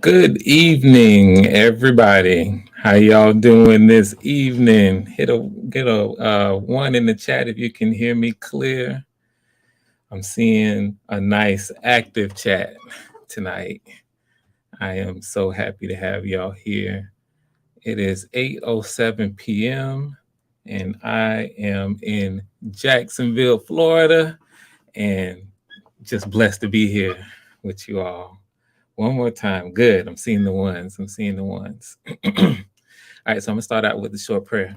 Good evening, everybody. How y'all doing this evening? Get a one in the chat if you can hear me clear. I'm seeing a nice active chat tonight. I am so happy to have y'all here. It is 8:07 p.m. and I am in Jacksonville, Florida, and just blessed to be here with you all. One more time. Good. I'm seeing the ones. I'm seeing the ones. All right. So I'm going to start out with a short prayer.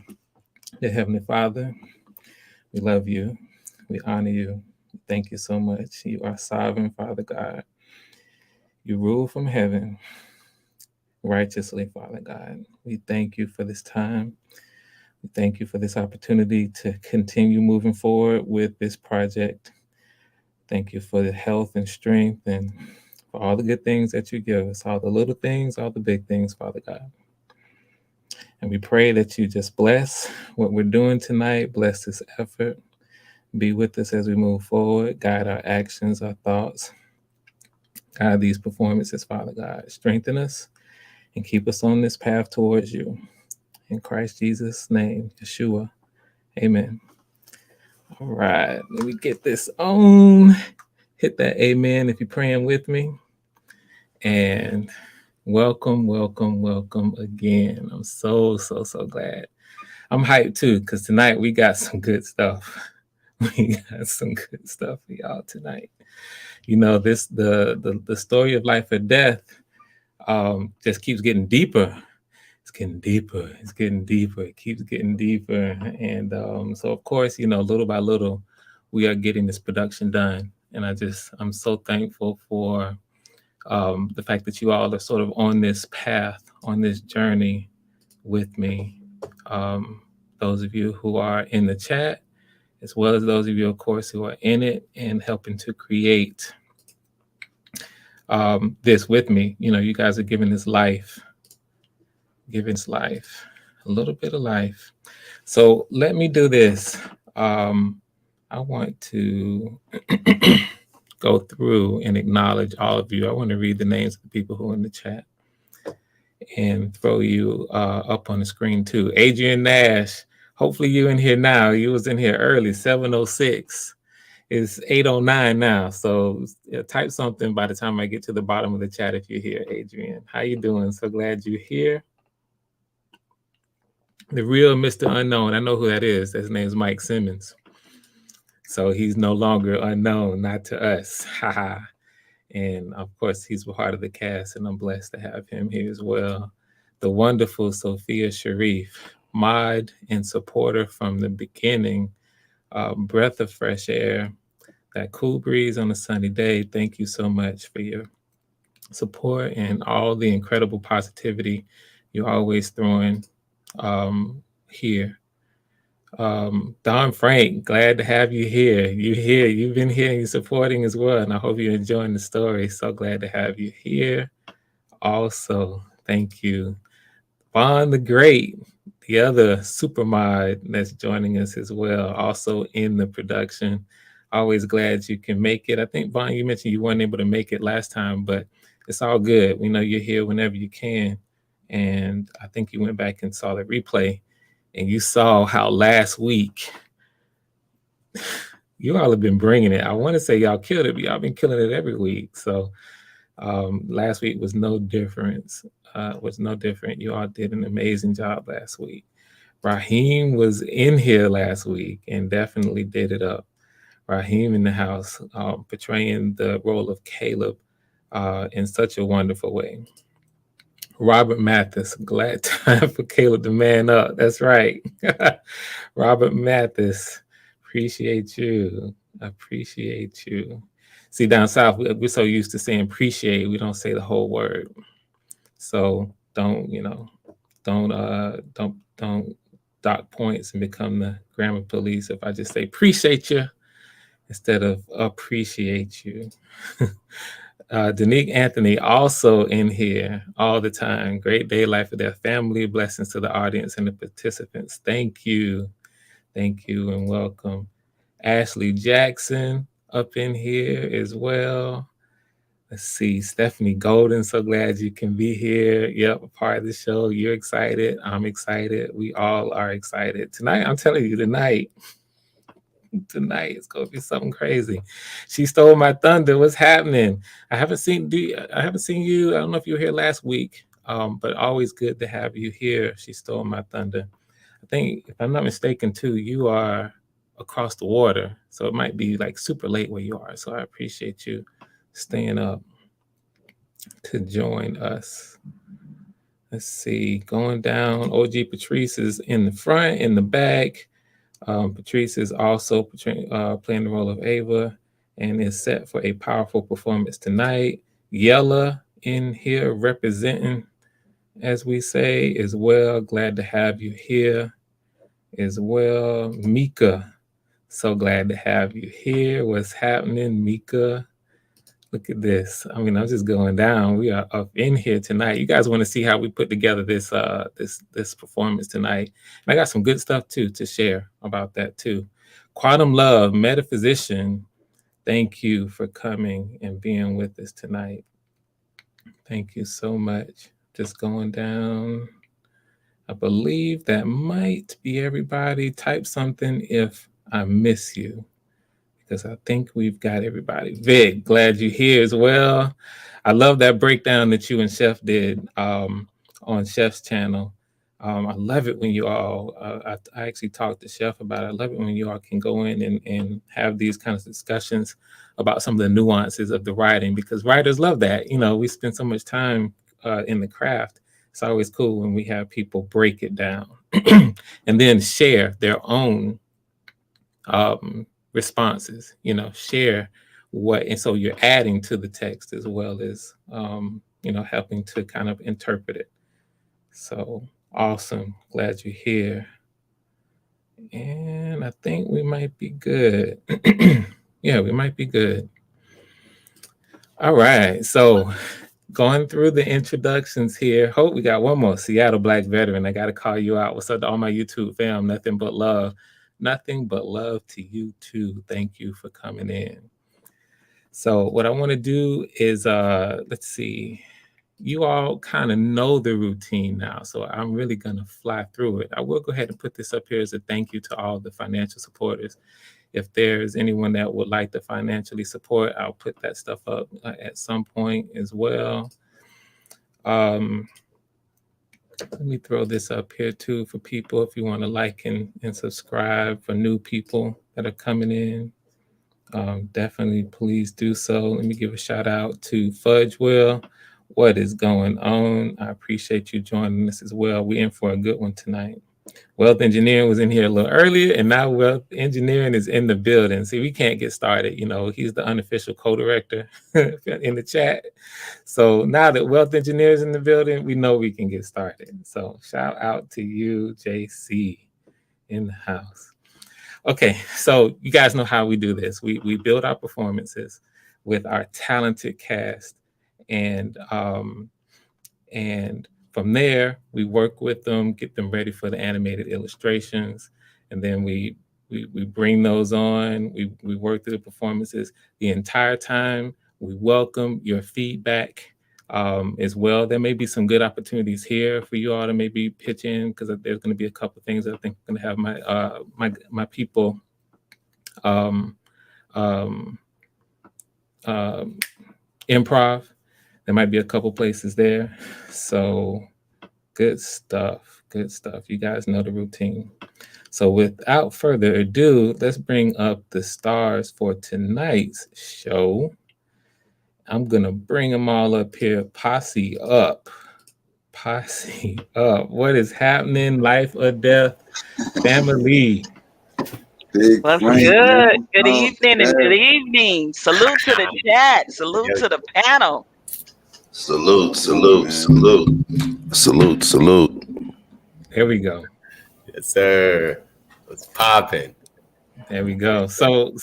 Dear Heavenly Father, we love you. We honor you. Thank you so much. You are sovereign, Father God. You rule from heaven righteously, Father God. We thank you for this time. We thank you for this opportunity to continue moving forward with this project. Thank you for the health and strength and for all the good things that you give us, all the little things, all the big things, Father God. And we pray that you just bless what we're doing tonight, bless this effort, be with us as we move forward, guide our actions, our thoughts, guide these performances, Father God. Strengthen us and keep us on this path towards you. In Christ Jesus' name, Yeshua. Amen. All right, let me get this on. Hit that amen if you're praying with me. And welcome, welcome, welcome again. I'm so glad. I'm hyped too, because tonight we got some good stuff. We got some good stuff for y'all tonight. You know, the story of life or death just keeps getting deeper. It's getting deeper. It's getting deeper. It keeps getting deeper. And so of course, you know, little by little, we are getting this production done. And I'm so thankful for the fact that you all are sort of on this path, on this journey with me. Those of you who are in the chat, as well as those of you, of course, who are in it and helping to create this with me. You know, you guys are giving this life, a little bit of life. So let me do this. I want to go through and acknowledge all of you. I want to read the names of the people who are in the chat and throw you up on the screen too. Adrian Nash, hopefully you in here now. You was in here early, 7:06. It's 8:09 now. So type something by the time I get to the bottom of the chat if you're here, Adrian. How you doing? So glad you're here. The real Mr. Unknown. I know who that is. His name's Mike Simmons. So he's no longer unknown, not to us. Haha. And of course, he's part of the cast, and I'm blessed to have him here as well. The wonderful Sophia Sharif, mod and supporter from the beginning, breath of fresh air, that cool breeze on a sunny day. Thank you so much for your support and all the incredible positivity you're always throwing here. Don Frank, glad to have you here. You're here. You've been here and you're supporting as well. And I hope you're enjoying the story. So glad to have you here. Also, thank you. Vaughn the Great, the other super mod that's joining us as well, also in the production. Always glad you can make it. I think, Vaughn, you mentioned you weren't able to make it last time, but it's all good. We know you're here whenever you can. And I think you went back and saw the replay and you saw how last week you all have been bringing it. I want to say y'all killed it, but y'all been killing it every week. So last week was no difference. Was no different. You all did an amazing job last week. Raheem was in here last week and definitely did it up. Raheem in the house, portraying the role of Caleb in such a wonderful way. Robert Mathis, glad time for Caleb to man up. That's right. Robert Mathis, appreciate you. Appreciate you. See, down south, we're so used to saying appreciate, we don't say the whole word. So don't dock points and become the grammar police if I just say appreciate you instead of appreciate you. Danique Anthony also in here all the time. Great day, life of their family. Blessings to the audience and the participants. Thank you. Thank you and welcome. Ashley Jackson up in here as well. Let's see, Stephanie Golden. So glad you can be here. Yep, a part of the show. You're excited. I'm excited. We all are excited tonight. I'm telling you, tonight it's gonna be something crazy. She stole my thunder. What's happening? I haven't seen you. I don't know if you were here last week. But always good to have you here. She stole my thunder. I think, if I'm not mistaken, too, you are across the water, so it might be like super late where you are. So I appreciate you staying up to join us. Let's see, going down. OG Patrice is in the front, in the back. Patrice is also playing the role of Ava and is set for a powerful performance tonight. Yella in here representing, as we say, as well. Glad to have you here as well. Mika, so glad to have you here. What's happening, Mika? Look at this. I mean, I'm just going down. We are up in here tonight. You guys want to see how we put together this performance tonight. And I got some good stuff too to share about that too. Quantum Love, metaphysician, thank you for coming and being with us tonight. Thank you so much. Just going down. I believe that might be everybody. Type something if I miss you, because I think we've got everybody. Vic, glad you're here as well. I love that breakdown that you and Chef did on Chef's channel. I love it when you all, I actually talked to Chef about it. I love it when you all can go in and have these kinds of discussions about some of the nuances of the writing, because writers love that. You know, we spend so much time in the craft. It's always cool when we have people break it down and then share their own responses, share what, and so you're adding to the text as well as, helping to kind of interpret it. So awesome. Glad you're here. And I think we might be good. Yeah, we might be good. All right. So going through the introductions here. Hope we got one more. Seattle Black Veteran. I got to call you out. What's up to all my YouTube fam? Nothing but love. Nothing but love to you too. Thank you for coming in. So what I want to do is, let's see. You all kind of know the routine now, so I'm really going to fly through it. I will go ahead and put this up here as a thank you to all the financial supporters. If there's anyone that would like to financially support, I'll put that stuff up at some point as well. Let me throw this up here too for people if you want to like and subscribe for new people that are coming in. Definitely please do so. Let me give a shout out to Fudge Will. What is going on? I appreciate you joining us as well. We're in for a good one tonight. Wealth Engineering was in here a little earlier, and now Wealth Engineering is in the building. See, we can't get started. He's the unofficial co-director in the chat. So now that Wealth Engineer is in the building, we know we can get started. So shout out to you, JC, in the house. Okay, so you guys know how we do this. We build our performances with our talented cast, and from there we work with them, get them ready for the animated illustrations, and then we bring those on. We work through the performances the entire time. We welcome your feedback as well. There may be some good opportunities here for you all to maybe pitch in, because there's going to be a couple of things that I think I'm going to have my people improv. There might be a couple places there. So good stuff. Good stuff. You guys know the routine. So without further ado, let's bring up the stars for tonight's show. I'm going to bring them all up here. Posse up. Posse up. What is happening? Life or death? Family. Big What's Frank, good? man. Good Oh, evening and good man. evening. Salute to the chat. Salute to the panel. Salute, salute, salute. Salute, salute. There we go. Yes, sir. What's popping? There we go. So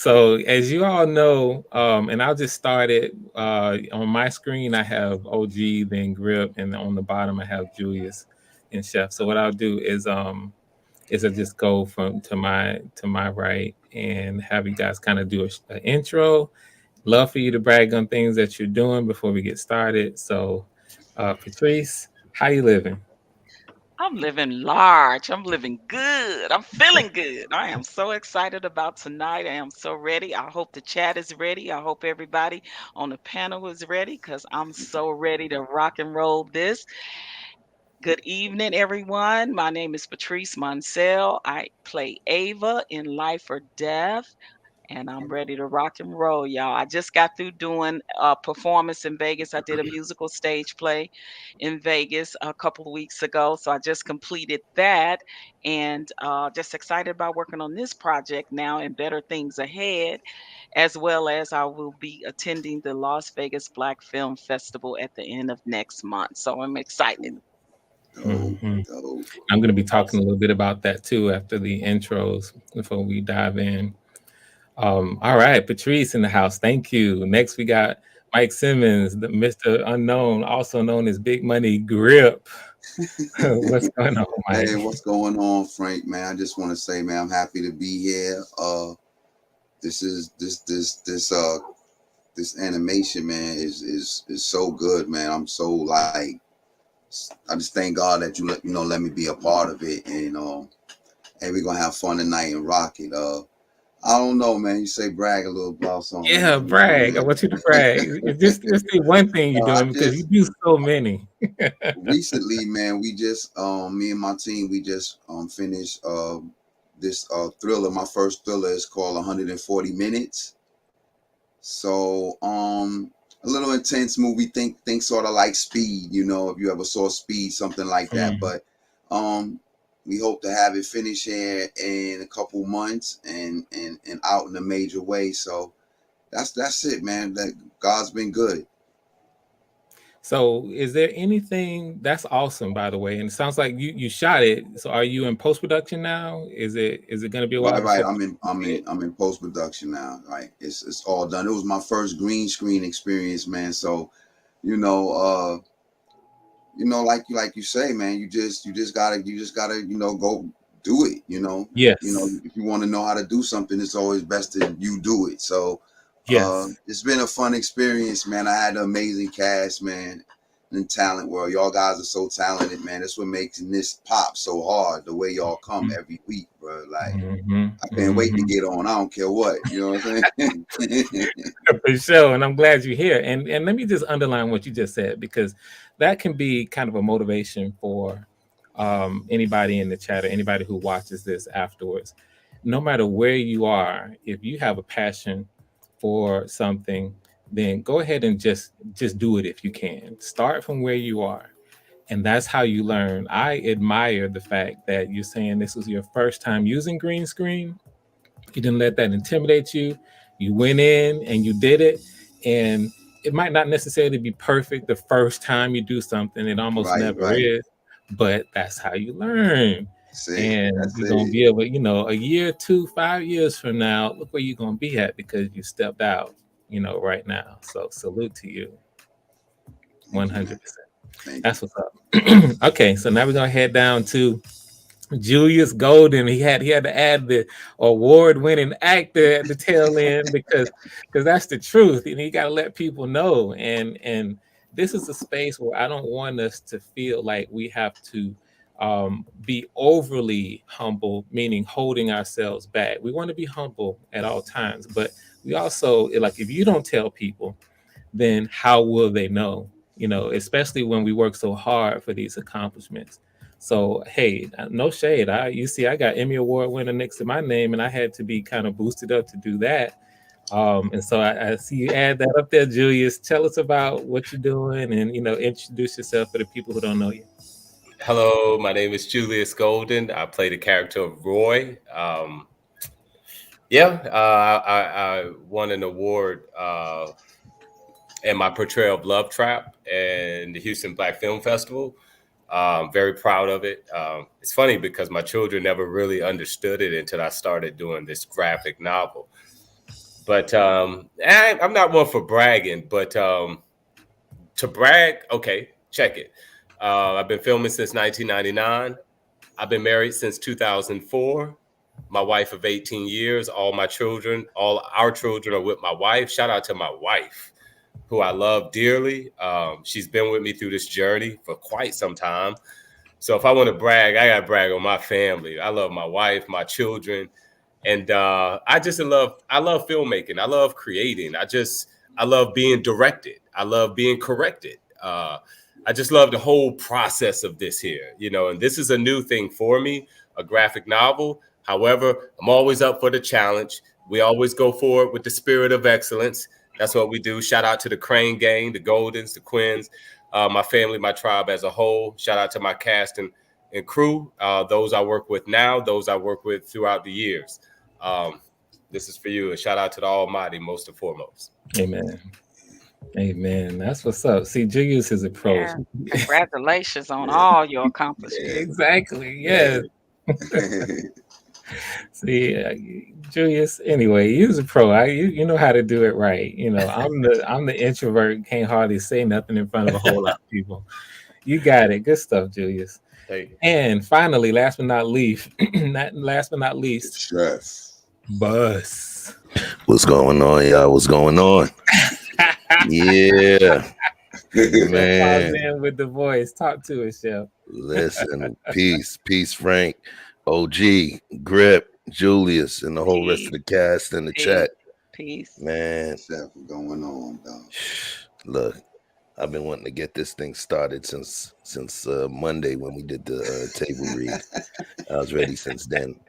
as you all know, and I'll just start it on my screen. I have OG, then Grip, and on the bottom I have Julius and Chef. So what I'll do is I just go to my right and have you guys kind of do an intro, Love for you to brag on things that you're doing before we get started. So, Patrice, how you living? I'm living large. I'm living good. I'm feeling good. I am so excited about tonight. I am so ready. I hope the chat is ready. I hope everybody on the panel is ready because I'm so ready to rock and roll this. Good evening, everyone. My name is Patrice Monsell. I play Ava in Life or Death. And I'm ready to rock and roll, y'all. I just got through doing a performance in Vegas. I did a musical stage play in Vegas a couple of weeks ago. So I just completed that and just excited about working on this project now and better things ahead, as well as I will be attending the Las Vegas Black Film Festival at the end of next month. So I'm excited. Dope, Hmm. dope. I'm going to be talking a Awesome. little bit about that too after the intros before we dive in. All right, Patrice in the house. Thank you. Next, we got Mike Simmons, the Mr. Unknown, also known as Big Money Grip. What's going on, Hey, Mike? what's going on, Frank? Man, I just want to say, man, I'm happy to be here. This is this animation, man, is so good, man. I'm so like, I just thank God that let me be a part of it, and hey, we're gonna have fun tonight and rock it. I don't know, man. You say brag a little about something. Yeah, brag. I want you to brag. Just the one thing you're I doing because you just do so many. recently, man, we just me and my team, we just finished this thriller. My first thriller is called 140 Minutes. So a little intense movie. Think sort of like Speed. If you ever saw Speed, something like that. Mm. But um we hope to have it finished here in a couple months and out in a major way. So that's it, man. That God's been good. So, is there anything that's awesome, by the way? And it sounds like you shot it. So, are you in post production now? Is it going to be a while Right. before I'm people in I'm see in it? I'm in post production now. Like it's all done. It was my first green screen experience, man. So, you know, like you say, man, you just gotta go do it. Yes. If you want to know how to do something, it's always best that you do it. So, Yes. it's been a fun experience, man. I had an amazing cast, man, in talent world. Y'all guys are so talented, man. That's what makes this pop so hard. The way y'all come every week, bro. Like Hmm. I can't wait to Hmm. get on. I don't care what. You know what I'm saying? For sure, and I'm glad you're here. And let me just underline what you just said because that can be kind of a motivation for anybody in the chat or anybody who watches this afterwards. No matter where you are, if you have a passion for something, then go ahead and just do it if you can. Start from where you are, and that's how you learn. I admire the fact that you're saying this was your first time using green screen. You didn't let that intimidate you. You went in and you did it. And it might not necessarily be perfect the first time you do something. It almost Right, never right. is, but that's how you learn. See, And that's you're gonna it. be able, a year, 2, 5 years from now, look where you're gonna be at because you stepped out, right now. So salute to you, Thank you, man. 100%. Thank you. That's what's up. Okay, so now we're gonna head down to Julius Golden. He had to add the award-winning actor at the tail end because that's the truth, and you got to let people know. And this is a space where I don't want us to feel like we have to be overly humble, meaning holding ourselves back. We want to be humble at all times, but we also like if you don't tell people, then how will they know? Especially when we work so hard for these accomplishments. So hey, no shade. You see, I got Emmy Award winner next to my name, and I had to be kind of boosted up to do that. And so I see you add that up there, Julius. Tell us about what you're doing, and introduce yourself for the people who don't know you. Hello, my name is Julius Golden. I play the character of Roy. I won an award in my portrayal of Love Trap and the Houston Black Film Festival. Very proud of it. It's funny because my children never really understood it until I started doing this graphic novel. But I'm not one for bragging, but to brag, okay, check it. I've been filming since 1999. I've been married since 2004. my wife of 18 years. All my children, all our children are with my wife. Shout out to my wife, who I love dearly. She's been with me through this journey for quite some time. So if I want to brag, I got to brag on my family. I love my wife, my children. And I love filmmaking. I love creating. I love being directed. I love being corrected. I just love the whole process of this here, and this is a new thing for me, a graphic novel. However, I'm always up for the challenge. We always go forward with the spirit of excellence. That's what we do. Shout out to the Crane Gang, the Goldens, the Quins, my family, my tribe as a whole. Shout out to my cast and crew, those I work with now, those I work with throughout the years. This is for you. And shout out to the Almighty, most and foremost. Amen. Amen. That's what's up. See, Julius is a pro. Yeah. Congratulations on all your accomplishments. Exactly. Yeah. See, Julius. Anyway, he's a pro. You know how to do it right. I'm the introvert. Can't hardly say nothing in front of a whole lot of people. You got it. Good stuff, Julius. Thank you. And finally, last but not least, Chef. Bus. What's going on, y'all? What's going on? Yeah, man. Pause in with the voice. Talk to us, Chef. Listen, peace, Frank, OG, Grip, Julius, and the whole rest of the cast in the chat. Peace. Man, Chef, what's going on, dog? look, I've been wanting to get this thing started since Monday when we did the table read. I was ready since then.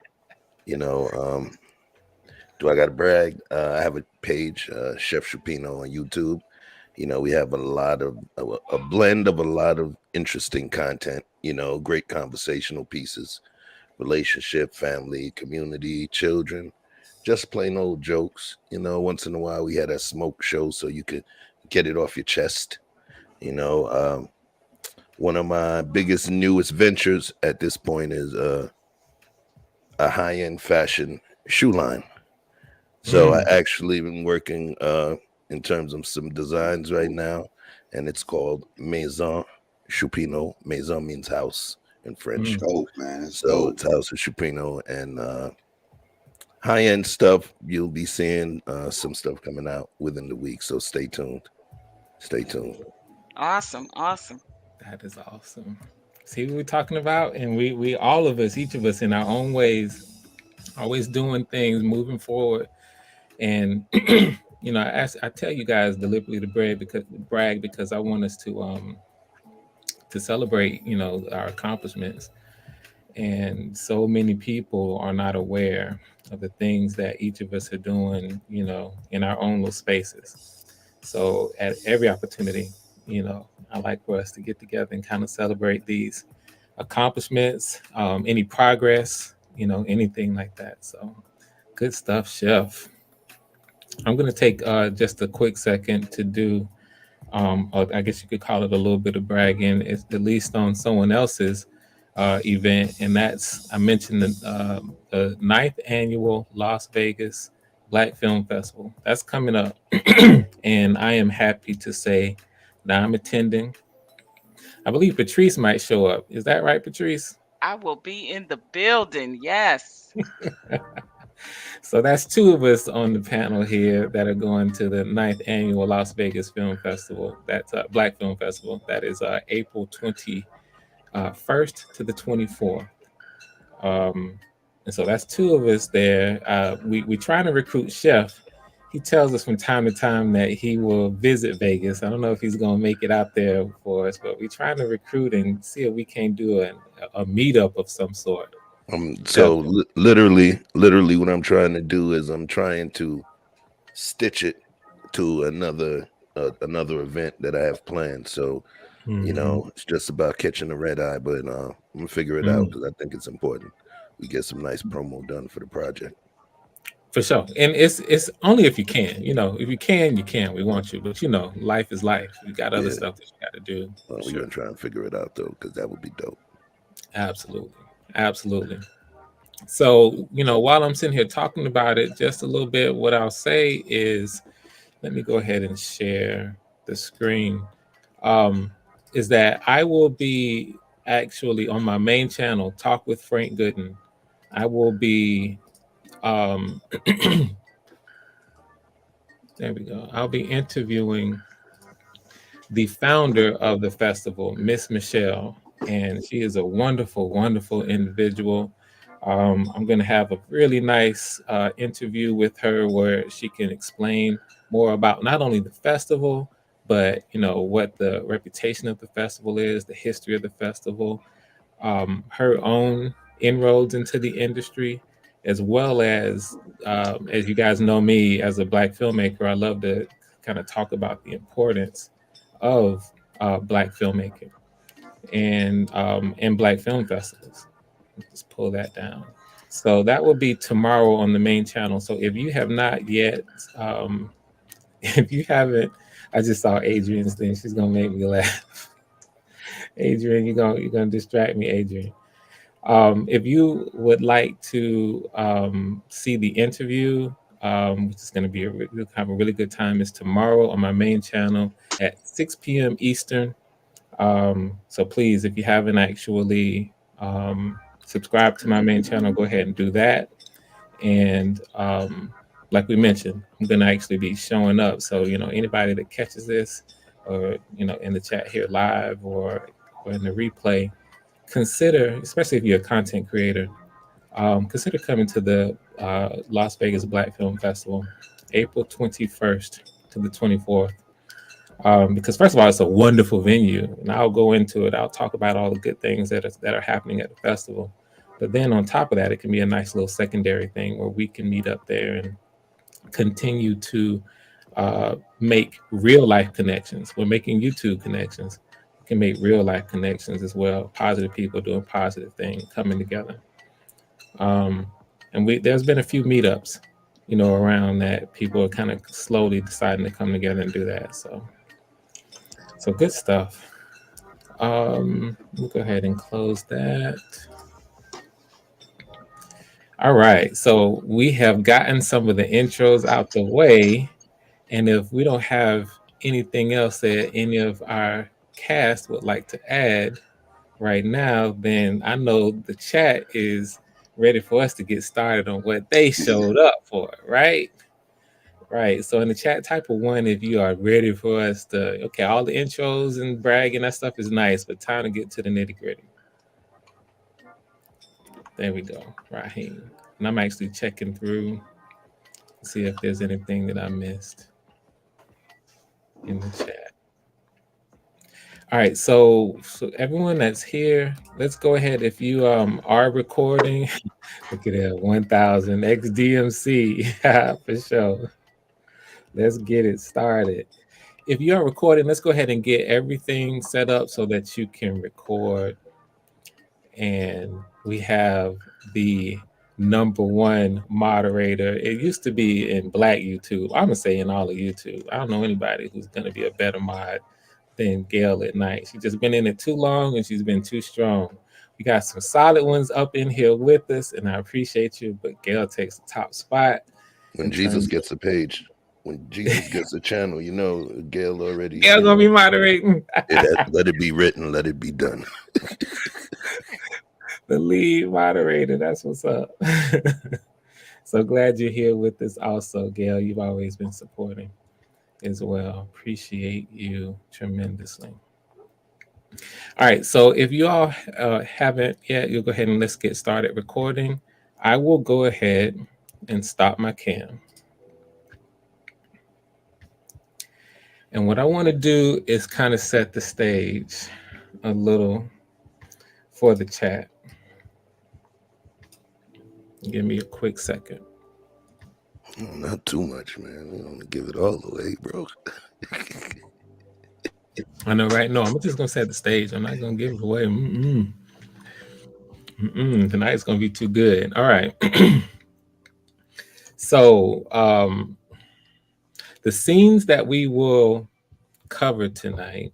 Do I got to brag? I have a page, Chef Chupino on YouTube. We have a blend of a lot of interesting content, great conversational pieces, relationship, family, community, children, just plain old jokes. Once in a while we had a smoke show so you could get it off your chest. One of my biggest, newest ventures at this point is a high-end fashion shoe line. So I actually been working in terms of some designs right now, and it's called Maison Chupino. Maison means house in French. Dope, man. So it's House of Chupino, and high-end stuff. You'll be seeing some stuff coming out within the week, so stay tuned. Awesome. That is awesome. See what we're talking about? And we all of us, each of us in our own ways, always doing things, moving forward. And I tell you guys deliberately to brag because I want us to celebrate, our accomplishments. And so many people are not aware of the things that each of us are doing, in our own little spaces. So at every opportunity, I like for us to get together and kind of celebrate these accomplishments, any progress, anything like that. So good stuff, Chef. I'm going to take just a quick second to do, I guess you could call it a little bit of bragging, at least on someone else's event. And I mentioned the 9th annual Las Vegas Black Film Festival. That's coming up. And I am happy to say that I'm attending. I believe Patrice might show up. Is that right, Patrice? I will be in the building. Yes. So that's two of us on the panel here that are going to the 9th annual Las Vegas Film Festival. That's Black Film Festival. That is April 21st to the 24th. And so that's two of us there. We trying to recruit Chef. He tells us from time to time that he will visit Vegas. I don't know if he's going to make it out there for us, but we're trying to recruit and see if we can do a meetup of some sort. Literally what I'm trying to do is I'm trying to stitch it to another event that I have planned. So, it's just about catching the red eye, but I'm gonna figure it out because I think it's important. We get some nice promo done for the project. For sure. And it's only if you can, if you can, you can. We want you, but life is life. You got other stuff that you got to do. We're gonna try and figure it out though, because that would be dope. Absolutely. So, while I'm sitting here talking about it, just a little bit, what I'll say is, let me go ahead and share the screen. Is that I will be actually on my main channel, Talk with Frank Gooden. I will be there we go. I'll be interviewing the founder of the festival, Miss Michelle, and she is a wonderful, wonderful individual. I'm going to have a really nice interview with her where she can explain more about not only the festival, but what the reputation of the festival is, the history of the festival, her own inroads into the industry, as well as you guys know me as a black filmmaker, I love to kind of talk about the importance of black filmmaking and black film festivals. Just pull that down. So that will be tomorrow on the main channel. So if you have not yet, um, if you haven't, I just saw Adrian's thing. She's gonna make me laugh. Adrian, you're gonna distract me, Adrian. If you would like to see the interview, which is going to be have a really good time, is tomorrow on my main channel at 6 p.m. Eastern. So please, if you haven't actually subscribed to my main channel, go ahead and do that. And like we mentioned, I'm going to actually be showing up. So anybody that catches this, or in the chat here live or in the replay, consider, especially if you're a content creator, consider coming to the Las Vegas Black Film Festival, April 21st to the 24th. Because first of all, it's a wonderful venue, and I'll go into it. I'll talk about all the good things that are happening at the festival. But then on top of that, it can be a nice little secondary thing where we can meet up there and continue to make real life connections. We're making YouTube connections. We can make real life connections as well. Positive people doing positive things coming together. Um, and there's been a few meetups, around that people are kind of slowly deciding to come together and do that. So good stuff. We'll go ahead and close that. All right. So we have gotten some of the intros out the way. And if we don't have anything else that any of our cast would like to add right now, then I know the chat is ready for us to get started on what they showed up for, right? Right. So in the chat, type of one if you are ready for us to, okay, all the intros and bragging, that stuff is nice, but time to get to the nitty gritty. There we go, Raheem. And I'm actually checking through to see if there's anything that I missed in the chat. All right, so everyone that's here, let's go ahead. If you are recording, look at that, 1000 XDMC for sure. Let's get it started. If you are recording, let's go ahead and get everything set up so that you can record. And we have the number one moderator. It used to be in Black YouTube. I'm gonna say in all of YouTube. I don't know anybody who's gonna be a better mod than Gail at night. She's just been in it too long and she's been too strong. We got some solid ones up in here with us, and I appreciate you. But Gail takes the top spot. When Jesus gets a page, when Jesus gets a channel, Gail already. Gail gonna be moderating. Let it be written, let it be done. The lead moderator. That's what's up. So glad you're here with us also, Gail. You've always been supporting as well. Appreciate you tremendously. All right, so if you all haven't yet, you'll go ahead and let's get started recording. I will go ahead and stop my cam. And what I want to do is kind of set the stage a little for the chat. Give me a quick second. Not too much, man. We don't give it all away, bro. I know, right? No, I'm just gonna set the stage. I'm not gonna give it away. Tonight's gonna be too good. All right. So the scenes that we will cover tonight,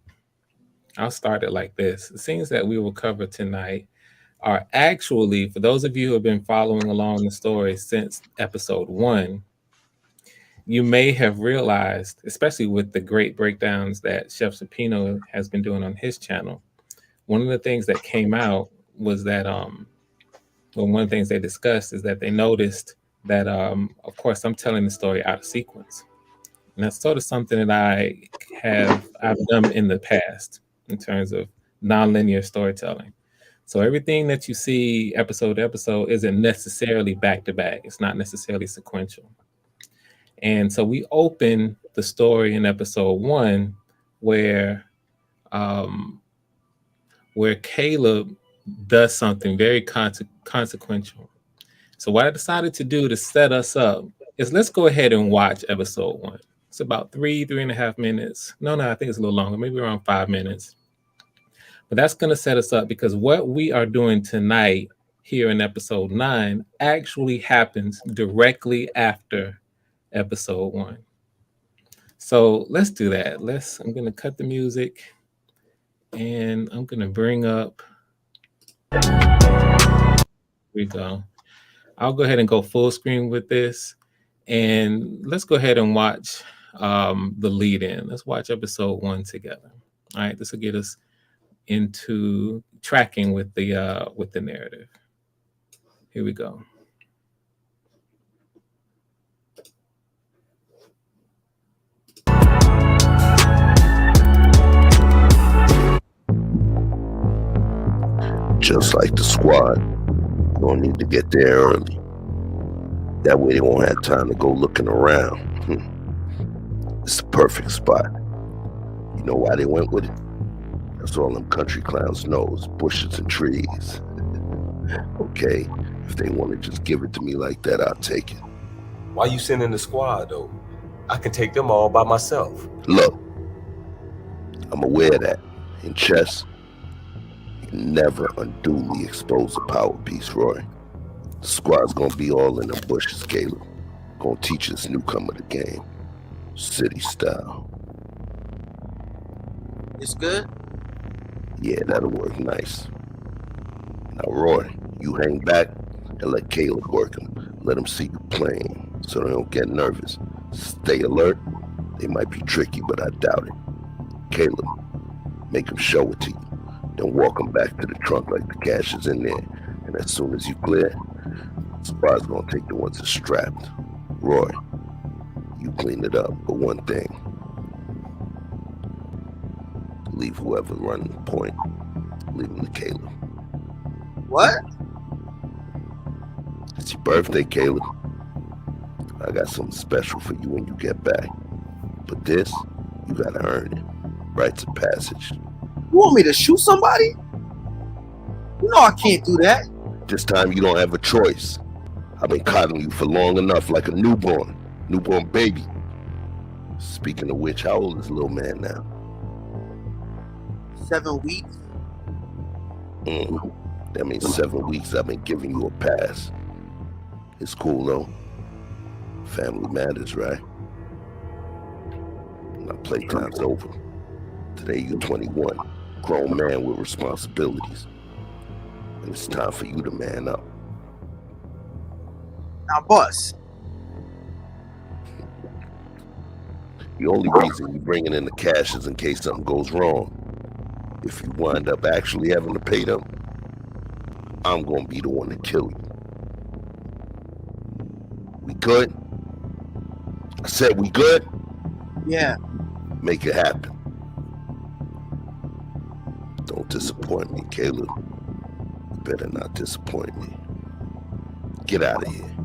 I'll start it like this. The scenes that we will cover tonight are actually, for those of you who have been following along the story since episode 1, you may have realized, especially with the great breakdowns that Chef Supino has been doing on his channel, one of the things that came out was that But one of the things they discussed is that they noticed that, of course, I'm telling the story out of sequence. And that's sort of something that I've done in the past in terms of nonlinear storytelling. So everything that you see episode to episode isn't necessarily back to back. It's not necessarily sequential. And so we open the story in episode one where um, where Caleb does something very consequential. So what I decided to do to set us up is let's go ahead and watch episode one. It's about 3.5 minutes. No, I think it's a little longer, maybe around 5 minutes. But that's going to set us up because what we are doing tonight here in episode 9 actually happens directly after episode 1. So let's do that. I'm going to cut the music and I'm going to bring up. Here we go. I'll go ahead and go full screen with this. And let's go ahead and watch the lead in. Let's watch episode 1 together. All right, this will get us into tracking with the narrative. Here we go. Just like the squad, you don't need to get there early. That way they won't have time to go looking around. It's the perfect spot. You know why they went with it? That's all them country clowns know is bushes and trees. Okay, if they want to just give it to me like that, I'll take it. Why you sending the squad, though? I can take them all by myself. Look, I'm aware that in chess, you never unduly expose a power piece, Roy. The squad's gonna be all in the bushes, Caleb. Gonna teach this newcomer the game. City style. It's good? Yeah, that'll work nice. Now, Roy, you hang back and let Caleb work him. Let him see you playing so they don't get nervous. Stay alert. They might be tricky, but I doubt it. Caleb, make him show it to you. Then walk him back to the trunk like the cash is in there. And as soon as you clear, the squad's gonna take the ones that's strapped. Roy, you clean it up. But one thing, leave whoever running the point. Leave him to Caleb. What? It's your birthday, Caleb. I got something special for you when you get back. But this, you gotta earn it. Rites of passage. You want me to shoot somebody? You know I can't do that. This time you don't have a choice. I've been coddling you for long enough like a newborn baby. Speaking of which, how old is little man now? 7 weeks. That means 7 weeks I've been giving you a pass. It's cool though. Family matters, right? Now playtime's over. Today you're 21, grown man with responsibilities. And it's time for you to man up. Now, boss. The only reason you're bringing in the cash is in case something goes wrong. If you wind up actually having to pay them, I'm gonna be the one to kill you. We good? I said we good? Yeah. Make it happen. Don't disappoint me, Caleb. You better not disappoint me. Get out of here.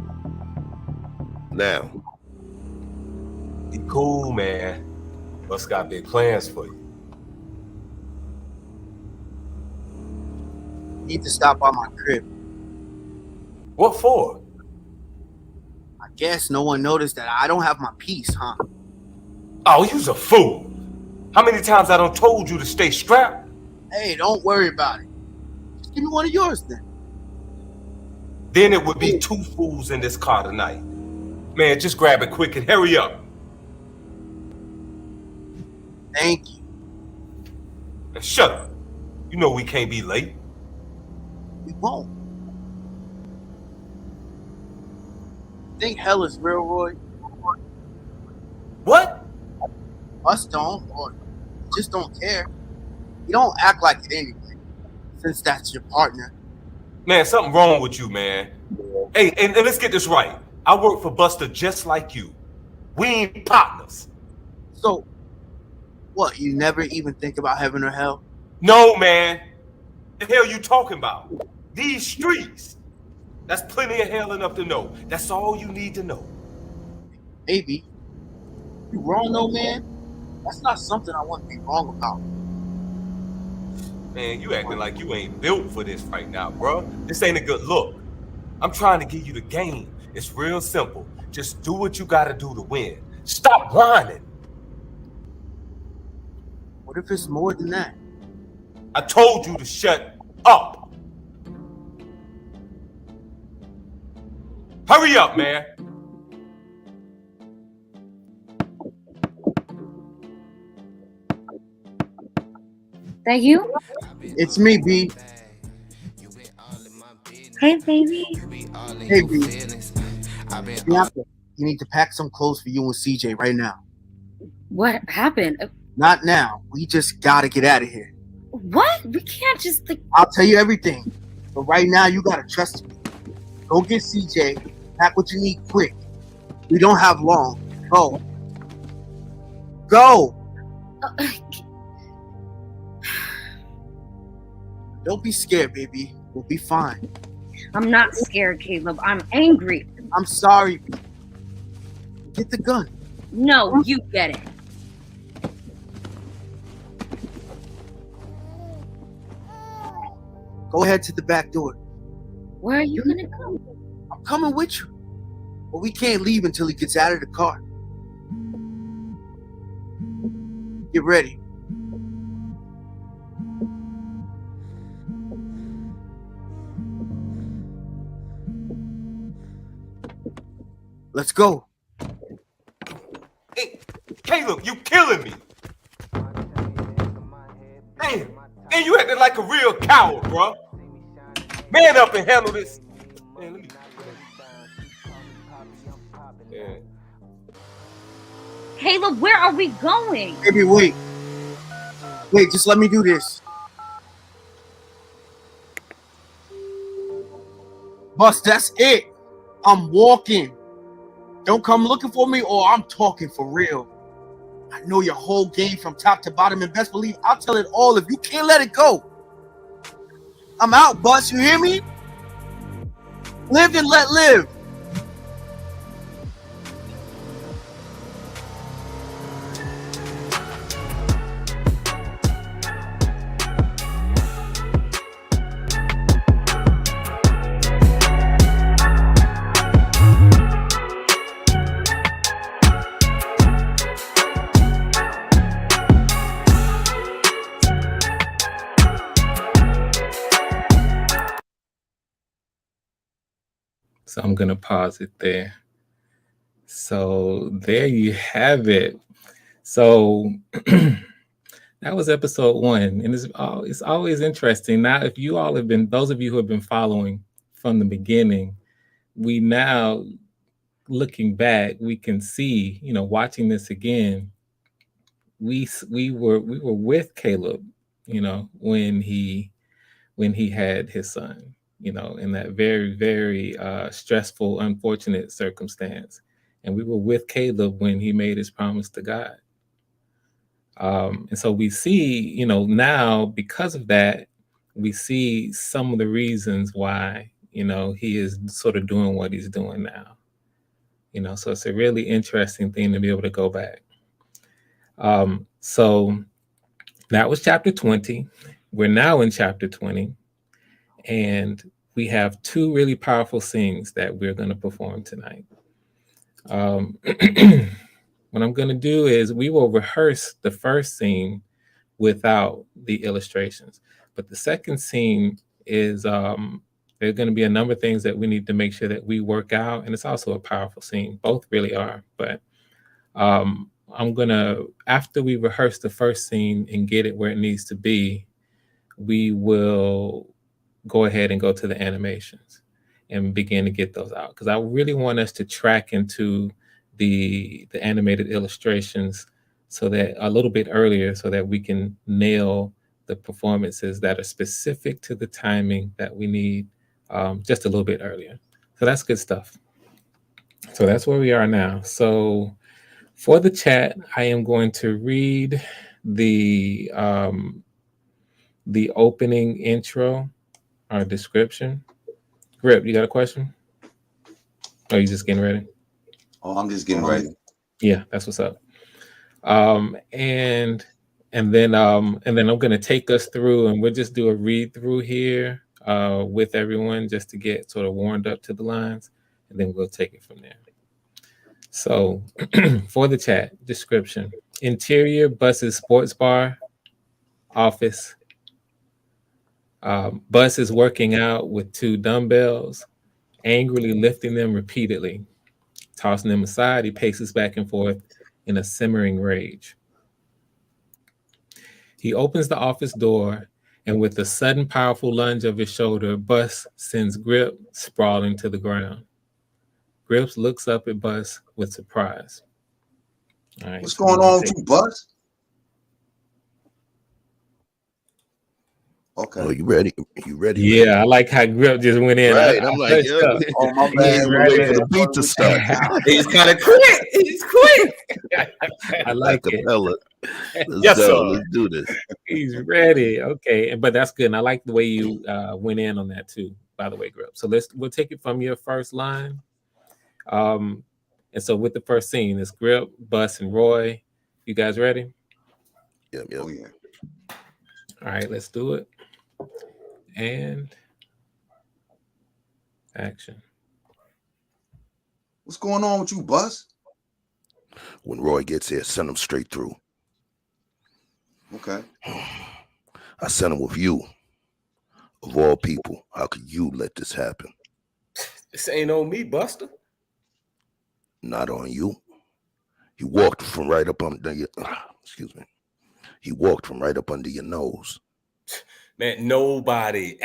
Now. Be cool, man. Us got big plans for you. Need to stop by my crib. What for? I guess no one noticed that I don't have my piece, huh? Oh, you's a fool. How many times I done told you to stay strapped? Hey, don't worry about it. Just give me one of yours then. Then it would be 2 fools in this car tonight. Man, just grab it quick and hurry up. Thank you. And shut up. You know we can't be late. We won't. Think hell is real, Roy? What? Us don't, or just don't care. You don't act like it anyway, since that's your partner. Man, something wrong with you, man. Hey, and let's get this right. I work for Buster just like you. We ain't partners. So, what? You never even think about heaven or hell? No, man. The hell you talking about? These streets. That's plenty of hell enough to know. That's all you need to know. Maybe. You wrong though, man? That's not something I want to be wrong about. Man, you acting like you ain't built for this right now, bro. This ain't a good look. I'm trying to give you the game. It's real simple. Just do what you gotta do to win. Stop whining. What if it's more than that? I told you to shut up. Hurry up, man. That you? It's me, B. Hey, baby. Hey, B. You need to pack some clothes for you and CJ right now. What happened? Not now. We just gotta get out of here. What? We can't just like. I'll tell you everything. But right now, you gotta trust me. Go get CJ. Pack what you need quick. We don't have long. Go. Go. Don't be scared, baby. We'll be fine. I'm not scared, Caleb. I'm angry. I'm sorry. Get the gun. No, you get it. Go ahead to the back door. Where are you gonna go? I'm coming with you. But we can't leave until he gets out of the car. Get ready. Let's go. Hey, Caleb, you killing me. Man, and you acting like a real coward, bro. Man up and handle this. Man, let me. Yeah. Caleb, where are we going? Baby, wait. Wait, just let me do this. Boss, that's it. I'm walking. Don't come looking for me or I'm talking for real. I know your whole game from top to bottom and best believe I'll tell it all if you can't let it go. I'm out, boss. You hear me? Live and let live. So I'm going to pause it there. So there you have it. So that was episode 1. And it's always interesting. Now, if you all have been, those of you who have been following from the beginning, we now, looking back, we can see, watching this again, we were with Caleb, when he had his son, in that very, very stressful, unfortunate circumstance. And we were with Caleb when he made his promise to God. And so we see, now because of that, we see some of the reasons why, he is sort of doing what he's doing now. So it's a really interesting thing to be able to go back. So that was chapter 20. We're now in chapter 20. And we have 2 really powerful scenes that we're going to perform tonight. What I'm going to do is we will rehearse the first scene without the illustrations. But the second scene is there are going to be a number of things that we need to make sure that we work out. And it's also a powerful scene. Both really are. But I'm going to, after we rehearse the first scene and get it where it needs to be, we will go ahead and go to the animations and begin to get those out. Because I really want us to track into the animated illustrations so that a little bit earlier so that we can nail the performances that are specific to the timing that we need just a little bit earlier. So that's good stuff. So that's where we are now. So for the chat, I am going to read the um, the opening intro or description. Grip, you got a question? Or are you just getting ready? Oh, I'm just getting ready. Yeah, that's what's up. Um, and and then I'm gonna take us through, and we'll just do a read through here with everyone just to get sort of warmed up to the lines, and then we'll take it from there. So for the chat description, interior buses sports bar office. Bus is working out with two dumbbells, angrily lifting them repeatedly. Tossing them aside, he paces back and forth in a simmering rage. He opens the office door, and with a sudden powerful lunge of his shoulder, Bus sends Grip sprawling to the ground. Grips looks up at Bus with surprise. All right, What's so going on with you, Buzz? Okay. Oh, you ready? You ready? Yeah, I like how Grip just went in. Right. I I'm like, touched yo, up. Oh, my he bad. ain't even Right wait for in. the beat to start. He's kind of quick. He's quick. I like it. Acapella. Let's Yes, go. sir. Let's do this. He's ready. Okay, but that's good. And I like the way you went in on that too. By the way, Grip. So we'll take it from your first line. And so with the first scene, it's Grip, Bus, and Roy. You guys ready? Yep. Oh, yeah. All right, let's do it. And action. What's going on with you, Buzz? When Roy gets here, send him straight through. Okay. I sent him with you. Of all people, how could you let this happen? This ain't on me, Buster. Not on you. He walked from right up under your excuse me. He walked from right up under your nose. Man, nobody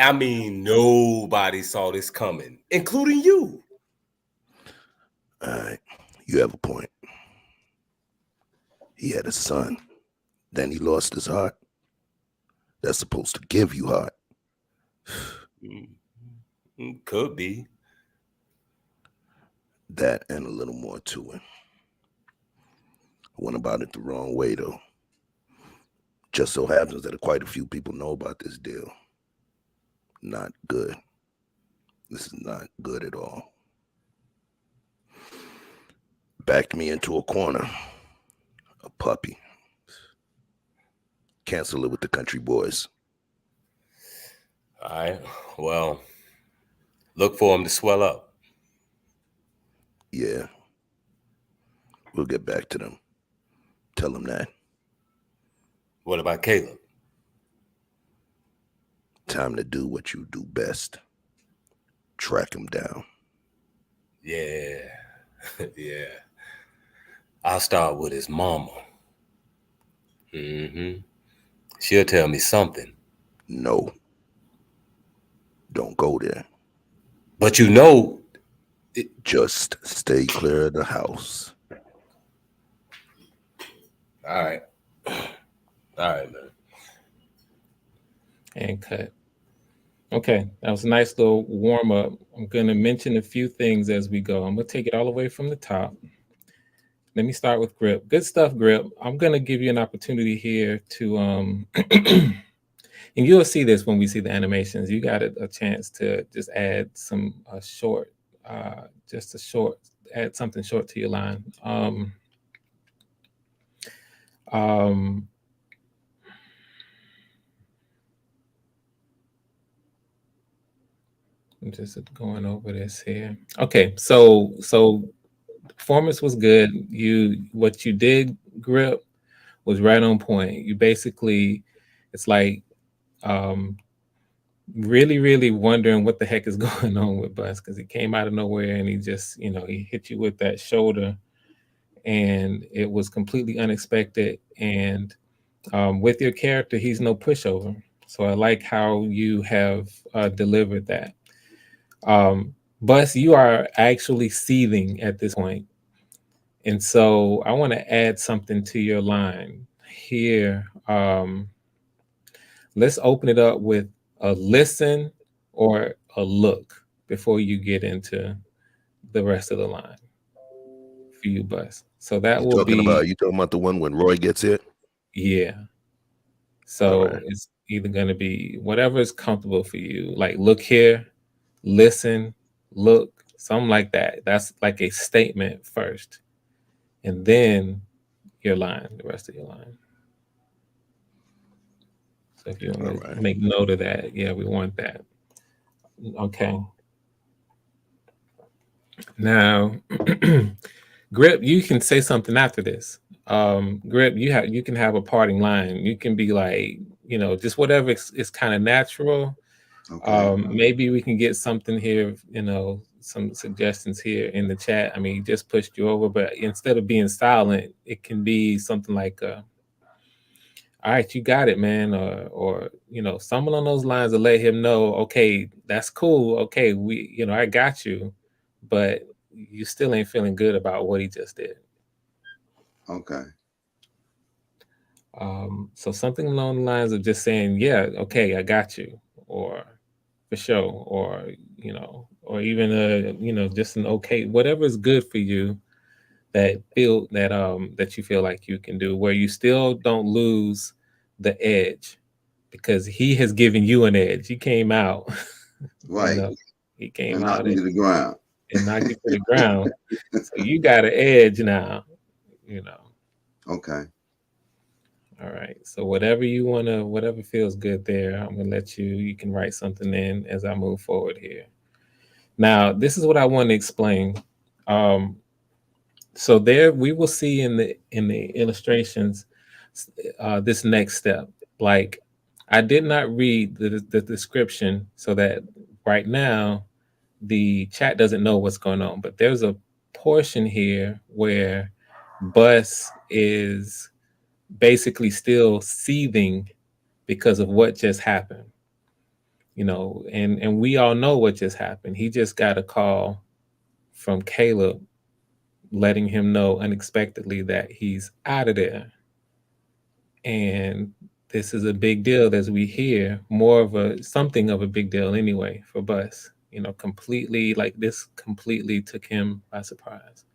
saw this coming, including you. All right, you have a point. He had a son. Then he lost his heart. That's supposed to give you heart. Could be. That and a little more to it. I went about it the wrong way, though. Just so happens that quite a few people know about this deal. Not good. This is not good at all. Backed me into a corner. A puppy. Cancel it with the country boys. All right. Well, look for him to swell up. Yeah. We'll get back to them. Tell them that. What about Caleb? Time to do what you do best. Track him down. Yeah. Yeah. I'll start with his mama. She'll tell me something. No. Don't go there. But you know, Just stay clear of the house. all right. All right, man. And cut. Okay, that was a nice little warm up. I'm going to mention a few things as we go. I'm going to take it all the way from the top. Let me start with Grip. Good stuff, Grip. I'm going to give you an opportunity here to, and you'll see this when we see the animations. You got a chance to just add some short, add something short to your line. I'm just going over this here. Okay, so performance was good. What you did, Grip, was right on point. You basically, it's like really, really wondering what the heck is going on with Bus, because he came out of nowhere and he just, he hit you with that shoulder, and it was completely unexpected. And with your character, he's no pushover. So I like how you have delivered that. Bus, you are actually seething at this point. And so I want to add something to your line here. Let's open it up with a listen, or a look before you get into the rest of the line for you, Bus. So that will be, You talking about the one when Roy gets hit? yeah. All So right. it's either going to be whatever is comfortable for you. Like look here, listen, look, something like that. That's like a statement first, and then your line, the rest of your line. So if you All want to right. make note of that, yeah, we want that. Okay. Now, Grip, you can say something after this. Grip, you can have a parting line. You can be like, just whatever is kind of natural. Okay. Maybe we can get something here, some suggestions here in the chat. I mean, he just pushed you over, but instead of being silent, it can be something like, all right, you got it, man, or something on those lines to let him know, okay, that's cool. Okay, I got you, but you still ain't feeling good about what he just did. Okay. So something along the lines of just saying, yeah, okay, I got you, or for sure, or even just an okay, whatever is good for you that you feel like you can do, where you still don't lose the edge, because he has given you an edge. He came out, Right. he came And out knocked me to the ground. and knocked you to the ground. So you got an edge now, you know. Okay. All right. So whatever feels good there, I'm gonna let you can write something in as I move forward here. Now, this is what I want to explain. Um, so there we will see in the illustrations this next step. Like I did not read the description so that right now the chat doesn't know what's going on, but there's a portion here where Bus is basically still seething because of what just happened. And we all know what just happened. He just got a call from Caleb letting him know unexpectedly that he's out of there. And this is a big deal, as we hear, more of something of a big deal anyway for Bus. Completely, like, this completely took him by surprise.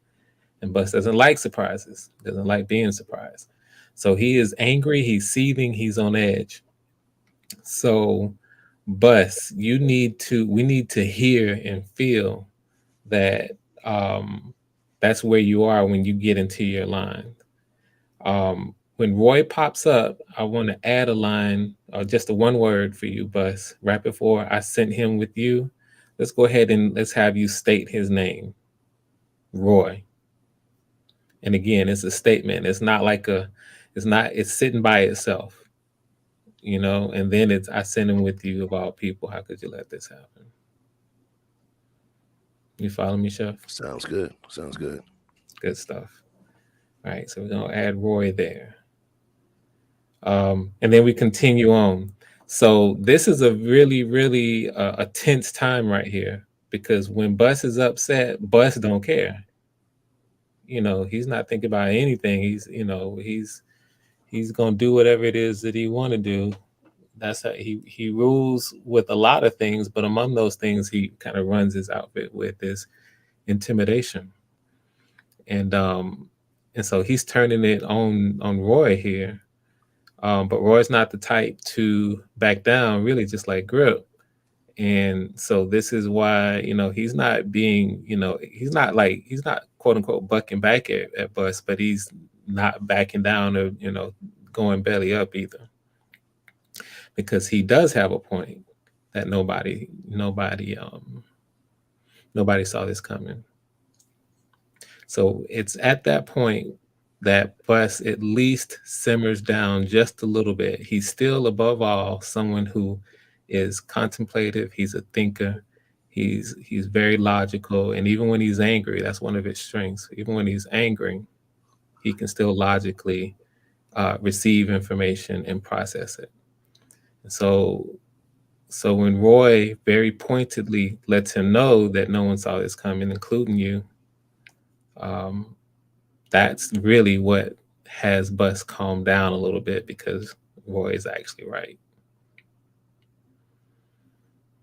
And Bus doesn't like surprises, doesn't like being surprised. So he is angry, he's seething, he's on edge. So Bus, we need to hear and feel that that's where you are when you get into your line. When Roy pops up, I want to add a line, or just a one word for you, Bus. Right before I sent him with you, let's go ahead and let's have you state his name, Roy. And again, it's a statement. It's sitting by itself, and then I sent him with you of all people. How could you let this happen? You follow me, Chef? Sounds good. Sounds good. Good stuff. All right, so we're gonna add Roy there. And then we continue on. So this is a really, really a tense time right here, because when Bus is upset, Bus don't care. He's not thinking about anything. He's gonna do whatever it is that he want to do. That's how he rules with a lot of things, but among those things he kind of runs his outfit with is intimidation. And so he's turning it on Roy here. But Roy's not the type to back down, really, just like Grip. And so this is why, he's not being, he's not quote unquote bucking back at Bus, but he's not backing down or, going belly up either. Because he does have a point that nobody saw this coming. So it's at that point that Bus at least simmers down just a little bit. He's still, above all, someone who is contemplative. He's a thinker. He's very logical. And even when he's angry, that's one of his strengths. Even when he's angry, he can still logically receive information and process it. And so when Roy very pointedly lets him know that no one saw this coming, including you, that's really what has Bus calm down a little bit, because Roy is actually right.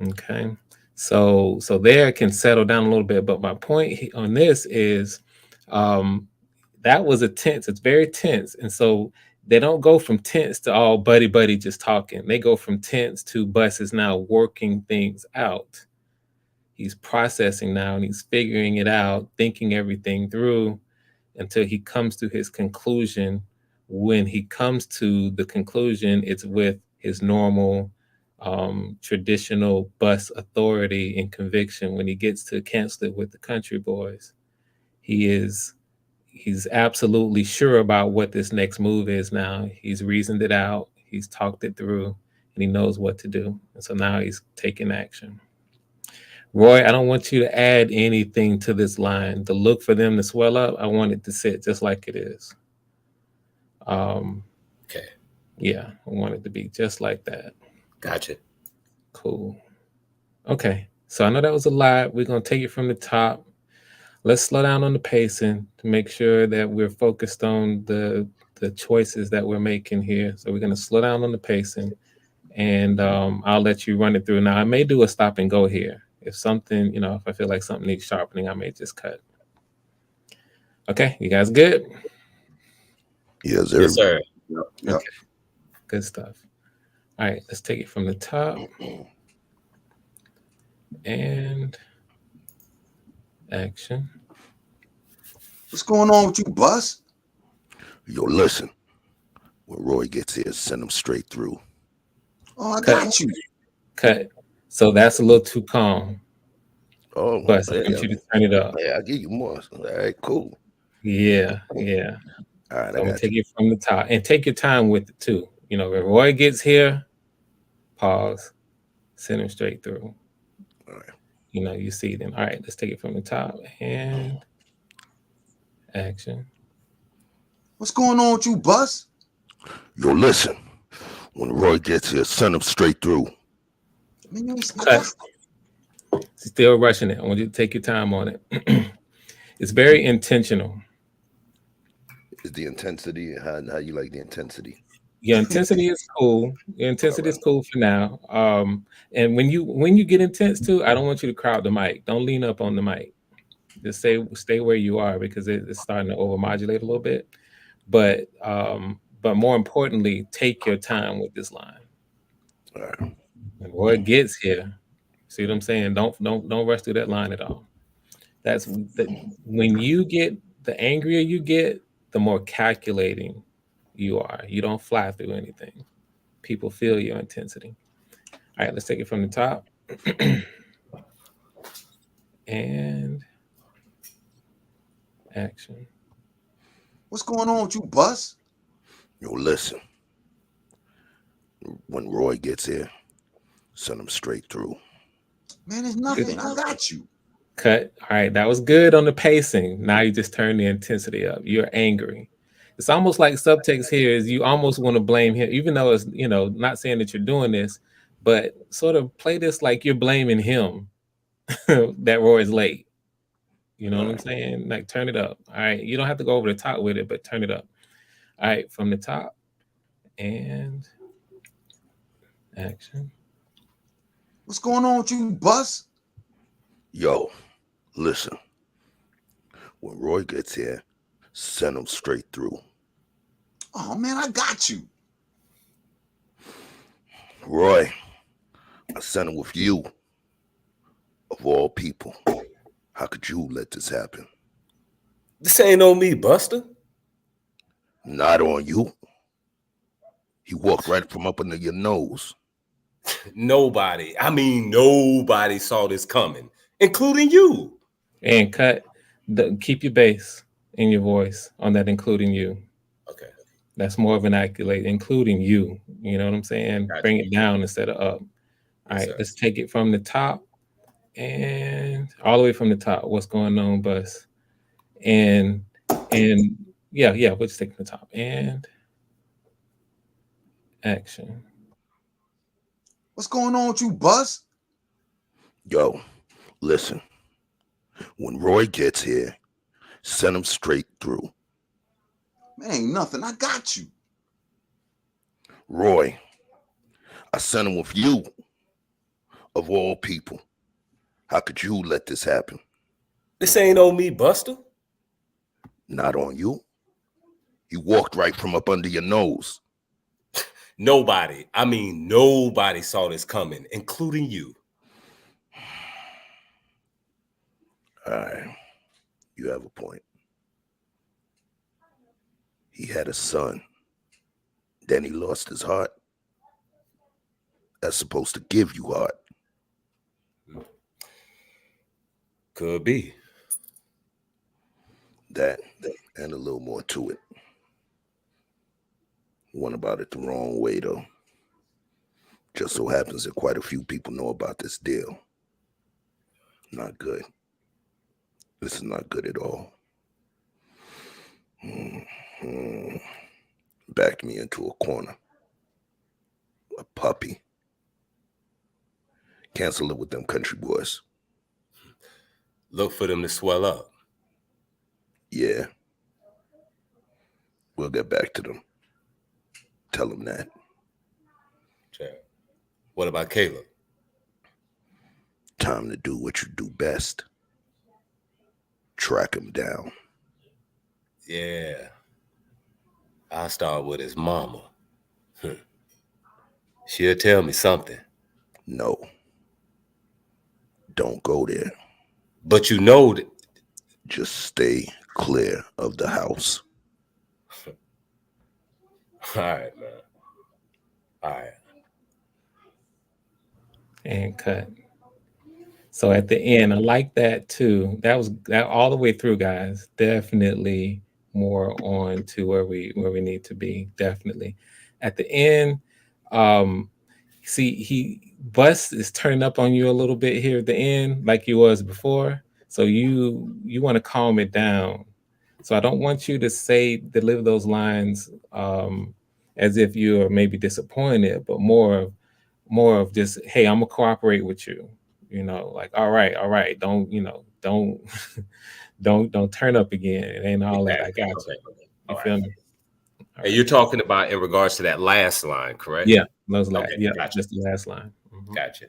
Okay. So there it can settle down a little bit. But my point on this is that was a tense. It's very tense. And so they don't go from tense to all buddy buddy just talking. They go from tense to Bus is now working things out. He's processing now and he's figuring it out, thinking everything through until he comes to his conclusion. When he comes to the conclusion, it's with his normal traditional Bus authority and conviction. When he gets to cancel it with the country boys, he's absolutely sure about what this next move is now. He's reasoned it out, he's talked it through, and he knows what to do. And so now he's taking action. Roy, I don't want you to add anything to this line. To look for them to swell up, I want it to sit just like it is. Okay. Yeah, I want it to be just like that. Gotcha. Cool. Okay, so I know that was a lot. We're going to take it from the top. Let's slow down on the pacing to make sure that we're focused on the choices that we're making here. So we're going to slow down on the pacing, and I'll let you run it through. Now, I may do a stop and go here. If something, if I feel like something needs sharpening, I may just cut. Okay, you guys good? Yes, sir. Yes, sir. Yep. Okay, good stuff. All right, let's take it from the top. And action. What's going on with you, Bus? Yo, listen. When Roy gets here, send him straight through. Oh, I Cut. got you. Cut. So that's a little too calm. Oh, But I yeah, want you to turn it up. yeah, I'll give you more. All right, cool. Yeah. All right, So I I'm gonna got take you. it from the top and take your time with it too. When Roy gets here, pause, send him straight through. All right. You see them. All right, let's take it from the top and action. What's going on with you, Bus? Yo, listen. When Roy gets here, send him straight through. Man, you ain't Cut. Still rushing it. I want you to take your time on it. It's very intentional. Is the intensity how you like the intensity? Your intensity is cool. Your intensity is cool for now. And when you get intense too, I don't want you to crowd the mic. Don't lean up on the mic. Just stay where you are because it's starting to overmodulate a little bit. But more importantly, take your time with this line. All right. When Roy gets here, see what I'm saying? Don't rush through that line at all. That's when you get, the angrier you get, the more calculating you are. You don't fly through anything. People feel your intensity. All right, let's take it from the top. And action. What's going on with you, Bus? Yo, listen. When Roy gets here, send him straight through. Man, there's nothing. I got you. Cut. All right, that was good on the pacing. Now you just turn the intensity up. You're angry. It's almost like subtext here is you almost want to blame him, even though it's, not saying that you're doing this, but sort of play this like you're blaming him that Roy's late. You know what I'm saying? Like turn it up. All right. You don't have to go over the top with it, but turn it up. All right, from the top and action. What's going on with you, Bus? Yo, listen. When Roy gets here, send him straight through. Oh man, I got you. Roy, I sent him with you. Of all people, how could you let this happen? This ain't on me, Buster. Not on you. He walked right from up under your nose. Nobody saw this coming, including you. And cut. Keep your bass in your voice on that, including you. Okay. That's more of an accolade, including you. You know what I'm saying? Gotcha. Bring it down instead of up. All right, sir. let's take it from the top and all the way from the top. What's going on, Bus? And yeah, we'll just take it from the top and action. What's going on with you, Bus? Yo, listen. When Roy gets here, send him straight through. Man, ain't nothing. I got you. Roy, I sent him with you. Of all people, how could you let this happen? This ain't on me, Buster. Not on you. He walked right from up under your nose. Nobody, I mean nobody saw this coming, including you. All right, you have a point. He had a son. Then he lost his heart. That's supposed to give you heart. Could be. That and a little more to it. Went about it the wrong way, though. Just so happens that quite a few people know about this deal. Not good. This is not good at all. Backed me into a corner. A puppy. Cancel it with them country boys. Look for them to swell up. Yeah. We'll get back to them. Tell them that. Okay. What about Caleb? Time to do what you do best. Track him down. Yeah. I'll start with his mama. She'll tell me something. No. Don't go there. But you know that. Just stay clear of the house. All right, man. All right. And cut. So at the end, I like that too. That was that all the way through, guys. Definitely more on to where we need to be. Definitely. At the end, see, Bus is turning up on you a little bit here at the end, like he was before. So you want to calm it down. So I don't want you to deliver those lines as if you are maybe disappointed, but more of just, hey, I'm gonna cooperate with you. Like, all right, don't, don't don't turn up again. It ain't all that. I got you. Okay. You All feel right. me? All And right. you're talking about in regards to that last line, correct? Yeah, those last. Okay, Yeah, gotcha. just the last line. Mhm. Gotcha.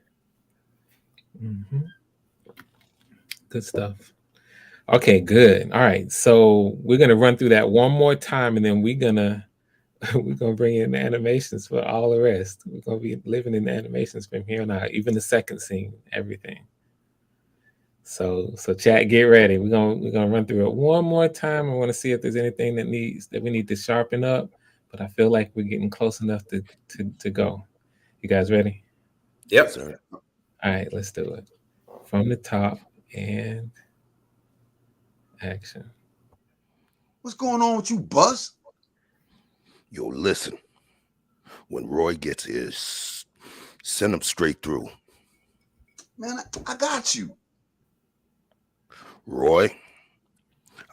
Mhm. Good stuff. Okay, good. All right, so we're gonna run through that one more time, and then we're gonna bring in the animations for all the rest. We're gonna be living in the animations from here on out, even the second scene, everything. So chat, get ready. We're gonna run through it one more time. I want to see if there's anything that we need to sharpen up, but I feel like we're getting close enough to go. You guys ready? Yep. Yes, sir. All right, let's do it. From the top and action. What's going on with you, Buzz? Yo, listen. When Roy gets here, send him straight through. Man, I got you. Roy,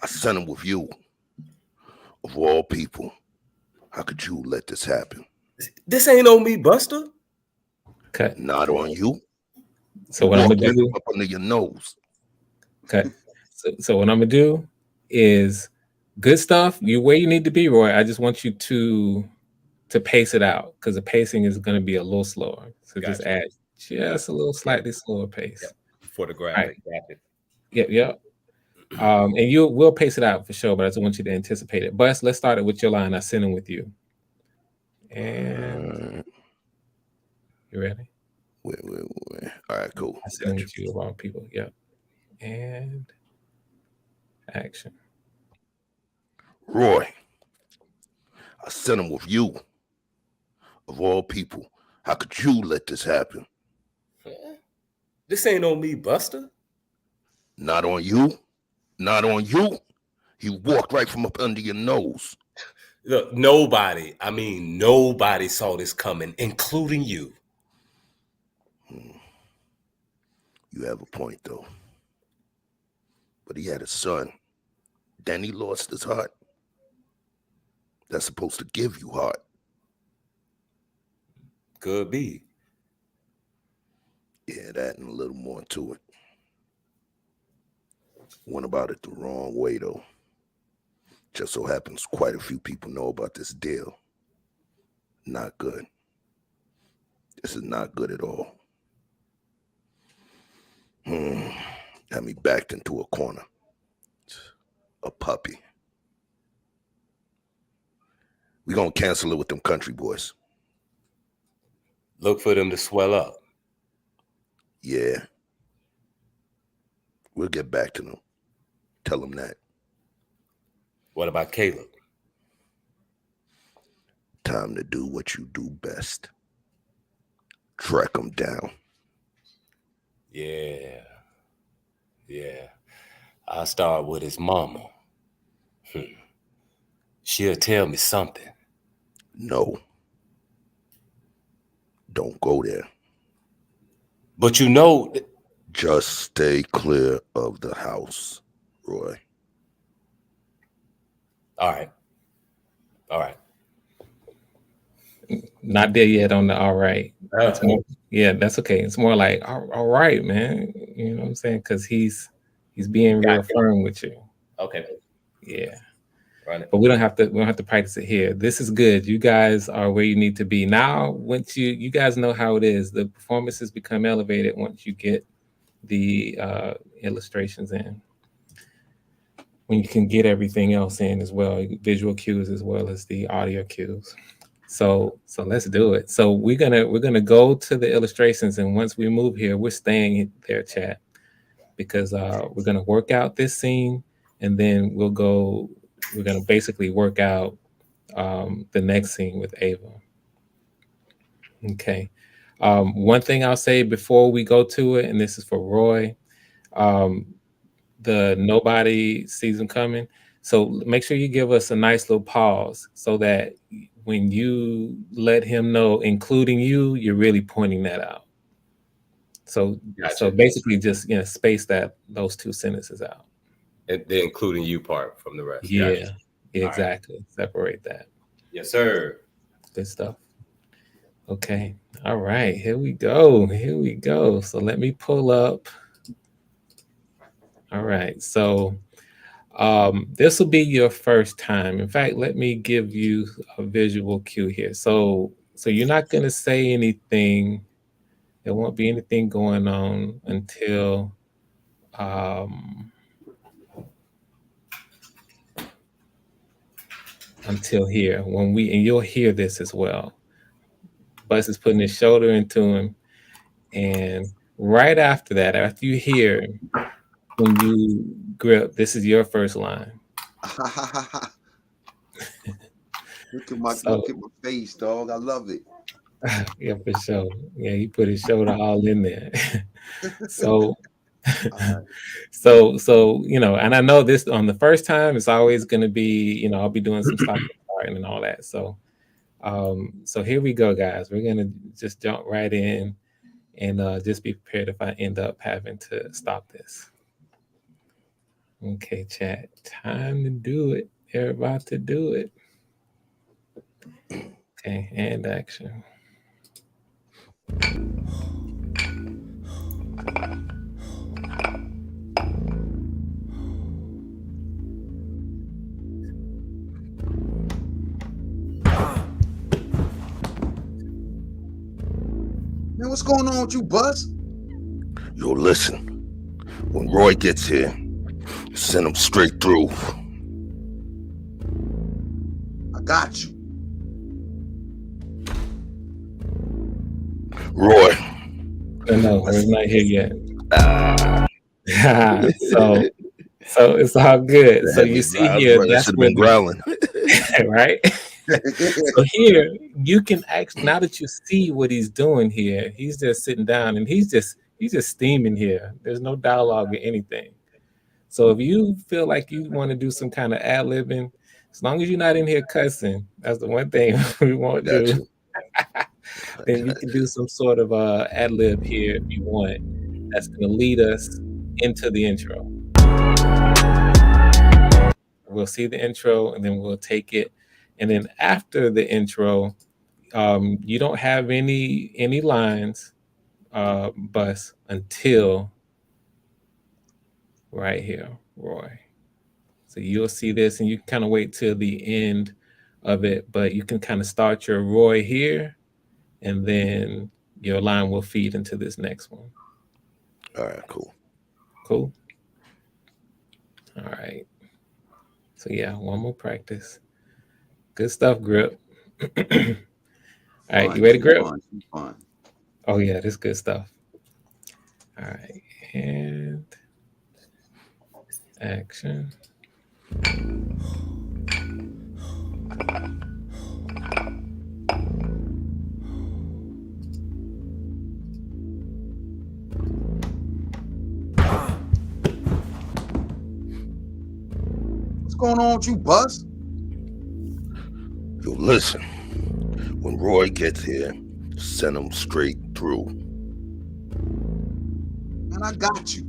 I sent him with you. Of all people, how could you let this happen? This ain't on me, Buster. Cut. Not on you. So what I'm Walked gonna right do? up under your nose. Cut. So what I'm gonna do is good stuff. You where you need to be, Roy. I just want you to pace it out because the pacing is going to be a little slower. So just Gotcha. add just a little slightly slower pace. Yep. For the All graphic. right. Gotcha. Yep. And we'll pace it out for sure, but I just want you to anticipate it. Bus, let's start it with your line. I send them with you. And you ready? Wait. All right, cool. I send them with you of all people. Yep. And action. Roy, I sent him with you. Of all people, how could you let this happen? This ain't on me, Buster. Not on you. Not on you. He walked right from up under your nose. Look, nobody saw this coming, including you. You have a point, though. But he had a son. Then he lost his heart. That's supposed to give you heart. Could be. Yeah, that and a little more to it. Went about it the wrong way, though. Just so happens quite a few people know about this deal. Not good. This is not good at all. Had me backed into a corner. A puppy. We gonna cancel it with them country boys. Look for them to swell up. Yeah. We'll get back to them. Tell them that. What about Caleb? Time to do what you do best. Track them down. Yeah. I'll start with his mama. She'll tell me something. No. Don't go there. But you know, Just stay clear of the house, Roy. all right. Not there yet on the all right. It's more, yeah, that's okay. It's more like all right, man. You know what I'm saying? Because he's being real firm with you. Okay. Yeah. Run it. But we don't have to practice it here. This is good. You guys are where you need to be. Now, once you guys know how it is, the performances become elevated once you get the illustrations in. When you can get everything else in as well, visual cues as well as the audio cues. So let's do it. So we're gonna go to the illustrations, and once we move here, we're staying there, chat, because we're gonna work out this scene, and then we're gonna basically work out the next scene with Ava. Okay. One thing I'll say before we go to it, and this is for Roy, the nobody sees him coming. So make sure you give us a nice little pause so that when you let him know, including you, you're really pointing that out. So Gotcha. basically just space those two sentences out. And the including you part from the rest. Yeah, Gotcha. exactly. Right. Separate that. Yes, sir. Good stuff. Okay. All right. Here we go. So let me pull up. All right. So this will be your first time. In fact, let me give you a visual cue here. So you're not going to say anything. There won't be anything going on until here. And you'll hear this as well. Bus is putting his shoulder into him, and right after that, after you hear him, when you grip, this is your first line. Look at my face, dog. I love it. Yeah, for sure. Yeah, he put his shoulder all in there. So and I know this on the first time, it's always going to be, I'll be doing some stop and all that. So here we go, guys. We're going to just jump right in and just be prepared if I end up having to stop this. Okay, chat, time to do it. They're about to do it. Okay, and action. Man, what's going on with you, Buzz? Yo, listen. When Roy gets here, send him straight through. I got you. Roy. No, we're not here yet. So it's all good. So you see here, that's where growling. Right? So here you can now that you see what he's doing here, he's just sitting down and he's just steaming here. There's no dialogue or anything. So if you feel like you want to do some kind of ad-libbing, as long as you're not in here cussing, that's the one thing we won't do. Then you can do some sort of ad-lib here if you want. That's going to lead us into the intro. We'll see the intro and then we'll take it. And then after the intro, you don't have any lines, Bus, until right here, Roy. So you'll see this and you can kind of wait till the end of it, but you can kind of start your Roy here and then your line will feed into this next one. All right, cool. Cool. All right. So yeah, one more practice. Good stuff, Grip. All right, you Fun. ready, She Grip? fun. She fun. Oh yeah, this good stuff. All right, and action. What's going on with you, Bus? Yo, listen. When Roy gets here, send him straight through. Man, I got you.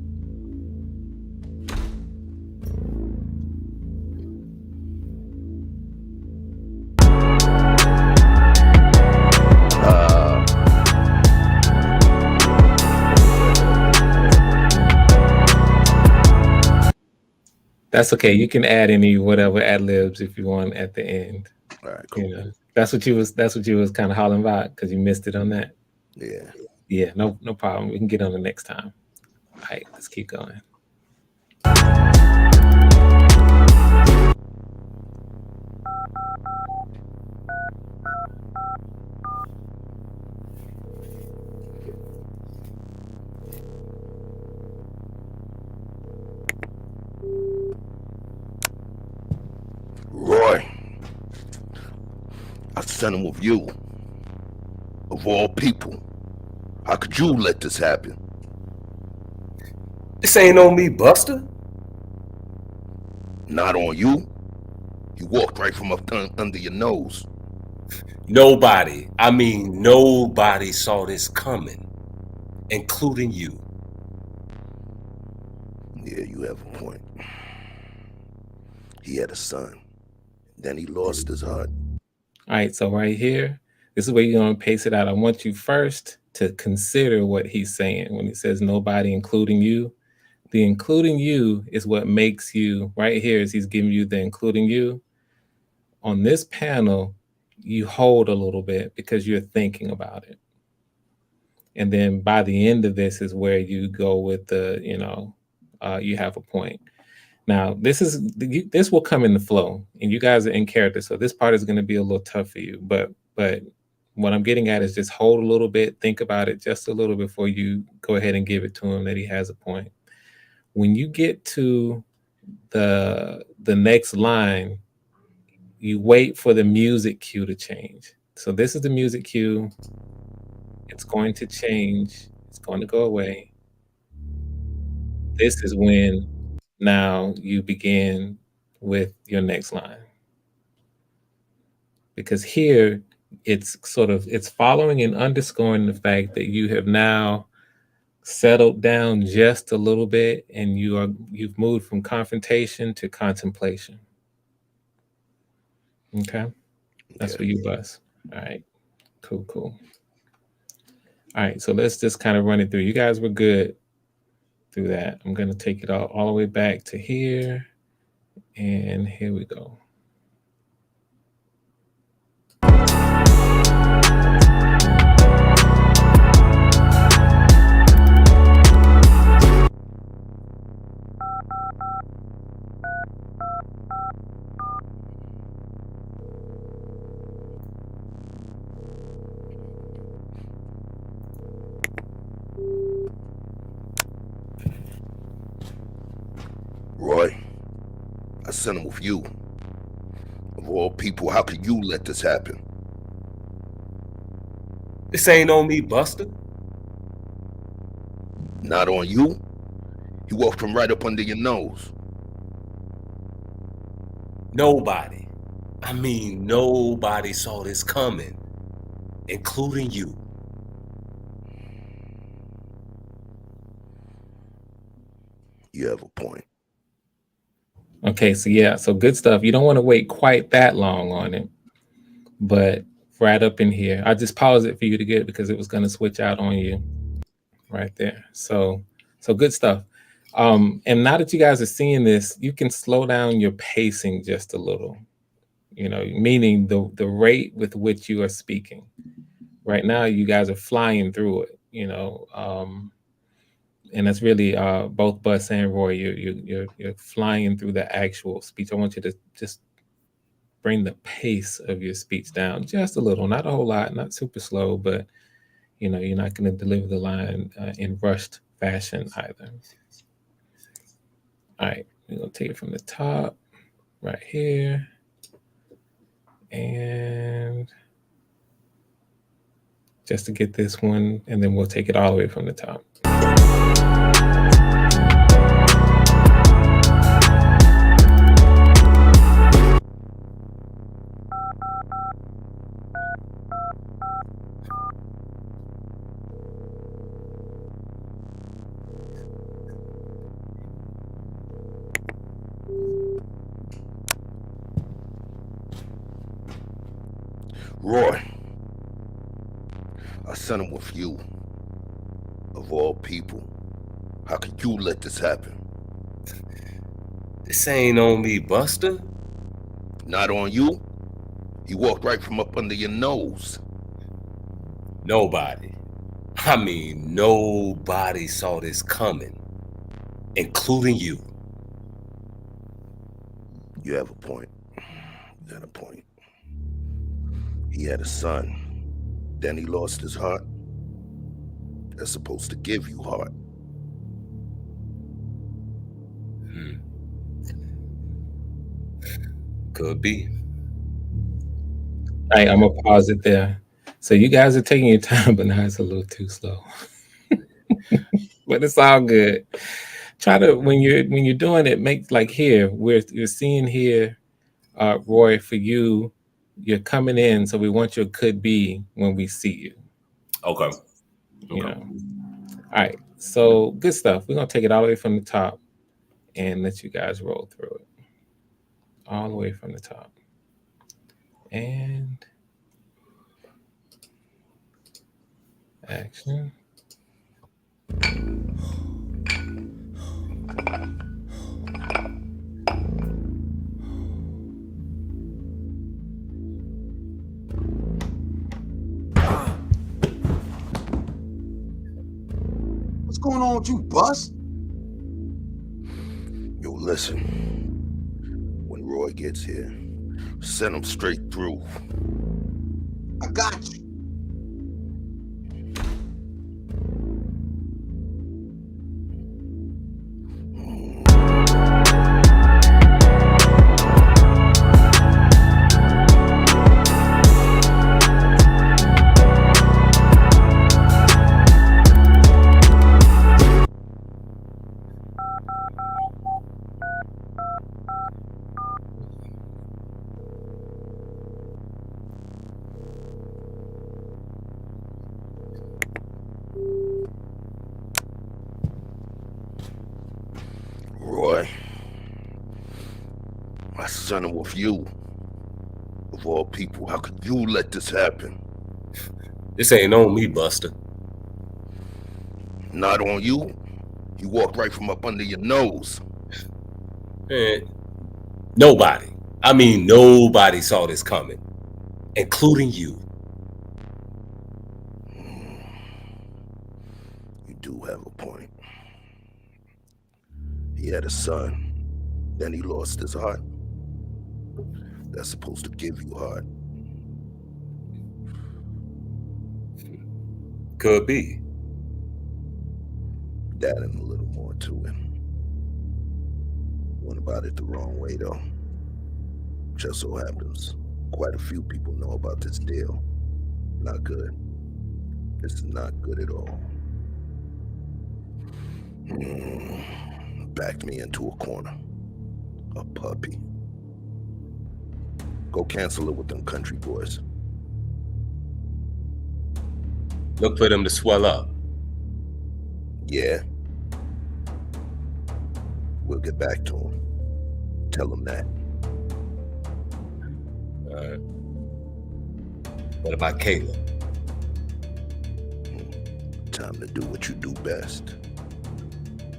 Uh, That's okay. You can add any whatever ad libs if you want at the end. all right, You cool. know, that's what you was kind of hollering about because you missed it on that. Yeah. Yeah, no problem. We can get on the next time. All right, let's keep going. Roy, I sent him with you. Of all people, how could you let this happen? This ain't on me, Buster. Not on you. You walked right from up under your nose. Nobody, I mean nobody saw this coming, including you. Yeah, you have a point. He had a son. Then he lost his heart. All right, so right here, this is where you're gonna pace it out. I want you first to consider what he's saying when he says nobody, including you. The including you is what makes you right here. Is he's giving you the including you on this panel? You hold a little bit because you're thinking about it, and then by the end of this is where you go with the you have a point. Now this will come in the flow, and you guys are in character, so this part is going to be a little tough for you. But what I'm getting at is just hold a little bit, think about it just a little before you go ahead and give it to him that he has a point. When you get to the next line, you wait for the music cue to change. So this is the music cue. It's going to change. It's going to go away. This is when now you begin with your next line. Because here it's following and underscoring the fact that you have now settled down just a little bit and you've moved from confrontation to contemplation. Okay? That's for Okay. you, Bus. All right. Cool. All right, so let's just kind of run it through. You guys were good through that. I'm gonna take it all the way back to here. And here we go. Roy, I sent him with you. Of all people, how could you let this happen? This ain't on me, Buster. Not on you. He walked from right up under your nose. Nobody, I mean nobody saw this coming, including you. You have a point. Okay, so yeah, so good stuff. You don't want to wait quite that long on it, but right up in here, I just paused it for you to get because it was going to switch out on you right there. So good stuff. And now that you guys are seeing this, you can slow down your pacing just a little. Meaning the rate with which you are speaking. Right now, you guys are flying through it. and that's really both Bus and Roy. You're flying through the actual speech. I want you to just bring the pace of your speech down just a little, not a whole lot, not super slow, but you're not going to deliver the line in rushed fashion either. All right, we're going to take it from the top right here. And just to get this one, and then we'll take it all the way from the top. Roy, I sent him with you. Of all people, how could you let this happen? This ain't on me, Buster. Not on you? He walked right from up under your nose. Nobody. I mean, nobody saw this coming, including you. You have a point. You had a point. He had a son. Then he lost his heart. That's supposed to give you heart. Could be. All right, I'm gonna pause it there. So you guys are taking your time, but now it's a little too slow. But it's all good. Try to when you're doing it, make like here you're seeing here, Roy, for you, you're coming in, so we want your could be when we see you. Okay. You know. All right. So good stuff. We're gonna take it all the way from the top and let you guys roll through it. All the way from the top. And action. What's going on with you, Bus? Yo, listen. When Roy gets here, send him straight through. I got you. Roy, I sent him with you. Of all people, how could you let this happen? This ain't on me, Buster. Not on you? He walked right from up under your nose. Nobody. I mean, nobody saw this coming, including you. You do have a point. He had a son, then he lost his heart. That's supposed to give you heart. Could be. That and a little more to it. Went about it the wrong way, though. Just so happens, quite a few people know about this deal. Not good. This is not good at all. Backed me into a corner. A puppy. Go cancel it with them country boys. Look for them to swell up. Yeah. We'll get back to him. Tell him that. What about Caleb? Time to do what you do best.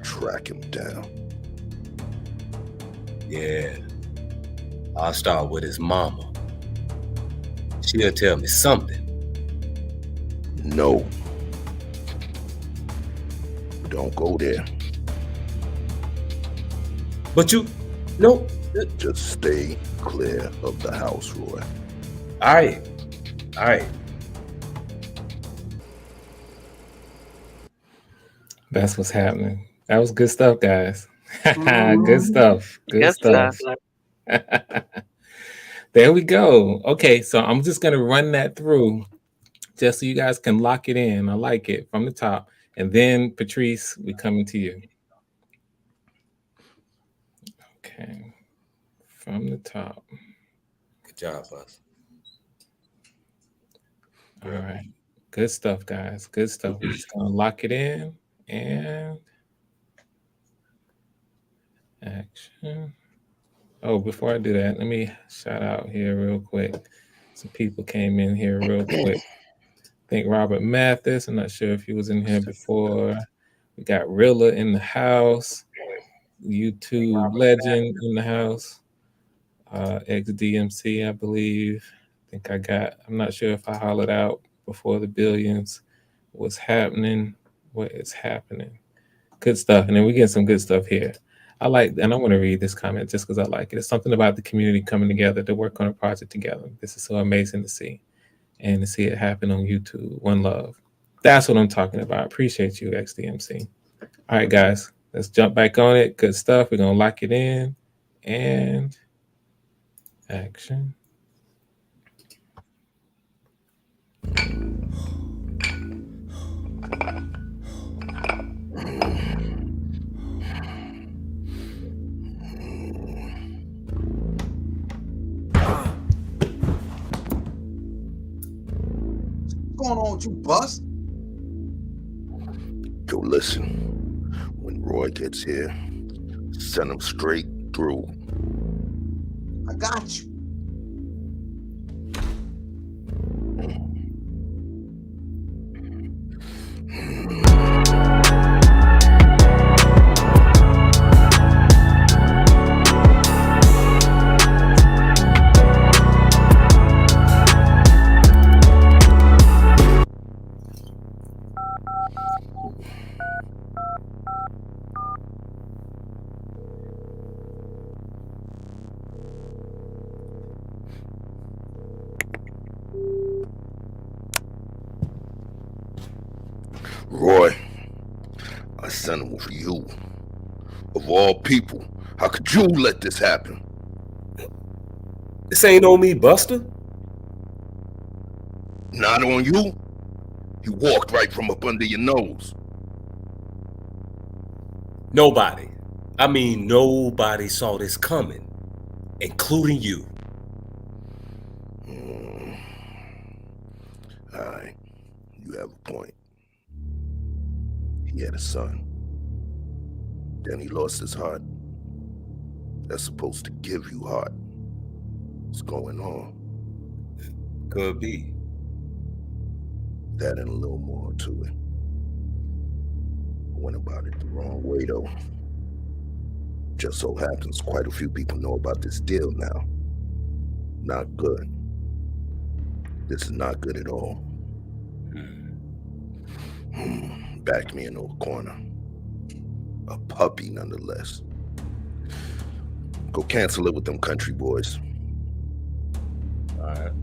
Track him down. Yeah. I'll start with his mama. She'll tell me something. No. Don't go there. But you, no. Just stay clear of the house, Roy. All right. All right. That's what's happening. That was good stuff, guys. Good Mhm. stuff. Good Good stuff. stuff. There we go. Okay, so I'm just gonna run that through just so you guys can lock it in. I like it from the top. And then Patrice, we coming to you. Okay. From the top. Good job, us. All right. Good stuff, guys. Good stuff. We're just gonna lock it in and action. Oh, before I do that, let me shout out here real quick. Some people came in here real quick. I think Robert Mathis. I'm not sure if he was in here before. We got Rilla in the house. YouTube legend in the house. XDMC, I believe. I'm not sure if I hollered out before the billions. What's happening? What is happening? Good stuff. And then we get some good stuff here. I want to read this comment just because I like it. It's something about the community coming together to work on a project together. This is so amazing to see and to see it happen on YouTube. One love. That's what I'm talking about. Appreciate you, XDMC. All right, guys, let's jump back on it. Good stuff. We're going to lock it in and action. What's going on with you, Bust? Yo, listen. When Roy gets here, send him straight through. I got you. Roy, I sent him for you. Of all people, how could you let this happen? This ain't on me, Buster. Not on you? He walked right from up under your nose. Nobody. I mean, nobody saw this coming, including you. All right, you have a point. He had a son. Then he lost his heart. That's supposed to give you heart. What's going on? Could be. That and a little more to it. I went about it the wrong way, though. Just so happens quite a few people know about this deal now. Not good. This is not good at all. Backed me into a corner. A puppy, nonetheless. Go cancel it with them country boys. All right.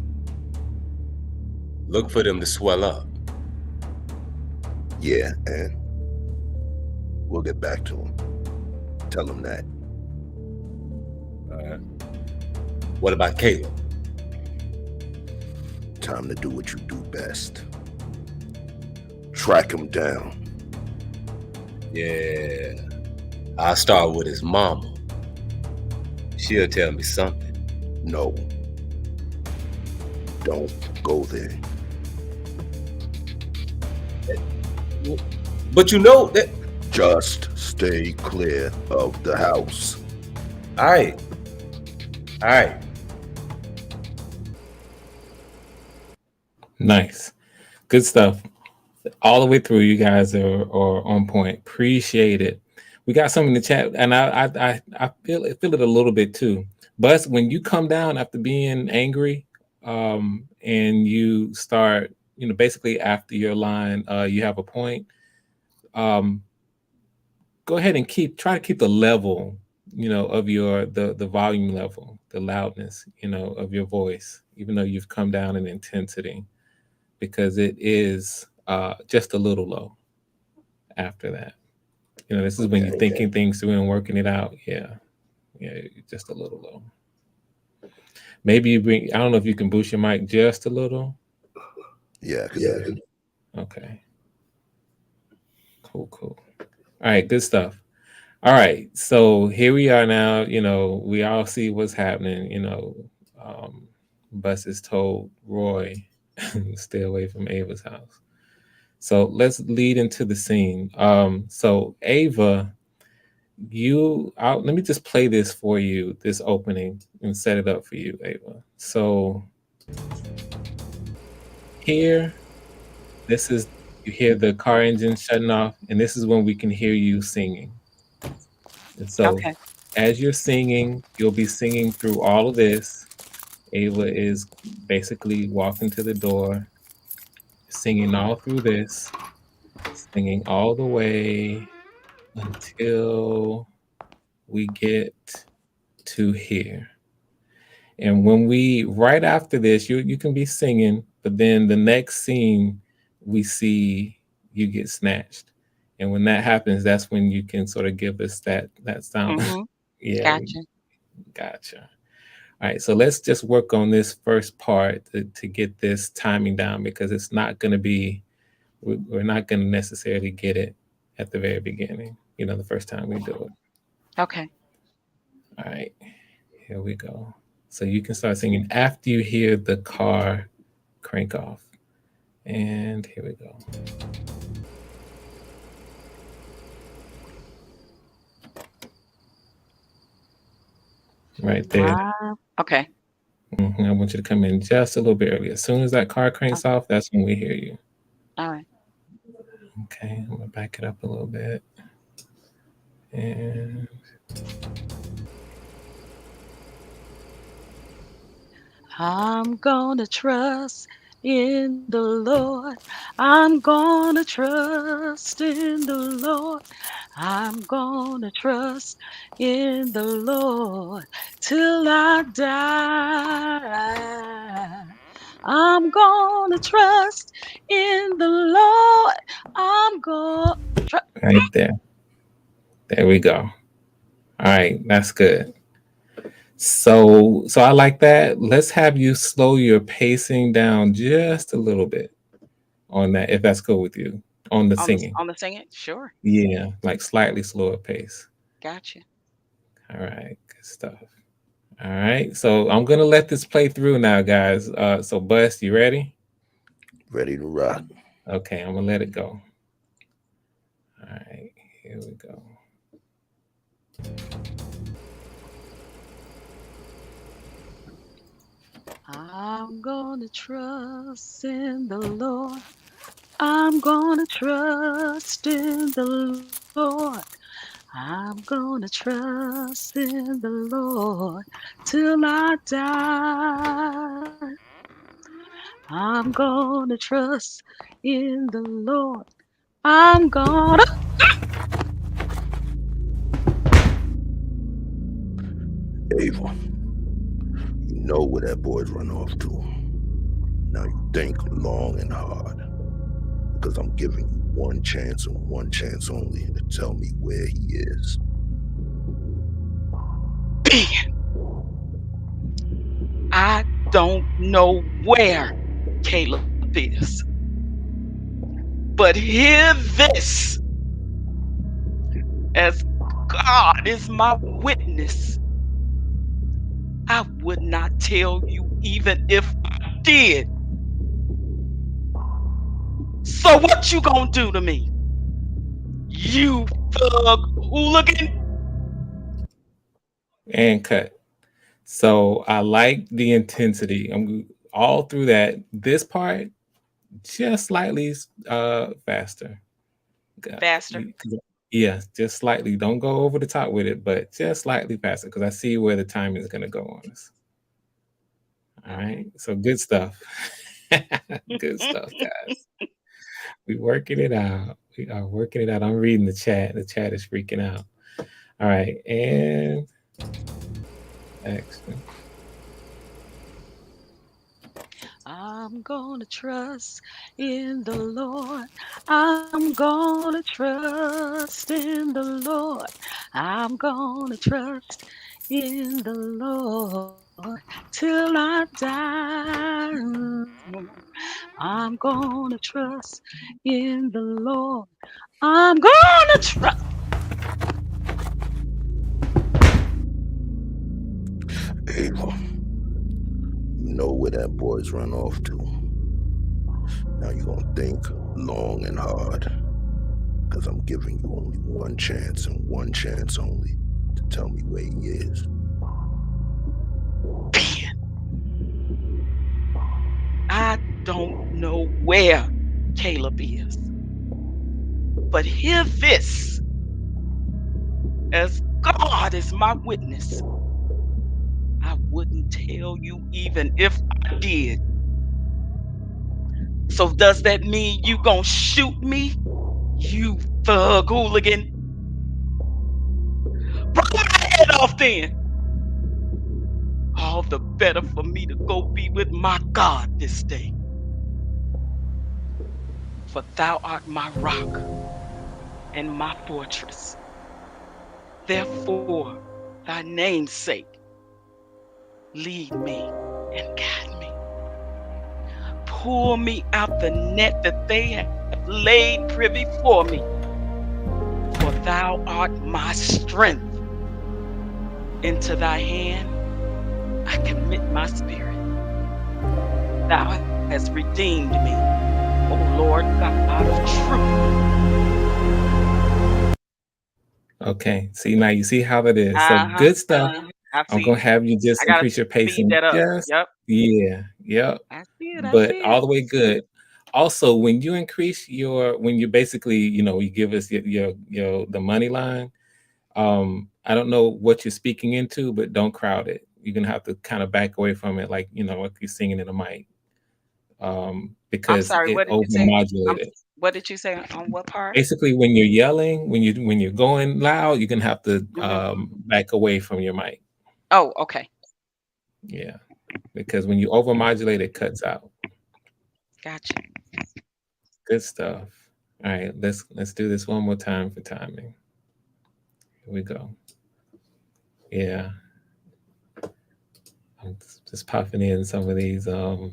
Look for them to swell up. Yeah, and we'll get back to him. Tell him that. All right. What about Caleb? Time to do what you do best. Track him down. Yeah. I'll start with his mama. She'll tell me something. No. Don't go there. But you know that. Just stay clear of the house. All right. All right. Nice. Good stuff. All the way through, you guys are on point. Appreciate it. We got some in the chat, and I feel it a little bit too. But when you come down after being angry, and you start, basically after your line, you have a point. go ahead and try to keep the level, of the volume level, the loudness, of your voice, even though you've come down in intensity, because it is just a little low after that. This is when you're thinking things through and working it out. Yeah. Yeah, just a little low. Maybe I don't know if you can boost your mic just a little. Yeah, I could do that. Okay. Cool. All right, good stuff. All right, so here we are now. We all see what's happening. Bus has told Roy, stay away from Ava's house. So let's lead into the scene. So Ava, let me just play this for you, this opening, and set it up for you, Ava. So here, you hear the car engine shutting off, and this is when we can hear you singing. And so Okay. as you're singing, you'll be singing through all of this. Ava is basically walking to the door, singing all through this, singing all the way until we get to here. And right after this, you can be singing, but then the next scene, we see you get snatched. And when that happens, that's when you can sort of give us that sound. Mm-hmm. Yeah, Gotcha. gotcha. All right, so let's just work on this first part to get this timing down, because it's not going to be, we're not going to necessarily get it at the very beginning, the first time we do it. Okay. All right, here we go. So you can start singing after you hear the car crank off. And here we go. Right there. Okay. I want you to come in just a little bit early. As soon as that car cranks off, that's when we hear you. All right. Okay, I'm gonna back it up a little bit. And I'm gonna trust in the Lord. I'm gonna trust in the Lord. I'm gonna trust in the Lord till I die. I'm gonna trust in the Lord. I'm gonna right there. There we go. All right, that's good. So I like that. Let's have you slow your pacing down just a little bit on that, if that's cool with you, on the singing. on the singing? Sure. Yeah, like slightly slower pace. Gotcha. All right, good stuff. All right, so I'm gonna let this play through now, guys. So Bus, you ready? Ready to rock. Okay, I'm gonna let it go. All right, here we go. I'm gonna trust in the Lord. I'm gonna trust in the Lord. I'm gonna trust in the Lord till I die. I'm gonna trust in the Lord. I'm gonna. Ava, you know where that boy's run off to. Now you think long and hard, because I'm giving you one chance and one chance only to tell me where he is. I don't know where Caleb is. But hear this, as God is my witness, I would not tell you even if I did. So what you gonna do to me? You thug hooligan? And cut. So I like the intensity. I'm all through that. This part, just slightly faster. Faster. Yeah, just slightly. Don't go over the top with it, but just slightly faster, because I see where the time is going to go on us. All right. So good stuff. Good stuff, guys. We working it out. We are working it out. I'm reading the chat. The chat is freaking out. All right, and action. I'm gonna trust in the Lord. I'm gonna trust in the Lord. I'm gonna trust in the Lord till I die. I'm gonna trust in the Lord. I'm gonna trust. Ava, you know where that boy's run off to. Now you're gonna think long and hard, because I'm giving you only one chance and one chance only to tell me where he is. I don't know where Caleb is, but hear this, as God is my witness, I wouldn't tell you even if I did. So does that mean you gonna shoot me, you thug hooligan? Blow my head off then. All the better for me to go be with my God this day. For thou art my rock and my fortress. Therefore, thy name's sake, lead me and guide me. Pull me out the net that they have laid privy for me. For thou art my strength. Into thy hand I commit my spirit. Thou hast redeemed me, O Lord God of truth. Okay. See, now you see how it is. So Uh-huh. good stuff. I I'm see gonna it. have you just I gotta increase your speed pacing that up. just Yep. yeah, yep. I see it. I But see all it. the way good. Also, when you increase your when you basically, you give us your the money line, I don't know what you're speaking into, but don't crowd it. You're gonna have to kind of back away from it, like like you're singing in a mic, I'm because sorry. it What did you say? overmodulated. What did you say on what part? Basically, when you're yelling, when you're going loud, you're gonna have to Hmm. back away from your mic. Oh, okay. Yeah, because when you overmodulate, it cuts out. Gotcha. Good stuff. All right, let's do this one more time for timing. Here we go. Yeah, I'm just popping in some of these. I'm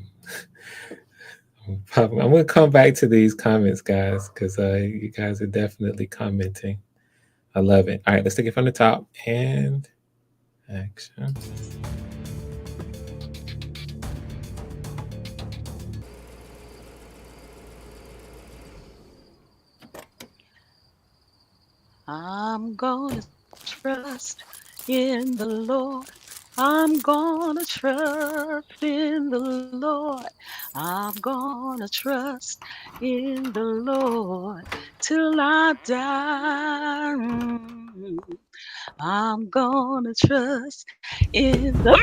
gonna come back to these comments, guys, because you guys are definitely commenting. I love it. All right, let's take it from the top and action. I'm gonna trust in the Lord. I'm gonna trust in the Lord. I'm gonna trust in the Lord till I die. I'm gonna trust in the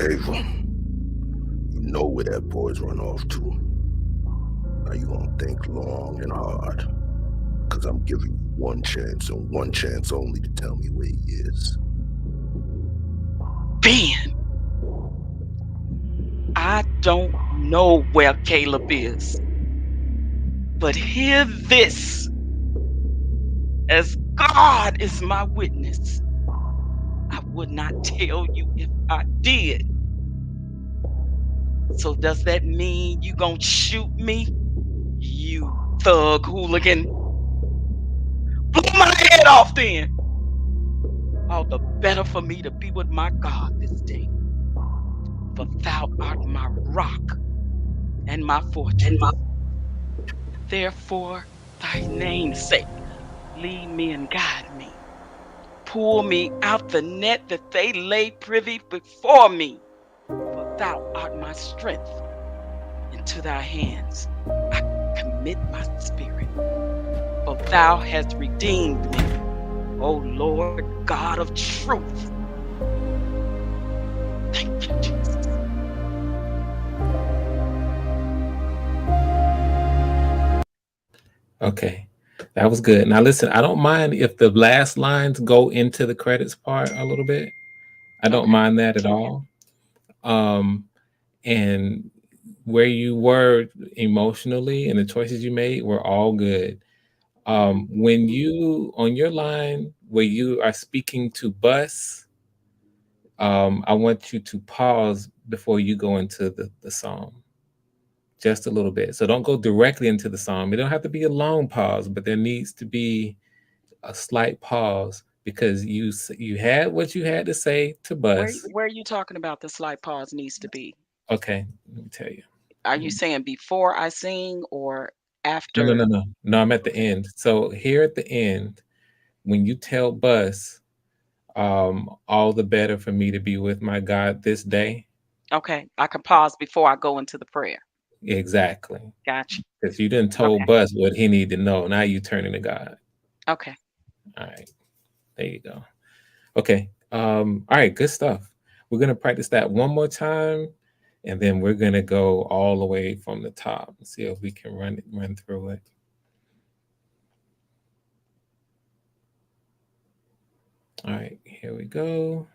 Ava, you know where that boy's run off to. Now you're gonna think long and hard, because I'm giving you one chance and one chance only to tell me where he is. Ben. I don't know where Caleb is, but hear this, as God is my witness, I would not tell you if I did. So does that mean you gonna shoot me, you thug hooligan? Blow my head off then. All the better for me to be with my God this day. For thou art my rock and my fortress. Therefore, thy name's sake, lead me and guide me. Pull me out the net that they lay privy before me. For thou art my strength. Into thy hands I commit my spirit. For thou hast redeemed me, O Lord God of truth. Thank you, Jesus. Okay. That was good. Now listen, I don't mind if the last lines go into the credits part a little bit. I don't Okay. mind that at all. Um, and where you were emotionally and the choices you made were all good. When you on your line where you are speaking to Bus, I want you to pause before you go into the song, just a little bit. So don't go directly into the song. It don't have to be a long pause, but there needs to be a slight pause because you had what you had to say to Bus. Where are you talking about the slight pause needs to be? Okay, let me tell you. Are you saying before I sing or No, no, after? no, no. No, I'm at the Okay. end. So here at the end, when you tell Bus, all the better for me to be with my God this day. Okay. I can pause before I go into the prayer. Exactly. Gotcha. Because you didn't told Okay. Bus what he needed to know. Now you turning to God. Okay. All right. There you go. Okay. All right, good stuff. We're gonna practice that one more time, and then we're gonna go all the way from the top and see if we can run through it. All right, here we go.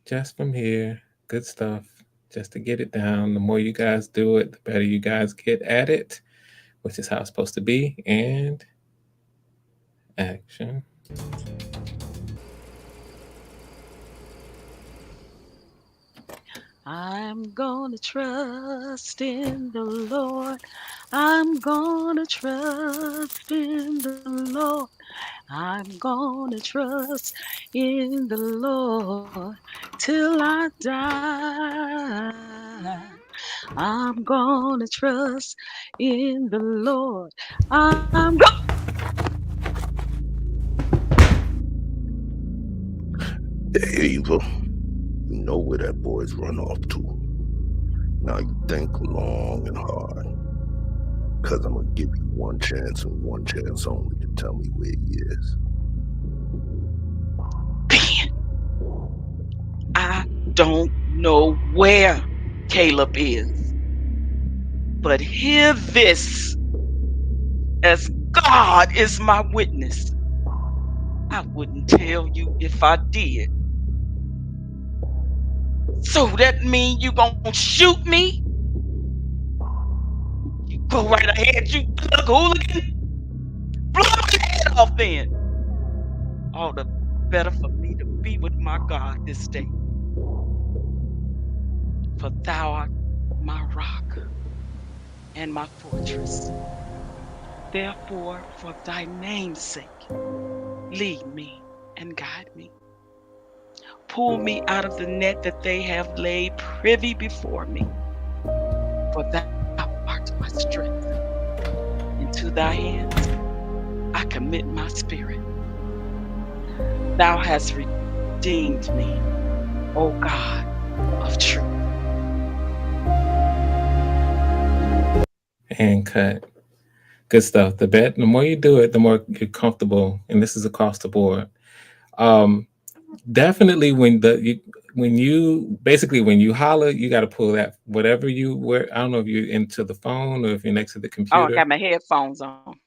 Just from here. Good stuff. Just to get it down. The more you guys do it, the better you guys get at it, which is how it's supposed to be. And action. I'm gonna trust in the Lord. I'm gonna trust in the Lord. I'm gonna trust in the Lord till I die. I'm gonna trust in the Lord. I'm Hey, Eva, you know where that boy's run off to. Now you think long and hard, because I'm going to give you one chance and one chance only to tell me where he is. Ben. I don't know where Caleb is, but hear this as God is my witness. I wouldn't tell you if I did. So that mean you gonna shoot me? You go right ahead, you thug hooligan. Blow my head off then. All the better for me to be with my God this day. For thou art my rock and my fortress. Therefore, for thy name's sake, lead me and guide me. Pull me out of the net that they have laid privy before me. For thou art my strength. Into thy hands I commit my spirit. Thou hast redeemed me, O God of truth. And cut. Good stuff. The more you do it, the more you're comfortable. And this is across the board. Um, Definitely when you basically when you holler, you got to pull that whatever you wear. I don't know if you're into the phone or if you're next to the Oh, I computer. got my headphones on.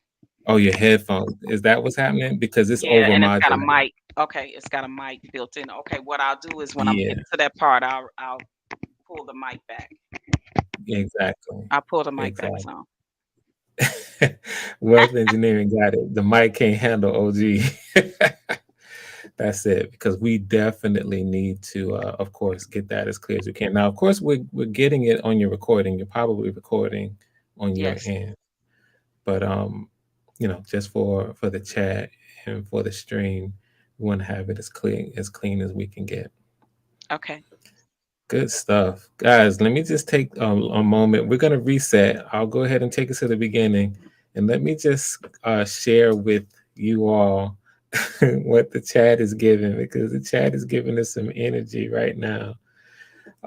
Oh, your headphones. Is that what's happening? Because it's Yeah, over and it's got a modulated. mic. Okay, it's got a mic built in. Okay, what I'll do is when I'm Yeah, getting to that part, I'll pull the mic back. exactly. I'll pull the mic back Exactly. some. Wealth engineering got it. The mic can't handle OG. That's it. Because we definitely need to, of course, get that as clear as we can. Now, of course, we're getting it on your recording. You're probably recording on your Yes. end. But just for the chat and for the stream, we want to have it as clean as we can get. Okay. Good stuff, guys. Let me just take a moment. We're gonna reset. I'll go ahead and take us to the beginning, and let me just share with you all what the chat is giving because the chat is giving us some energy right now.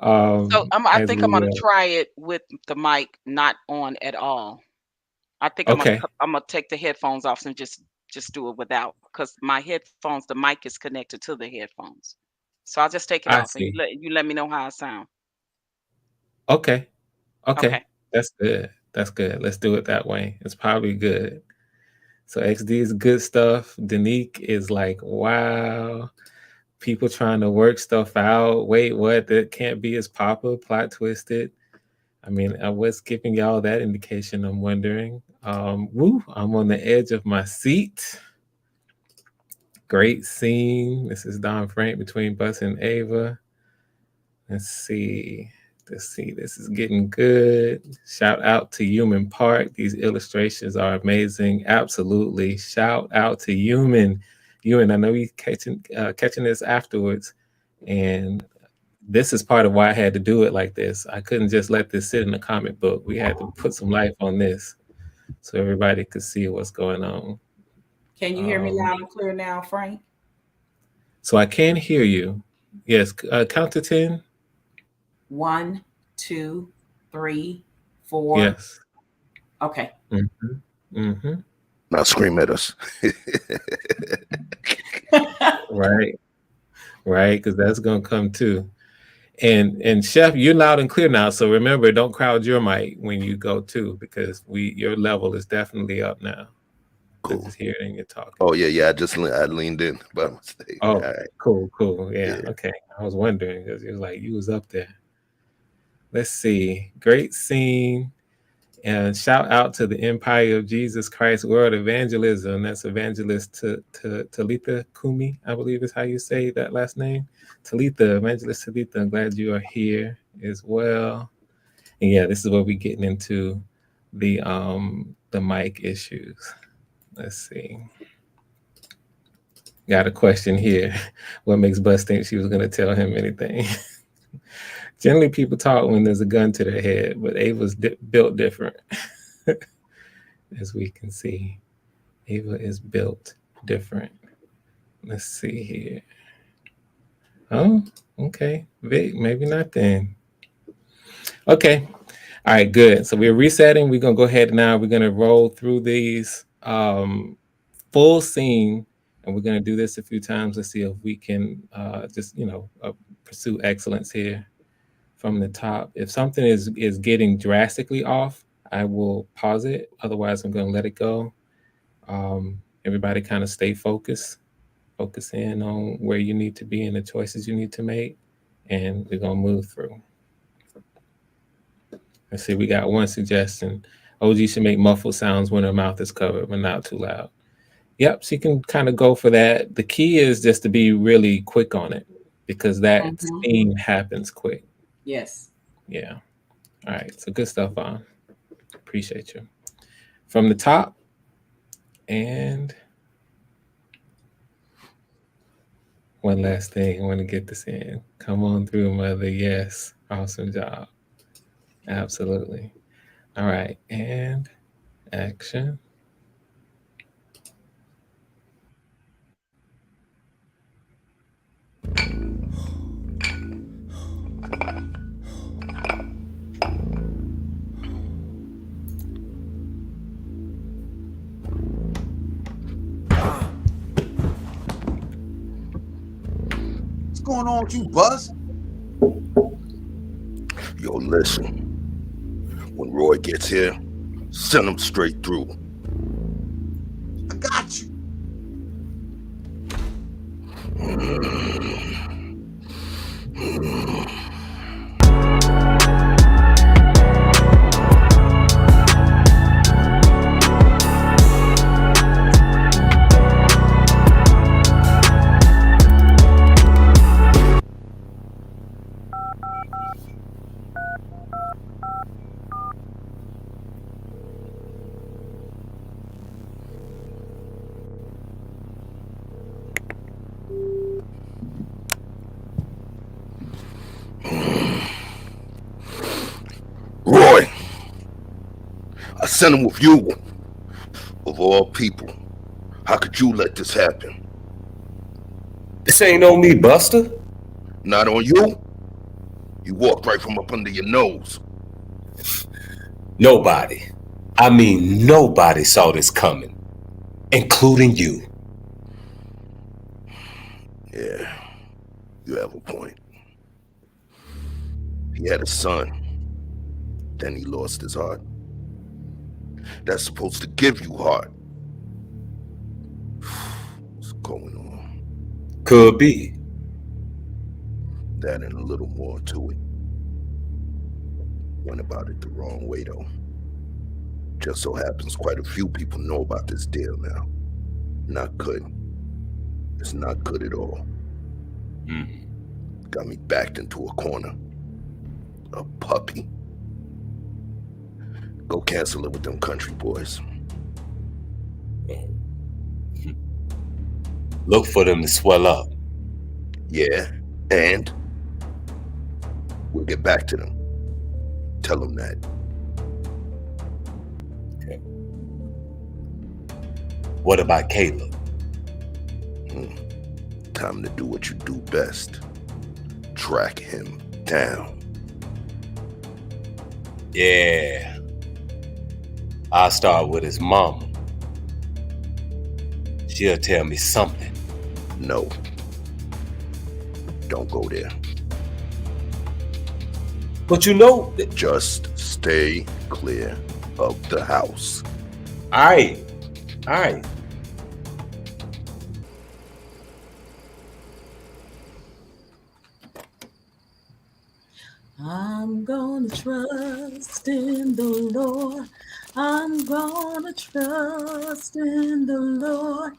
So I As think I'm we gonna try it with the mic not on at all. I think okay, I'm gonna take the headphones off and just do it without because my headphones, the mic is connected to the headphones. So I'll just take it I off and see. you let me know how I sound. Okay, okay, Okay. that's good. That's good. Let's do it that way. It's probably good. So XD is good stuff. Danique is like, wow. People trying to work stuff out. Wait, what? That can't be as Papa, plot twisted. I mean, I was giving y'all that indication. I'm wondering. Woo, I'm on the edge of my seat. Great scene. This is Don Frank between Bus and Ava. Let's see. Let's see. This is getting good. Shout out to Human Park. These illustrations are amazing. Absolutely. Shout out to Human. Human, I know you catching this afterwards, and this is part of why I had to do it like this. I couldn't just let this sit in the comic book. We had to put some life on this so everybody could see what's going on. Can you hear me loud and clear now, Frank? So I can hear you. Yes. Count to 10. 1, 2, 3, 4. Yes. Okay. Now scream at us. Right. Right. Because that's going to come too. And Chef, you're loud and clear now. So remember, don't crowd your mic when you go too, because your level is definitely up now. Cool. Just hearing you talking. Oh yeah. I leaned in by mistake. Oh, right. cool. Yeah. Okay. I was wondering because it was like you was up there. Let's see. Great scene. And shout out to the Empire of Jesus Christ World Evangelism. That's Evangelist Talitha Kumi, I believe is how you say that last name. Talitha, Evangelist Talitha, I'm glad you are here as well. And yeah, this is where we're getting into the mic issues. Let's see. Got a question here. What makes Buzz think she was going to tell him anything? Generally, people talk when there's a gun to their head, but Ava's built different, as we can see. Ava is built different. Let's see here. Oh, okay. Vic, maybe not then. Okay. All right, good. So we're resetting. We're going to go ahead now. We're going to roll through these full scene, and we're going to do this a few times. Let's see if we can just, pursue excellence here. From the top. If something is getting drastically off, I will pause it. Otherwise, I'm going to let it go. Everybody kind of stay focused. Focus in on where you need to be and the choices you need to make. And we're going to move through. Let's see, we got one suggestion. OG should make muffled sounds when her mouth is covered, but not too loud. Yep, she can kind of go for that. The key is just to be really quick on it because that scene happens quick. Yes. Yeah. All right. So good stuff, on. Appreciate you. From the top. And one last thing. I want to get this in. Come on through, mother. Yes. Awesome job. Absolutely. All right. And action. What's going on with you, Buzz? Yo, listen. When Roy gets here, send him straight through. I got you. Roy, I sent him with you. Of all people, how could you let this happen? This ain't on me, Buster. Not on you? You walked right from up under your nose. Nobody, I mean nobody saw this coming, including you. Yeah, you have a point. He had a son, then he lost his heart. That's supposed to give you heart. Could be. That and a little more to it. Went about it the wrong way, though. Just so happens quite a few people know about this deal now. Not good. It's not good at all. Got me backed into a corner. A puppy. Go cancel it with them country boys. Look for them to swell up. Yeah, and we'll get back to them. Tell them that. Okay. What about Caleb? Time to do what you do best. Track him down. Yeah. I'll start with his mama. She'll tell me something. No. Don't go there. But you know... Just stay clear of the house. All right. I'm gonna trust in the Lord. I'm gonna trust in the Lord.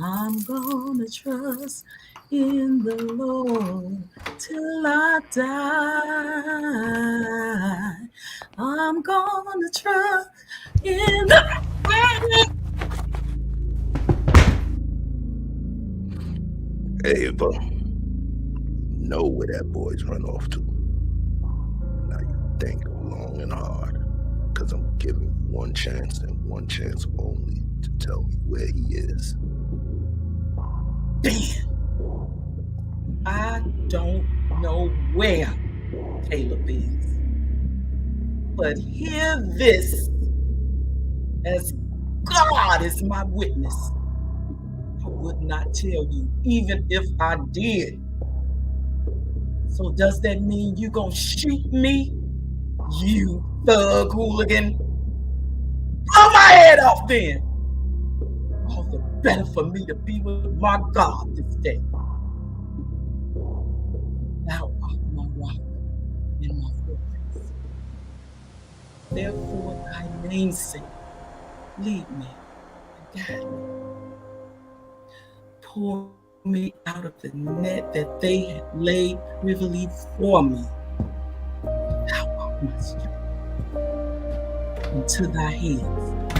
I'm gonna trust in the Lord till I die. I'm gonna trust in the Ava, know where that boy's run off to. Now you think long and hard, because I'm giving you one chance and one chance only to tell me where he is. Damn. I don't know where Caleb is. But hear this, as God is my witness, I would not tell you, even if I did. So does that mean you gonna shoot me, you thug hooligan? Blow my head off then. All the better for me to be with my God this day. Thou art my rock and my fortress. Therefore thy name's sake, lead me and guide me. Pour me out of the net that they had laid privily for me. Thou art my strength. Into thy hands I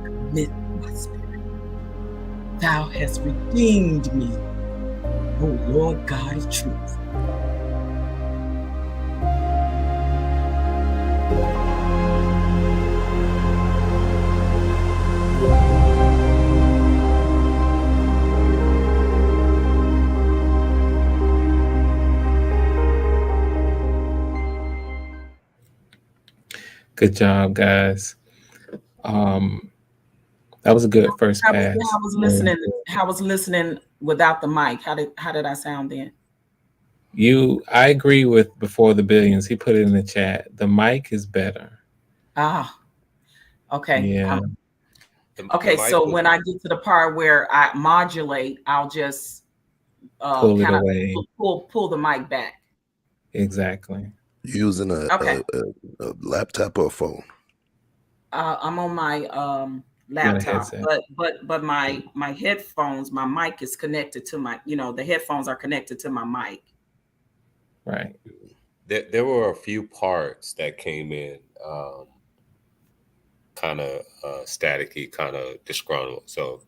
commit my spirit. Thou hast redeemed me, O Lord God of truth. Good job, guys. That was a good first pass. I was listening without the mic. How did I sound then? I agree with Before the Billions. He put it in the chat. The mic is better. Okay. Yeah. Okay, so when I get to the part where I modulate, I'll just pull it away. Pull the mic back. Exactly. Using a laptop or a phone? I'm on my laptop, but my headphones, my mic is connected to my, the headphones are connected to my mic. Right. There were a few parts that came in kind of staticky, kind of disgruntled. So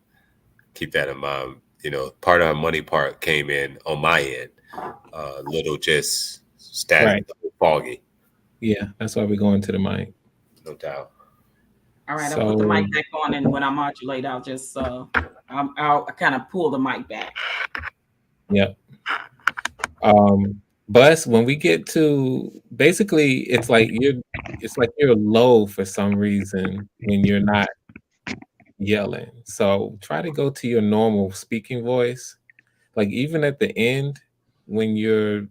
keep that in mind. Part of our money part came in on my end, little just static, foggy. Yeah, that's why we're going to the mic. No doubt. All right, I'll put the mic back on, and when I modulate, I'll just I'll kind of pull the mic back. Yep. Bus, when we get to basically, it's like you're low for some reason when you're not yelling. So try to go to your normal speaking voice. Like even at the end, when you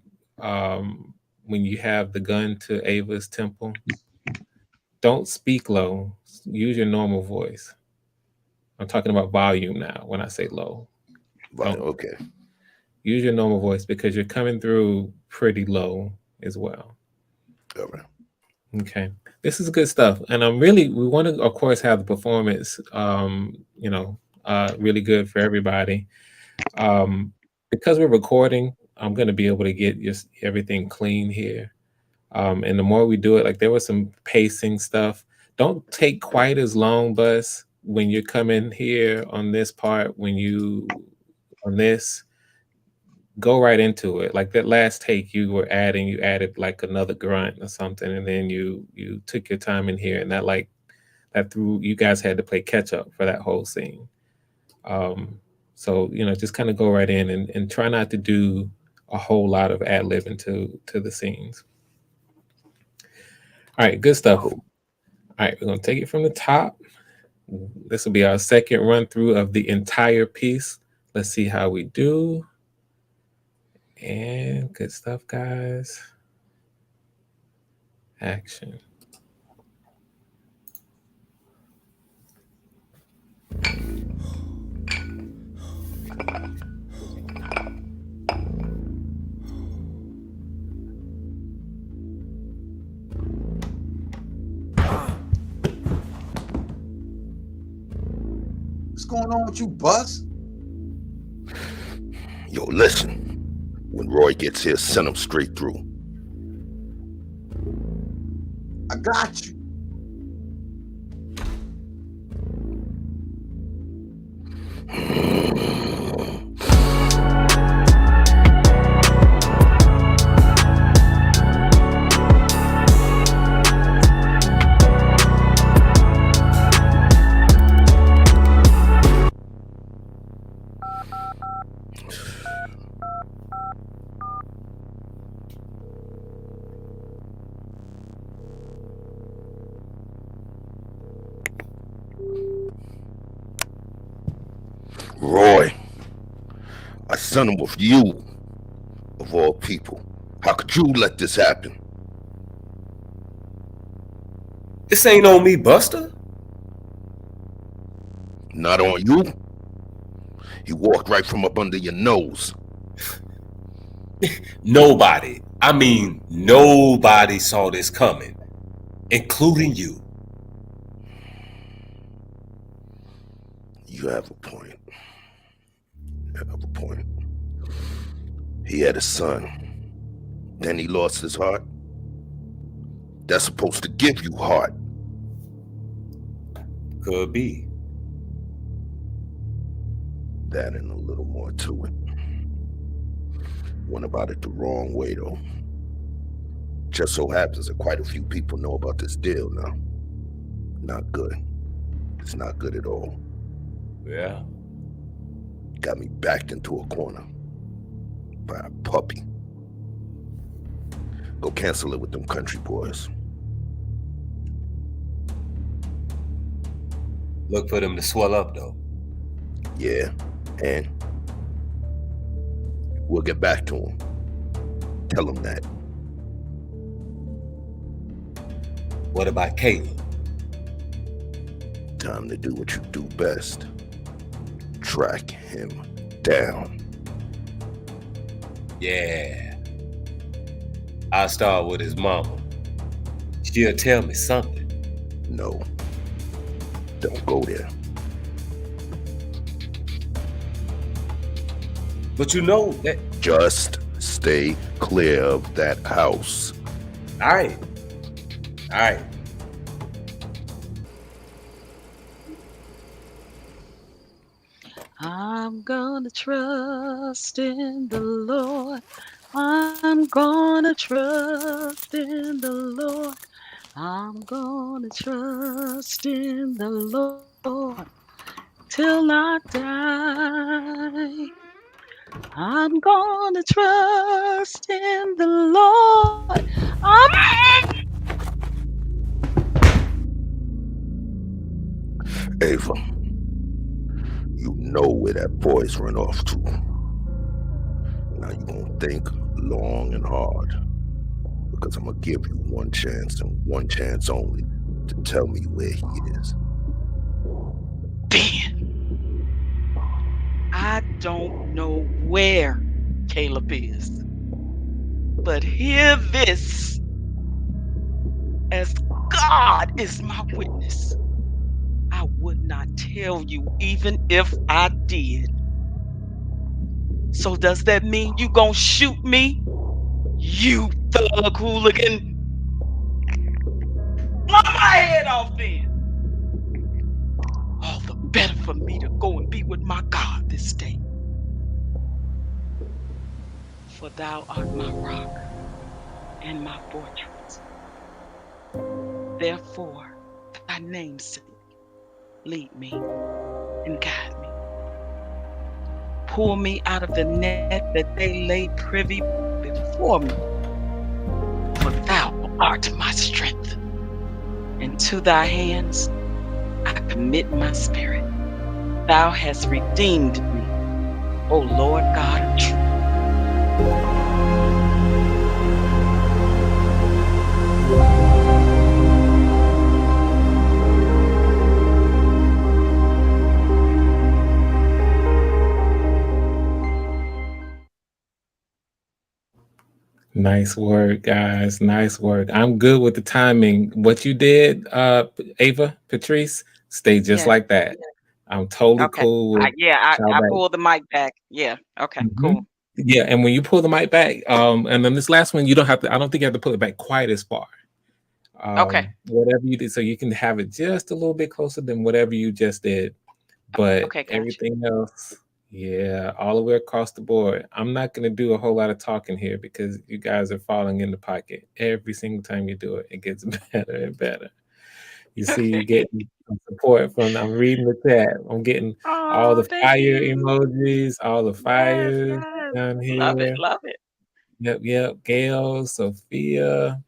have the gun to Ava's temple, don't speak low. Use your normal voice. I'm talking about volume now when I say low. Okay. use your normal voice because you're coming through pretty low as well. All right. Okay, this is good stuff, and we want to, of course, have the performance, really good for everybody. Because we're recording, I'm going to be able to get just everything clean here. And the more we do it, like there was some pacing stuff. Don't take quite as long, Bus, when you're coming here on this part. On this, go right into it. Like that last take, you added like another grunt or something, and then you took your time in here, and that threw you guys had to play catch up for that whole scene. So just kind of go right in and try not to do a whole lot of ad libbing to the scenes. All right, good stuff. All right, we're gonna take it from the top. This will be our second run through of the entire piece. Let's see how we do. And good stuff, guys. Action. What's going on with you, Bus? Yo, listen. When Roy gets here, send him straight through. I got you. Roy, I sent him with you, of all people. How could you let this happen? This ain't on me, Buster. Not on you? He walked right from up under your nose. Nobody, I mean nobody saw this coming, including you. You have a point. He had a son. Then he lost his heart. That's supposed to give you heart. Could be. That and a little more to it. Went about it the wrong way, though. Just so happens that quite a few people know about this deal now. Not good. It's not good at all. Yeah. Got me backed into a corner by a puppy. Go cancel it with them country boys. Look for them to swell up, though. Yeah, and we'll get back to him. Tell him that. What about Caleb? Time to do what you do best. Track him down. Yeah. I'll start with his mama. She'll tell me something. No. Don't go there. But you know that. Just stay clear of that house. All right. I'm gonna trust in the Lord. I'm gonna trust in the Lord. I'm gonna trust in the Lord till I die. I'm gonna trust in the Lord. Ava, you know where that voice ran off to. Now you gonna think long and hard, because I'm gonna give you one chance and one chance only to tell me where he is. Ben, I don't know where Caleb is. But hear this, as God is my witness, I would not tell you even if I did. So does that mean you gonna shoot me? You thug hooligan? Blow my head off then. All the better for me to go and be with my God this day. For thou art my rock and my fortress. Therefore, thy namesake, lead me and guide me. Pull me out of the net that they lay privy before me. For thou art my strength. And to thy hands I commit my spirit. Thou hast redeemed me, O Lord God of truth. Nice work, guys. Nice work. I'm good with the timing. What you did, Ava, Patrice, stay just Yeah. like that. I'm totally Okay. cool with how I that. pulled the mic back. Yeah. Okay. Cool. Mhm. Yeah, and when you pull the mic back, and then this last one, you don't have to. I don't think you have to pull it back quite as far. Okay. Whatever you did, so you can have it just a little bit closer than whatever you just did. But Okay. Gotcha. everything else, yeah, all the way across the board. I'm not going to do a whole lot of talking here because you guys are falling in the pocket every single time you do it. It gets better and better. You see, you getting some support from. I'm reading the chat. I'm getting all Oh, the thank fire you. emojis, all the Yes. fires Yes. down Love it. here. Love it. Yep. Gail, Sophia.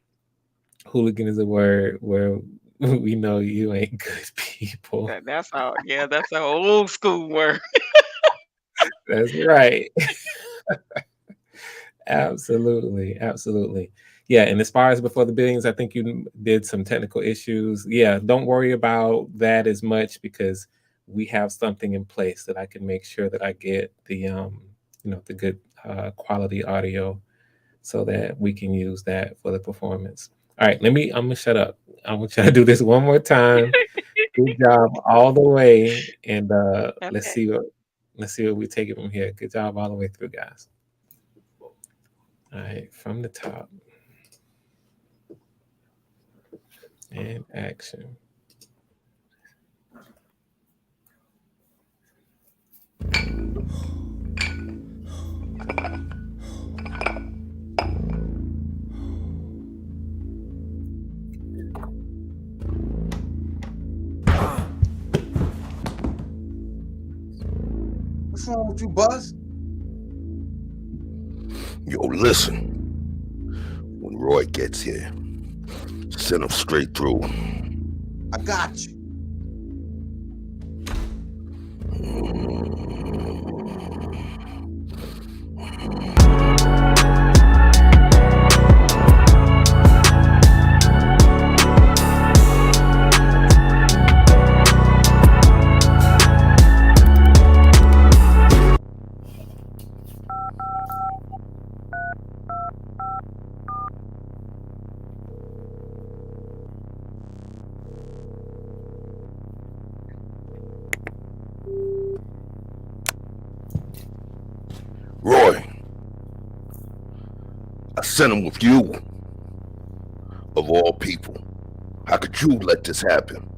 Hooligan is a word where we know you ain't good people. That's all. Yeah. That's an old school word. That's right. Absolutely. Yeah, and as far as before the billions, I think you did some technical issues. Yeah, don't worry about that as much because we have something in place that I can make sure that I get the the good quality audio so that we can use that for the performance. All right, I'm gonna shut up. I'm gonna try to do this one more time. Good job all the way, and let's Okay. see what we take it from here. Good job all the way through, guys. All right, from the top. And action. What's wrong with you, Buzz? Yo, listen. When Roy gets here, send him straight through. I got you. Roy, I sent him with you. Of all people, how could you let this happen?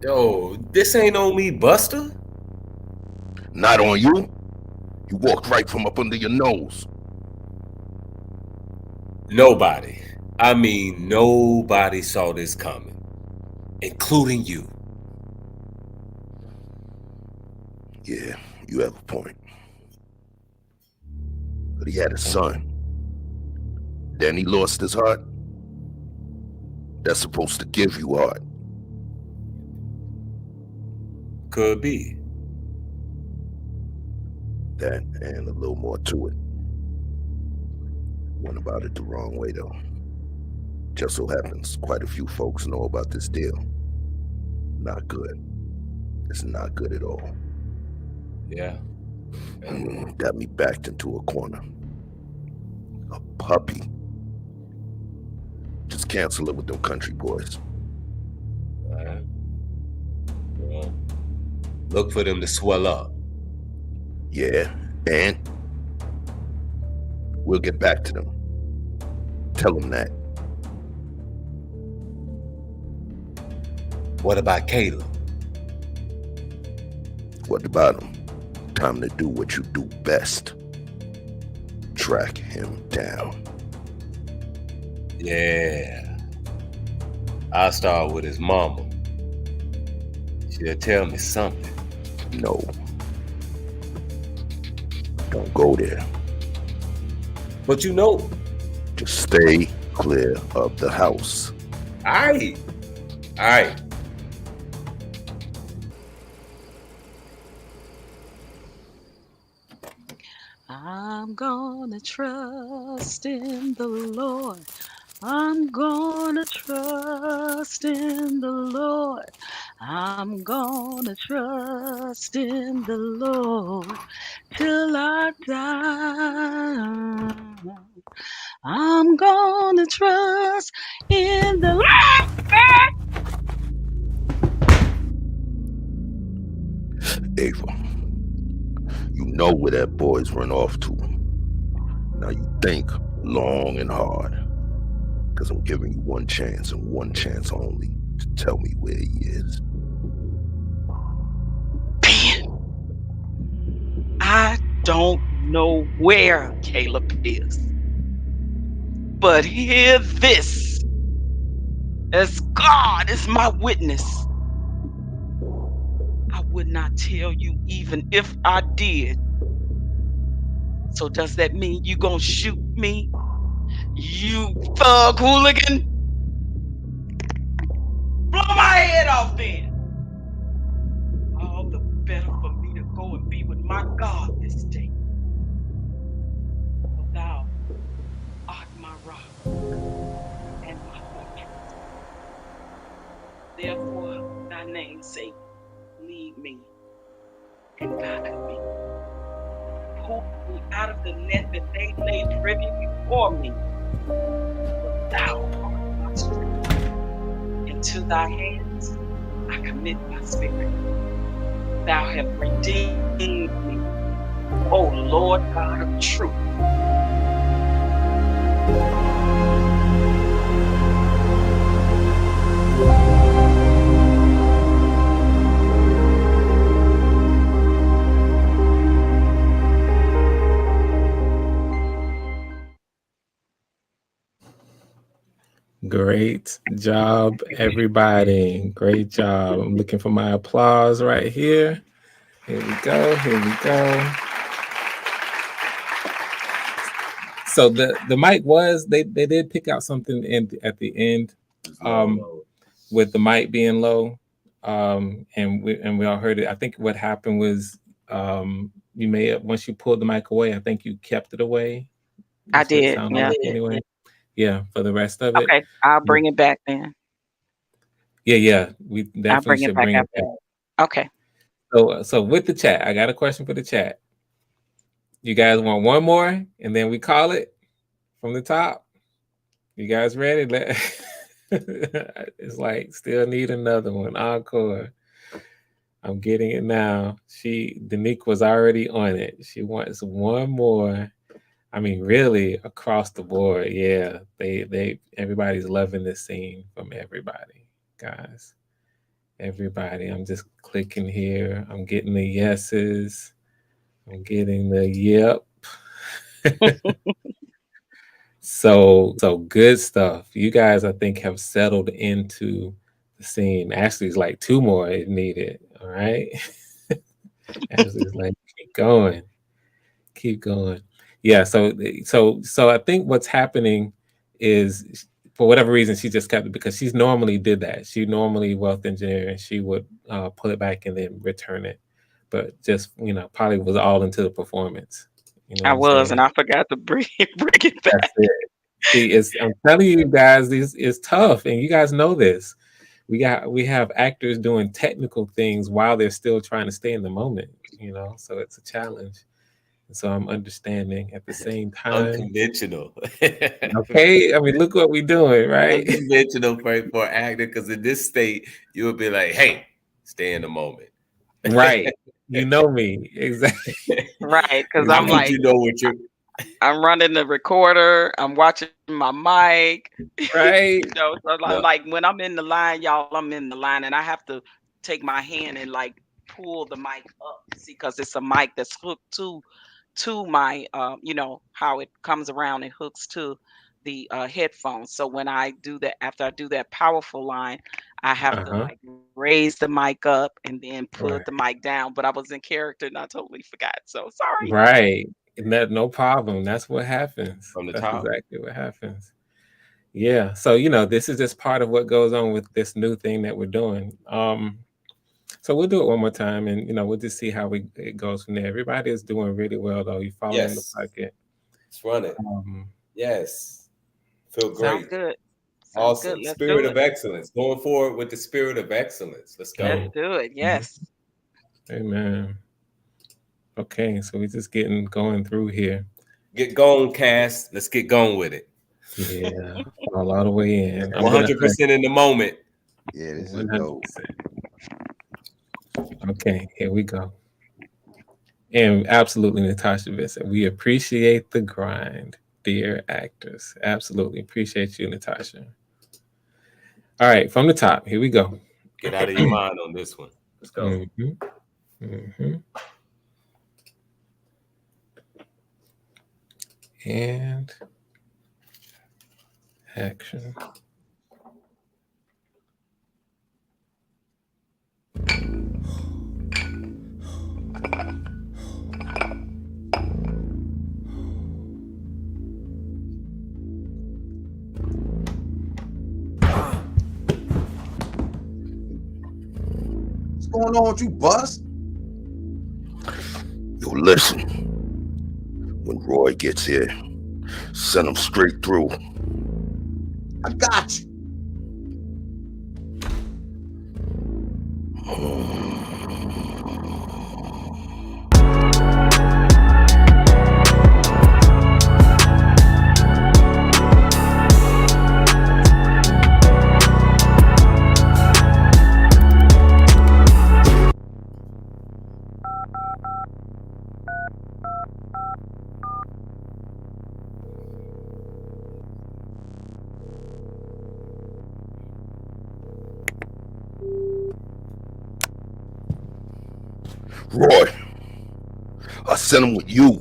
Yo, this ain't on me, Buster. Not on you. You walked right from up under your nose. Nobody, I mean nobody saw this coming, including you. Yeah, you have a point. But he had a son. Then he lost his heart. That's supposed to give you heart. Could be. That and a little more to it. Went about it the wrong way though. Just so happens quite a few folks know about this deal. Not good. It's not good at all. Yeah. Got me backed into a corner. A puppy. Just cancel it with them country boys. All right. Well, look for them to swell up. Yeah, and we'll get back to them. Tell them that. What about Caleb? What about him? Time to do what you do best. Track him down. Yeah. I'll start with his mama. She'll tell me something. No. Don't go there. But you know. Just stay clear of the house. All right. All right. I'm gonna trust in the Lord. I'm gonna trust in the Lord. I'm gonna trust in the Lord till I die. I'm gonna trust in the Lord. Ava, you know where that boy's run off to. Now you think long and hard, because I'm giving you one chance and one chance only to tell me where he is. Ben, I don't know where Caleb is, but hear this, as God is my witness, I would not tell you even if I did. So does that mean you gonna shoot me, you thug hooligan? Blow my head off then. All the better for me to go and be with my God this day. For thou art my rock and my fortress. Therefore, thy namesake, lead me and guide me. Pull me out of the net that they laid privy before me. For thou art my strength. Into thy hands I commit my spirit. Thou hast redeemed me, O Lord God of truth. Great job, everybody. Great job. I'm looking for my applause right here. Here we go. Here we go. So the mic was they did pick out something at the end, with the mic being low, and we all heard it. I think what happened was you may have, once you pulled the mic away, I think you kept it away. I did, yeah. Like anyway. Yeah, for the rest of it. Okay, I'll bring it back then. Yeah, we definitely should bring it back. Okay. So with the chat, I got a question for the chat. You guys want one more, and then we call it from the top? You guys ready? It's like still need another one. Encore. I'm getting it now. Danique was already on it. She wants one more. I mean, really across the board. Yeah, everybody's loving this scene from everybody, guys. Everybody. I'm just clicking here. I'm getting the yeses. I'm getting the yep. So good stuff. You guys, I think, have settled into the scene. Ashley's like 2 more if needed. All right. Ashley's like, keep going. Yeah. So I think what's happening is, for whatever reason, she just kept it, because she's normally did that. She normally wealth engineer, and she would pull it back and then return it. But just, probably was all into the performance. I was, and I forgot to bring it back. That's it. See, I'm telling you guys, it's tough, and you guys know this. we have actors doing technical things while they're still trying to stay in the moment, so it's a challenge. And so I'm understanding at the same time. Unconventional. Okay, I mean, look what we're doing, right? Unconventional for an actor, because in this state, you would be like, hey, stay in the moment. Right. You know me. Exactly. Right, because How I'm would like, you know what you're I'm running the recorder, I'm watching my mic. Right. So No. like when I'm in the line, y'all, I'm in the line, and I have to take my hand and like pull the mic up, see, because it's a mic that's hooked to my, how it comes around and hooks to the headphones. So when I do that, after I do that powerful line, I have to Uh-huh. like raise the mic up and then Right. put the mic down. But I was in character and I totally forgot. So sorry. Right. No problem. That's what happens. From the That's top. exactly what happens. Yeah. So, this is just part of what goes on with this new thing that we're doing. So we'll do it one more time, and we'll just see how it goes from there. Everybody is doing really well, though. You're following the Yes. pocket. Let's run it. Yes. Feel great. Sounds good. Sounds Awesome. good. Let's Spirit do of it. excellence. Going forward with the spirit of excellence. Let's go. Let's do it. Yes. Amen. Okay, so we're just going through here. Get going, Cass. Let's get going with it. Yeah, all the way in. 100% in the moment. Yeah, this is 100%. dope. Okay, here we go. And absolutely, Natasha Vincent, we appreciate the grind, dear actors. Absolutely appreciate you, Natasha. All right, from the top, here we go. Get out of your mind on this one. Let's go. Mm-hmm. Mm-hmm. And action. What's going on with you, Buzz? Yo, listen. When Roy gets here, send him straight through. I got you. Roy, I sent him with you.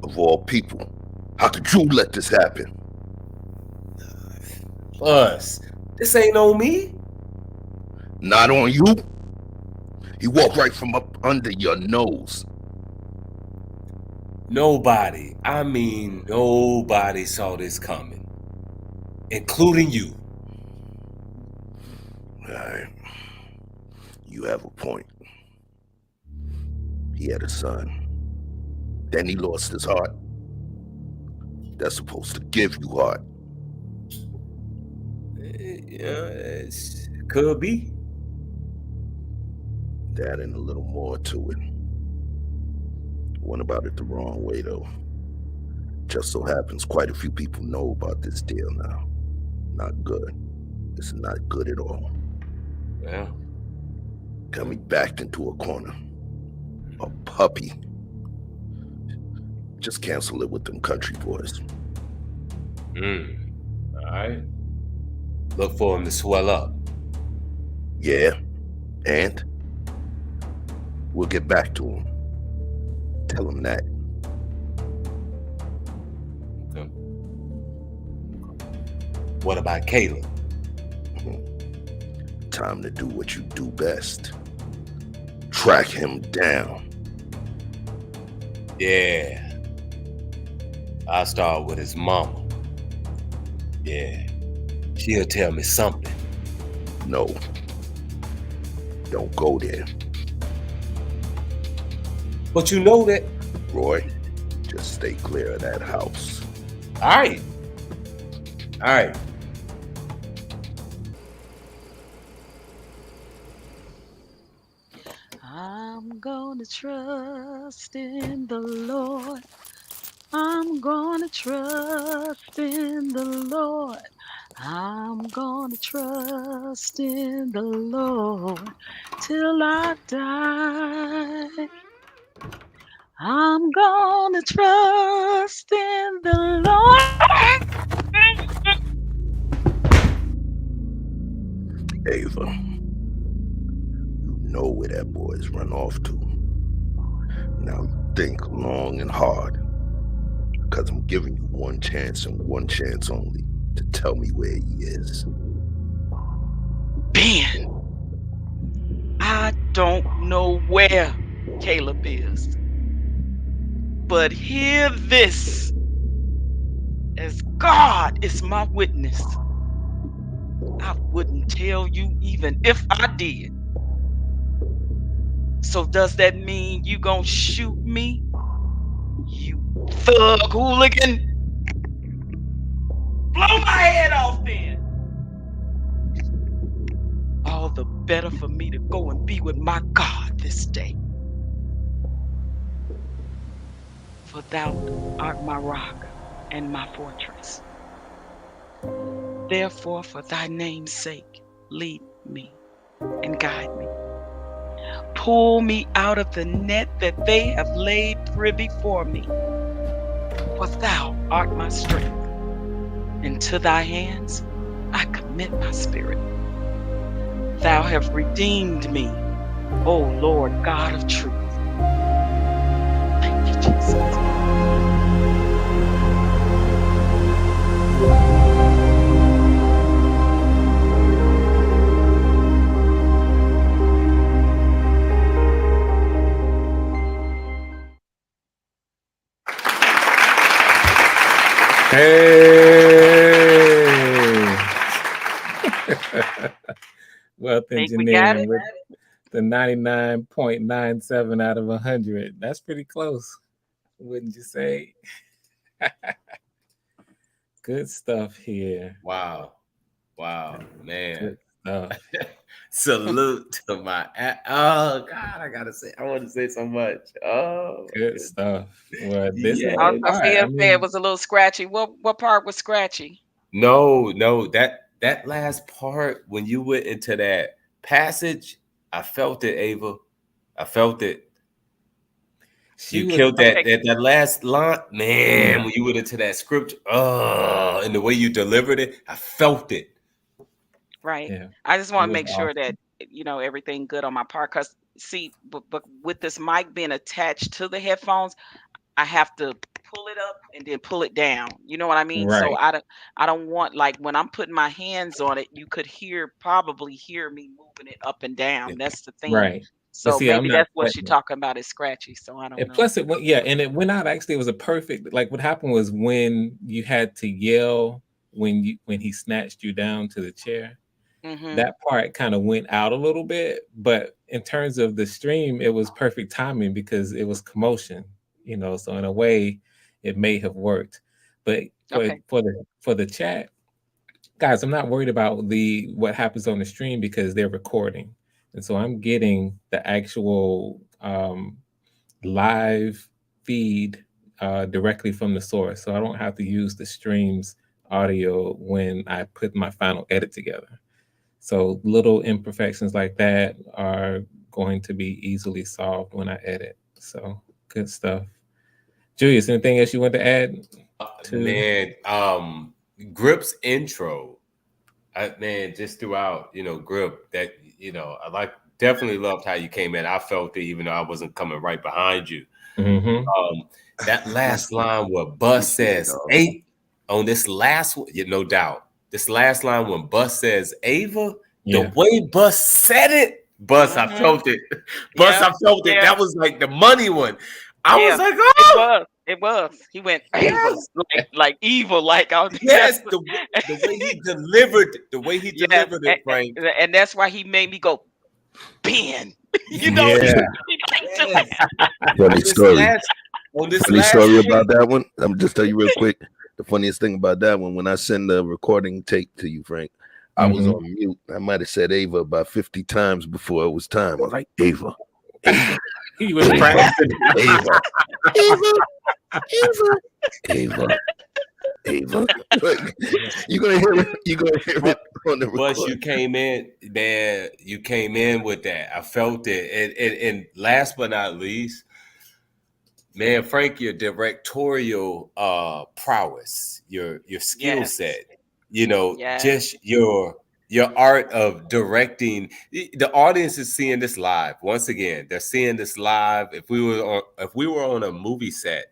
Of all people, how could you let this happen? Buzz, this ain't on me. Not on you. He walked right from up under your nose. Nobody, I mean nobody saw this coming, including you. Alright. You have a point. He had a son. Then he lost his heart. That's supposed to give you heart. Yeah, it could be. That and a little more to it. Went about it the wrong way, though. Just so happens quite a few people know about this deal now. Not good. It's not good at all. Yeah. Got me backed into a corner. A puppy. Just cancel it with them country boys. All right. Look for him to swell up. Yeah, and we'll get back to him. Tell him that. Okay. What about Caleb? Time to do what you do best. Track him down. Yeah. I'll start with his mama. Yeah. She'll tell me something. No. Don't go there. But you know that. Roy, just stay clear of that house. All right. gonna trust in the Lord. I'm gonna trust in the Lord. I'm gonna trust in the Lord till I die. I'm gonna trust in the Lord. Ava, you know where that boy's run off to. Now think long and hard, because I'm giving you one chance and one chance only to tell me where he is. Ben, I don't know where Caleb is, but hear this as God is my witness. I wouldn't tell you even if I did. So does that mean you gonna shoot me? You thug hooligan? Blow my head off then. All the better for me to go and be with my God this day. For thou art my rock and my fortress. Therefore, for thy name's sake, lead me and guide me. Pull me out of the net that they have laid privy for me. For thou art my strength. And to thy hands I commit my spirit. Thou hast redeemed me, O Lord God of truth. Thank you, Jesus. Hey. Wealth Think we got engineering it? with the 99.97 out of 100. That's pretty close, wouldn't you say? Good stuff here. Wow, man. Good stuff. Salute to my. Oh God, I want to say so much. Oh, Good stuff. Well, this is yeah. the I part. see I him say it mean, was a little scratchy. What part was scratchy? No, that last part when you went into that passage, I felt it, Ava. I felt it. she You was killed that Okay, that last line, man. When you went into that scripture, and the way you delivered it, I felt it. right. yeah, I just it want to was make sure awesome. that everything good on my part. Cause see, but with this mic being attached to the headphones, I have to pull it up and then pull it down. You know what I mean? So Right. I don't want, like, when I'm putting my hands on it, you could probably hear me moving it up and down. That's the thing. Right. But So see, I'm maybe not that's what she's sweating it. talking about is scratchy. So I don't And know. plus it went, yeah, and it went out actually. It was a perfect, like what happened was when you had to yell when he snatched you down to the chair, Mm-hmm. that part kind of went out a little bit. But in terms of the stream, it was perfect timing because it was commotion, so in a way it may have worked. But for Okay. for the for the chat, guys, I'm not worried about the what happens on the stream because they're recording. And so I'm getting the actual live feed directly from the source. So I don't have to use the stream's audio when I put my final edit together. So little imperfections like that are going to be easily solved when I edit. So good stuff. Julius, anything else you want to add to? Man, Grip's intro, just throughout, Grip, that, definitely loved how you came in. I felt it, even though I wasn't coming right behind you. Mm-hmm. That last line where Bus says eight on this last one, no doubt. This last line when Bus says Ava, Yeah. the way Bus said it, Bus, I felt it. Bus, Yeah. I felt it. Yeah. That was like the money one. I was like, It oh, was. It was. He went Ava, yes. like evil, like Yes, the way he delivered, yes, it, Frank. and that's why he made me go Ben. Yes, Yeah. He liked to yes. Funny story. On this Funny last story take, about that one. I'm just tell you real quick. The funniest thing about that one, when I send the recording tape to you, Frank, I was Mhm. on mute. I might have said Ava about 50 times before it was time. I was like, Ava, Ava. He was practicing. Ava, Ava, Ava, Ava. Like, you're gonna hear it. You're gonna hear it on the But record. you came in, man. You came in with that. I felt it. And last but not least, man, Frank, your directorial prowess, your skill Yes. set, you know, Yes. just your art of directing. The audience is seeing this live. Once again, they're seeing this live. If we were on a movie set,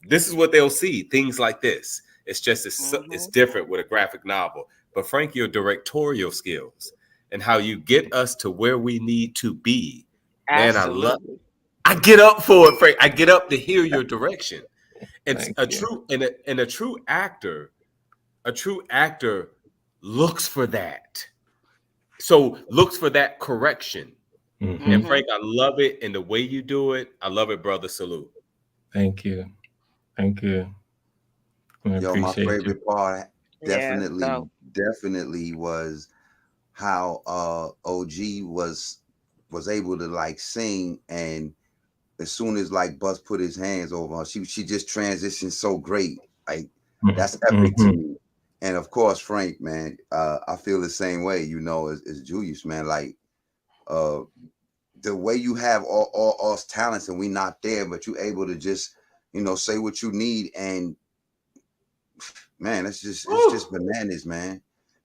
this is what they'll see. Things like this. It's just it's different with a graphic novel. But Frank, your directorial skills and how you get us to where we need to be, man, Absolutely. I get up for it, Frank. I get up to hear your direction. It's Thank a you. true and a true actor looks for that. So looks for that correction. Mhm. And Frank, I love it. And the way you do it, I love it, brother. Salute. Thank you. Thank you. I Yo, my appreciate you. favorite part Yeah, so definitely was how OG was able to like sing, and as soon as like Bus put his hands over her, she just transitioned so great. Like that's epic to me. And of course, Frank, man, I feel the same way, you know, as Julius, man. Like the way you have all us talents and we not there, but you able to just, you know, say what you need, and man, it's just bananas, man.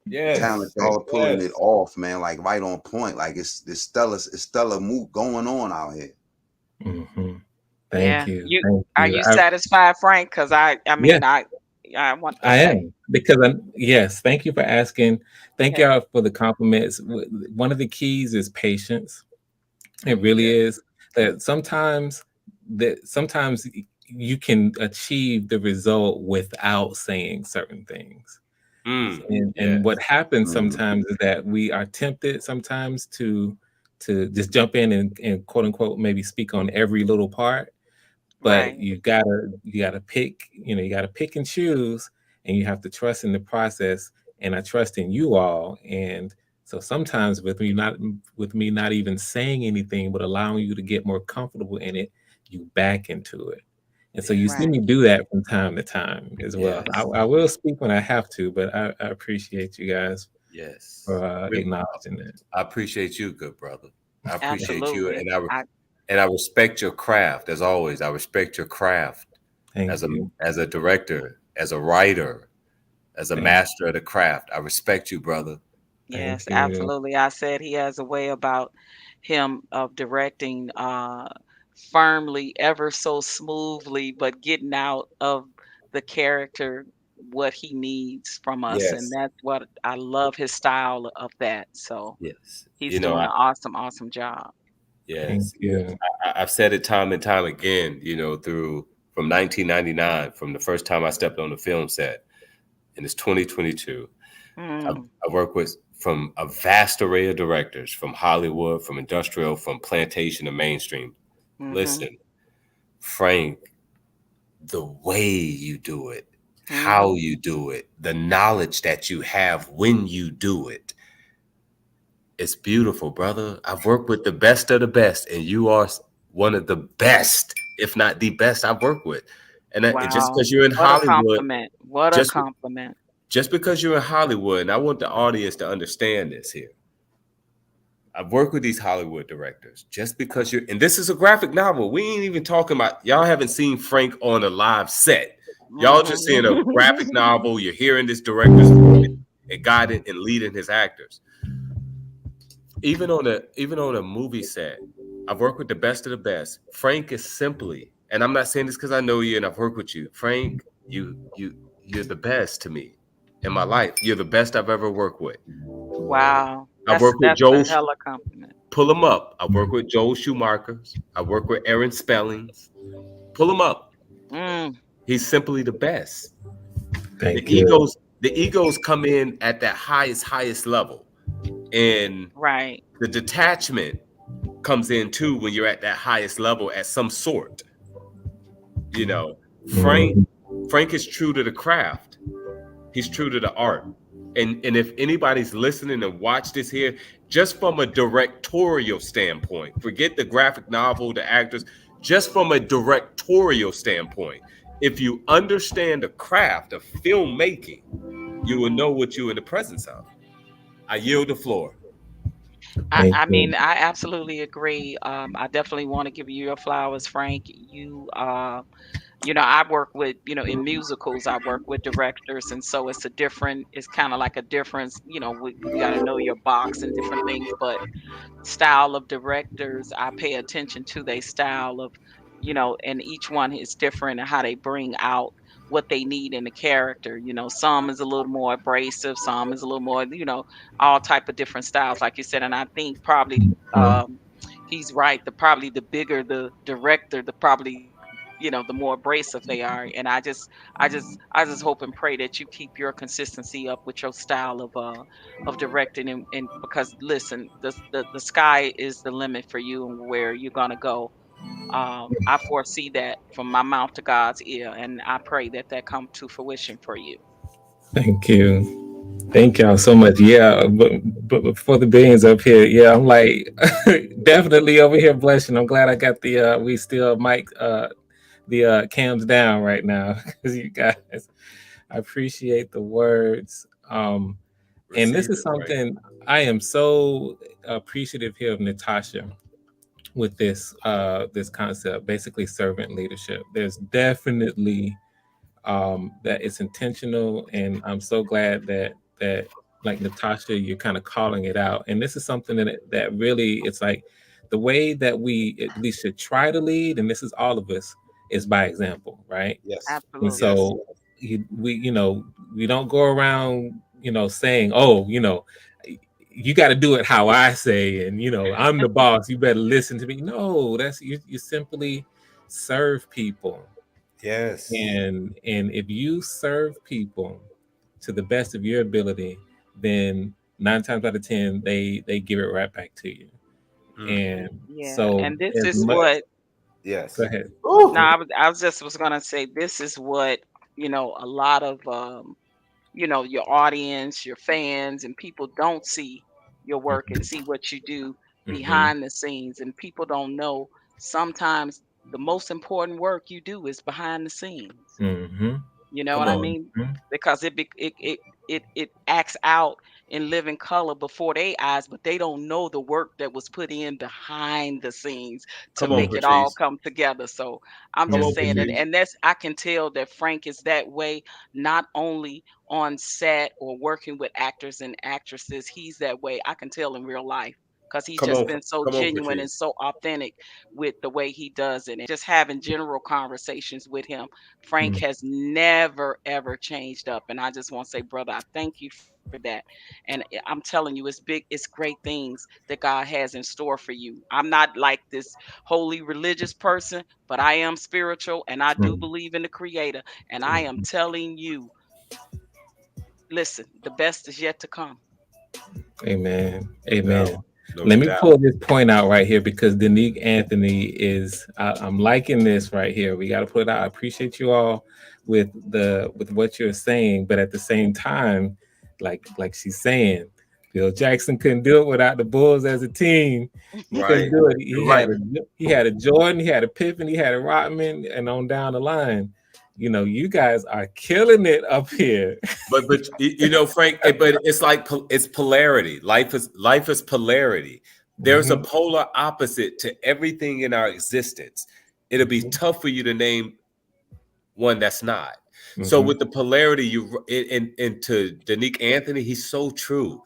Yes. Talent, y'all are pulling it off, man, like right on point. Like it's stellar move going on out here. Mm-hmm. yeah. Thank you. Thank Are you. you satisfied, Frank? Because I mean, Yeah, I want I okay. am, because yes, thank you for asking. Thank Okay. y'all for the compliments. One of the keys is patience. It really is. That sometimes you can achieve the result without saying certain things. And what happens sometimes is that we are tempted sometimes to just jump in and quote unquote maybe speak on every little part, but Right. you gotta pick, you gotta pick and choose, and you have to trust in the process. And I trust in you all. And so sometimes with me not even saying anything, but allowing you to get more comfortable in it, you back into it. And so you see Right. me do that from time to time as well. Yes. I will speak when I have to, but I appreciate you guys Yes. for acknowledging that. I appreciate you, good brother. I appreciate you, Absolutely. and I respect your craft as always. I respect your craft Thank you. as a director, as a writer, as a Thank master of the craft. I respect you, brother. Yes, Thank you. absolutely. I said he has a way about him of directing firmly, ever so smoothly, but getting out of the character what he needs from us. And Yes. that's what I love his style of that. So Yes. he's doing an awesome, awesome job. Thank Yes. you. I've said it time and time again, from 1999, from the first time I stepped on the film set, and it's 2022. I work with from a vast array of directors, from Hollywood, from industrial, from plantation to mainstream. Listen, Frank, the way you do it, how you do it, the knowledge that you have when you do it, it's beautiful, brother. I've worked with the best of the best, and you are one of the best, if not the best I've worked with. And just Wow. because you're in What a Hollywood, compliment. What a compliment. just because you're in Hollywood, and I want the audience to understand this here. I've worked with these Hollywood directors. Just because and this is a graphic novel. We ain't even talking about, y'all haven't seen Frank on a live set. Y'all just seeing a graphic novel. You're hearing this director's voice and guiding and leading his actors. Even on a movie set, I've worked with the best of the best. Frank is simply, and I'm not saying this because I know you and I've worked with you. Frank, you're the best to me in my life. You're the best I've ever worked with. Wow. I've worked with Joel. That's a hella compliment. Pull them up. I've worked with Joel Schumacher's. I work with Aaron Spellings. Pull him up. He's simply the best. Thank you. The egos come in at that highest level. And the detachment comes in too when you're at that highest level at some sort. Frank is true to the craft. He's true to the art. And if anybody's listening and watch this here, just from a directorial standpoint, forget the graphic novel, the actors, just from a directorial standpoint, if you understand the craft of filmmaking, you will know what you're in the presence of. I yield the floor. Thank I you. mean, I absolutely agree. I definitely want to give you your flowers, Frank. I work with, in musicals, I work with directors, and so it's kind of like a difference. We got to know your box and different things, but style of directors, I pay attention to their style of, and each one is different and how they bring out what they need in the character. Some is a little more abrasive, some is a little more, all type of different styles, like you said. And I think probably Mhm. he's right. Probably the bigger the director, the probably the more abrasive they are. And I just hope and pray that you keep your consistency up with your style of directing, and because listen, the sky is the limit for you and where you're gonna go. I foresee that from my mouth to God's ear, and I pray that that come to fruition for you. Thank you. Thank y'all so much. Yeah, but for the beings up here, yeah, I'm like definitely over here blushing. I'm glad I got the we still mic the cams down right now because you guys, I appreciate the words. And this Receive is it, Frank. something I am so appreciative here of Natasha with this concept, basically servant leadership. There's definitely that it's intentional, and I'm so glad that like Natasha, you're kind of calling it out. And this is something that really, it's like the way that we at least should try to lead, and this is all of us, is by example, right? Yes. And Absolutely. Yes. so we don't go around saying, oh, you got to do it how I say, and I'm the boss, you better listen to me. No, that's you simply serve people. Yes. And if you serve people to the best of your ability, then 9 times out of 10 they give it right back to you. Mm. And Yeah, so and this as is much, what. go Yes. ahead. No, Go ahead. I was just was gonna say this is what a lot of your audience, your fans, and people don't see your work and see what you do Hmm. behind the scenes. And people don't know sometimes the most important work you do is behind the scenes. Hmm. You know Come what I on. mean? Hmm. Because it acts out in living color before their eyes, but they don't know the work that was put in behind the scenes to Come on, make it all Patrice. come together. So I'm Come just on, saying that, Hmm. Patrice. and that's I can tell that Frank is that way, not only on set or working with actors and actresses. He's that way. I can tell in real life because he's Come just on. been so Come on, genuine and Patrice. so authentic with the way he does it, and just having general conversations with him. Frank has never ever changed up, and I just want to say, brother, I thank you for that. And I'm telling you, it's great things that God has in store for you. I'm not like this holy religious person, but I am spiritual, and I do believe in the Creator. And I am telling you, listen, the best is yet to come. Amen. No doubt. Amen. No Let me doubt. pull this point out right here because Danique Anthony is. I'm liking this right here. We got to put it out. I appreciate you all with what you're saying, but at the same time, like she's saying, Bill Jackson couldn't do it without the Bulls as a team. He couldn't Right. do it. You're right. He had a Jordan, he had a Pippen, he had a Rodman, and on down the line. You guys are killing it up here. But Frank, but it's like it's polarity. Life is polarity. There's a Mhm, polar opposite to everything in our existence. It'll be mhm, tough for you to name one that's not. So mhm, with the polarity, and to Danique Anthony, he's so true.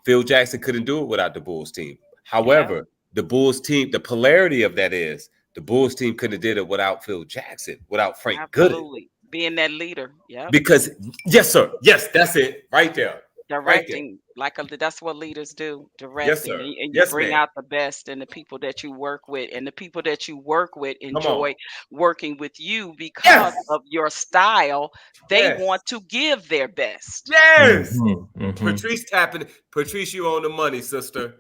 Phil Jackson couldn't do it without the Bulls team. Yeah, However, the Bulls team, the polarity of that is the Bulls team couldn't have did it without Phil Jackson, without Frank Gooden. absolutely. Being that leader. Yep. Because yes, sir. Yes, that's it. Right there. Right there. Directing, that's what leaders do, Yes, directing, sir. and you Yes, bring ma'am. out the best in the people that you work with, and the people that you work with Come on. enjoy working with you because Yes. of your style. They Yes. want to give their best. Yes. mhm, mhm. Patrice tapping. Patrice, you own the money, sister.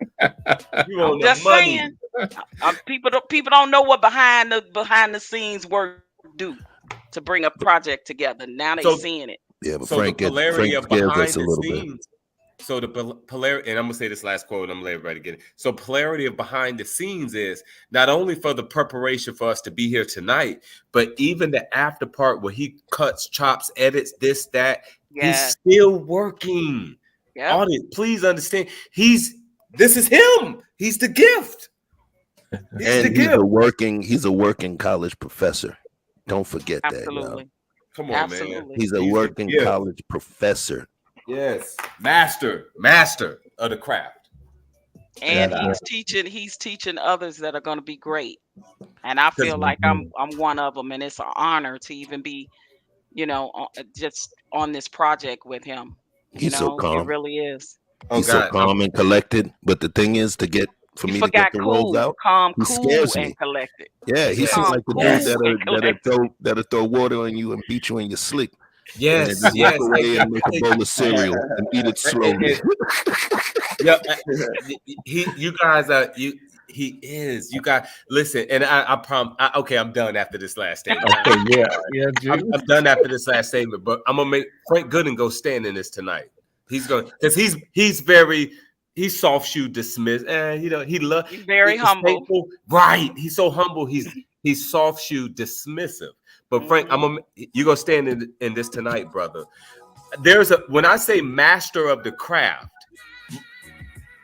You I'm own the just saying, money. people don't know what behind the scenes work do to bring a project together. Now they So seeing it. Yeah, but So the polarity Frank of scares us behind a the little bit. scenes. So the polarity, and I'm gonna say this last quote, and I'm gonna let everybody get it. So polarity of behind the scenes is not only for the preparation for us to be here tonight, but even the after part where he cuts, chops, edits, this, that. He's Yes. still working. Yep. Audience, please understand. This is him. He's the gift. He's the And he's gift. a working college professor. Don't forget that, y'all. Absolutely. Come on, man. Absolutely. He's a He's the working gift. college professor. Yes. Master of the craft. And Yeah. he's teaching others that are going to be great. And I feel like Mhm. I'm one of them, and it's an honor to even be, just on this project with him. He's so It calm. really is. Oh He's so God. calm and collected. But the thing is, for You me to get forgot the roles cool, out, calm, he cool, scares and me. collected. Yeah, he He's Yes. seems calm, like the dude Yes. cool, and collected. that'll throw water on you and beat you in your sleep, and then Yes. just walk Yes. away and make a bowl of cereal and eat it slowly. Yeah, you guys are you. He is. You guys listen, and I prom. Okay, I'm done after this last statement. Okay, yeah, Juice. I'm done after this last statement. But I'm gonna make Frank Gooden go stand in this tonight. He's going because he's soft shoe dismissed. He's very humble. Right. He's so humble. He's soft shoe dismissive. But Frank, Mhm. you gonna stand in this tonight, brother. When I say master of the craft,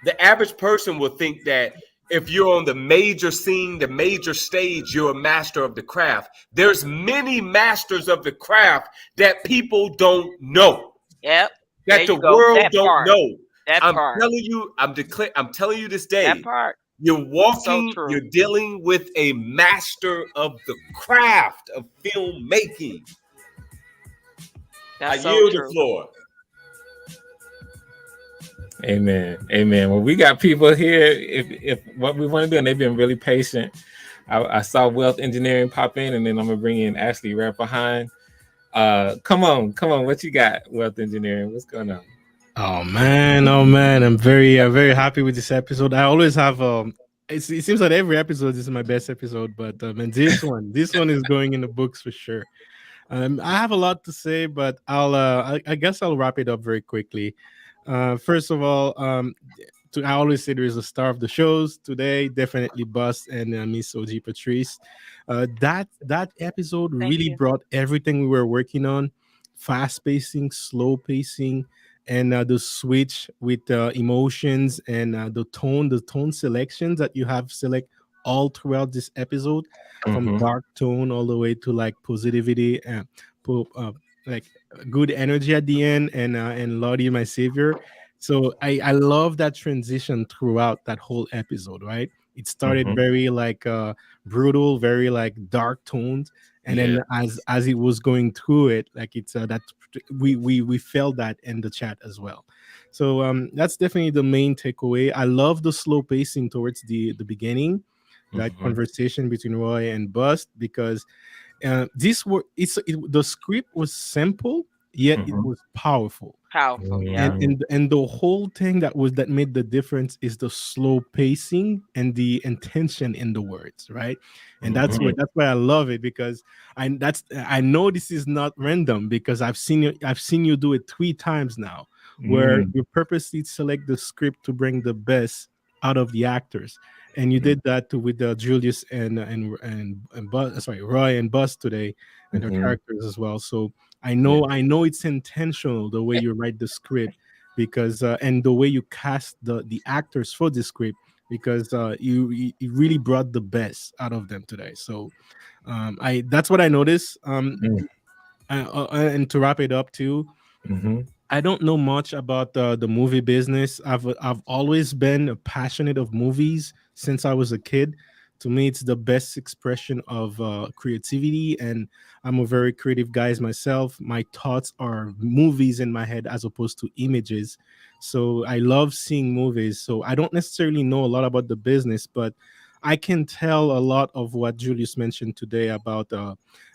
the average person will think that if you're on the major scene, the major stage, you're a master of the craft. There's many masters of the craft that people don't know, Yep. There that the you go. world That don't part. know. That I'm part. telling you, I'm telling you this That day, part. So you're true. dealing with a master of the craft of filmmaking. I That's so yield the true. floor. Amen. Amen. Well, we got people here. If what we want to do, and they've been really patient. I saw Wealth Engineering pop in, and then I'm gonna bring in Ashley right behind. Come on. What you got, Wealth Engineering? What's going on? Oh man, I'm very happy with this episode. I always have it seems like every episode this is my best episode, but and this one is going in the books for sure. I have a lot to say, but I guess I'll wrap it up very quickly. First of all, I always say there is a star of the shows today. Definitely Bust and Miss OG Patrice. That episode Thank really you. brought everything we were working on: fast pacing, slow pacing, and the switch with emotions and the tone selections that you have select all throughout this episode, from Mhm. dark tone all the way to like positivity and like good energy at the end, and Lordy my savior. So I love that transition throughout that whole episode, right? It started Mhm. very like brutal, very like dark tones, and Yeah. then as it was going through it, like it's that we felt that in the chat as well. So that's definitely the main takeaway. I love the slow pacing towards the beginning, that Mhm. conversation between Roy and Bust, because the script was simple, yet it Mhm. was powerful. Powerful. Yep. Mhm. And the whole thing that made the difference is the slow pacing and the intention in the words, right? And Mhm. that's why I love it, because I know this is not random, because I've seen you do it 3 times now, where Mhm. you purposely select the script to bring the best out of the actors, and you did that too with Julius Roy and Buzz today, and their Mhm. characters as well. So Yeah. I know it's intentional the way you write the script, because and the way you cast the actors for the script, because you really brought the best out of them today. So I that's what I noticed. And to wrap it up too, Mhm. I don't know much about the movie business. I've always been passionate of movies since I was a kid. To me, it's the best expression of creativity, and I'm a very creative guy myself. My thoughts are movies in my head as opposed to images. So I love seeing movies. So I don't necessarily know a lot about the business, but I can tell a lot of what Julius mentioned today about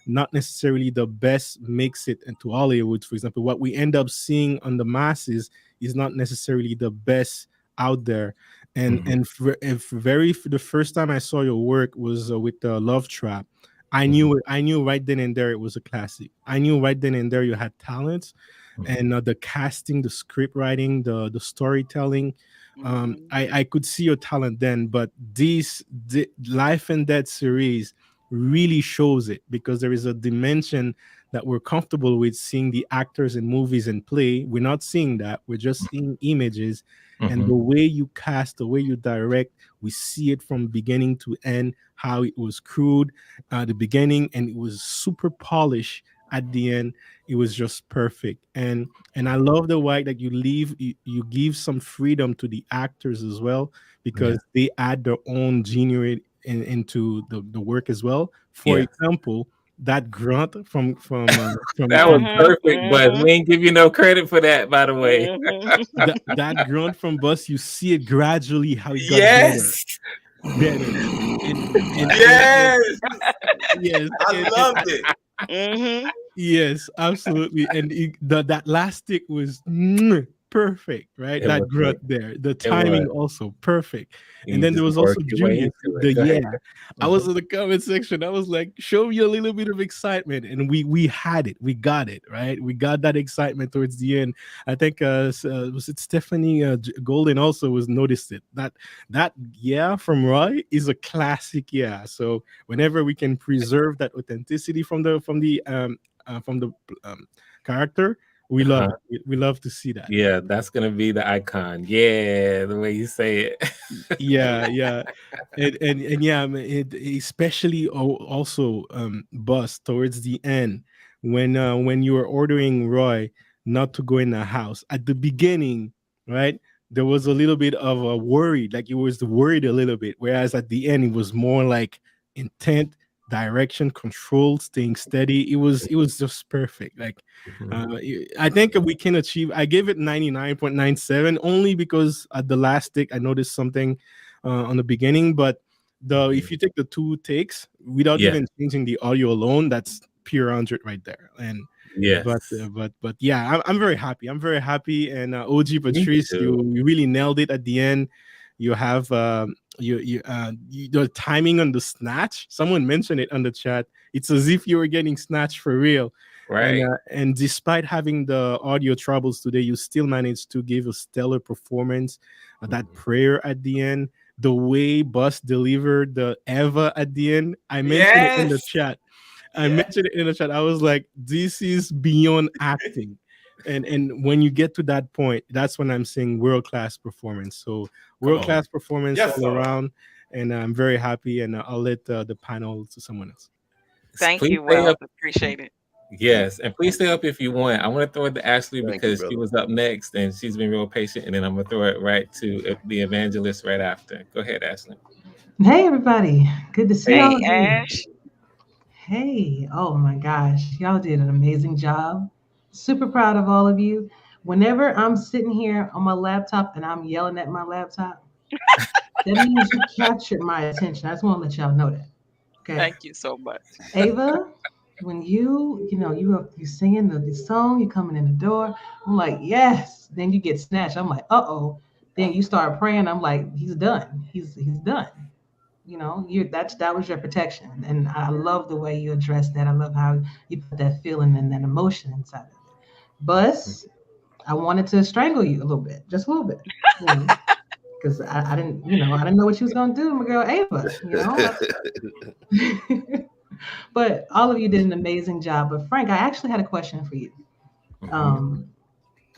not necessarily the best makes it into Hollywood. For example, what we end up seeing on the masses is not necessarily the best out there. And Mhm. if the first time I saw your work was with Love Trap, I knew it. I knew right then and there it was a classic. I knew right then and there you had talents, and the casting, the script writing, the storytelling. I could see your talent then, but the Life and Death series really shows it because there is a dimension that we're comfortable with seeing the actors in movies and play. We're not seeing that. We're just seeing images. And the way you cast, the way you direct, we see it from beginning to end, how it was crude at the beginning and it was super polished at the end. It was just perfect. And I love the way that you give some freedom to the actors as well because they add their own genius into the work as well. For Yeah. example, that grunt That was perfect, but we ain't give you no credit for that, by the way. that grunt from Bus, you see it gradually how it got Yes. better. Yes. Yes, I loved it. yes, absolutely. And that last stick was perfect, right? It That was grunt great. there, the It was. timing also perfect. You And then there just was work also your way Julius, into it. the Go ahead. yeah. I was in the comment section. I was like, show me a little bit of excitement, and we had it. We got it right. We got that excitement towards the end. I think was it Stephanie Golden also was noticed it. That yeah from Roy is a classic yeah. So whenever we can preserve that authenticity from the character, we love Uh-huh. it. We love to see that. Yeah, that's gonna be the icon. Yeah, the way you say it. Yeah, yeah, and yeah, I mean, it especially also Bus towards the end when you were ordering Roy not to go in the house at the beginning, right? There was a little bit of a worry, like he was worried a little bit, whereas at the end it was more like intent, direction, control, staying steady. It was just perfect. Like I think we can achieve. I gave it 99.97 only because at the last stick I noticed something on the beginning. But if you take the two takes without Yeah. even changing the audio alone, that's pure 100 right there. And but Yes. but yeah, I'm very happy. I'm very happy. And OG Me Patrice, too. you really nailed it at the end. You have the timing on the snatch. Someone mentioned it on the chat. It's as if you were getting snatched for real. Right. And despite having the audio troubles today, you still managed to give a stellar performance. That prayer at the end, the way Bus delivered the Eva at the end, I mentioned it in the Yes. chat. I mentioned it in the chat. I was like, this is beyond acting. And when you get to that point, that's when I'm saying world class performance. So world class performance Yes, all sir. around, and I'm very happy. And I'll let the panel to someone else. Thank Please you, stay Wells. up. Appreciate it. Yes, and please stay up if you want. I want to throw it to Ashley Thank you, because she brother. was up next and she's been real patient, and then I'm gonna throw it right to the evangelist right after. Go ahead, Ashley. Hey, everybody. Good to see all Hey, of you. Ash. Hey, oh my gosh. Y'all did an amazing job. Super proud of all of you. Whenever I'm sitting here on my laptop and I'm yelling at my laptop, that means you captured my attention. I just want to let y'all know that. Okay. Thank you so much. Ava, when you singing the song, you coming in the door. I'm like, yes. Then you get snatched. I'm like, uh-oh. Then you start praying. I'm like, he's done. He's done. That was your protection, and I love the way you addressed that. I love how you put that feeling and that emotion inside of it. Bus, I wanted to strangle you a little bit, just a little bit, because I didn't know what she was gonna do, my girl Ava, but all of you did an amazing job. But Frank, I actually had a question for you. um,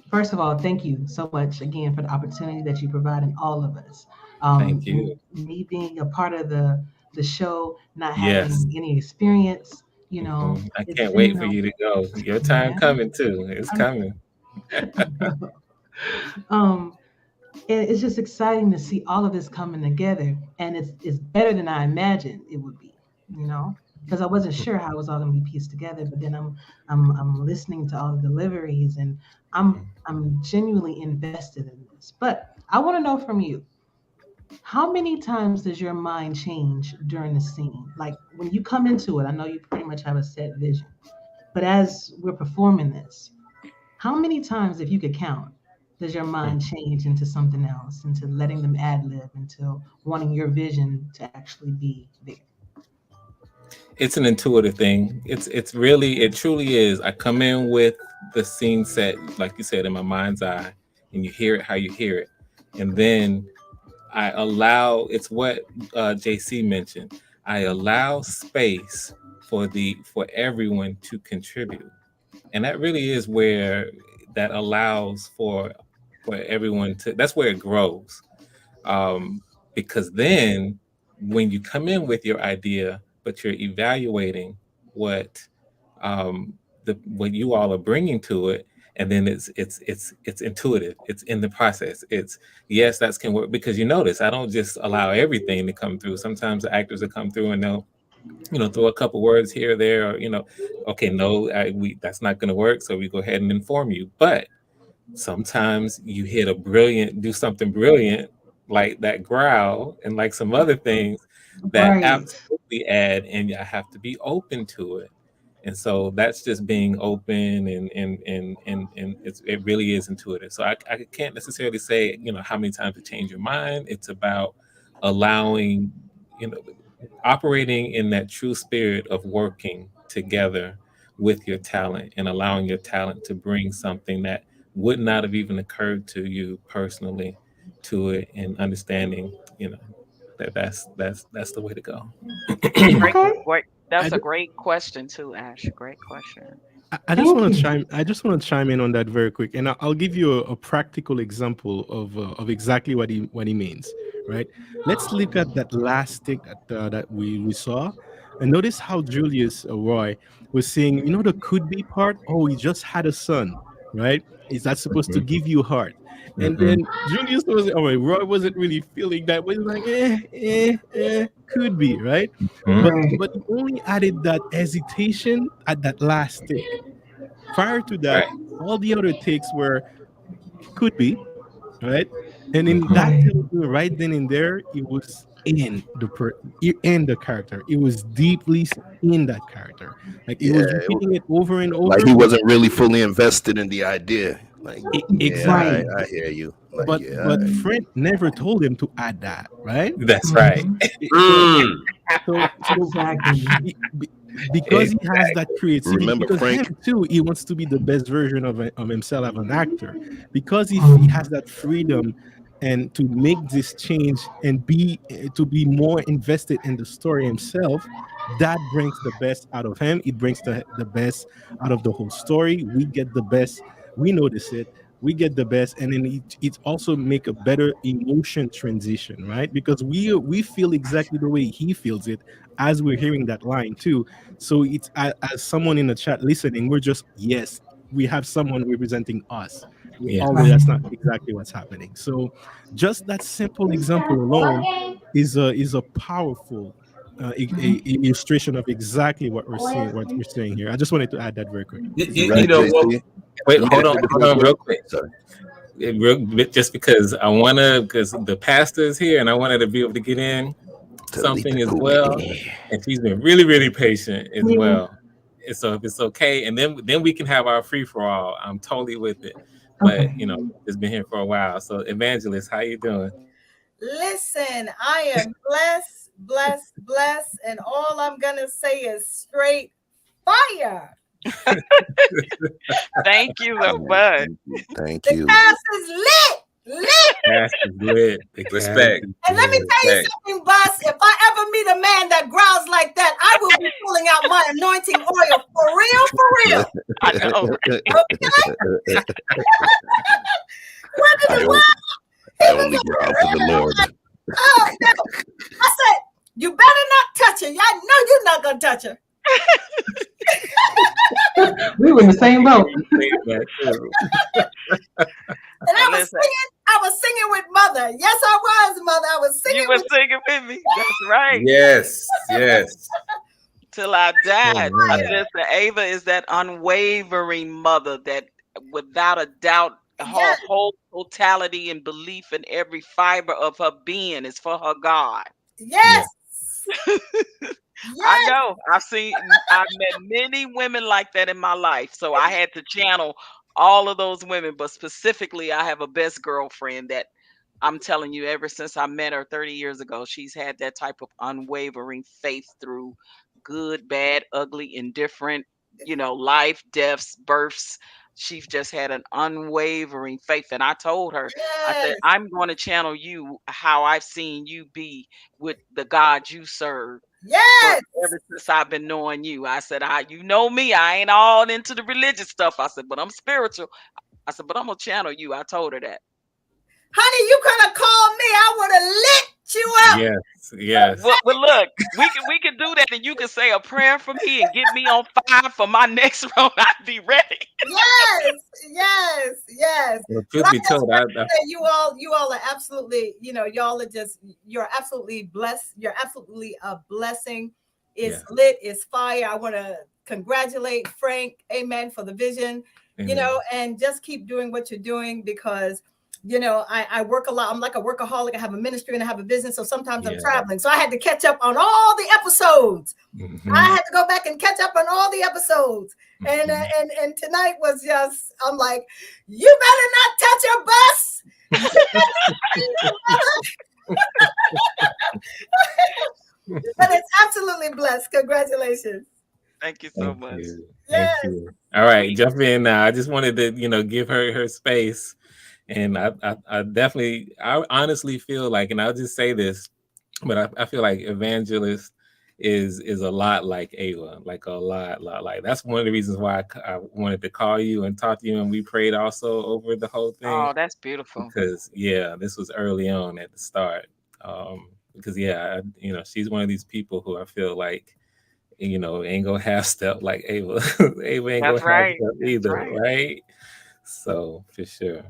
First of all, thank you so much again for the opportunity that you provide in all of us. Thank you. Me being a part of the show, not Yes. having any experience, I it's can't been, wait for you to go. Your time man. coming too. It's I coming. know. um, and it's just exciting to see all of this coming together, and it's better than I imagined it would be, because I wasn't sure how it was all going to be pieced together. But then I'm listening to all the deliveries, and I'm genuinely invested in this. But I want to know from you, how many times does your mind change during the scene? Like when you come into it, I know you pretty much have a set vision, but as we're performing this, how many times, if you could count, does your mind change into something else, into letting them ad lib, into wanting your vision to actually be there? It's an intuitive thing. It's really, it truly is. I come in with the scene set, like you said, in my mind's eye, and you hear it how you hear it, and then I allow. It's what JC mentioned. I allow space for everyone to contribute, and that really is where that allows for everyone to. That's where it grows, um, because then when you come in with your idea, but you're evaluating what what you all are bringing to it, and then it's intuitive. It's in the process. It's yes, that's can work because you notice I don't just allow everything to come through. Sometimes the actors will come through and they'll throw a couple words here or there, or okay, no, we that's not going to work, so we go ahead and inform you. But sometimes you hit do something brilliant like that growl and like some other things that Right. absolutely add, and you have to be open to it. And so that's just being open, and it really is intuitive. So I can't necessarily say how many times to change your mind. It's about allowing, you know operating in that true spirit of working together with your talent, and allowing your talent to bring something that would not have even occurred to you personally to it, and understanding, that's the way to go. Great, Okay. great. I, That's a ju- great question too, Ash. Great question. I just Thank want to you. chime. I just want to chime in on that very quick, and I'll give you a practical example of exactly what he means. Right? Let's look at that last stick that we saw, and notice how Julius Roy was saying, the could be part. Oh, he just had a son, right? Is that supposed to Mhm, give you heart? And mhm, then Julius was, oh, wait, Roy wasn't really feeling that, but he's like, could be, right? mhm. Right. But he only added that hesitation at that last stick. Prior to that, Right. all the other takes were could be, right? And in Mhm. that Right. tells me right then and there, it was in the character. It was deeply in that character. Like it Yeah, was repeating it over and like over. he wasn't really fully invested in the idea. Like, yeah, Right. Exactly. I hear you. Like, But yeah, but Frank never told him to add that, right? That's right. Hmm. So Mm. so Exactly. be- be- because he has that Exactly. creativity, remember because him Frank? too, he wants to be the best version of himself as an actor, because if he has Mhm. that freedom and to make this change and to be more invested in the story himself, that brings the best out of him. It brings the best out of the whole story. We get the best. We notice it. We get the best, and then it also make a better emotion transition, right? Because we feel exactly the way he feels it as we're hearing that line too. So it's as someone in the chat listening, we're just, yes, we have someone representing us, Yeah. although Right. that's not exactly what's happening. So just that simple example alone is a powerful illustration of exactly what we're saying here. I just wanted to add that very quick. You You right, know what? JC? Wait, Let me hold add on, this hold real on, quick. real quick. Sorry. Just because because the pastor is here, and I wanted to be able to get in Talita something as Kumi. well, and she's been really, really patient as Yeah. well. And so if it's okay, and then we can have our free for all. I'm totally with it. But Okay. it's been here for a while. So Evangelist, how you doing? Listen, I am blessed, blessed, blessed, and all I'm gonna say is straight fire. Thank you so Man, much. thank you. Thank The you. cast is lit, lit. Cast is lit. The cast Respect. is And let me lit. tell you Respect. something, boss. If I ever meet a man that growls like that, I will be pulling out my anointing oil for real, for real. I know. Okay? What in I, the o- world? He I was only like, growl for the Lord. oh no. I said, you better not touch her. I know you're not gonna touch her. We were in the same boat. You saying that too. And And listen, I was singing with mother. Yes, I was, mother. I was you singing were with singing with me. That's right. Yes. Yes. Till I Oh died. man. fire. Listen, Ava is that unwavering mother that, without a doubt, her Yes, whole totality and belief in every fiber of her being is for her God. Yeah. yes, I yes, know. I've met many women like that in my life. So I had to channel all of those women, but specifically, I have a best girlfriend that I'm telling you, ever since I met her 30 years ago, she's had that type of unwavering faith through good, bad, ugly, indifferent, life, deaths, births. She's just had an unwavering faith. And I told her, I said, Yes. I'm going to channel you how I've seen you be with the God you serve for Yes. ever since I've been knowing you. I said, you know me, I ain't all into the religious stuff. I said, but I'm spiritual. I said, but I'm gonna channel you. I told her that. Honey, you could have called me. I would have lit you up. Yes, yes. Well, look, we can do that, and you can say a prayer for me and get me on fire for my next round. I'd be ready. Yes, yes, yes. Well, But truth I be just told, want to say you all are absolutely, y'all are just, you're absolutely blessed. You're absolutely a blessing. It's yeah, lit, it's fire. I want to congratulate Frank, amen, for the vision, amen. and just keep doing what you're doing because I work a lot. I'm like a workaholic. I have a ministry and I have a business. So sometimes I'm Yeah. traveling. So I had to catch up on all the episodes. Mhm. I had to go back and catch up on all the episodes. And Mhm. and tonight was just, I'm like, you better not touch your bus. But it's absolutely blessed. Congratulations. Thank you so Thank much. you. Thank Yes. you. All right, jump in now. I just wanted to, give her space, and I definitely, I honestly feel like, and I'll just say this, but I feel like Evangelist is a lot like Ava, like a lot like. That's one of the reasons why I wanted to call you and talk to you, and we prayed also over the whole thing Oh, that's beautiful. because this was early on at the start. Because she's one of these people who I feel like ain't gonna half step like Ava. Ava ain't gonna That's half right. step That's either, right. right? So for sure.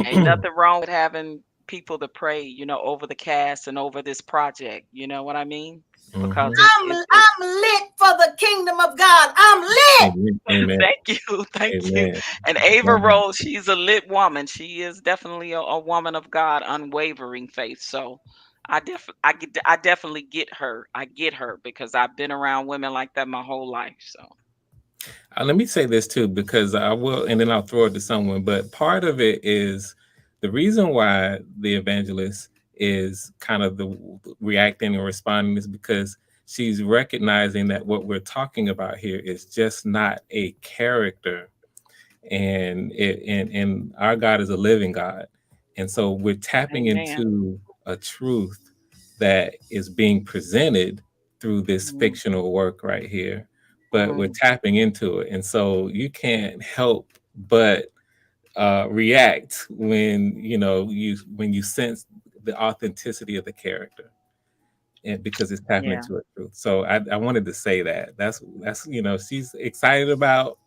Ain't nothing wrong with having people to pray, over the cast and over this project. You know what I mean? Because Mhm. I'm lit for the kingdom of God. I'm lit. Amen. thank you, thank you. Amen. And Ava Rose, she's a lit woman. She is definitely a woman of God, unwavering faith. So I definitely get her. I get her because I've been around women like that my whole life. So Let me say this too, because I will, and then I'll throw it to someone. But part of it is the reason why the evangelist is kind of the reacting and responding is because she's recognizing that what we're talking about here is just not a character, and our God is a living God, and so we're tapping amen. into a truth that is being presented through this Mm, fictional work right here, but we're mm, tapping into it, and so you can't help but react when you sense the authenticity of the character, and because it's tapping yeah. into a truth. So I wanted to say that's she's excited about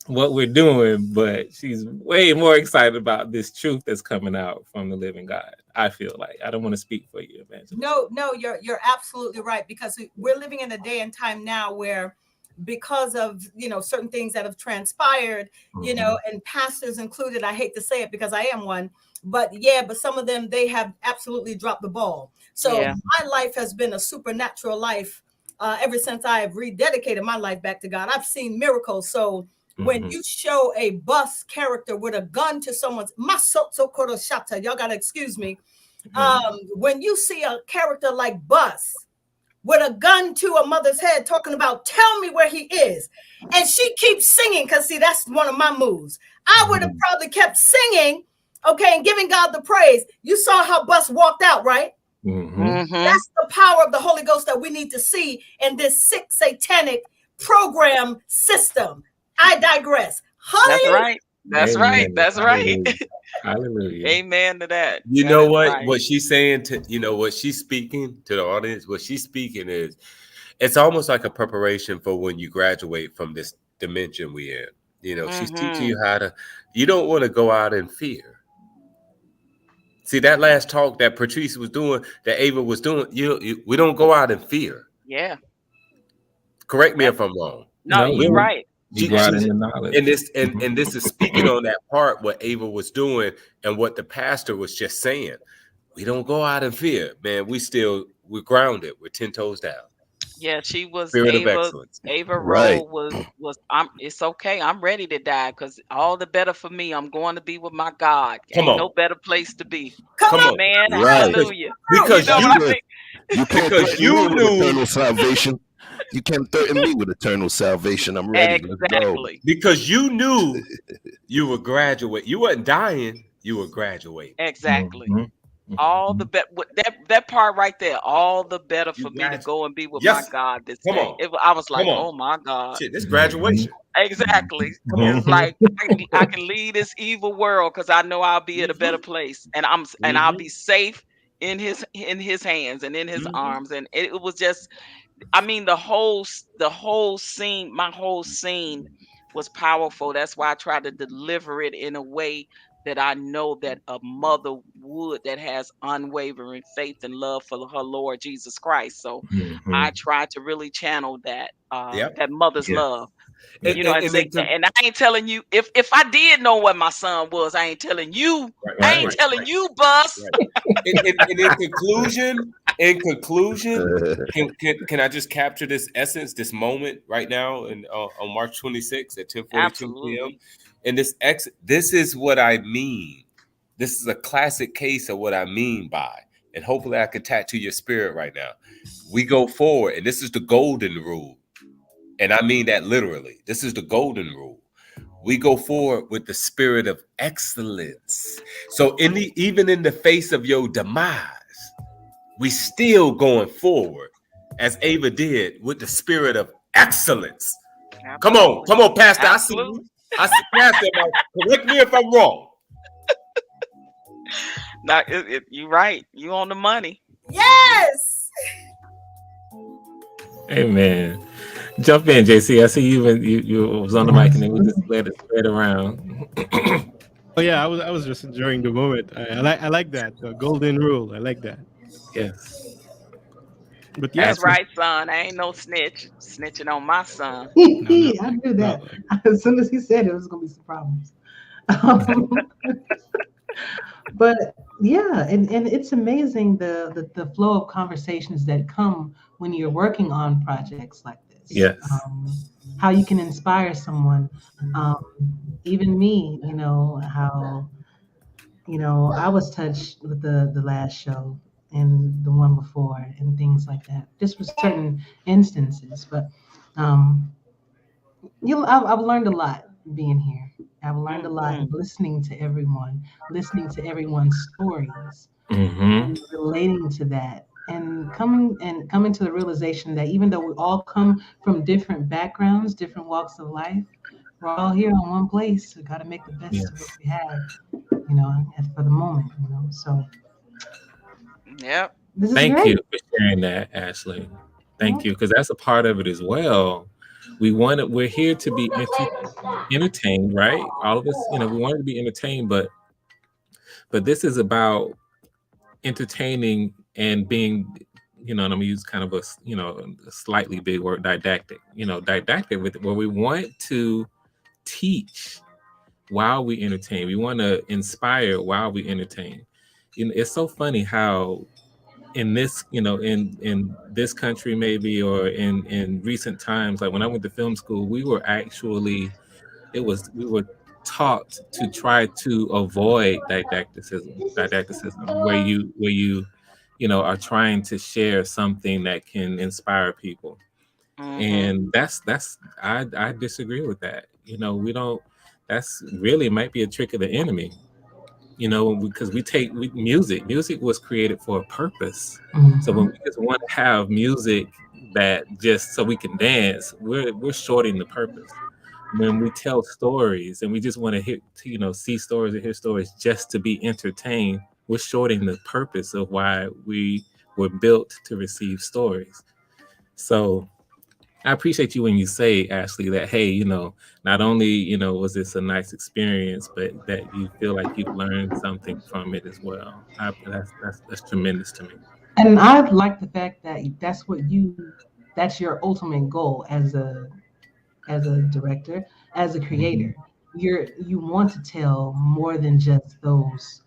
what we're doing, but she's way more excited about this truth that's coming out from the living God. I feel like I don't want to speak for you, Evangelist. No, you're absolutely right because we're living in a day and time now where because of certain things that have transpired, and pastors included, I hate to say it because I am one, but some of them, they have absolutely dropped the ball. So Yeah. my life has been a supernatural life ever since I have rededicated my life back to God. I've seen miracles. So when you show a bus character with a gun to someone's y'all gotta excuse me. When you see a character like Bus with a gun to a mother's head talking about tell me where he is, and she keeps singing, because see, that's one of my moves. I would have probably kept singing, okay, and giving God the praise. You saw how Bus walked out, right? Mm-hmm. That's the power of the Holy Ghost that we need to see in this sick satanic program system. I digress. That's Hallelujah. right. That's right. Amen. That's right. Hallelujah. Hallelujah. Amen to that. You That know is what? right. What she's saying what she's speaking to the audience, what she's speaking is it's almost like a preparation for when you graduate from this dimension we in. She's teaching you how to, you don't want to go out in fear. See, that last talk that Patrice was doing, that Ava was doing, we don't go out in fear. Yeah. Correct me if I'm wrong. No, No, you're right. you go out in the knowledge. And this is speaking on that part what Ava was doing and what the pastor was just saying. We don't go out in fear, man. We're grounded. We're 10 toes down. Yeah, she was Spirit of Ava. excellence. Ava Right. Rowe was it's okay. I'm ready to die because all the better for me. I'm going to be with my God. Come Ain't on. no better place to be. Come on. Amen. Right. Hallelujah. Because You know what I mean? You can't because take me you with knew eternal salvation. You can't threaten me with eternal salvation. I'm ready. Let's go. Exactly. Because you knew you would graduate. You wasn't dying. You would graduate. Exactly. Mhm. All the better that part right there, all the better You for me to graduate. go and be with my Yes. God this Come day. on. I was Come like, on. oh my God. Shit, this Mhm. graduation. Exactly. Come on. It's like I can leave this evil world because I know I'll be at a better place, and I'll be safe in his hands and in his arms. And it was just, I mean, the whole scene, my whole scene was powerful. That's why I tried to deliver it in a way that I know that a mother would, that has unwavering faith and love for her Lord Jesus Christ. So I Mhm. tried to really channel Yep. that mother's Yes. love. Yeah. And And say, then and I ain't telling you, if I did know what my son was, I ain't telling you. I right, ain't Right. right, telling right, you, Bus. right. And in conclusion, can I just capture this essence, this moment right now, and on March 26th at 10:42 p.m. Absolutely. And this is what I mean. This is a classic case of what I mean by, and hopefully I can tattoo your spirit right now. We go forward, and this is the golden rule, and I mean that literally. This is the golden rule. We go forward with the spirit of excellence. So even in the face of your demise, we still going forward as Ava did with the spirit of excellence. Absolutely. Come on, Pastor. I see Absolutely. you. I see Pastor. Correct me if I'm wrong. Now, you right. You on the money. Yes. Amen. Jump in, JC. I see you was on the mic and then we just Absolutely. let it spread around. Oh yeah, I was just enjoying the moment. I like that the golden rule. I like that. Yes. But yeah, That's so right, son. I ain't no snitch. Snitching on my son. no, not I like knew not that. like. As soon as he said it was going to be some problems. Um, but yeah, and it's amazing the flow of conversations that come when you're working on projects like this. Yes. How you can inspire someone, um, even me. How I was touched with the last show and the one before and things like that. Just with certain instances, but um, I've learned a lot being here. I've learned a lot Hmm. listening to everyone, listening to everyone's stories, Mm-hmm. and relating to that, and coming to the realization that even though we all come from different backgrounds, different walks of life, we're all here on one place. We got to make the best of what Yes. we have, for the moment. So Yep. this is Thank great. you for sharing that, Ashley. Thank Well, you, because that's a part of it as well. We're here to be entertained, right? All of us, we want to be entertained, but this is about entertaining and being, and I'm gonna use kind of a slightly big word, didactic. Didactic with where we want to teach while we entertain. We want to inspire while we entertain. It's so funny how in this, in this country maybe, or in recent times, like when I went to film school, we were taught to try to avoid didacticism where you are trying to share something that can inspire people. Hmm. And I disagree with that. We don't That's really might be a trick of the enemy, because music was created for a purpose. So when mhm. we just want to have music that just so we can dance, we're shorting the purpose. When we tell stories and we just want to see stories or hear stories just to be entertained, we're shorting the purpose of why we were built to receive stories. So I appreciate you when you say, Ashley, that hey, not only was this a nice experience, but that you feel like you've learned something from it as well. That's tremendous to me. And I like the fact that that's your ultimate goal as a director, as a Mhm. creator. You want to tell more than just those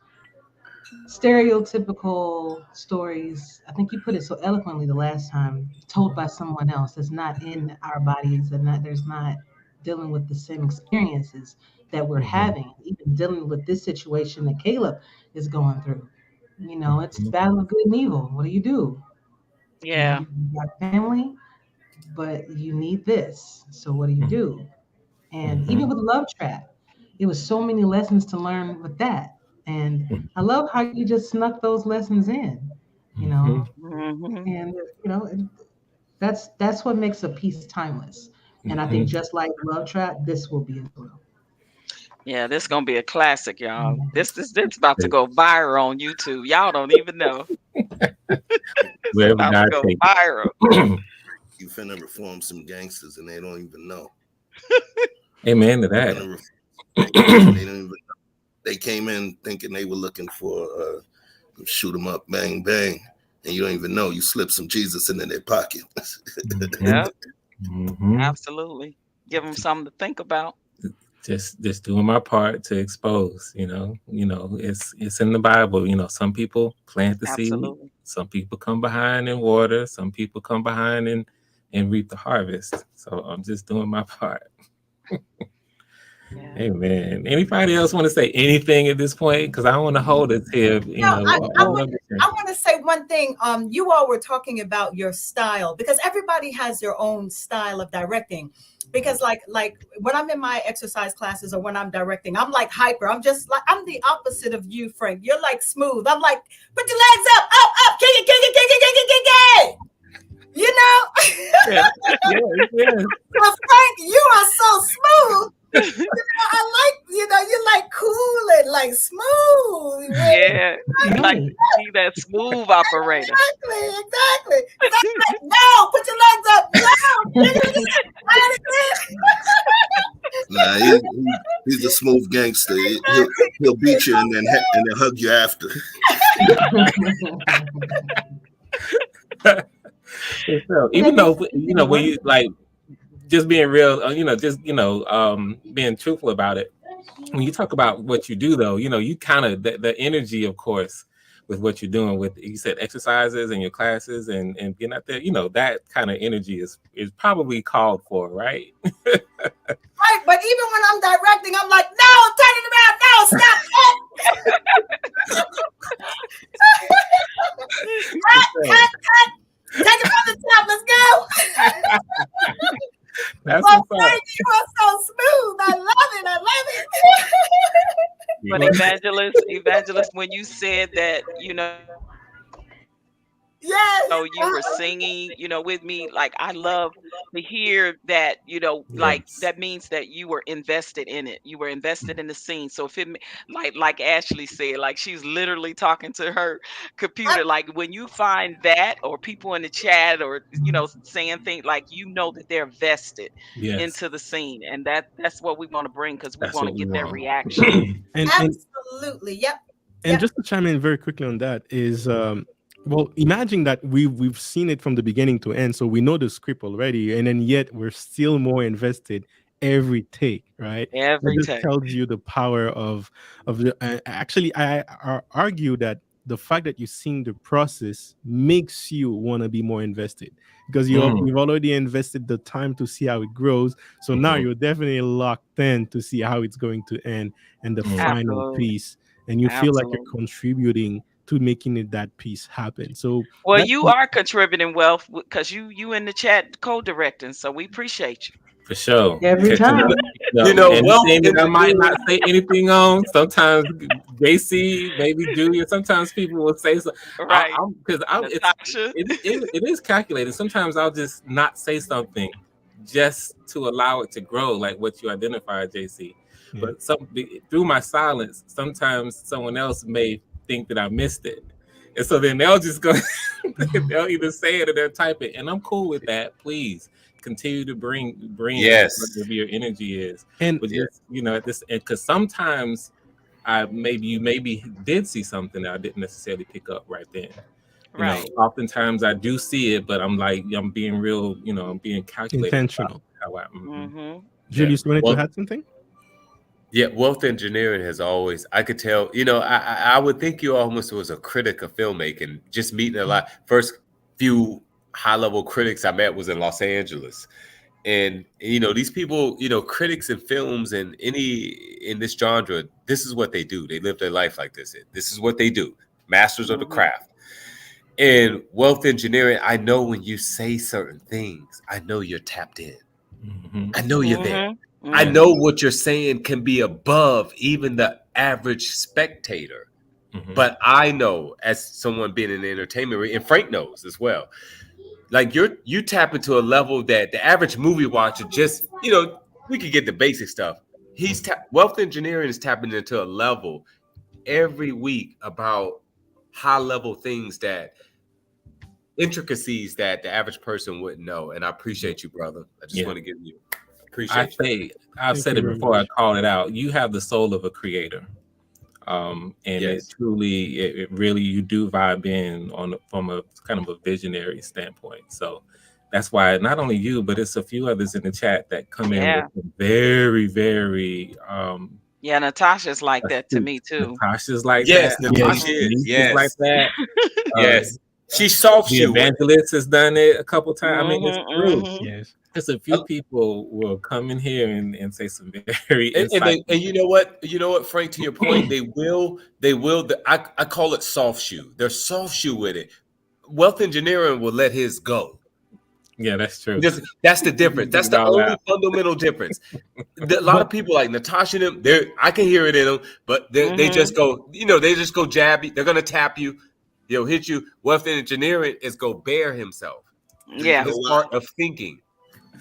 stereotypical stories. I think you put it so eloquently the last time, told by someone else that's not in our bodies and that there's not dealing with the same experiences that we're Mhm. having, even dealing with this situation that Caleb is going through. It's the Mhm. battle of good and evil. What do? Yeah. You got family, but you need this. So what do you do? And even with Love Trap, it was so many lessons to learn with that. And I love how you just snuck those lessons in, you know, Mm-hmm. and that's what makes a piece timeless. And I think just like Love Trap, this will be as well. Yeah, this gonna be a classic, y'all. This about to go viral on YouTube. Y'all don't even know. It's Wherever about to God go takes viral. it. You finna reform some gangsters and they don't even know. Amen to You that. finna reform, and they don't even know. They came in thinking they were looking for shoot 'em up, bang bang, and you don't even know. You slip some Jesus into their pocket. Yep, Mhm. absolutely. Give them something to think about. Just doing my part to expose, it's in the Bible. Some people plant the seed, Absolutely. some people come behind and water, some people come behind and reap the harvest. So I'm just doing my part. Yeah. Amen. Anybody else want to say anything at this point? Because I don't want to hold it here. No, I want to say one thing. You all were talking about your style because everybody has their own style of directing. Because like when I'm in my exercise classes or when I'm directing, I'm like hyper. I'm I'm the opposite of you, Frank. You're like smooth. I'm like, put your legs up, up, kick it. You know? Yeah. Well, Frank, you are so smooth. I like, you're like cool and like smooth. Yeah, he like that smooth operator. Exactly. That's like, no, put your legs up. No, Nah, he's a smooth gangster. He'll beat you and then hug you after. So, even though when you like just being real, being truthful about it. When you talk about what you do, though, you kind of the energy, of course, with what you're doing with, you said, exercises and your classes and getting out there, that kind of energy is probably called for, right? Right, but even when I'm directing, I'm like, no, turn it around, no, stop it. cut. Take it from the top, let's go. That's well, what's up. Frank, you are so smooth. I love it. But evangelist, when you said that, yes, you were singing, with me, like I love to hear that, like Yes. that means that you were invested in it. You were invested in the scene. So if it like Ashley said, like she's literally talking to her computer. Like when you find that, or people in the chat, or saying things like, that they're vested Yes. into the scene, and that's what we want to bring, because we That's want to what we get that want. reaction. And absolutely, yep. And just to chime in very quickly on that is, well, imagine that we've seen it from the beginning to end, so we know the script already, and then yet we're still more invested every take, right? That Every just take. tells you the power of the. Actually, I argue that the fact that you're seeing the process makes you want to be more invested, because you've already invested the time to see how it grows. So now you're definitely locked in to see how it's going to end and the final Absolutely. piece, and you feel like you're Absolutely. contributing to making that piece happen. So Well, that, you are contributing wealth because you in the chat co-directing, so we appreciate you. For sure. Every time. wealth Anything that I might not engineering. say anything on, sometimes JC, maybe Julia, sometimes people will say so. Right. It is calculated. Sometimes I'll just not say something just to allow it to grow, like what you identified, JC. Yeah. But through my silence, sometimes someone else may think that I missed it. And so then they'll just go, they'll either say it or they'll type it. And I'm cool with that. Please continue to bring Yes. whatever your energy is. And but just, this, because sometimes you maybe did see something that I didn't necessarily pick up right then. Right. Oftentimes I do see it, but I'm being real, I'm being calculated. Intentional. How Julius, you wanted to add something? Yeah, wealth engineering has always, I could tell, I would think you almost was a critic of filmmaking, just meeting a lot. First few high-level critics I met was in Los Angeles. And, these people, critics in films and in this genre, this is what they do. They live their life like this. This is what they do. Masters of the craft. In wealth engineering, I know when you say certain things, I know you're tapped in. I know you're there. I know what you're saying can be above even the average spectator. But I know, as someone being in the entertainment, and Frank knows as well, like you tap into a level that the average movie watcher just, we could get the basic stuff. Wealth engineering is tapping into a level every week about high level things, that intricacies that the average person wouldn't know. And I appreciate you, brother. I just want to give you appreciate you. I've said it before. I call it out. You have the soul of a creator, and it truly, it really, you do vibe in from a kind of a visionary standpoint. So that's why not only you, but it's a few others in the chat that come in with very, very. Yeah, Natasha's like that to me too. Natasha's like yes, that. Natasha is. Yes, like that. Yes, she's soft The shoe. evangelist has done it a couple times. I mean, it's true. Yes, just a few people will come in here and say some very and you know what, Frank, to your point, they will. I call it soft shoe. They're soft shoe with it. Wealth engineering will let his go. Yeah, that's true. That's the difference. That's the only fundamental difference. A lot of people like Natasha, I can hear it in them, but they just go, they just go jab you. They're gonna tap you, hit you. Wealth engineering is go bear himself. Yeah, his part of thinking.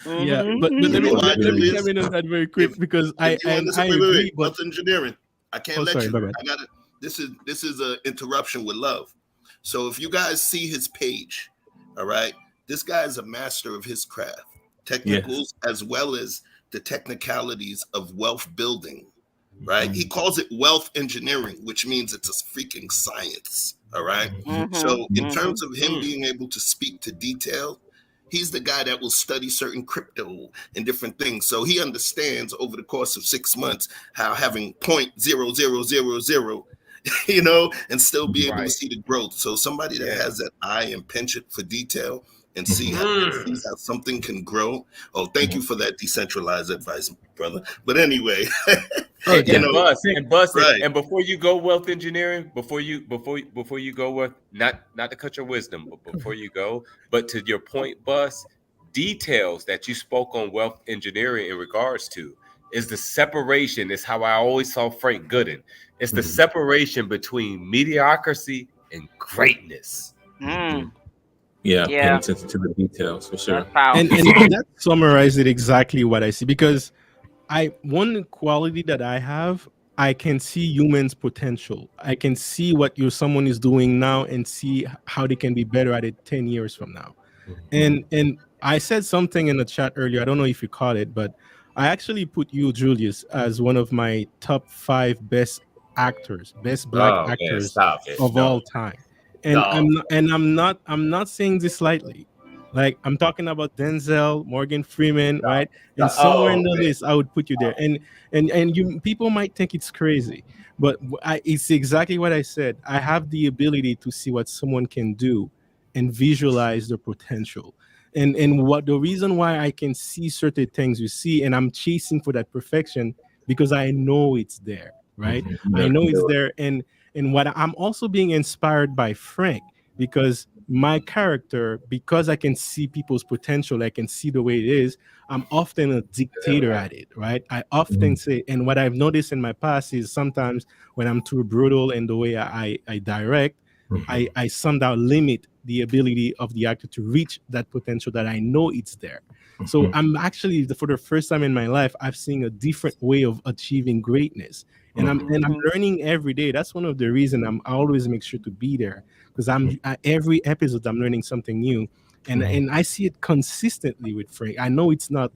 Yeah, but let me come in on that very quick, because I agree. But wealth engineering, I can't let sorry, you. bye-bye. I got it. This is an interruption with love. So if you guys see his page, all right, this guy is a master of his craft, technicals as well as the technicalities of wealth building, right? He calls it wealth engineering, which means it's a freaking science, all right? So in terms of him being able to speak to detail, he's the guy that will study certain crypto and different things. So he understands over the course of 6 months how having 0.0000, and still be able to see the growth. So somebody that has that eye and penchant for detail and sees how something can grow. Oh, thank you for that decentralized advice, brother. But anyway, and before you go wealth engineering, before you go with not to cut your wisdom, but before you go, but to your point, Bus, details that you spoke on wealth engineering in regards to is the separation. Is how I always saw Frank Gooden. It's the separation between mediocrity and greatness. Yeah, paying attention to the details for sure. And that summarized it exactly what I see, because one quality that I have, I can see humans' potential. I can see what someone is doing now and see how they can be better at it 10 years from now. And I said something in the chat earlier. I don't know if you caught it, but I actually put you, Julius, as one of my top 5 best black actors of all time. And I'm not saying this lightly. Like, I'm talking about Denzel, Morgan Freeman, right? And somewhere in the list, I would put you there. And you people might think it's crazy, but it's exactly what I said. I have the ability to see what someone can do and visualize the potential. And what the reason why I can see certain things you see, and I'm chasing for that perfection, because I know it's there, right? I know it's there. And what I'm also being inspired by Frank, because my character, because I can see people's potential, I can see the way it is, I'm often a dictator at it, right? I often say, and what I've noticed in my past is sometimes when I'm too brutal in the way I direct, I somehow limit the ability of the actor to reach that potential that I know it's there. So I'm actually, for the first time in my life, I've seen a different way of achieving greatness. And I'm learning every day. That's one of the reasons I always make sure to be there, because every episode I'm learning something new, and I see it consistently with Frank. I know it's not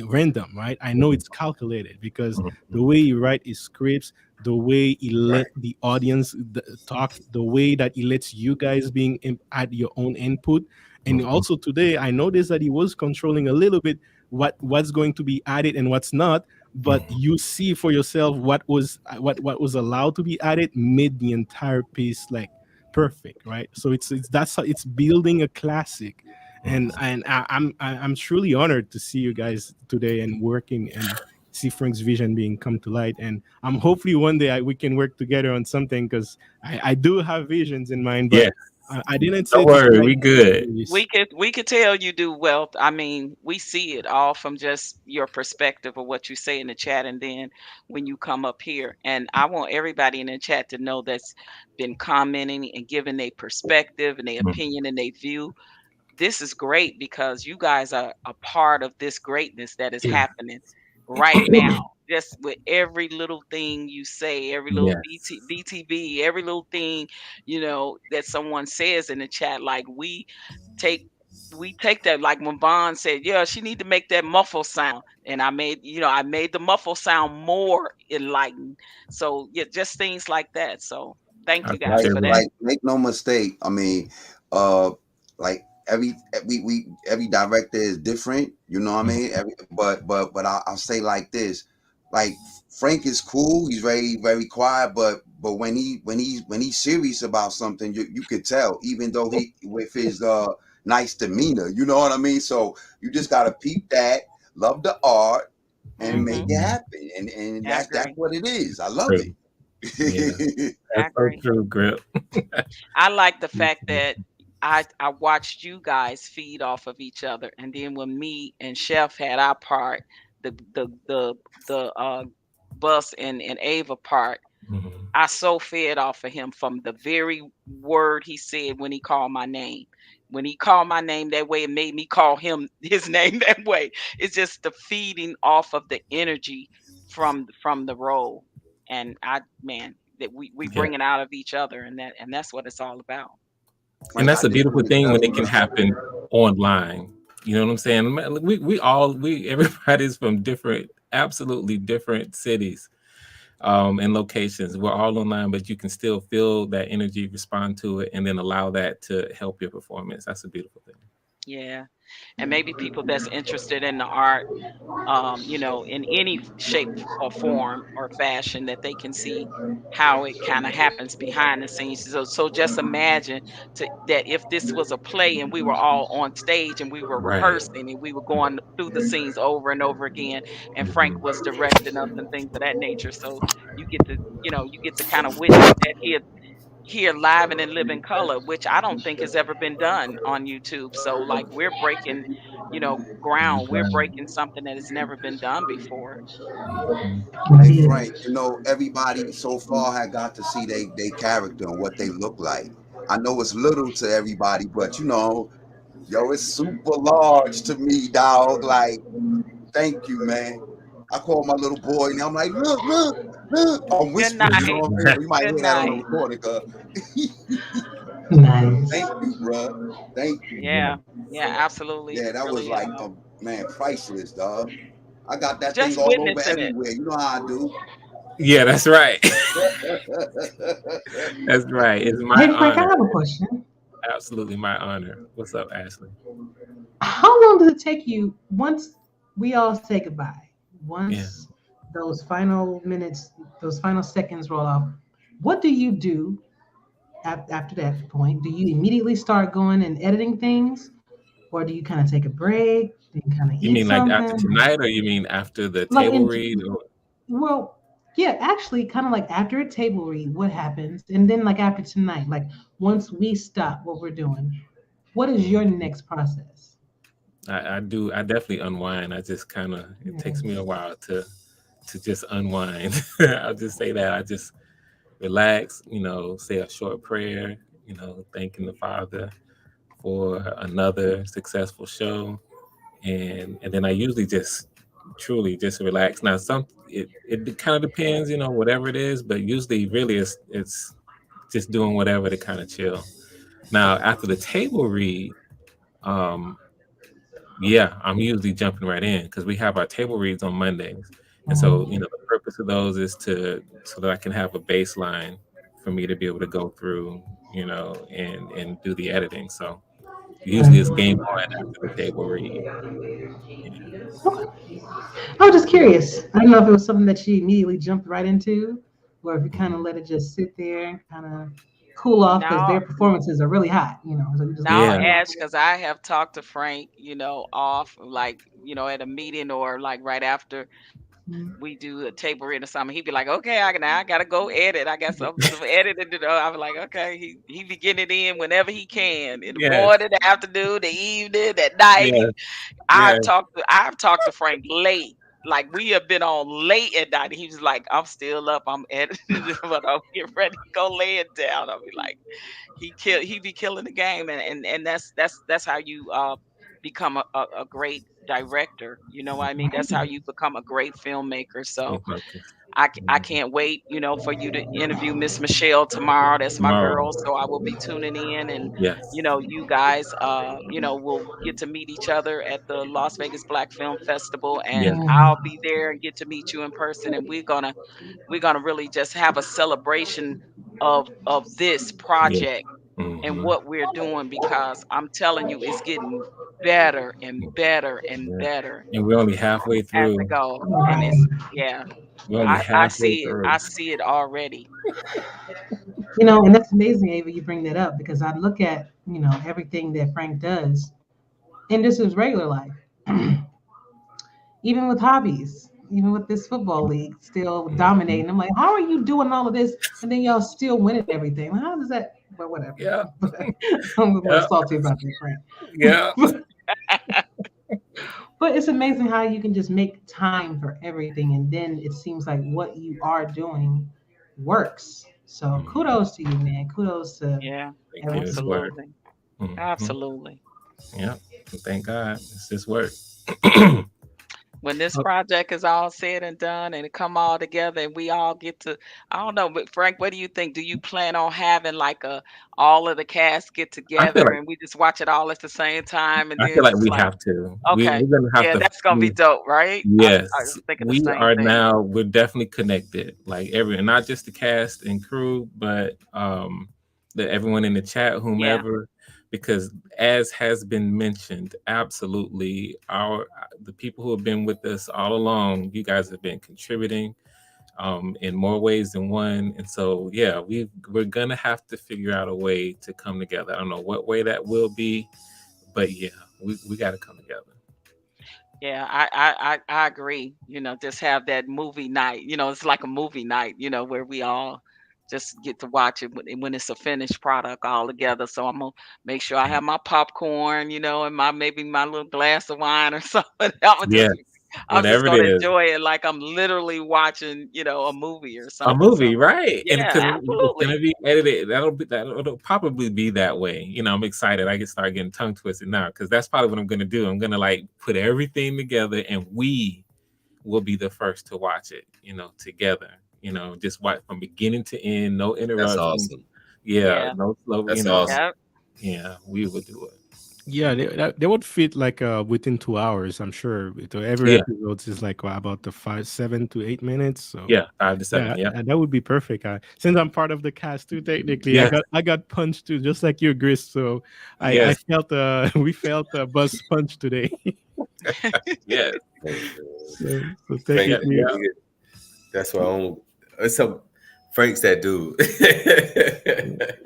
random, right? I know it's calculated, because the way he write his scripts, the way he let the audience talk, the way that he lets you guys add your own input. And also today, I noticed that he was controlling a little bit what's going to be added and what's not. But you see for yourself what was allowed to be added made the entire piece like perfect, right? So that's how it's building a classic. And I'm truly honored to see you guys today and working see Frank's vision being come to light. And I'm hopefully one day we can work together on something, because I do have visions in mind, but Yes. I didn't say Don't to worry, tonight. we good. We could tell you do well. I mean, we see it all from just your perspective of what you say in the chat, and then when you come up here. And I want everybody in the chat to know that's been commenting and giving their perspective and their Mhm. opinion and their view. This is great because you guys are a part of this greatness that is Yeah. happening right now. Just with every little thing you say, every little Yes. BTB, every little thing, that someone says in the chat, like take we take that, like when Bond said, yeah, she need to make that muffle sound. And I made the muffle sound more enlightened. So yeah, just things like that. So thank I you guys Like, for appreciate that. that. like, make no mistake. I mean, uh, like every director is different. You know what I Mhm. mean? But I'll say like this: like Frank is cool. He's very quiet. But when he's serious about something, you could tell. Even though he with his nice demeanor, you know what I mean. So you just gotta peep that, love the art, and make Hmm. it Mhm. happen. And I that's agree. what it is. I love True. Yeah. it. I That's so agree. true, Grip. I like the fact that I watched you guys feed off of each other, and then when me and Chef had our part, the Bus and Ava part, Mhm. I so fed off of him from the very word he said when he called my name. When he called my name that way, it made me call him his name that way. It's just the feeding off of the energy from the role, and man, that we Yeah. bring it out of each other, and that's what it's all about. And Frank, that's I a just beautiful want to thing tell when it you, can bro. happen online. You know what I'm saying? We everybody's from different, absolutely different cities, and locations. We're all online, but you can still feel that energy, respond to it, and then allow that to help your performance. That's a beautiful thing. Yeah, and maybe people that's interested in the art, in any shape or form or fashion, that they can see how it kind of happens behind the scenes. So just imagine that if this was a play and we were all on stage and we were Right. rehearsing and we were going through the scenes over and over again, and Frank Mhm. was directing us and things of that nature. So you get to kind of witness that here live and in living color, which I don't think has ever been done on YouTube. So like we're breaking, New ground. We're ground. breaking something that has never been done before. Mhm. Hey Indeed. Frank, everybody so far had got to see they character and what they look like. I know it's little to everybody, but yo, it's super large to me, dog. Like, thank you, man. I call my little boy and I'm like, look, look, look. I'm Good whispering, you know night. what I'm saying? So you might Good hear that on the night. recording, cuz. Nice. Thank you, bro. Thank you. Yeah. Yeah, absolutely. Yeah, that was Really, like, man, priceless, dog. I got that thing just all over witnessing it. everywhere. You know how I do. Yeah, that's right. That's right. It's my Hey Frank, I honor. have a question. Absolutely my honor. What's up, Ashley? How long does it take you once we all say goodbye? Yeah. Once those final minutes, those final seconds roll off, what do you do after that point? Do you immediately start going and editing things? Or do you kind of take a break? Do you kind of You eat mean like after something? tonight, or you mean after the Like table in read? Or Well, yeah, actually, kind of like after a table read, what happens? And then, like after tonight, like once we stop what we're doing, what is your next process? I definitely unwind. I just kind of, it takes me a Yes. while to just unwind. I'll just say that. I just relax, say a short prayer, thanking the Father for another successful show. And then I usually just truly just relax. Now it kind of depends, whatever it is, but usually really it's just doing whatever to kind of chill. Now after the table read, um yeah, I'm usually jumping right in because we have our table reads on Mondays. And so, Mhm. the purpose of those is so that I can have a baseline for me to be able to go through, and do the editing. So usually it's game on after the table read. Yeah. Okay. I was just curious. I don't know if it was something that she immediately jumped right into, or if you kind of Mhm. let it just sit there and kind of cool off because Now, their performances are really hot, so you just let now, it Yeah. cool off. Ash, because I have talked to Frank, off, like, at a meeting or like right after we do a table read or something, he'd be like, "Okay, I gotta go edit. I got some editing to do." I was like, "Okay." He be getting it in whenever he can, in the Yes, morning, the afternoon, the evening, at night. yes, I've yes, talked to Frank late. Like we have been on late at night. He was like, "I'm still up. I'm editing, but I'm getting ready to go lay it down." I'll be like, he be killing the game, and that's how you become a great director. You know what I mean? That's how you become a great filmmaker. stay So focused. I Mhm. can't wait, for you to interview Miss Michelle tomorrow. That's my Tomorrow. girl. So I will be tuning in, and Yes, you guys will get to meet each other at the Las Vegas Black Film Festival, yes, and I'll be there and get to meet you in person, and we're gonna really just have a celebration of this yes. project and Hmm. what we're doing, because I'm telling you, it's getting better and better and Yeah. better And we're only halfway as through. it go. And it's, yeah, We're only I halfway see it. through. I see it already. And that's amazing, Ava, you bring that up because I look at, everything that Frank does, and this is regular life. Even with hobbies, even with this football league still Mhm. dominating. I'm like, how are you doing all of this and then y'all still winning everything? How does that, but whatever. Yeah, I'm a little yeah, salty about that, Frank. yeah. But it's amazing how you can just make time for everything, and then it seems like what you are doing works. So Mhm. kudos to you, man. Kudos to Yeah, Thank you. It's everything. work. absolutely, Hmm. absolutely. Yeah. Thank God. It's just work. When this Uh, project is all said and done and it come all together and we all get to, I don't know, but Frank, what do you think? Do you plan on having like a all of the cast get I feel together like and we just watch it all at the same time, and I then feel like just we like, have to. okay, We're gonna have yeah, to. that's gonna be dope, right? I Yes, was thinking the we same are thing. now. We're definitely connected. Like and not just the cast and crew, but everyone in the chat, Yeah, whomever, because as has been mentioned, absolutely, the people who have been with us all along, you guys have been contributing in more ways than one, and so yeah, we're gonna have to figure out a way to come together. I don't know what way that will be, but yeah, we got to come together. yeah, I agree. Just have that movie night. It's like a movie night. Where we all just get to watch it when it's a finished product all together. So I'm gonna make sure I have my popcorn, and maybe my little glass of wine or something. Yes, I'm just whatever it gonna is. enjoy it like I'm literally watching, a movie or A something. So movie, right? And because yeah, it's gonna absolutely. be edited, it'll probably be that way. I'm excited. I can start getting tongue twisted now because that's probably what I'm gonna do. I'm gonna like put everything together, and we will be the first to watch it. Together. Just watch from beginning to end, no That's interruptions. awesome. Yeah, Yeah. no slow. That's awesome. Yep. Yeah, we will do it. yeah, they would fit like within 2 hours, I'm sure. Every Yeah, episode is like about the 7 to 8 minutes. So yeah, 5 to 7. yeah, Yeah, that would be perfect. Since I'm part of the cast too, technically, I yes, got punched too, just like you, Gris. So I yes, felt we felt a buzz punch today. yes. So Yeah, technically, yeah. That's why so Frank's that dude.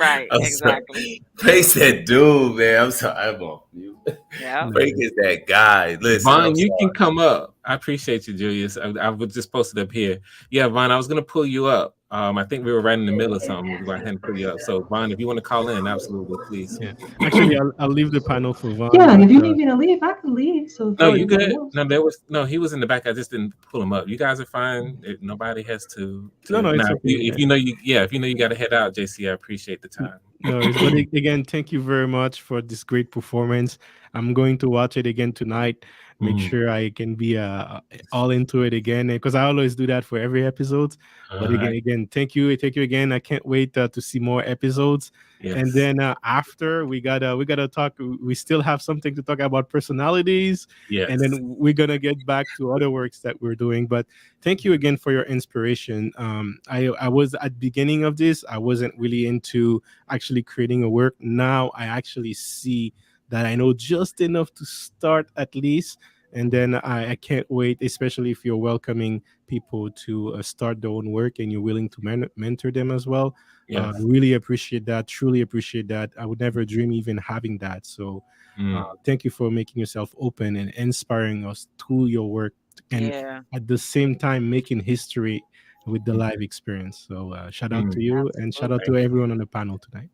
Right. I'm Exactly. sorry. Frank's that dude, man. I'm sorry. I'm off mute. Yeah. Frank is that guy. Listen, I'm Vaughn, you can sorry. come up. I appreciate you, Julius. I was just posted up here. Yeah, Vaughn, I was gonna pull you up. I think we were right in the middle of something. We went ahead and pull you up. So, Vaughn, if you want to call in, absolutely, please. yeah. Actually, I'll leave the panel for Vaughn, Yeah, and but if you need me to leave, I can leave. So No, for you anybody good. else. No, he was in the back. I just didn't pull him up. You guys are fine. Nobody has to. no, Now, it's okay. if you know if you know you got to head out, JC, I appreciate the time. No, but again, thank you very much for this great performance. I'm going to watch it again tonight. Make Mm. sure I can be all into it again, because I always do that for every episode. But All right. again, thank you again. I can't wait to see more episodes. And Yes. then after we gotta talk. We still have something to talk about personalities, and Yes. then we're gonna get back to other works that we're doing. But thank you again for your inspiration. I was at the beginning of this. I wasn't really into actually creating a work. Now I actually see that I know just enough to start at least, and then I can't wait, especially if you're welcoming people to start their own work and you're willing to mentor them as well. Yes. Really appreciate that, truly appreciate that. I would never dream even having that. So Mm. thank you for making yourself open and inspiring us through your work and Yeah, at the same time making history with the live experience. So shout out to Mm. you, and shout out absolutely. to everyone on the panel tonight.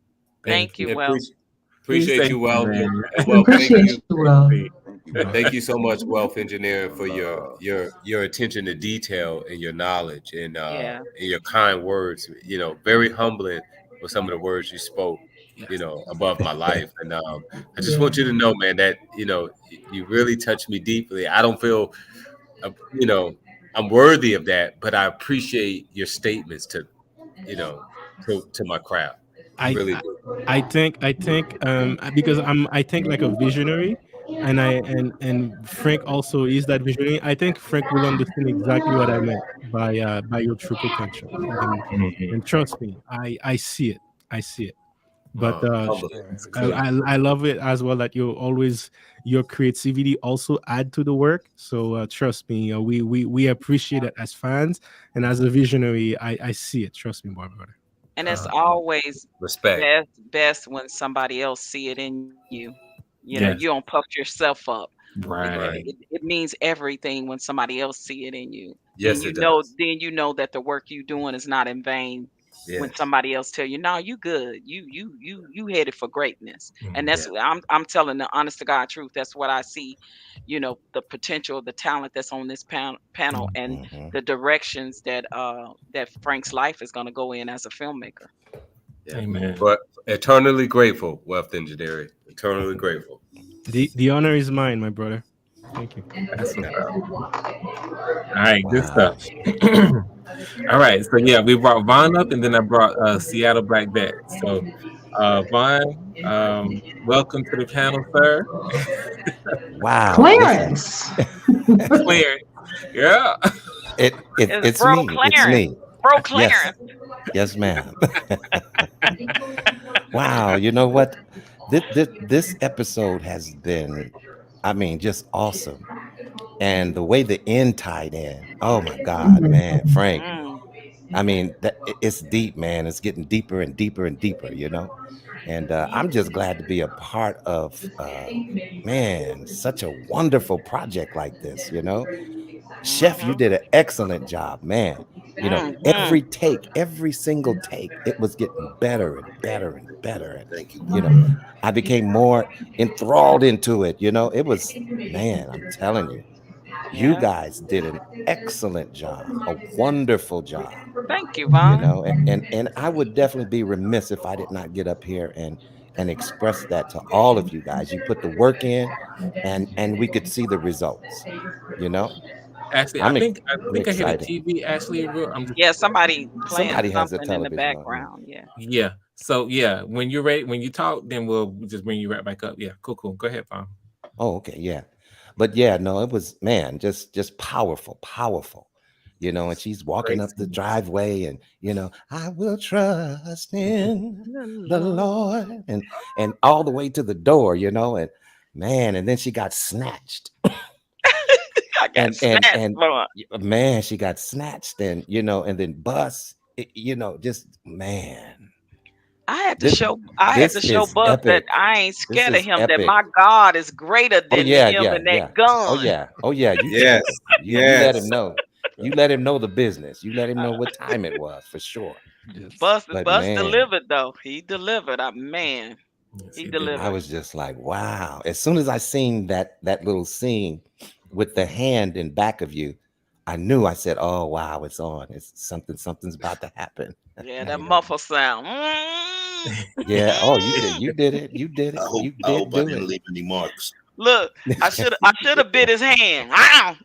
Thank Thank you, you. Wealth. Appreciate Appreciate you, you, Wealth, man. and We Wealth. Thank appreciate you. you, Will. Thank you, Bye. brother. Thank you so much, Wealth Engineering, for your attention to detail and your knowledge Yeah, and your kind words. Very humbling with some of the words you spoke. Yes. Above my life, and I just Yeah. want you to know, man, that you really touched me deeply. I don't feel, uh, you know, I'm worthy of that, but I appreciate your statements to my craft. I I really do. I think because I think like a visionary, and Frank also is that visionary. I think Frank will understand exactly what I meant by your true potential, Mhm. and trust me, I see it. I see it. But Humbling. That's I, good. I love it as well that you always your creativity also add to the work. So trust me, we appreciate it as fans, and as a visionary, I see it. Trust me, my brother. and it's Uh, always Respect. best when somebody else see it in you. You don't yes. puff yourself up. Right. It means everything when somebody else see it in you. Yes, it does. Then you know that the work you doing is not in vain when Yes. somebody else tell you, "No, you good. You headed for greatness." And Mhm. that's Yeah. I'm telling the honest to God truth. That's what I see. The potential, the talent that's on this panel, and Hmm. the directions that Frank's life is going to go in as a filmmaker. Yeah. Amen. But eternally grateful, Wealth Engineering. Eternally grateful. The honor is mine, my brother. Thank you. That's what's Yeah. up. All right, good Wow. stuff. All right, so yeah, we brought Vaughn up, and then I brought Seattle Black Bet. So, Vaughn, welcome to the panel, sir. Wow. Listen, Clarence. Clear, yeah. It's it's Bro me. It's Clarence. me. Bro Yes. Clarence. Yes, ma'am. Wow. You know what? This episode has been, I mean, just awesome. And the way the end tied in, oh my God, man, Frank. Mm, I mean, it's deep, man. It's getting deeper and deeper and deeper, you know? And I'm just glad to be a part of, man, such a wonderful project like this, you know? Chef, you mm-hmm, did an excellent job, man. You know, mm-hmm. every take, every single take, it was getting better and better and better. And, Thank you, you bro. know, I became more enthralled into it. You know, it was, man, I'm telling you, you Yeah. guys did an excellent job, a wonderful job, Thank you, you Vaughn. know, and I would definitely be remiss if I did not get up here and express that to all of you guys. You put the work in and we could see the results, you know. Ashley, I I'm think I I'm think I hear the excited. TV. Ashley, I'm just Yeah, somebody playing Somebody has a something in the television on, yeah. background. Yeah. yeah. So yeah, when you're ready, when you talk, then we'll just bring you right back up. Yeah, cool. Go ahead, Vaughn. Oh, okay, yeah. But yeah, no, it was, man, just powerful, powerful. You know, and she's walking Great up the scenes. driveway and, you know, I will trust in The the Lord. Lord and all the way to the door, you know, and man, and then she got snatched. I got snatched, And Vaughn. man, she got snatched and, you know, and then bus, you know, just man. This I had this to show is Bus that epic. I ain't This scared of is him, that epic. my God is greater Oh than yeah, him yeah, and that yeah. gun. Oh yeah. Yes. You let him Yes. know. You let him know the business. You let him know what time it was for sure. Yes, But Bus man, delivered though. He delivered. Man, yes, he he did. I delivered. was just like, wow. As soon as I seen that little scene with the hand in back of you, I knew. I said, "Oh wow, it's on. It's something's about to happen." Yeah, that You know? muffle sound. Mm, Yeah. Oh, you did. mm. You did it. You did it. You I did hope I do didn't it. leave any marks. Look, I should have bit his hand. Ow!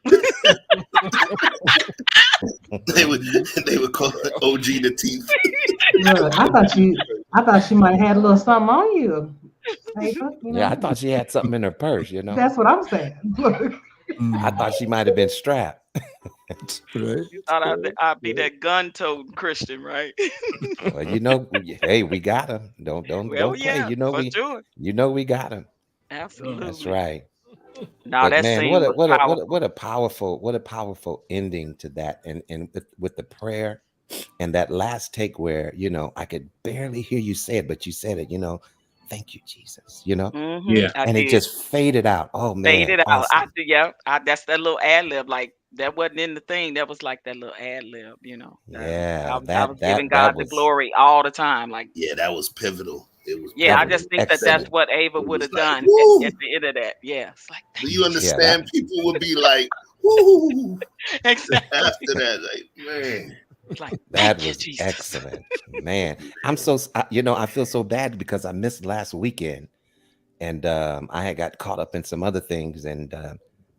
They would they would call it OG the teeth. Look, I thought she might have had a little something on you, paper. You Yeah, I know, thought she had something in her purse. You know, that's what I'm saying. Look, I thought she might have been strapped. Right. You thought I'd be that gun-toting Christian, right? Well, you know, hey, we got him. Well, Don't play. yeah, for sure, You know, we got him. That's absolutely. right. No, But that man, scene was powerful. what a powerful ending to that, and with the prayer and that last take where you know I could barely hear you say it, but you said it. You know, thank you, Jesus. You know, Mm-hmm. Yeah. I and it did. just faded out. Oh Fade man, it out. I awesome. do. Yeah, that's that little ad lib. Like That wasn't in the thing. That was like that little ad lib, you know. Yeah, I was giving that God the was glory all the time. Like, Yeah, that was pivotal. It was yeah, that I was just pivotal. think that that's excellent. what Ava It would was have like, done at woo! the end of that. Yeah, it's like, Do thank you you, Jesus. Yeah, that understand? People would be like, woo! Exactly. After that, like, man. It's like, that thank you, was Jesus. excellent, man. I feel so bad because I missed last weekend, and I had got caught up in some other things, and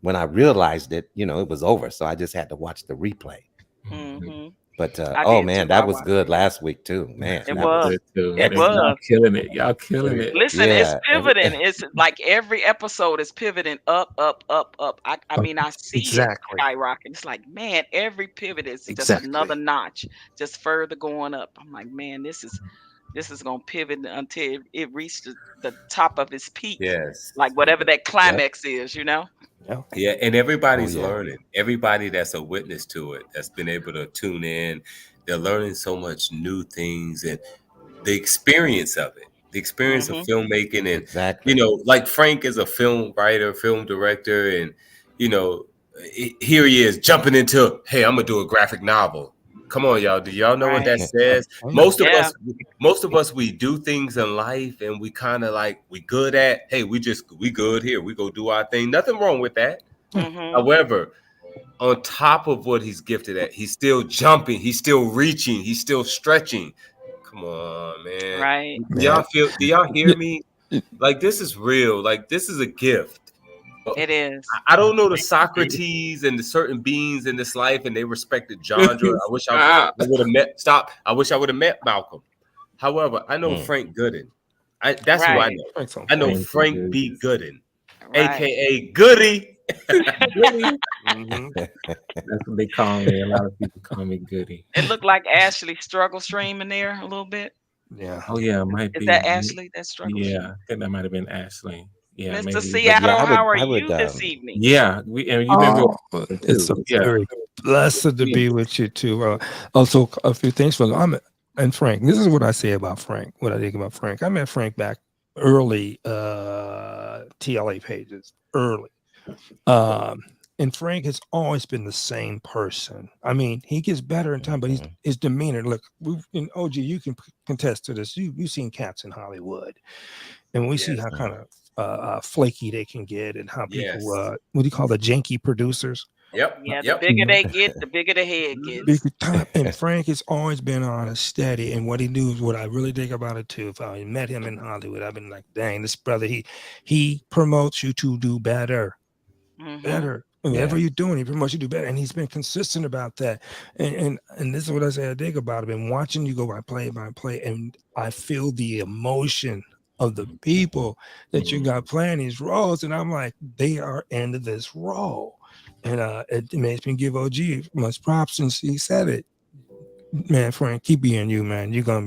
when I realized it, it was over, so I just had to watch the replay. Hmm. But I oh did man, too. I that was watched good it. last week too, man. It That was was. Good too. It And y'all was. killing it. Y'all killing it. Listen, it's yeah. pivoting. It's like every episode is pivoting up, up, up, up. I mean, I see it Exactly. skyrocket. It's like, man, every pivot is just Exactly. another notch, just further going up. I'm like, man, this is gonna pivot until it reaches the top of its peak, Yes. like whatever that Yep. climax is, you know. Yeah. Yeah, and Oh everybody's yeah. learning. Everybody that's a witness to it, that's been able to tune in, they're learning so much new things and the experience of it, the experience of Hmm. filmmaking, and Exactly. like Frank is a film writer, film director, and here he is jumping into, hey, I'm gonna do a graphic novel. Come on, y'all. Do y'all know what Right. that says? Oh, yeah. Most of Yeah. us, most of us, we do things in life, and we kind of like we good at. Hey, we good here. We go do our thing. Nothing wrong with that. Hmm. However, on top of what he's gifted at, he's still jumping, he's still reaching, he's still stretching. Come on, man. Right. Do y'all Man. do y'all hear me? Like this is real. Like this is a gift. It is. I don't know the Socrates and the certain beings in this life, and they respected Jandra. I wish I would have met. Stop. I wish I would have met Malcolm. However, I know Mm. Frank Gooden. That's who I Right. know. Frank's on I know point. Frank B. Gooden, Right. aka Goody. Goody. Mhm. That's what they call me. A lot of people call me Goody. It looked like Ashley struggle stream in there a little bit. Yeah. Oh yeah, it might Is be. that Ashley that struggle stream? Yeah, I think that might have been Ashley. Yeah, Mr. maybe. But Seattle, yeah, how are I would you this evening? yeah, you've been real Oh, good it's a too. Yeah. very blessed to be with you too. Also, a few things for and Frank. This is what I say about Frank. What I think about Frank. I met Frank back early, TLA pages, early. And Frank has always been the same person. I mean, he gets better in time, but his demeanor. Look, in OG, you can contest to this. You've seen Cats in Hollywood, and we see Yes. how kind of flaky they can get, and how people Yes. what do you call the janky producers? Yep. Yeah, the Yep. bigger they get, the bigger the head Mhm. gets. Big time. And Frank has always been on a steady. And what he do is what I really think about it too. If I met him in Hollywood, I've been like, dang, this brother, he promotes you to do better. Hmm. Better. Whatever you're doing, he promotes you to do better. And he's been consistent about that. And this is what I say I dig about him. And watching you go by play, and I feel the emotion of the people that you got playing these roles. And I'm like, they are into this role. And it makes me give OG much props since he said it. Man, Frank, keep being you, man. You're gonna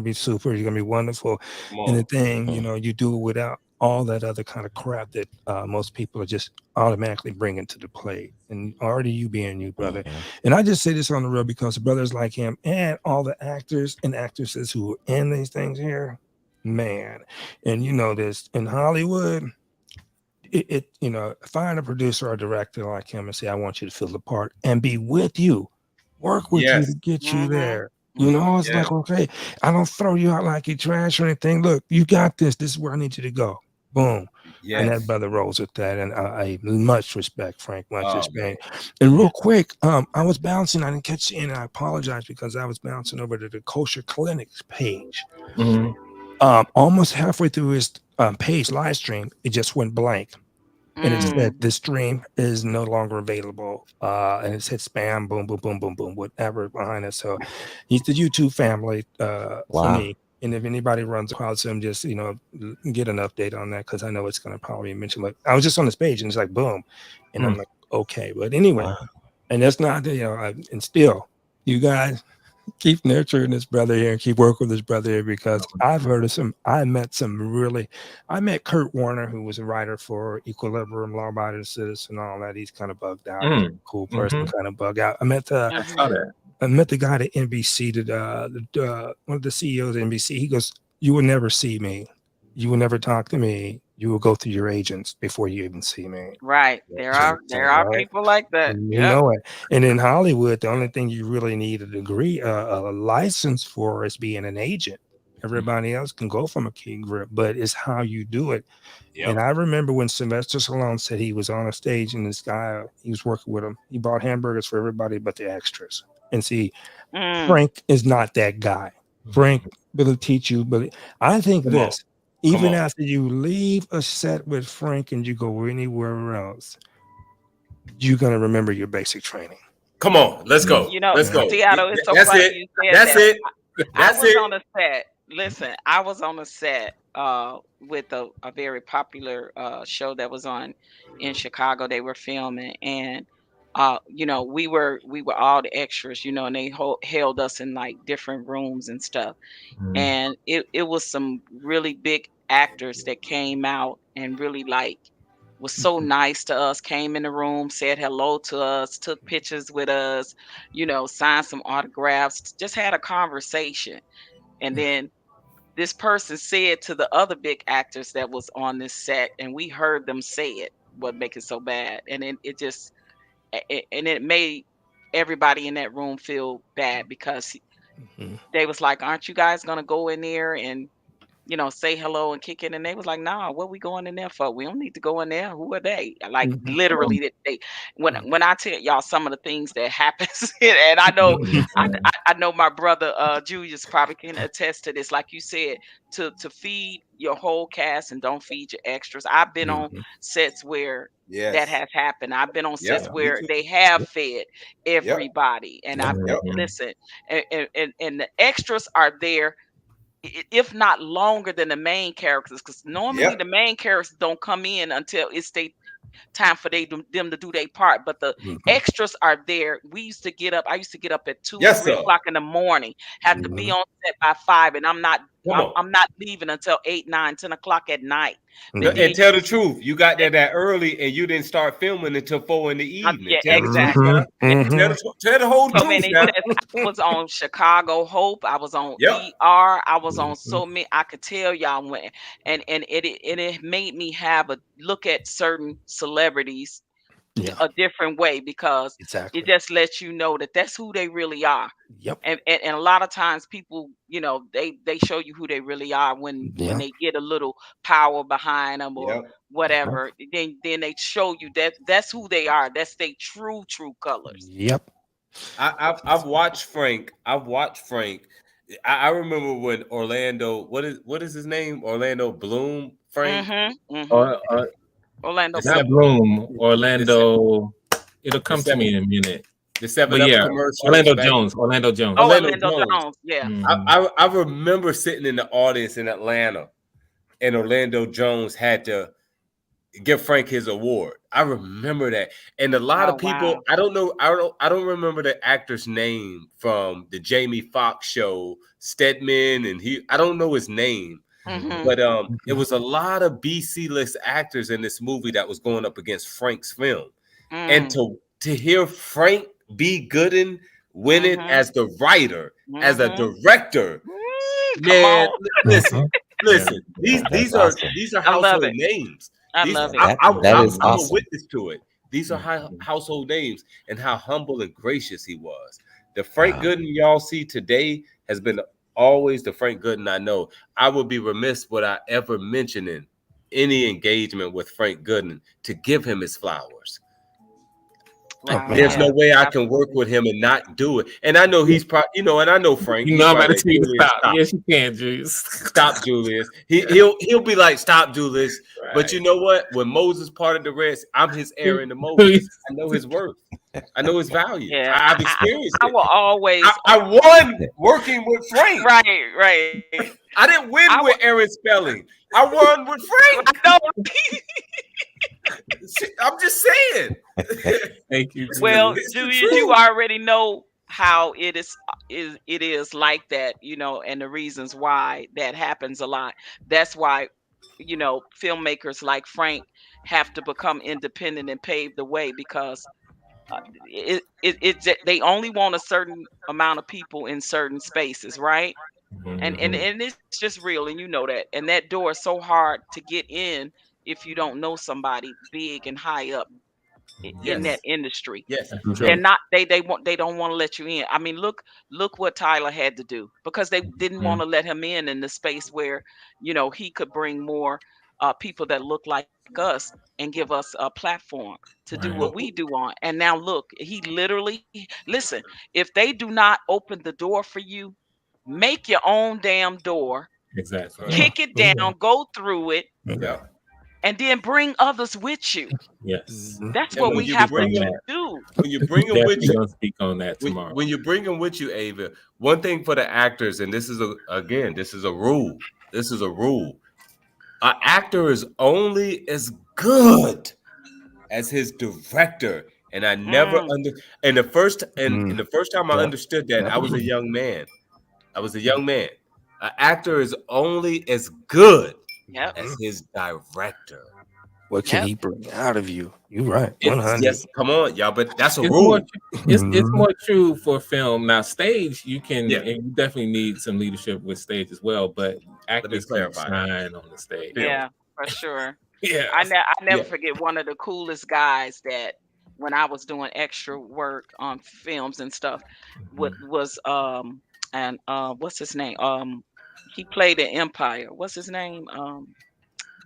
be super. You're gonna be wonderful. Come And the on. thing, you do it without all that other kind of crap that most people are just automatically bringing to the plate. And already you being you, brother. And I just say this on the real because brothers like him and all the actors and actresses who are in these things here, man. And you know this in Hollywood. Find a producer or director like him and say, I want you to fill the part and be with you, work with you Yes. to get you Hmm. there. Hmm. It's Yeah. like, okay, I don't throw you out like you trash or anything. Look, you got this. This is where I need you to go. Boom. And that Yes. brother rolls with that. And I much respect, Frank, much Oh, man. respect. And real quick, I was bouncing. I didn't catch you in. And I apologize because I was bouncing over to the Kosher Clinics page. Mhm. Almost halfway through his page live stream, it just went blank. And it said this stream is no longer available. And it said spam, boom, boom, boom, boom, boom, whatever behind it. So he's the YouTube family for me. And if anybody runs across him, just get an update on that because I know it's gonna probably mention. Like I was just on this page and it's like boom, and I'm like, okay, but anyway, and that's not and still you guys keep nurturing this brother here and keep working with this brother here because I've heard of I met Kurt Warner, who was a writer for Equilibrium, Law Abiding Citizen, and all that. He's kind of bugged out. He's a cool person, kind of bug out. I met I saw that. the guy at NBC, one of the CEOs of NBC. He goes, "You will never see me. you will never talk to me. You will go through your agents before you even see me. Right. There are Right? people like that. You Yep. know it. And in Hollywood, the only thing you really need a degree, a license for is being an agent. Everybody else can go from a key grip, but it's how you do it. Yep. And I remember when Sylvester Stallone said he was on a stage and this guy, he was working with him. He bought hamburgers for everybody but the extras. And see, Frank is not that guy. Frank will teach you, but I think Come on. this, Come even on. after you leave a set with Frank and you go anywhere else, you're gonna remember your basic training. Come on. Let's go. You know, Let's go. Seattle, it's so That's funny it. you said That's that. it. I That's was it. on a set. Listen, I was on a set with a very popular show that was on in Chicago. They were filming, and we were all the extras, and they held us in like different rooms and stuff. And it was some really big actors that came out and really like was so nice to us, came in the room, said hello to us, took pictures with us, signed some autographs, just had a conversation. And then this person said to the other big actors that was on this set, and we heard them say it, what make it so bad. And then it just and it made everybody in that room feel bad because they was like, "Aren't you guys gonna go in there and say hello and kick it?" And they was like, "Nah, what we going in there for? We don't need to go in there. Who are they?" Like literally, they when I tell y'all some of the things that happens, and I know my brother Julius probably can attest to this. Like you said, to feed your whole cast and don't feed your extras. I've been on sets where that Yes. has happened. I've been on Yep. sets Me where too. they have fed Yep. everybody, and I Yep. listen, and the extras are there if not longer than the main characters, because normally Yep. the main characters don't come in until it's they time for them to do their part. But the extras are there. We used to get up. I used to get up at two, Yes, three sir. o'clock in the morning. Have to be on set by 5, and I'm not. Come on. I'm not leaving until 8, 9, 10 o'clock at night. But And then tell the truth. You got there that early and you didn't start filming until 4 in the evening. yeah, Tell the truth exactly. now. Tell the whole So truth many now. sets. I was on Chicago Hope. I was on Yep. ER. I was on so many. I could tell y'all when, and it made me have a look at certain celebrities Yeah, a different way because exactly. it just lets you know that that's who they really are. Yep. And a lot of times people, they show you who they really are when Yeah. they get a little power behind them or Yep. whatever. Then they show you that that's who they are. That's their true colors. Yep. I've watched Frank. I've watched Frank. I remember when Orlando. What is his name? Orlando Bloom. Frank. Or, Orlando The not seven. Bloom. Bloom, The se- Orlando. It'll the come to me seven. in a minute. The Seven But Up yeah, commercials Orlando back. Jones. Orlando Oh, Jones. Orlando Orlando Jones. Jones. Yeah. I remember sitting in the audience in Atlanta, and Orlando Jones had to give Frank his award. I remember that, and a lot Oh, of people. wow. I don't know. I don't remember the actor's name from the Jamie Foxx show, Stedman, and he. I don't know his name, but it was a lot of BC list actors in this movie that was going up against Frank's film, and to hear Frank B. Gooden win it as the writer, as a director. Come Man, on. listen. That's These are awesome. I love household it. names. I These love it. That is I'm a awesome. witness to it. These are household names and how humble and gracious he was. The Frank Gooden y'all see today has been always the Frank Gooden I know. I would be remiss without ever mentioning any engagement with Frank Gooden to give him his flowers. Wow. There's Yeah. no way I can work Absolutely. with him and not do it. And I know he's probably, and I know Frank. You He's know I'm probably about to like, tell you to Julius, stop. stop. Yes, you can, Julius. Stop, Julius. He'll be like, stop, Julius. But you know what? When Moses parted the Red Sea, I'm his Aaron to Moses. I know his worth. I know his value. Yeah. I've experienced I it. will always. I won working with Frank. Right. I didn't win I with will. Aaron Spelling. I won with Frank. I know. I'm just saying. Thank you, Well, Julius. It's the Julius, you truth. already know how it is like that, and the reasons why that happens a lot. That's why, filmmakers like Frank have to become independent and pave the way because they only want a certain amount of people in certain spaces, right? And it's just real, and you know that. And that door is so hard to get in if you don't know somebody big and high up in that Yes. industry. Yes. That's They're true. not they don't want to let you in. I mean, look what Tyler had to do because they didn't want to let him in the space where, he could bring more people that look like us and give us a platform to do what Right. we do on. And now look, he literally listen, if they do not open the door for you, make your own damn door, That's Exactly. right. Yeah. kick it Yeah. down, go through it, Yeah. Yep. and then bring others with you. Yes. Mhm. That's And what when we you have Speak to on bring them, that. do. when you bring them with Definitely you, gonna speak on that tomorrow. when you bring them with you, Ava, one thing for the actors, and this is a rule. This is a rule. An actor is only as good as his director. And I never Mm, under and the first and Mm. the first time I Yeah. understood that, Yeah. I was a young man. I was a young man. An actor is only as good yep, as Mhm. his director. What can yep, he bring out of you? You're right. It's 100. yes, come on, y'all, but that's a It's more. rule. It's Mhm. more true for film. Now, stage you can, Yeah, and you definitely need some leadership with stage as well. But let me actors can clarify that. shine on the stage. Film. yeah, for sure. Yeah. I never Yeah. forget one of the coolest guys that when I was doing extra work on films and stuff, what Mhm. was and what's his name? He played in Empire. What's his name?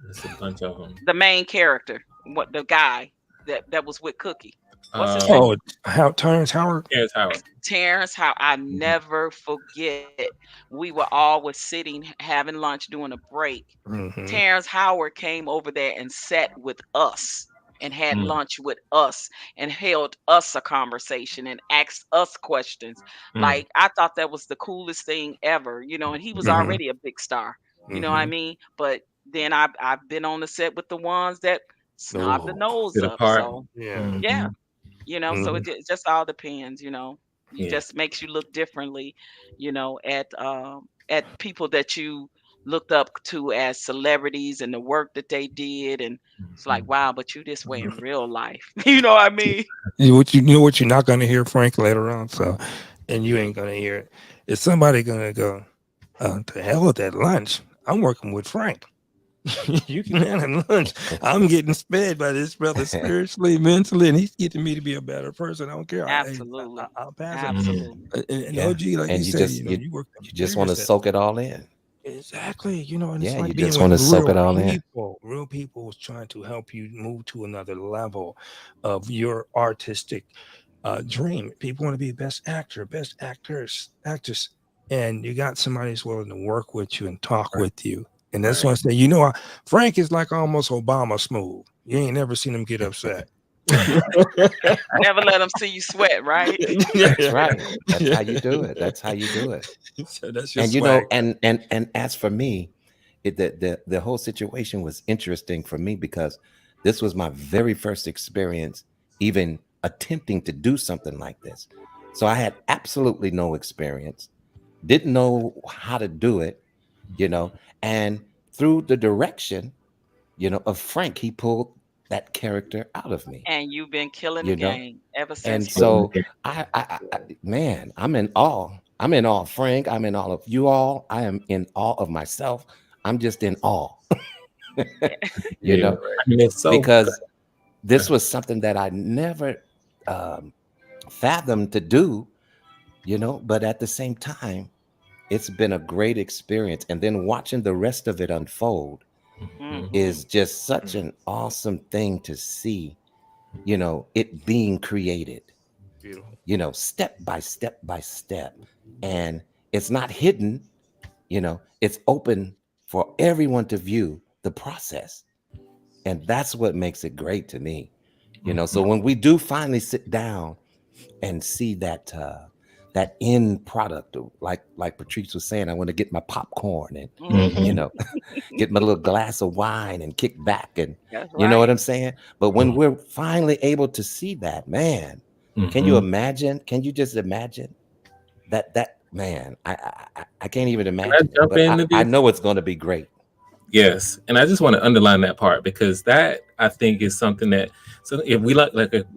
There's a bunch of them. The main character, what the guy that was with Cookie. What's his name? Um, Oh, how Terrence Howard? Terrence Howard. Terrence, how I Mhm. never forget. We were always sitting having lunch during a break. Hmm. Terrence Howard came over there and sat with us and had Mm, lunch with us and held us a conversation and asked us questions. mm, Like I thought that was the coolest thing ever, and he was Hmm. already a big star. You know what I Hmm. mean? But then I've been on the set with the ones that snob the Oh, nose sit up. apart. So yeah. yeah, Hmm. so Hmm. it just all depends. You Yeah. just makes you look differently, at people that you looked up to as celebrities and the work that they did, and it's like, Mhm. wow, but you this way in real life. You know what I mean? You know what you're not gonna hear, Frank, later on. So, and you ain't gonna hear it. Is somebody gonna go to hell with that lunch? I'm working with Frank. You can have him lunch. I'm getting fed by this brother spiritually, mentally, and he's getting me to be a better person. I don't care. Absolutely. I'll pass it. Mm. Absolutely. And Yeah. OG, like you And you say, just you work them you just want triggers to that soak it all in. exactly, and it's Yeah, you like being just with want to soak real it all in. people. Real people is trying to help you move to another level of your artistic dream. People want to be best actor, best actress, and you got somebody who's willing to work with you and talk Right. with you. And that's Right. why I say, Frank is like almost Obama smooth. You ain't never seen him get upset. Never let them see you sweat, right? That's right. That's how you do it. That's how you do it. So that's your And swag. and as for me, the whole situation was interesting for me because this was my very first experience even attempting to do something like this. So I had absolutely no experience, didn't know how to do it, you know, and through the direction, of Frank, he pulled that character out of me, And you've been killing the you know. game ever since, And brother. so man, I'm in awe. I'm in awe, Frank. I'm in awe of you all. I am in awe of myself. I'm just in awe, you Yeah. know, I mean, it's so. because this was something that I never um, fathomed to do, but at the same time, it's been a great experience. And then watching the rest of it unfold Mhm. Hmm. is just such an awesome thing to see, it being created, Beautiful. step by step by step. And it's not hidden, it's open for everyone to view the process. And that's what makes it great to me. So Mhm. when we do finally sit down and see that end product, like Patrice was saying, I want to get my popcorn and, you Hmm. Mhm. know, get my little glass of wine and kick back and That's you know what right. I'm saying? But when we're finally able to see that, man, can you Mhm. imagine? Can you just imagine that man? I can't even Can I imagine it, jump but into I this? know it's going to be great. Yes, and I just want to underline that part because that I think is something that so if we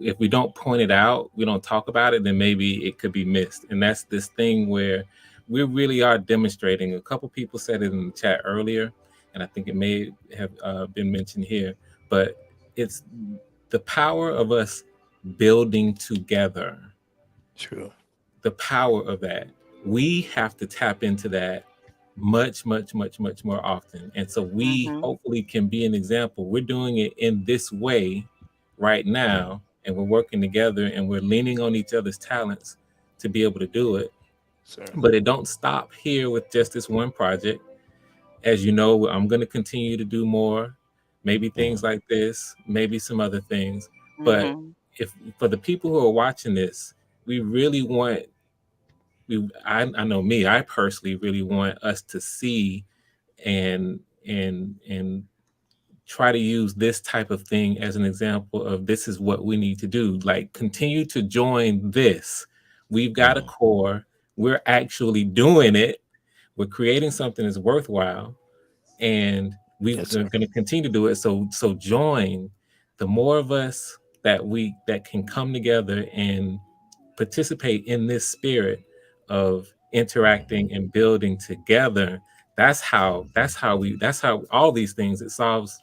if we don't point it out, we don't talk about it, then maybe it could be missed. And that's this thing where we really are demonstrating. A couple people said it in the chat earlier, and I think it may have been mentioned here, but it's the power of us building together. True. The power of that. We have to tap into that much, much, much, much more often. And so we Mm-hmm. hopefully can be an example. We're doing it in this way right now, and we're working together and we're leaning on each other's talents to be able to do it. Sir. But it don't stop here with just this one project. As you know, I'm going to continue to do more, maybe things like this, maybe some other things. But Mm-hmm. if for the people who are watching this, we really want I know me, I personally really want us to see and try to use this type of thing as an example of this is what we need to do. Like continue to join this. We've got a core. We're actually doing it. We're creating something that's worthwhile, and we're Yes, sir. going to continue to do it. So join. The more of us that can come together and participate in this spirit of interacting and building together, that's how all these things, it solves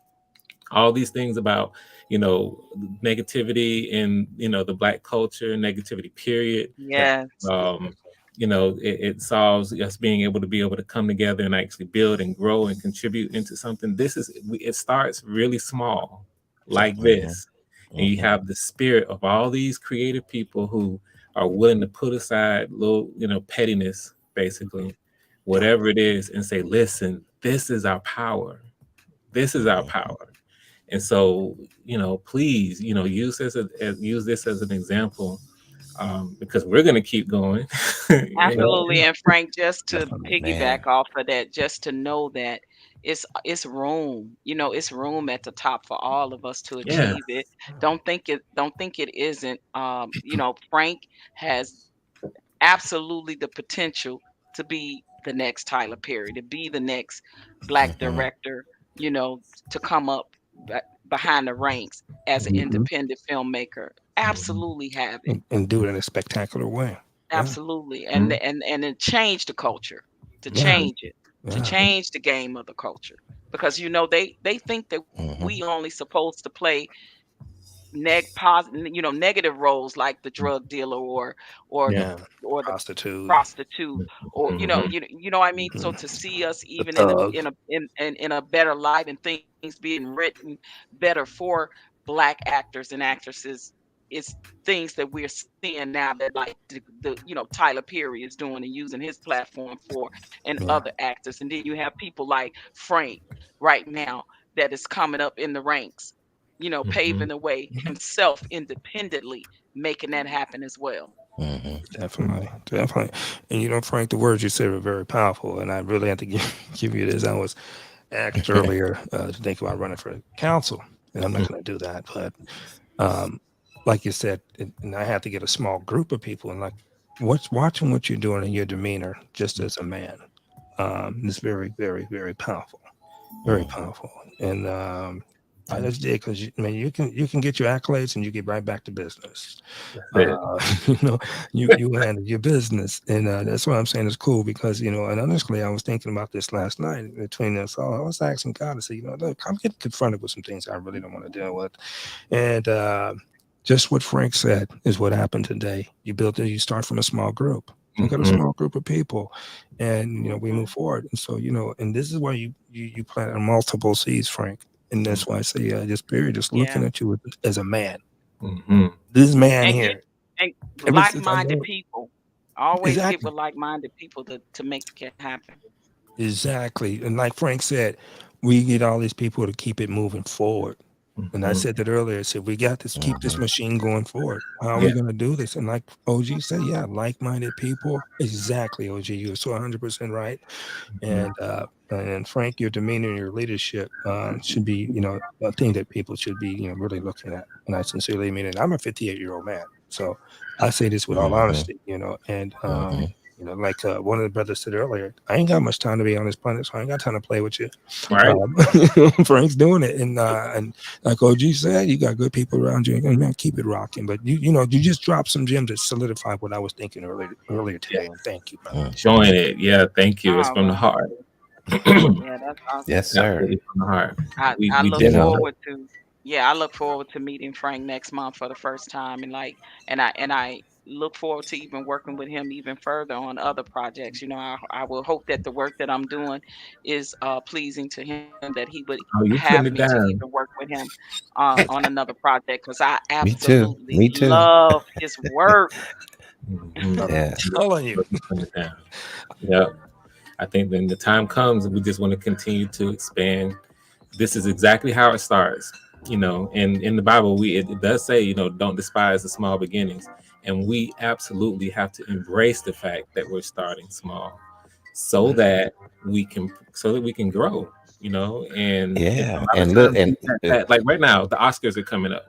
all these things about negativity in the Black culture, negativity period. Yes. um it solves us being able to come together and actually build and grow and contribute into something. It starts really small, like this, and you have the spirit of all these creative people who are willing to put aside little pettiness, basically, whatever it is, and say, listen, this is our power. This is our power. And so, please, use this as an example, because we're going to keep going. you know. Absolutely. And Frank, just to Definitely, man. piggyback off of that, just to know that it's room, it's room at the top for all of us to Yeah. achieve it. Don't think it isn't. Frank has absolutely the potential to be the next Tyler Perry, to be the next Black director, you know, to come up behind the ranks as an Mhm. independent filmmaker. Absolutely have it. And do it in a spectacular way. Yeah. Absolutely. And Mhm. and then change the culture, to Yeah. change it, to Yeah. change the game of the culture. Because they think that we only supposed to play negative roles like the drug dealer or the Yeah. or the Prostitute. prostitute, or Mhm. what I mean. So Mhm. to see us The even thug. in a better light, and things being written better for Black actors and actresses, is things that we're seeing now, that like the Tyler Perry is doing and using his platform for, and Yeah. other actors. And then you have people like Frank right now that is coming up in the ranks, paving Mhm. the way himself independently, making that happen as well. Definitely. Definitely. And Frank, the words you said were very powerful. And I really have to give you this. I was asked earlier to think about running for council, and I'm not going to do that. But um, like you said, and I have to get a small group of people, and like watching what you're doing and your demeanor, just as a man, is very, very, very powerful. Very powerful. And I just did because you can get your accolades and you get right back to business. That's it. You know, you handle your business, and that's what I'm saying is cool because and honestly, I was thinking about this last night between us all. I was asking God to say, look, I'm getting confronted with some things I really don't want to deal with, and just what Frank said is what happened today. You start from a small group. You got a Mhm. small group of people, and we move Mhm. forward. And so and this is why you plant multiple seeds, Frank. And that's why I say, just period, just looking Yeah. at you as a man. Mhm. This man And get here, and ever since I like-minded know people. Always get exactly, with like-minded people to make it happen. exactly, and like Frank said, we get all these people to keep it moving forward. And I Mhm. said that earlier. I said we got to keep this machine going forward. How are Yeah. we going to do this? And like OG said, yeah, like-minded people. Exactly, OG. You're so 100% right. Mhm. And Frank, your demeanor and your leadership should be, a thing that people should be, really looking at. And I sincerely mean it. I'm a 58-year-old man, so I say this with all honesty, and You know, like one of the brothers said earlier, I ain't got much time to be on this planet, so I ain't got time to play with you. Right. Frank's doing it, and like OG said, you got good people around you, and man, keep it rocking. But you just dropped some gems that solidified what I was thinking earlier today. And thank you, brother. Showing it. Yeah, thank you. It's Oh, from the wow. heart. Yeah, that's awesome. Yes, sir. Absolutely from the heart. I We look did it. forward to I look forward to meeting Frank next month for the first time, and I look forward to even working with him even further on other projects. I will hope that the work that I'm doing is pleasing to him, that he would Oh, you have putting it me to down. even work with him on another project, because I Me too. absolutely Me too. love his work. Mhm. Yeah. Telling you. Putting it down. Yeah. I think when the time comes, we just want to continue to expand. This is exactly how it starts. And in the Bible, it does say, don't despise the small beginnings. And we absolutely have to embrace the fact that we're starting small so that we can grow, and a Yeah. lot of And look, times and like right now, the Oscars are coming up.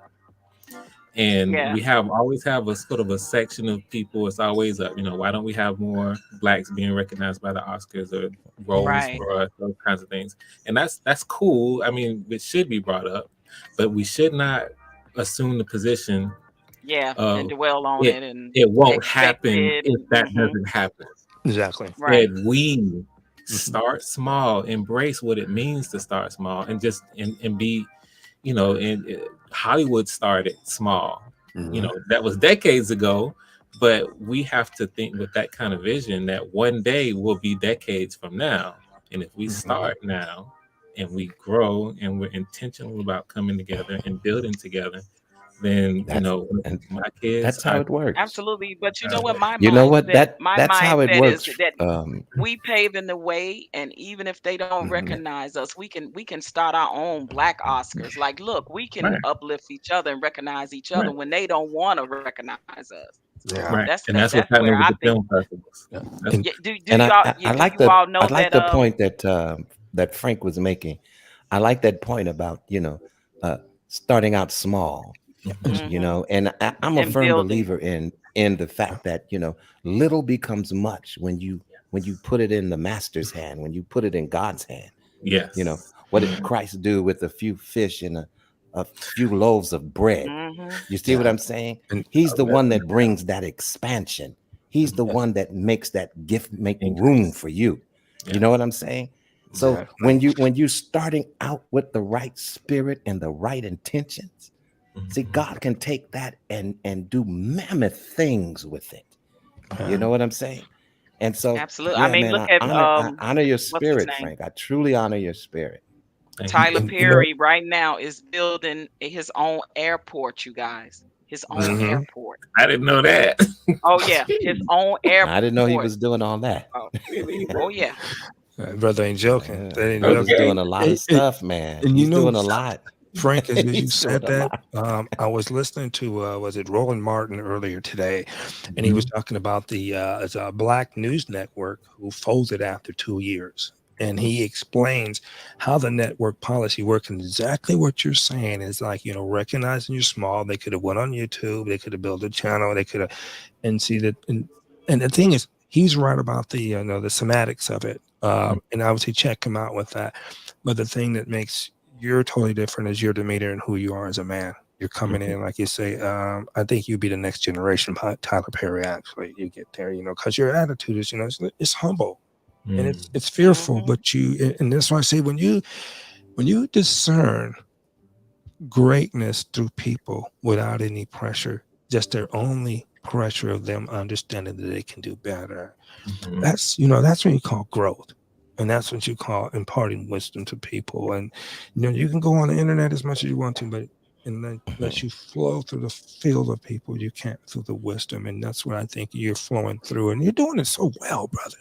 And Yeah, we always have a sort of a section of people. It's always up, why don't we have more blacks being recognized by the Oscars or roles right. for us, those kinds of things. And that's cool. I mean, it should be brought up, but we should not assume the position Yeah, and of dwell on it it and it won't expect happen it. if that And doesn't happen. Exactly. right. Instead, we start small, embrace what it means to start small, and just and be, and Hollywood started small. That was decades ago, but we have to think with that kind of vision that one day will be decades from now. And if we start now and we grow and we're intentional about coming together and building together, then and my kids that's how it works. Absolutely. But you know what, You know what? my That's how it mindset is works. that we paving the way, and even if they don't Mhm. recognize us, we can start our own black Oscars. Like, look, we can Right, uplift each other and recognize each other right, when they don't want to recognize us. Yeah. right. That's And that that's what's that's where happening with I the think. film festivals. Yeah. That's Yeah, do And y'all I do like you all know I like that the point that Frank was making. I like that point about starting out small. mhm, And I'm a and firm building. believer in the fact that little becomes much when you put it in the master's hand, when you put it in God's hand. yes. What did Christ do with a few fish and a few loaves of bread? Mhm. You see what Yeah. I'm saying? And He's the one that brings that expansion. He's the one that makes that gift make room Increase. for you. You Yeah. know what I'm saying? So exactly. when you're starting out with the right spirit and the right intentions, see, God can take that and do mammoth things with it. You know what I'm saying? And so, Absolutely. I yeah, mean, man, look at I honor your what's his spirit, name? Frank. I truly honor your spirit. Thank you. Tyler And Perry right now is building his own airport, you guys. His own mhm. airport. I didn't know that. Oh yeah, his own I didn't know he airport. was doing all that. Oh, Me either. oh yeah. Brother ain't joking. That ain't He was joking. Okay. doing a lot of stuff, man. And He's doing a lot. Frank, as you He's doing said a that, lot. I was listening to was it Roland Martin earlier today, and he was talking about it's a black news network who folded after 2 years. And he explains how the network policy works, and exactly what you're saying is like, recognizing you're small. They could have went on YouTube, they could have built a channel, they could have, and see that. And the thing is, he's right about the the semantics of it. And obviously check him out with that. But the thing that makes you're totally different is your demeanor and who you are as a man. You're coming in, like you say, I think you'd be the next generation Tyler Perry. Actually, you get there, because your attitude is, it's humble and it's fearful, Mhm. but and that's why I say when you discern greatness through people without any pressure, just their only pressure of them understanding that they can do better. That's that's what you call growth. And that's what you call imparting wisdom to people. And you can go on the internet as much as you want to, but unless you flow through the field of people, you can't through the wisdom. And that's what I think you're flowing through. And you're doing it so well, brother.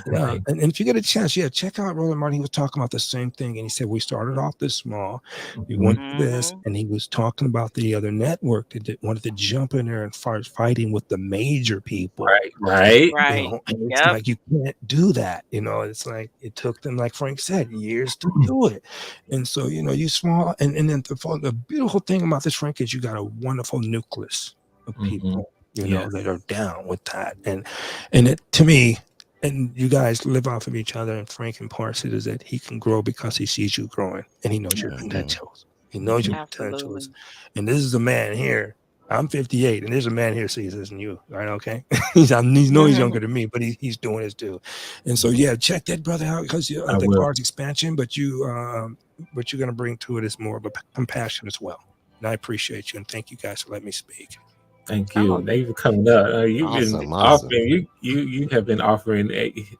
Right. And if you get a chance, check out Roland Martin. He was talking about the same thing. And he said, we started off this small. We went to this. Mhm. And he was talking about the other network that wanted to jump in there and start fighting with the major people. Right. Right. Right. And it's Yep. like you can't do that. It's like it took them, like Frank said, years to do it. And so, you small. And then the beautiful thing about this, Frank, is you got a wonderful nucleus of people Yes. Yes. that are down with that. And it, to me, and you guys live off of each other. And Frank imparts it is that he can grow because he sees you growing and he knows your potentials. He knows your potentials. Absolutely. And this is a man here. I'm 58, and there's a man here sees this in you, right? Okay, he's he's younger than me, but he's doing his due. And so yeah, check that brother out because I the will. cards expansion, but what you're gonna bring to it is more of a compassion as well. And I appreciate you and thank you guys for letting me speak. Thank you. Oh, Thank you for coming up. You've been Awesome, awesome. offering you have been offering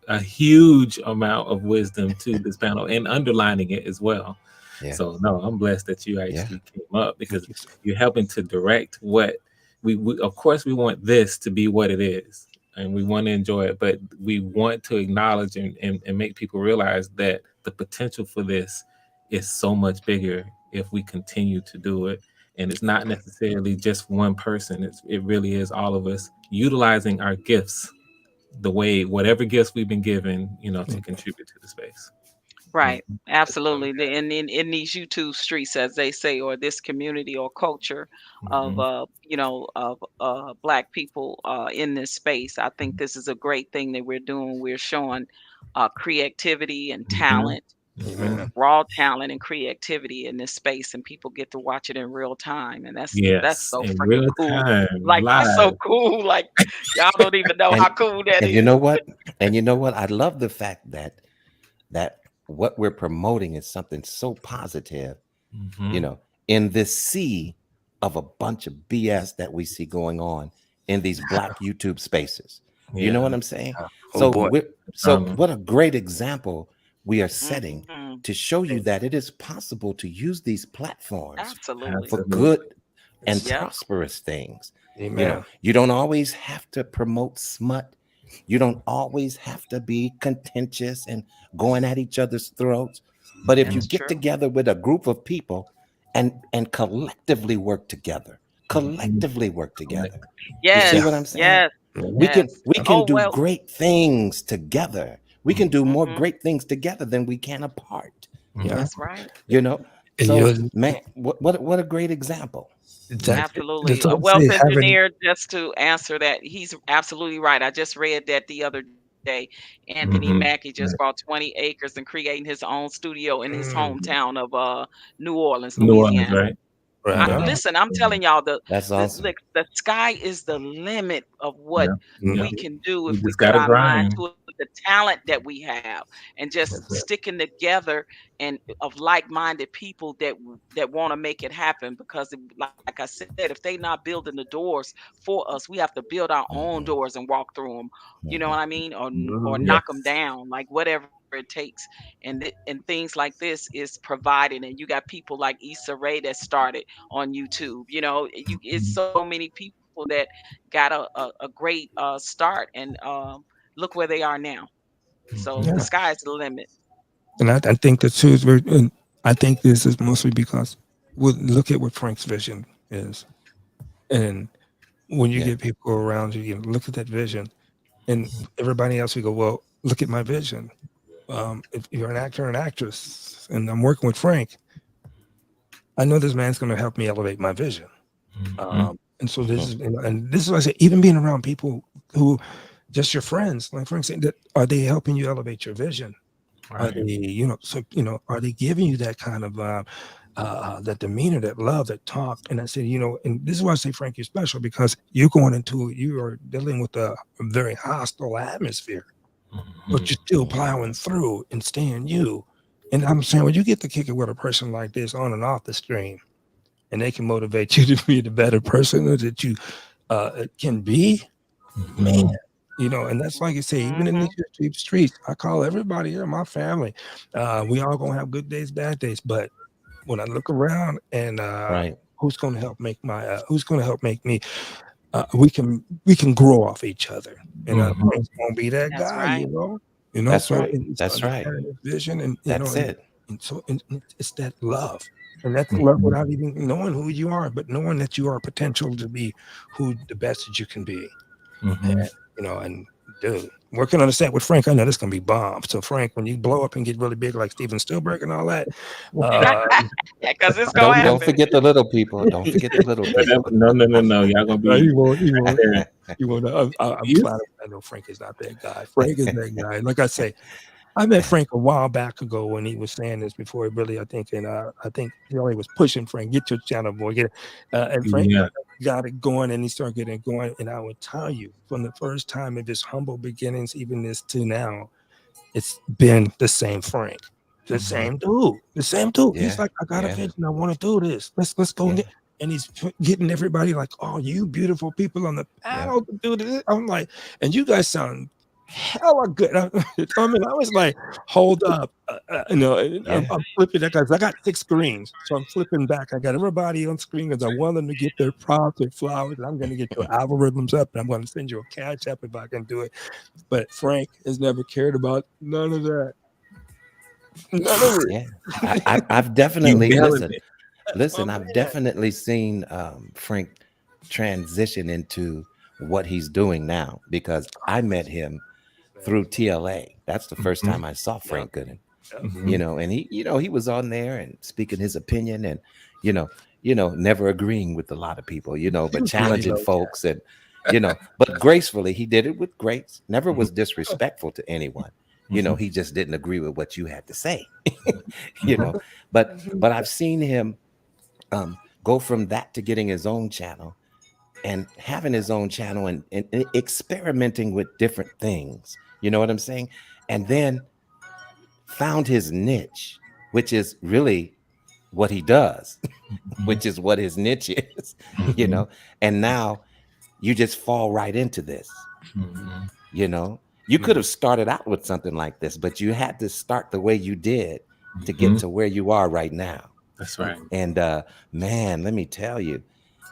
a huge amount of wisdom to this panel and underlining it as well. Yeah, So no, I'm blessed that you yeah. actually came up because Thank you, sir. you're helping to direct what we of course we want this to be what it is and we want to enjoy it, but we want to acknowledge and make people realize that the potential for this is so much bigger if we continue to do it. And it's not necessarily just one person. It really is all of us utilizing our gifts the way whatever gifts we've been given, to contribute to the space. right. Absolutely. In these YouTube streets, as they say, or this community or culture of Mhm. Black people in this space, I think this is a great thing that we're doing. We're showing creativity and Mhm. talent, Mhm. raw talent and creativity in this space, and people get to watch it in real time, and that's Yes, so in freaking real cool. time, Like that's so live. cool. Like y'all don't even know how And cool that and you is. know what? And you know what? I love the fact that what we're promoting is something so positive, you Mhm. know, in this sea of a bunch of BS that we see going on in these Black YouTube spaces. You know Yeah. what I'm saying? Oh So boy. Um, what a great example we are setting Mhm. to show you that it is possible to use these platforms Absolutely. for absolutely. good and Yes. Yep. prosperous things. You know, Amen. you don't always have to promote smut. You don't always have to be contentious and going at each other's throats. But if you That's get true. together with a group of people and collectively work together, Mhm. collectively work Like, together. You see Yes. what I'm saying? Yes. We Mhm. can Yes. we can Oh do well. great things together. We can do more Mhm. great things together than we can apart. Yeah. Mhm. That's right. You know? And So man, what a great example. that Absolutely. that's A what I wealth say. Having engineer, just to answer that, he's absolutely right. I just read that the other day. Anthony Mackie Mhm. just bought Right. 20 acres and creating his own studio in his mm, hometown of New Orleans, New Orleans, Louisiana. right? right Yeah. on. Listen, I'm Yeah. telling y'all That's the awesome. look, the sky is the limit of what Yeah. Mhm. Yeah. we can do We if we just put gotta our mind grind. to it, the talent that we have, and just That's it. sticking together and of like-minded people that want to make it happen. Because, like I said, if they not building the doors for us, we have to build our own Mhm, doors and walk through them. You know mhm. what I mean? Or Yes. knock them down, like whatever it takes. And things like this is provided, and you got people like Issa Rae that started on YouTube. It's Mhm. so many people that got a great start, and look where they are now. So the Yeah. Mhm. sky is the limit. And I think the two is very. And I think this is mostly because look at what Frank's vision is, and when you Yeah. get people around you, you look at that vision, and everybody else, we go, well, look at my vision. If you're an actor or an actress, and I'm working with Frank, I know this man's going to help me elevate my vision. Mhm. And so this Mhm. is, and this is why I say, even being around people who just your friends, like Frank said, that are they helping you elevate your vision? Are they, Right. are they giving you that kind of that demeanor, that love, that talk? And I said, and this is why I say, Frank, you're special because you are dealing with a very hostile atmosphere, but Mhm. you're still plowing through and staying you. And I'm saying, when you get to kick it with a person like this on and off the stream, and they can motivate you to be the better person that you can be, man. Mhm. And that's like I say, even in Hmm. these cheap streets, I call everybody here my family. We all gonna have good days, bad days, but when I look around and Right. who's gonna help make me we can grow off each other, and Mhm. Frank's gonna be that That's guy, right. That's so right. it's That's right. understanding his vision, and That's it. and so it's that love, and that's love Mhm. without even knowing who you are, but knowing that you are potential to be who the best that you can be. Mhm. And and dude, working on the set with Frank, I know this gonna be bomb. So Frank, when you blow up and get really big like Steven Spielberg and all that, Because it's gonna Don't happen. forget the little people. Don't forget the little people. No. Y'all gonna be. you won't. there. You won't. I'm You- flattered. I know Frank is not that guy. Frank is that guy. Like I say, I met Frank a while back ago when he was saying this before he really, I think he already was pushing Frank, get your channel, boy, get it. And Frank Yeah. got it going and he started getting it going. And I would tell you from the first time of his humble beginnings, even this to now, it's been the same Frank. The same dude. He's Yeah, like, I got a yeah. vision. I want to do this. Let's go Yeah. get. And he's getting everybody like, oh, you beautiful people on the panel to do this. I'm like, and you guys sound hella good. I mean, I was like, hold up, I'm flipping that because I got 6 screens, so I'm flipping back. I got everybody on screen because I want them to get their props and flowers, and I'm going to get your algorithms up, and I'm going to send you a cash app if I can do it. But Frank has never cared about none of that. None of it. Yeah, I've definitely nailing listen. Oh, I've man. definitely seen Frank transition into what he's doing now because I met him through TLA. That's the first time I saw Frank Gooden. And he was on there and speaking his opinion and never agreeing with a lot of people, but challenging folks and but gracefully. He did it with grace, never was disrespectful to anyone. He just didn't agree with what you had to say. But I've seen him go from that to getting his own channel and having his own channel and experimenting with different things. You know what I'm saying? And then found his niche, which is really what he does, which is what his niche is, and now you just fall right into this. You could have started out with something like this, but you had to start the way you did to get to where you are right now. That's right. And man, let me tell you,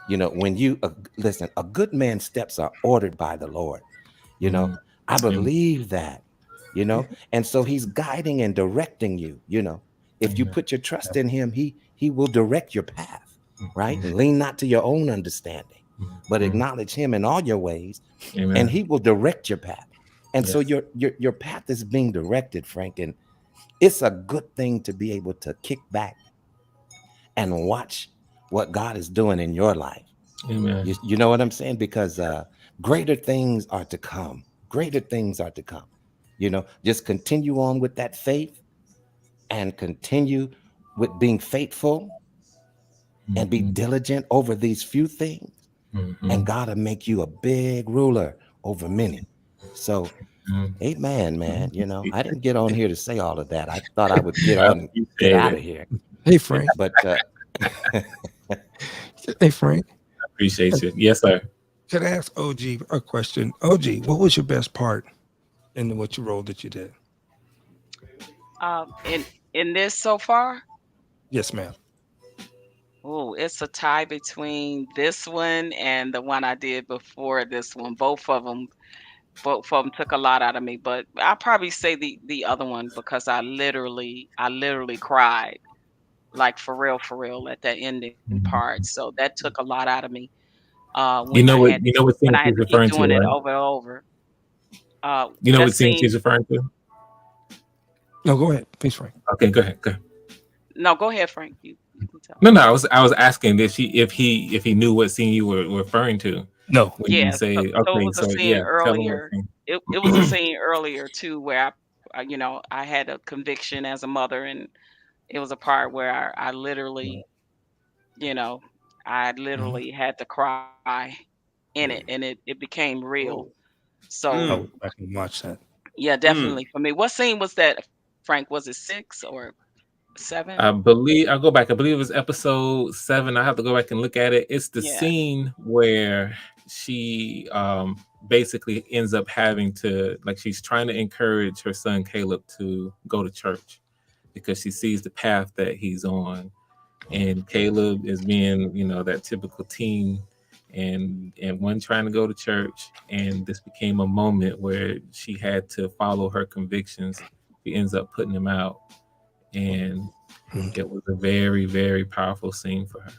when you listen, a good man's steps are ordered by the Lord. I believe that, and so he's guiding and directing you. If you put your trust in him, he will direct your path, right? And lean not to your own understanding, but acknowledge him in all your ways, and he will direct your path. And so your path is being directed, Frank, and it's a good thing to be able to kick back and watch what God is doing in your life. Amen. You know what I'm saying? Because greater things are to come. Greater things are to come. Just continue on with that faith and continue with being faithful and be diligent over these few things. And God will make you a big ruler over many. So, amen, man. I didn't get on here to say all of that. I thought I would get on and get out of here. Hey, Frank. But hey, Frank. I appreciate you. Yes, sir. Can I ask OG a question? OG, what was your best part in what you role that you did? In this so far, Yes, ma'am. oh, it's a tie between this one and the one I did before this one. Both of them took a lot out of me, but I'll probably say the other one because I literally cried, like for real at that ending part. So that took a lot out of me. You When know I what? had You know what when scene I had she's to keep referring to, doing it right? over and over. You know That what scene scene. she's referring to? No, go ahead, please, Frank. Okay, go ahead. Go ahead. No, go ahead, Frank. You can tell. No. I was asking if he knew what scene you were referring to. No. When you Yeah, say so it okay, was a so scene yeah, tell him what earlier. scene. It was a scene earlier too where I had a conviction as a mother, and it was a part where I literally, you know, I literally had to cry in it, and it became real. So I went back and watch that. yeah, definitely for me. What scene was that, Frank? Was it 6 or 7? I believe I'll go back. I believe it was episode 7. I have to go back and look at it. It's the Yeah. scene where she basically ends up having to, like, she's trying to encourage her son Caleb to go to church because she sees the path that he's on, and Caleb is being, that typical teen, and one trying to go to church, and this became a moment where she had to follow her convictions. She ends up putting him out, and it was a very, very powerful scene for her.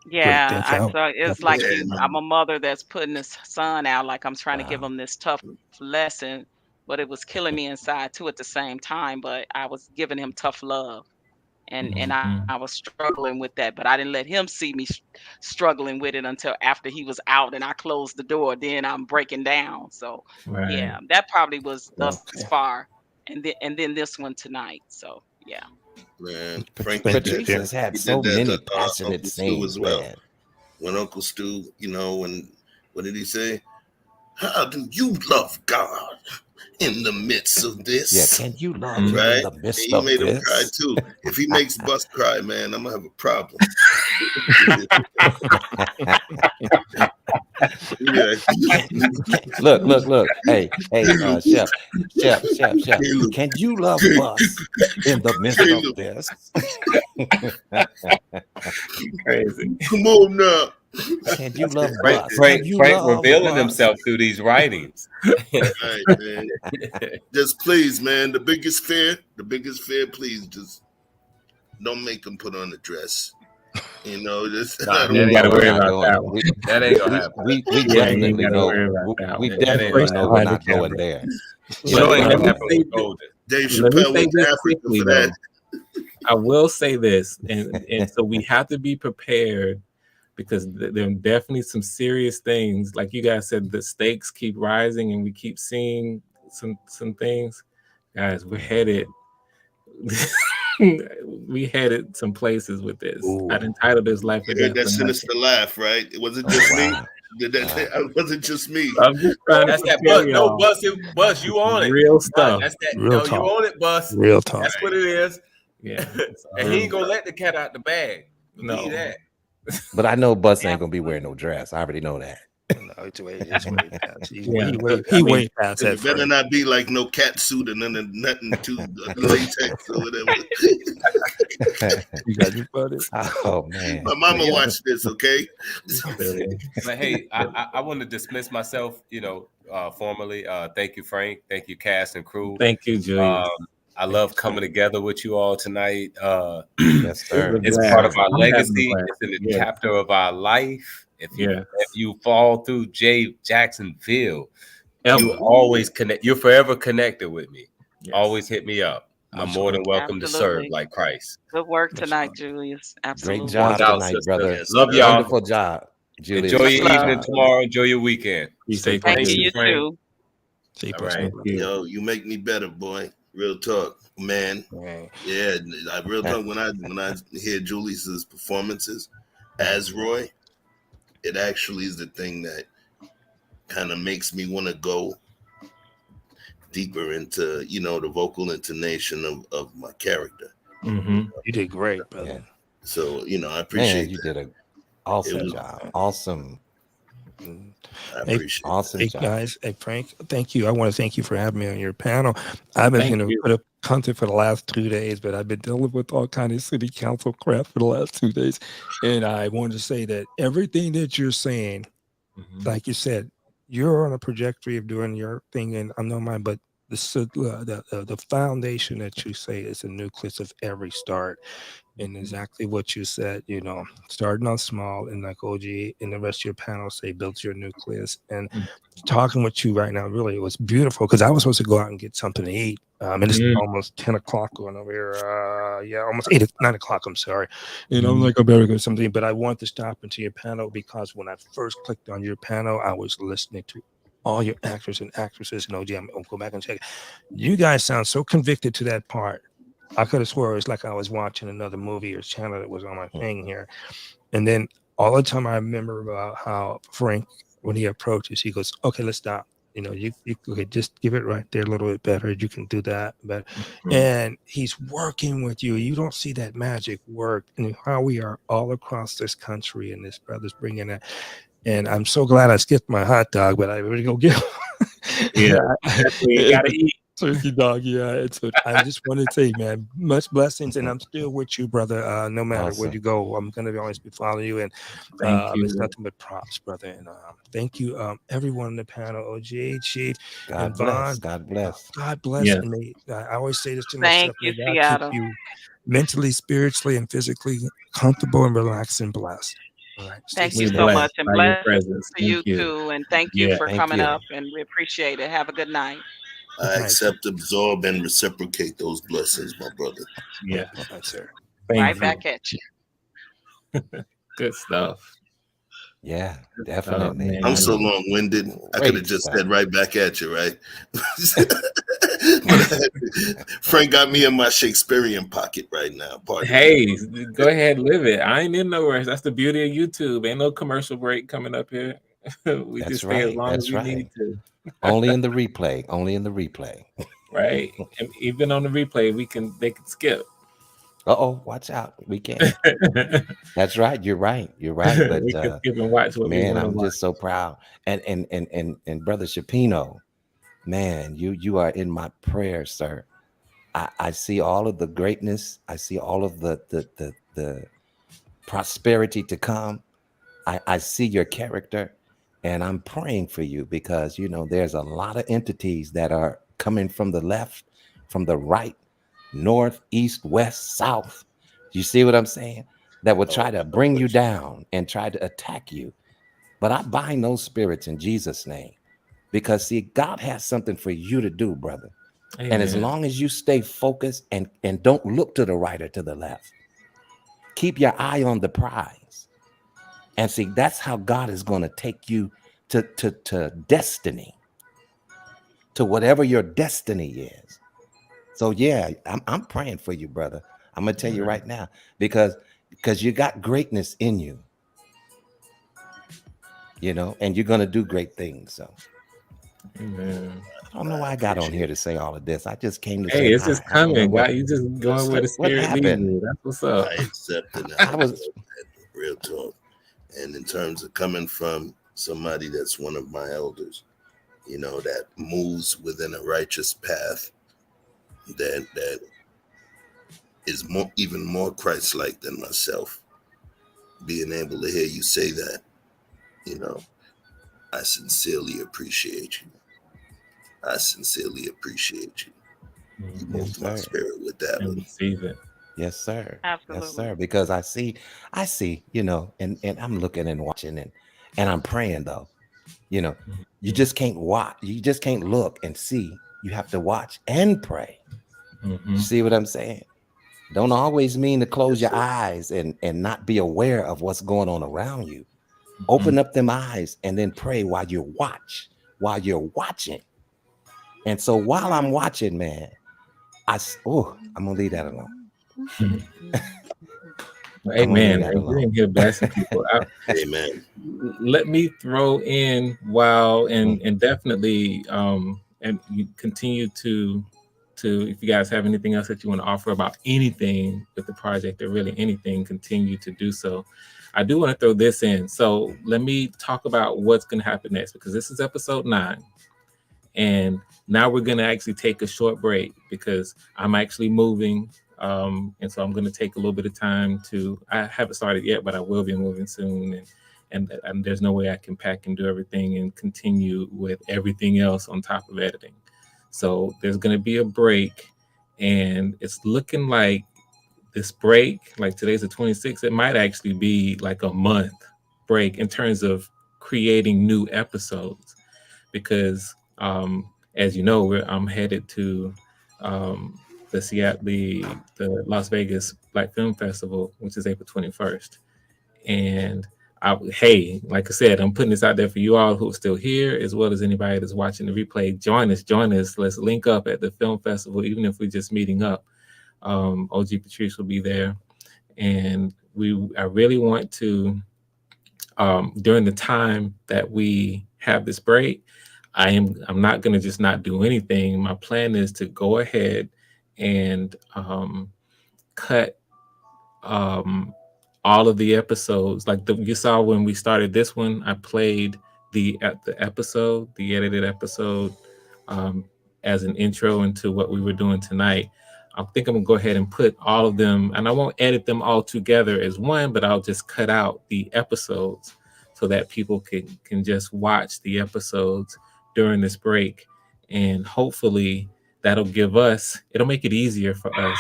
Great. Yeah, Thank you. it's like I'm a mother that's putting this son out, like I'm trying to give Wow. him this tough lesson, but it was killing me inside too at the same time. But I was giving him tough love, and I was struggling with that, but I didn't let him see me struggling with it until after he was out and I closed the door. Then I'm breaking down. So Right. yeah, that probably was thus Okay. far, and then this one tonight. So yeah. Man, Frank Thank did you, that. dear. Patrice has had He so did that many to passionate Uncle Stu sayings, as well. man. When Uncle Stu, what did he say? How do you love God in the midst of Yeah, this? can you love him in Right? the And midst he of made him cry this? too. If he makes Bus cry, man, I'm gonna have a problem. Yeah. Look. Hey, Chef. Caleb. Can you love Bus in the midst of Caleb. this? Crazy. Come on now. Can you love Frank, Bus? Frank, Can you Frank love revealing Bus? himself through these writings. Right, man. Just please, man. The biggest fear, please just don't make him put on a dress. Just Nah, I that You don't ain't ain't got to gonna worry We're not about happen. that going. one. That ain't gonna happen. We Yeah, you ain't definitely got to know. worry about that We one. That ain't definitely gonna know happen. we're Behind the not going camera. there. You know, But ain't let gonna me happen say with this, Golden. Dave let me Chappelle say went this to Africa quickly for though. that. I will say this, and so we have to be prepared because there are definitely some serious things. Like you guys said, the stakes keep rising, and we keep seeing some things. Guys, we're headed. We headed some places with this. Ooh. I'd entitled this "Life or You heard Death" that or sinister laugh, right? It wasn't Oh just me. wow. Did that? It wasn't just me. I'm just trying to That's that prepare bus. No, y'all. Bus, you on it. Real Nah, stuff. that's that. Real No, you talk. on it, Bus. Real talk. That's what it is. Yeah. And he ain't gonna let the cat out the bag. Believe No. that. But I know Bus ain't gonna be wearing no dress. I already know that. No, it's way past. Yeah. He I mean, way past that. It better Frank. not be like no cat suit and nothing too latex or whatever. You got me funny. Oh man. My mama Yeah. watched this, okay? But hey, I want to dismiss myself, formally. Thank you, Frank. Thank you, cast and crew. Thank you, Julius. I love coming together with you all tonight. Yes, sir. It's a It's part of blast. our I'm having a legacy. blast. It's in a Yes. chapter of our life. If Yes. you fall through Jacksonville, Ever. you always connect. You're forever connected with me. Yes. Always hit me up. I'm Much more love. than welcome to serve Absolutely. like Christ. Good work Much tonight, love. Julius. Great Absolutely. job Without tonight, sister. brother. Yes, Love sir. y'all. Wonderful job, Julius. Enjoy Much your love. evening tomorrow. Enjoy your weekend. Appreciate Thank Thank you. you. you, You Frank. too. See, All plus right. Thank you. Yo, you make me better, boy. Real talk, man. man. Yeah, real talk. When I hear Julius's performances as Roy, it actually is the thing that kind of makes me want to go deeper into the vocal intonation of my character. Mm-hmm. You did great, brother. Yeah. So I Man, appreciate you that. did an awesome was- job. Awesome. I Hey, appreciate Awesome hey job. guys, hey Frank, thank you. I want to thank you for having me on your panel. I've been, Thank you. put up content for the last 2 days, but I've been dealing with all kind of city council crap for the last 2 days, and I wanted to say that everything that you're saying, Mhm. like you said, you're on a trajectory of doing your thing, and I'm not mine, but the foundation that you say is the nucleus of every start. And exactly what you said, starting on small, and like OG and the rest of your panel say, build your nucleus. And Mm. talking with you right now, really, it was beautiful because I was supposed to go out and get something to eat. And it's almost 10 o'clock going over here. Almost 9 o'clock. I'm sorry. And I'm like, I better go something. But I want to stop into your panel because when I first clicked on your panel, I was listening to all your actors and actresses. And OG, I'll go back and check. You guys sound so convicted to that part. I could have swore it was like I was watching another movie or channel that was on my thing here. And then all the time I remember about how Frank, when he approaches, he goes, okay, let's stop. You okay, just give it right there a little bit better. You can do that better. And he's working with you. You don't see that magic work, and how we are all across this country, and this brother's bringing that. And I'm so glad I skipped my hot dog, but I really go get Yeah, definitely gotta eat. turkey dog. Yeah. And so I just want to say, man, much blessings, and I'm still with you, brother. No matter where Awesome. you go, I'm gonna always be following you. And Thank you. it's nothing but props, brother. And thank you, everyone on the panel, OG, Chief, and God Vaughn. bless. God bless. God bless. Yes. And I always say this to Thank myself: you, may God Seattle. keep you mentally, spiritually, and physically comfortable and relaxed and blessed. All right. Stay Thank We you safe. so blessed much, and by your blessings presence. to Thank you you. too. And thank you Yeah. for Thank coming you. up, and we appreciate it. Have a good night. I Good night, sir. accept, absorb, and reciprocate those blessings, my brother. Yeah. Good night, sir. Thank Right you. back at you. Good stuff. Yeah, Good stuff, definitely. I'm man. so long-winded. I could have Great just stuff. said right back at you, right? But Frank got me in my Shakespearean pocket right now. Pardon me. Hey, go ahead, live it. I ain't in no rush. That's the beauty of YouTube. Ain't no commercial break coming up here. We That's just stay as right. long as That's we need right. to. Only in the replay. Only in the replay. Right? And even on the replay, they can skip. Uh-oh, watch out. We can. That's right. You're right. You're right. But We can skip and watch what we man, want to I'm watch. just so proud. And Brother Shapino, man, you are in my prayers, sir. I see all of the greatness. I see all of the prosperity to come. I see your character, and I'm praying for you because there's a lot of entities that are coming from the left, from the right, north, east, west, south. You see what I'm saying? That will try to bring you down and try to attack you. But I bind those spirits in Jesus' name because see, God has something for you to do, brother. And as Amen. long as you stay focused and don't look to the right or to the left, keep your eye on the prize. And see, that's how God is going to take you to destiny, to whatever your destiny is. So yeah, I'm praying for you, brother. I'm gonna tell you right now because you got greatness in you, and you're gonna do great things. So Amen. I don't know why I got on here to say all of this. I just came to Hey, say it's hi. just I don't know coming. God, you just going where the what spirit leads happened. you. That's what's up. I accept and I I was absorb that, real talk. And in terms of coming from somebody that's one of my elders, that moves within a righteous path, that is even more Christ-like than myself. Being able to hear you say that, I sincerely appreciate you. I sincerely appreciate you. You Yes, moved my sir. spirit with that And one. receive it. Yes, sir. Yes, Absolutely. sir. Because I see, and I'm looking and watching and I'm praying though. You just can't watch, you just can't look and see. You have to watch and pray. Mm-hmm. See what I'm saying? Don't always mean to close Yes, your eyes and not be aware of what's going on around you. Mm-hmm. Open up them eyes and then pray while you're watching. And so while I'm watching, man, I'm gonna leave that alone. I'm gonna leave Amen. that Hey, you're alone. in here blessing people. Amen. Let me throw in and definitely and you continue to if you guys have anything else that you want to offer about anything with the project or really anything, continue to do so. I do want to throw this in. So let me talk about what's going to happen next because this is episode 9. And now we're going to actually take a short break because I'm actually moving. And so I'm going to take a little bit of time I haven't started yet, but I will be moving soon. And there's no way I can pack and do everything and continue with everything else on top of editing. So there's going to be a break, and it's looking like this break, like today's the 26th, it might actually be like a month break in terms of creating new episodes because as you know, I'm headed to the Las Vegas Black Film Festival, which is April 21st. And hey, like I said, I'm putting this out there for you all who are still here, as well as anybody that's watching the replay. Join us. Let's link up at the film festival, even if we're just meeting up. OG Patrice will be there, and I really want to during the time that we have this break. I'm not going to just not do anything. My plan is to go ahead and cut all of the episodes. Like you saw when we started this one, I played the edited episode, as an intro into what we were doing tonight. I think I'm gonna go ahead and put all of them, and I won't edit them all together as one, but I'll just cut out the episodes so that people can just watch the episodes during this break, and hopefully it'll make it easier for us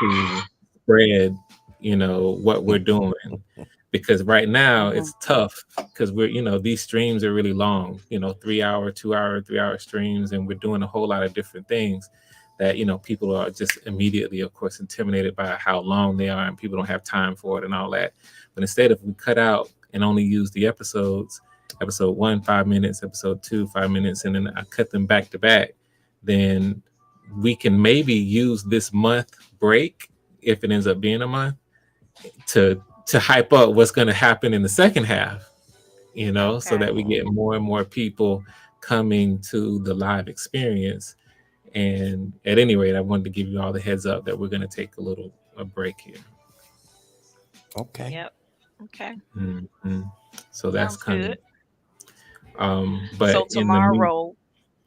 to spread what we're doing. because right now Mhm. it's tough because we're, these streams are really long, 3 hour, 2 hour, 3 hour streams, and we're doing a whole lot of different things that, people are just immediately, of course, intimidated by how long they are, and people don't have time for it and all that. But instead, if we cut out and only use the episodes, episode 1, 5 minutes, episode 2, 5 minutes, and then I cut them back to back, then we can maybe use this month break, if it ends up being a month, to hype up what's going to happen in the second half, so Okay. that we get more and more people coming to the live experience. And at any rate, I wanted to give you all the heads up that we're going to take a break here. Okay. Yep. Okay. Mhm. So that's Sounds coming. good. But So in the your tomorrow,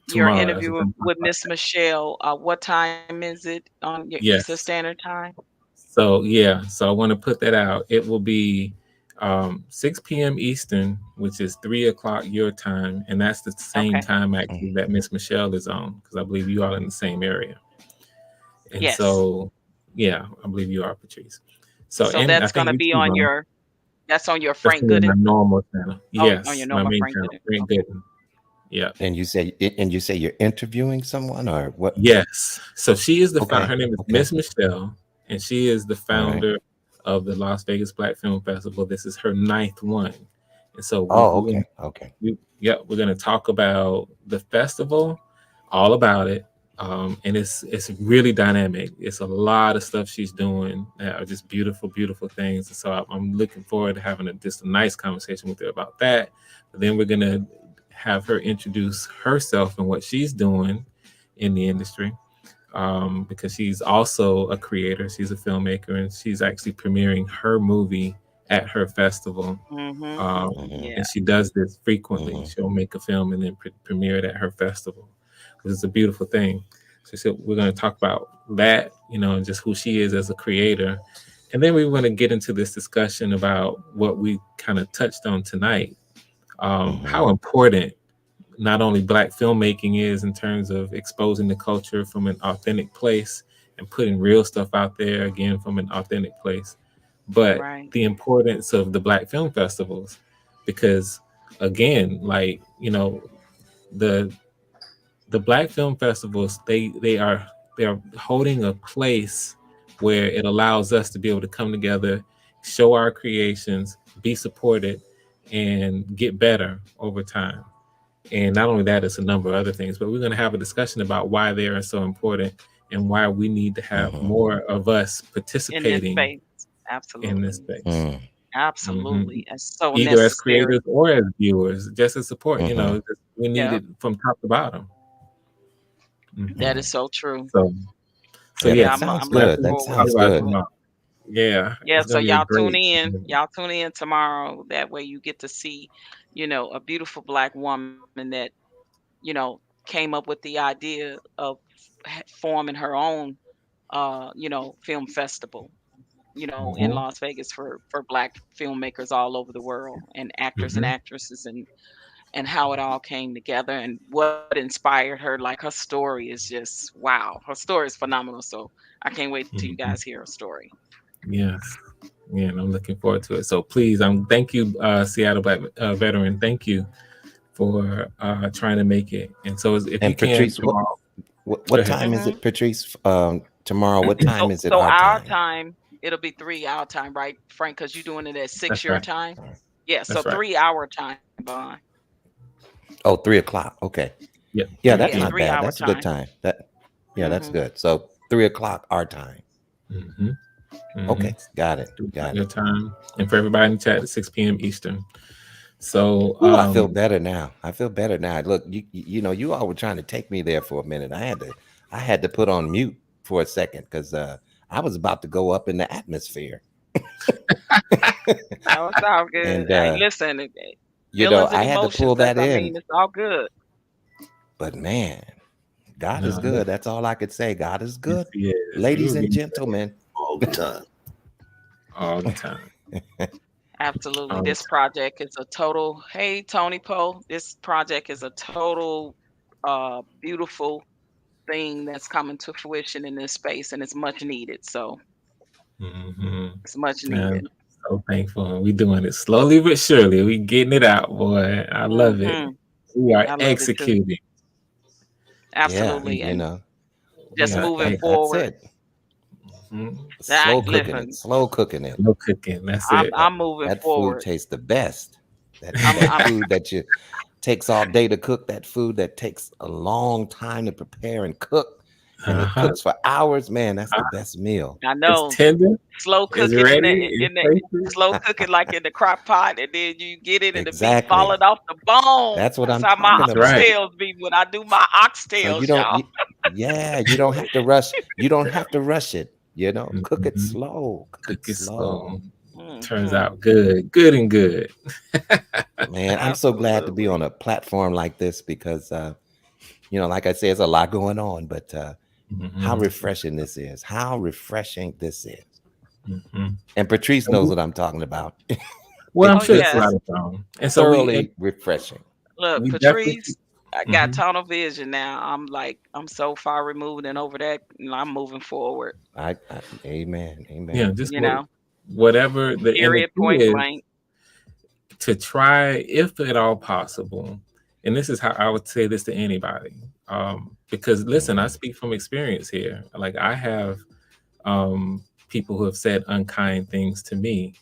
as we're interview going to talk with about Miss Michelle, what time is it on your Eastern yes. Standard Time? So yeah, so I want to put that out. It will be 6 p.m. Eastern, which is 3 o'clock your time, and that's the same Okay. time actually that Miss Michelle is on, because I believe you all in the same area. And Yes. so, yeah, I believe you are, Patrice. So, So and I that's think gonna you be too, on Ron. your That's Frank gonna be my Gooden. normal channel. On your Yes, my normal main Frank channel, Gooden. Frank Okay. Gooden. Yeah. And you say you're interviewing someone or what? Yes. So she is the founder. Okay. Her name is Okay. Miss Michelle, and she is the All right. founder of the Las Vegas Black Film Festival. This is her ninth one, and so Oh, we're gonna, okay. Okay. we're gonna talk about the festival, all about it, and it's really dynamic. It's a lot of stuff she's doing that are just beautiful, beautiful things. And so I'm looking forward to having just a nice conversation with her about that. But then we're gonna have her introduce herself and what she's doing in the industry, because she's also a creator. She's a filmmaker, and she's actually premiering her movie at her festival. Mhm. Mhm. And Yeah. she does this frequently. Mhm. She'll make a film and then premiere it at her festival, which is a beautiful thing. So we're going to talk about that, and just who she is as a creator. And then we want to get into this discussion about what we kind of touched on tonight, Mhm. how important not only Black filmmaking is in terms of exposing the culture from an authentic place and putting real stuff out there again from an authentic place, but Right. the importance of the Black film festivals. Because again, like, the Black film festivals, they are holding a place where it allows us to be able to come together, show our creations, be supported, and get better over time. And not only that, it's a number of other things, but we're going to have a discussion about why they are so important and why we need to have Mhm. more of us In this participating space. in this Absolutely. space. Mm. hmm Absolutely. It's so Either as necessary. creators or as viewers, just as support. Mhm. We need Yeah. it from top to bottom. That hmm is so true. So, so Yeah, Yeah, that yes, sounds I'm so that's looking good. what That forward we'll talk sounds to about it. good. tomorrow. Yeah, Yeah, it's so going to be a y'all tune great. in. Y'all tune in tomorrow. That way you get to see, a beautiful Black woman that, came up with the idea of forming her own film festival, in hmm Las Vegas for Black filmmakers all over the world, and actors and hmm actresses, and how it all came together and what inspired her. Like, her story is just wow. Her story is phenomenal. So I can't wait till you hmm guys hear her story. Yes. Yeah, and I'm looking forward to it. So please, thank you, Seattle Black veteran. Thank you for trying to make it. And so if you And can Patrice, tomorrow, go what ahead. time is Hmm it, Patrice? Tomorrow, what So time is it so our our time? time, it'll be 3 hour time, right, Frank? Because you're doing it at 6 That's your right. time. Yeah, so That's right. 3 hour time, Bond. Oh, 3 o'clock. Okay. Yeah, Yeah, 3 that's Yeah, p.m. not three bad. hour That's a good time. time. Yeah, that's Hmm good. So 3 o'clock our time. Mm-hmm. Mm-hmm. Okay, got it. Got Your it. time, and for everybody in the chat, at 6 p.m. Eastern. So, Ooh, I feel better now. I feel better now. Look, you all were trying to take me there for a minute. I had to put on mute for a second because I was about to go up in the atmosphere. That was all good. And Hey, listen, feelings and I had to emotions. pull that I in. mean, it's all good. But man, God is no, good. That's all I could say. God is yes, good. he is. He Ladies will and be gentlemen. all the time. all the time. Absolutely. All the This project is a total, hey, Tony Poe, this project is a total beautiful thing that's coming to fruition in this space, and it's much needed. So time. it's much And needed. So thankful. And we doing it slowly but surely. We getting it out, boy. I love it. Mhm. We are I love it too. executing. Yeah, Absolutely. you And know, We just are moving that's forward. it. Mhm. Slow cooking it, Listen, slow cooking it. Slow cooking. That's I'm it. That I'm moving that food forward. tastes the best. That I'm that I'm food that you takes all day to cook, that food that takes a long time to prepare and cook, and it Uh-huh. cooks for hours, man, that's the best meal. I It's know. tender. Slow It's cooking ready. It's in the tasty. slow cooking like in the crock pot, and then you get it and the meat Exactly. falling off the bone. That's what That's I'm how my talking That's right. about. oxtails be when I do my So you oxtails, don't y'all. you, yeah, you don't have to rush. You don't have to rush it, you know. Cook it Mhm. slow. Cook it Cook it slow. slow. Turns Mhm. out good. Good and good. Man, I'm so glad to be Absolutely. on a platform like this because you know, like I say, there's a lot going on, but how Mhm. refreshing this is. How refreshing this is. Mhm. And Patrice And knows we- what I'm talking about. Well, I'm Oh It's sure there's a yes. lot just of them. And so thoroughly refreshing. Look, we definitely Patrice, I got mhm. tunnel vision now. I'm so far removed and over that, and I'm moving forward. Amen. Yeah, Amen. just You know, whatever the period, key point is blank. to try, if at all possible, and this is how I would say this to anybody. Because listen, I Mhm. speak from experience here. Like I have people who have said unkind things to me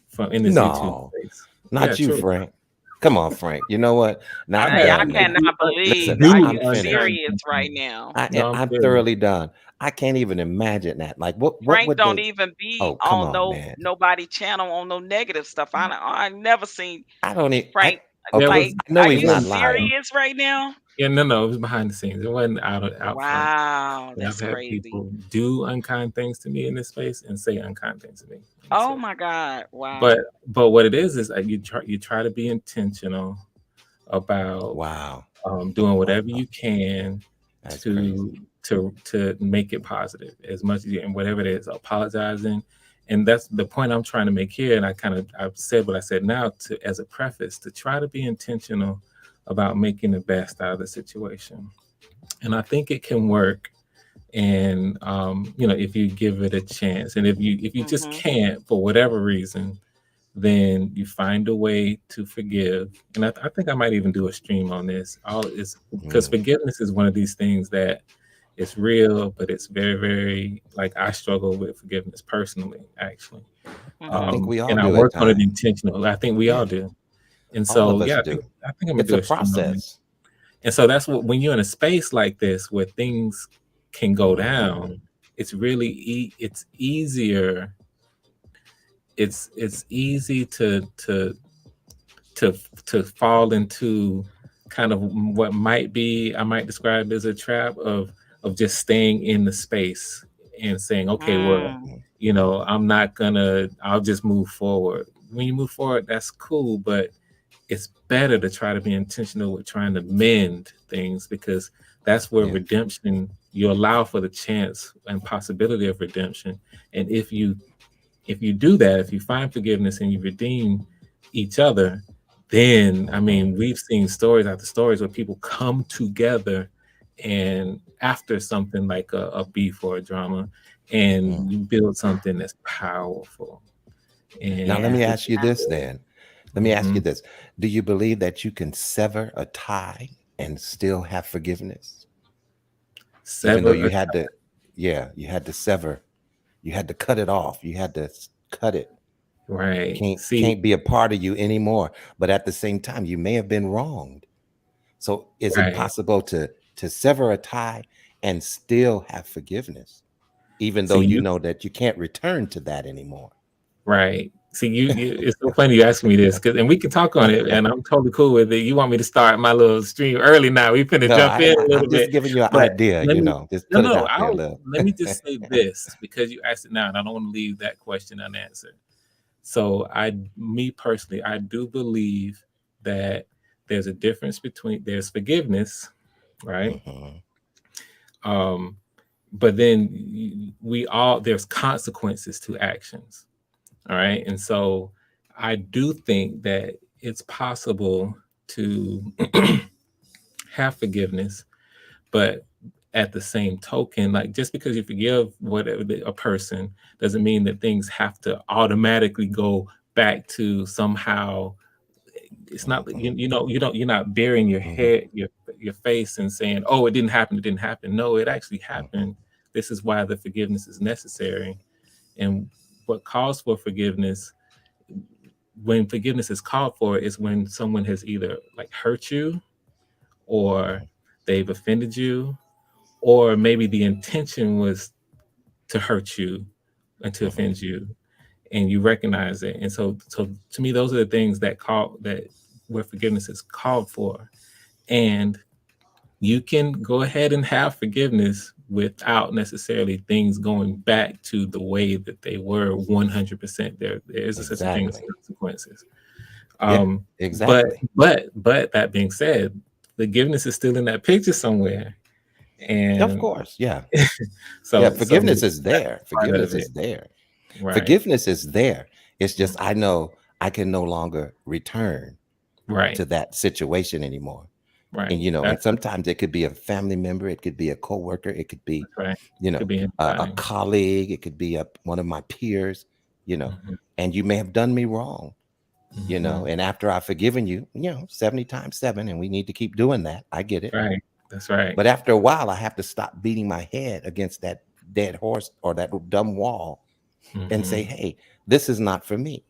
from in this YouTube No, space. Yeah, not you, true. Frank. Come on, Frank. You know what? Now I've I'm Hey, had I done, people man. cannot believe. Listen, Are do you I'm finished. unkind serious things to right me. now? No, I'm I'm serious. thoroughly done. I can't even imagine that. Like, what Frank would don't they? even be Oh, come on on, man. nobody channel on no negative stuff. I never seen I don't even. Frank. There Okay, was Like, I know are he's you not again, lying. serious right now? yeah, no, it was behind the scenes. It wasn't out front. Wow, And I've that's had crazy. people do unkind things to me in this space and say unkind things to me in this Oh space. my God. But Wow. what it is you try to be intentional about Wow, doing whatever you can that's to crazy. to make it positive as much as you and whatever it is, apologizing. And that's the point I'm trying to make here. And I've said what I said now to as a preface to try to be intentional about making the best out of the situation. And I think it can work. And if you give it a chance, and if you just Mhm. can't for whatever reason, then you find a way to forgive. And I think I might even do a stream on this. All is because Mm, forgiveness is one of these things that it's real, but it's very, very like I struggle with forgiveness personally, actually. I Mhm. think we all And I do at work on it times. intentionally. I think we all Yeah, do. And all of so, us yeah, do. I think I'm gonna It's do a a stream on it. process. And so that's what when you're in a space like this where things can go Mhm. down, it's really it's easier. It's easy to to fall into kind of what might be I might describe as a trap of just staying in the space and saying, okay, well, Mm. I'll just move forward. When you move forward, that's cool, but it's better to try to be intentional with trying to mend things because that's where Yeah. redemption you allow for the chance and possibility of redemption. And if you do that, if you find forgiveness and you redeem each other, then I Mhm. mean, we've seen stories after stories where people come together and after something like a beef or a drama, Mm. and you build something that's powerful. Now And let me Yeah. people ask you this Absolutely. then. Let me ask you Mhm. this. Do you believe that you can sever a tie and still have forgiveness? Even though Sever you a had to, yeah, you had to sever, you had to cut it off, you had to cut it. right. See, Can't be a part of you anymore. But at the same time, you may have been wronged. So is it right. possible to sever a tie and still have forgiveness, even though See you you know that you can't return to that anymore? right. See you it's so funny you asking me this because and we can talk on it and I'm totally cool with it. You want me to start my little stream early now. We finna No, jump in a I'm little just bit. giving you an But idea, let you me know, just no, put it no, out there a little. let me just say this because you asked it now and I don't want to leave that question unanswered. So me personally, I do believe that there's a difference between there's forgiveness, right? Mhm. Um, but then we all there's consequences to actions, all right? And so I do think that it's possible to have forgiveness, but at the same token, like just because you forgive a person doesn't mean that things have to automatically go back to somehow. It's not that you're not burying your Mhm. head, your face, and saying, "Oh, it didn't happen. It didn't happen." No, it actually Mhm. happened. This is why the forgiveness is necessary, and what calls for forgiveness. When forgiveness is called for, is when someone has either like hurt you, or Mhm. they've offended you, or maybe the intention was to hurt you and to Mhm. offend you, and you recognize it. And so to me, those are the things that where forgiveness is called for. And you can go ahead and have forgiveness without necessarily things going back to the way that they were 100%. There is a such a thing as Exactly. consequences. Yeah, Um, but exactly. but that being said, forgiveness is still in that picture somewhere. Of And course, yeah. Yeah, so forgiveness is that's there. part of Forgiveness it. is there. Right. Forgiveness is there. It's just Mm. I know I can no longer return Right. to that situation anymore. And Right. and That's sometimes it could be a family member, it could be a coworker, it could be, right. you know, Could be a anybody. colleague, it could be one of my peers, Mhm. and you may have done me wrong, Mhm. and after I've forgiven you, 70 times 7, and we need to keep doing that. I get it. Right. That's right. But after a while, I have to stop beating my head against that dead horse or that dumb wall and say, Mhm. hey, this is not for me.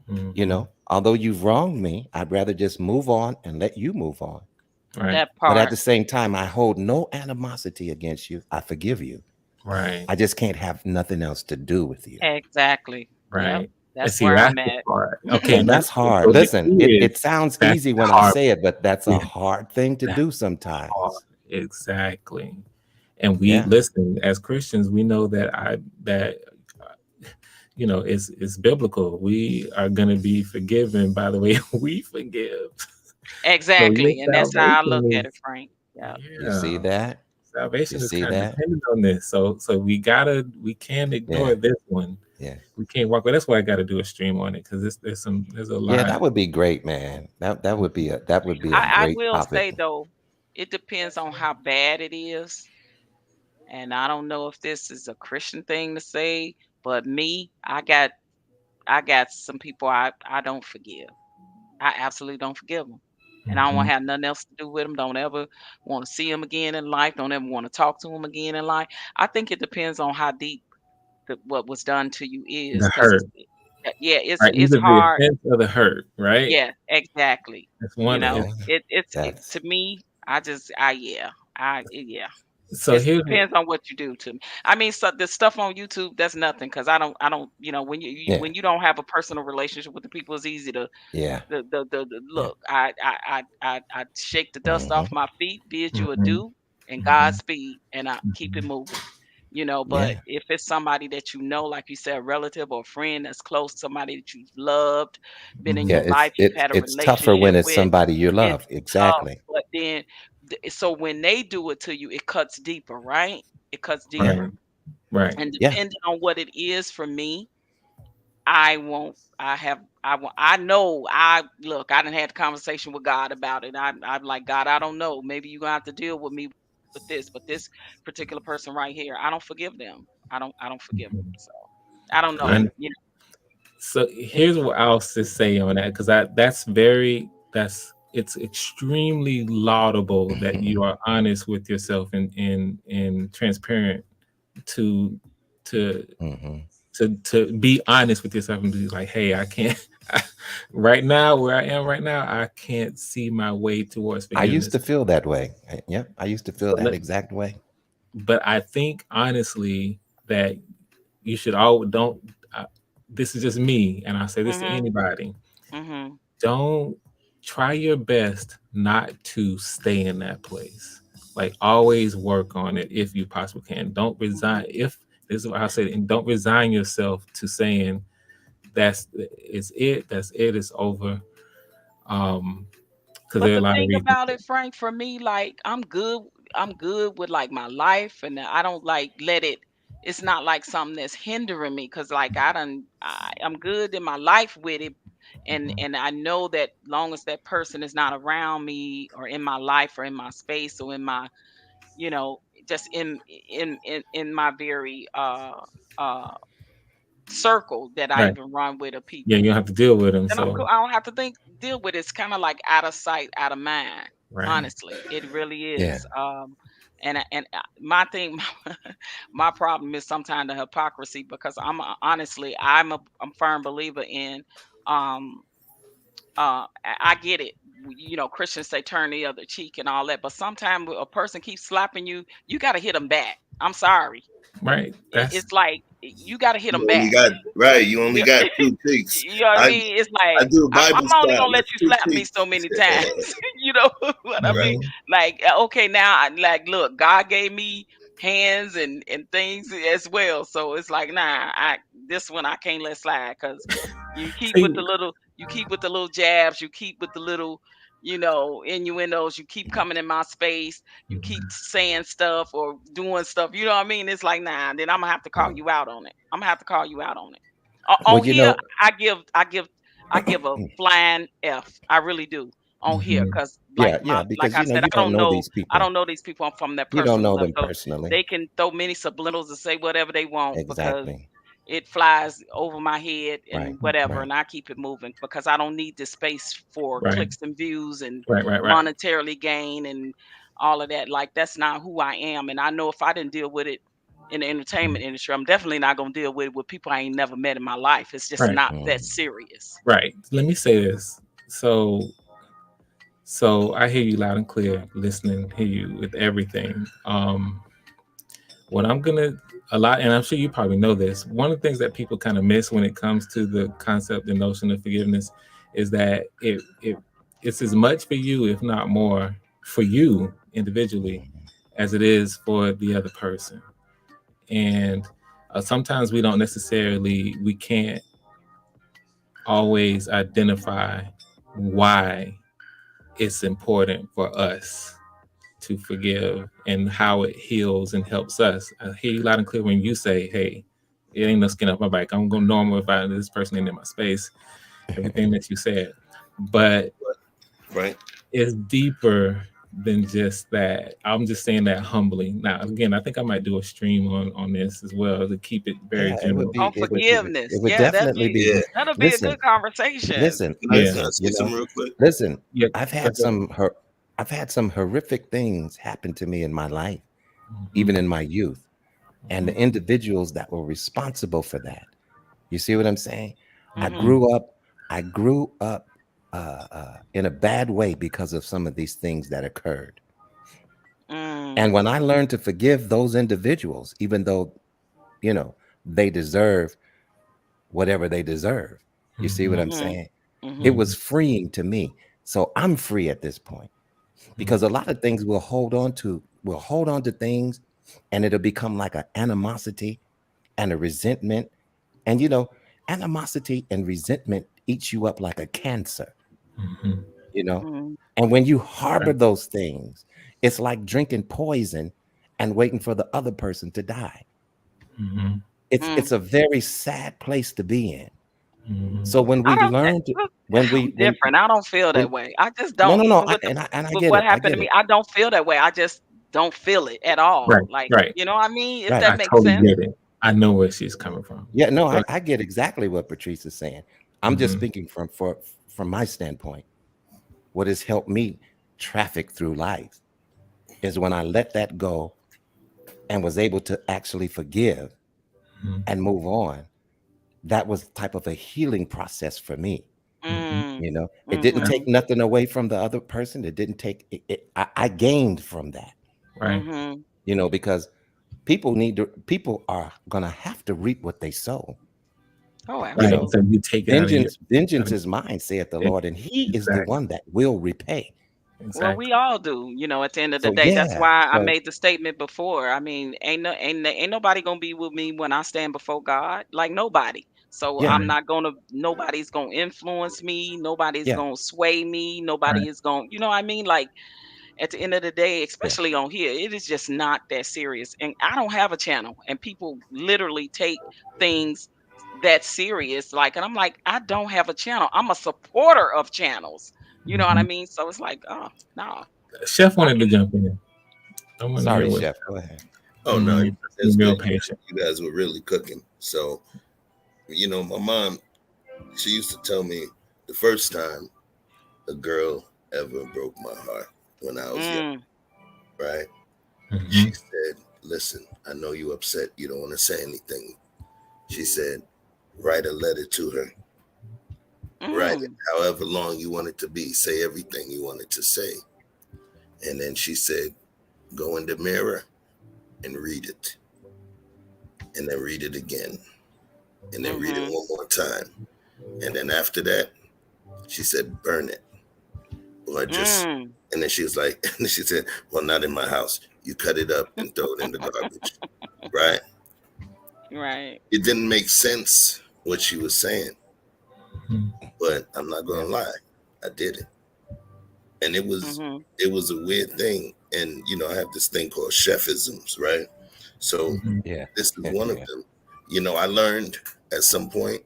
Mhm. Although you've wronged me, I'd rather just move on and let you move on. Right. That But at part. the same time, I hold no animosity against you. I forgive you. Right. I just can't have nothing else to do with you. Exactly. Yep. Right. And That's see, where that's I'm the at. part. Okay, And now that's hard. so the Listen, key it is sounds that's easy the when I hard. say it, but that's a Yeah, hard thing to that's do hard. sometimes. Exactly. And we Yeah. listen as Christians, we know that it's biblical. We are going to be forgiven by the way we forgive. So your Exactly. And that's how I look salvation at it, is, Frank. Yeah. You see yeah, that? You salvation is see kind of that? dependent on this. So we can't ignore Yeah. this one. Yeah. We can't walk away. That's why I got to do a stream on it, because there's a Yeah, lot. that would be great, man. That would be a I great will topic. say though, it depends on how bad it is. And I don't know if this is a Christian thing to say, but me, I got some people I don't forgive. I absolutely don't forgive them. And I don't want Mhm. to have nothing else to do with them. Don't ever want to see them again in life. Don't ever want to talk to them again in life. I think it depends on how deep what was done to you is, The because hurt, yeah, it's right? it's Either the hard. offense or the hurt, right? Yeah, exactly. That's You one. know, Yeah. it That's to me. I just I yeah I yeah. So It here's what. depends on what you do to me. I mean, so the stuff on YouTube, that's nothing, because I don't, when yeah. when you don't have a personal relationship with the people, it's easy to Yeah. look. I shake the dust off Hmm. my feet, bid you Mhm, adieu, and mhm, Godspeed, and I keep it mhm. moving. But Yeah. if it's somebody that like you said, a relative or a friend that's close, somebody that you've loved, been in Yeah. your Mhm. life, It's you've it's had a it's tougher when relationship it's with, somebody you it's love. tough. Exactly. But then, so when they do it to you, it cuts deeper, right? It cuts Yeah. deeper. Right, right. And Yeah. depending on what it is for me, I won't. I want. I know. I look. I didn't have the conversation with God about it. I'm like, God, I don't know. Maybe you're gonna have to deal with me with this. But this particular person right here, I don't forgive them. I don't forgive them. Mhm. So I don't know. Yeah. And so here's what I'll just say on that, because it's extremely laudable that you are honest with yourself and transparent to to Hmm. to be honest with yourself and be like, hey, I can't right now where I am right now, I can't see my way towards I used to forgiveness. feel that way. Yep. I used to feel So that exact way. but I think honestly that you should all don't. This is just me, and I say this to Mhm. anybody. Mhm. Don't try your best not to stay in that place. Like always work on it if you possibly can. Don't resign. Mhm. If this is what I say, and don't resign yourself to saying that's it's it. That's it. It's over. Um, because But there are a the lot of thing reasons. about it, Frank, for me, like I'm good with like my life, and I don't like let it. It's not like something that's hindering me, because like I'm good in my life with it, and I know that long as that person is not around me or in my life or in my space or in my, just in my very uh circle that I Right. even run with of Yeah, people. you don't have to deal with them. And I'm cool. So I don't have to deal with it. It's kind of like out of sight, out of mind. right. Honestly, it really Yeah. is. My thing, my problem is sometimes the hypocrisy because honestly, I'm a firm believer in um I get it. Christians say turn the other cheek and all that, but sometimes a person keeps slapping you, you got to hit them back. I'm sorry. Right. That's It's like you got to hit them You only back. got right. You only Yeah. got two cheeks. You know what I I mean? It's I like do a Bible I'm only style. gonna let That's you two slap me cheeks. so many times. You know what I mean? right. Like, okay, now like look, God gave me hands and things as well. So it's like, nah, this one I can't let slide because See, you keep with the little jabs, you keep with the little, innuendos, you keep coming in my space, you keep saying stuff or doing stuff. You know what I mean? It's like, nah, then I'm gonna have to call you out on it. I'm gonna have to call you out on it. Well, On you here, know, I give a flying F. I really do on here mhm, because yeah, like because I said, you don't know these I people. don't know these people from their You don't personal know level, them so personally. they can throw many subliminals and say whatever they want because Exactly. it flies over my head Right. and whatever, Right. and I keep it moving because I don't need the space for right. clicks and views and Right. Right. Right. monetarily gain and all of that. Like that's not who I am, and I know if I didn't deal with it in the entertainment industry, I'm definitely not gonna deal with it with people I ain't never met in my life. It's just Right. not that Mm. serious. Right. Let me say this. So I hear you loud and clear, listening, hear you with everything. What I'm gonna a lot, and I'm sure you probably know this. One of the things that people kind of miss when it comes to the concept and notion of forgiveness is that it's as much for you, if not more, for you individually, as it is for the other person. And sometimes we can't always identify why it's important for us to forgive and how it heals and helps us. I hear you loud and clear when you say, hey, it ain't no skin off my back. I'm going to normal if this person ain't in my space, everything that you said. But Right. it's deeper than just that. I'm just saying that humbly. Now, again, I think I might do a stream on this as well to keep it very Yeah, it would general. be. On It forgiveness, would yeah, definitely be. Yeah. that'll be a Listen, good conversation. listen, Yeah. Can I listen. say something real quick? Listen. Yeah. I've Go had ahead. I've had some horrific things happen to me in my life, Mhm, even in my youth, and the mhm, individuals that were responsible for that. You see what I'm saying? I Hmm. mhm, grew up. I grew up in a bad way because of some of these things that occurred. And Mm. when I learned to forgive those individuals, even though you know they deserve whatever they deserve, you see what mhm, I'm Mhm. saying? It Mhm. mhm, was freeing to me. So I'm free at this point because a lot of things we'll hold on to things and it'll become like an animosity and a resentment. And animosity and resentment eats you up like a cancer, mhm. you know. Mhm. And when you Right. harbor those things, it's like drinking poison and waiting for the other person to die. Mhm, Mm. It's a very sad place to be in. mhm. So when I we don't. learn to Look, when I'm we different. I don't feel when that way. I just no, don't. no, no, Even with I with get what it. I happened get to me, it. I don't feel that way. I just don't feel it at all. Right. Like, Right. you know what I mean? If Right. that I makes totally sense. get it. I know where she's coming from. Yeah, no, But I get exactly what Patrice is saying. I'm just mhm, speaking from my standpoint. What has helped me traffic through life is when I let that go and was able to actually forgive mhm, and move on. That was type of a healing process for me. mhm. Mm. It didn't Right. take Mhm. nothing away from the other person. It didn't take I gained from that, Right. Mhm. because people are gonna have to reap what they sow. Oh, You Right. know, So absolutely. you take it out of your vengeance out of is mine, saith the it, Lord, and He is the exactly. one that will repay. Well, we Exactly. all do, at the end of the So day. That's yeah, why I so made the statement before. I mean, ain't nobody gonna be with me when I stand before God, like nobody. So yeah, I'm Right. not gonna. Nobody's gonna influence me. Nobody's yeah, gonna sway me. Right. Nobody is gonna. You know what I mean? Like at the end of the day, yeah. especially on here, it is just not that serious. And I don't have a channel, and people literally take things that serious. Like, and I'm like, I don't have a channel. I'm a supporter of channels. You know what I Mhm. mean? So it's like, oh no, Chef I wanted to can. jump in. I want to hear Sorry, what. Chef. Go ahead. Oh no, You're it's real good. patient. You guys were really cooking. So, my mom, she used to tell me the first time a girl ever broke my heart when I was young, right? She said, "Listen, I know you upset. You don't want to say anything." She said, "Write a letter to her. Write it however long you want it to be. Say everything you wanted to say." And then she said, "Go in the mirror and read it. And then read it again. And then read it one more time. And then after that," she said, "burn it. Or just," and then she was like, and she said, "Well, not in my house. You cut it up and throw it in the garbage." Right? Right. It didn't make sense what she was saying, but I'm not gonna lie, I did it. And it was a weird thing. And I have this thing called chefisms, right? So Yeah. this is one of them. I learned at some point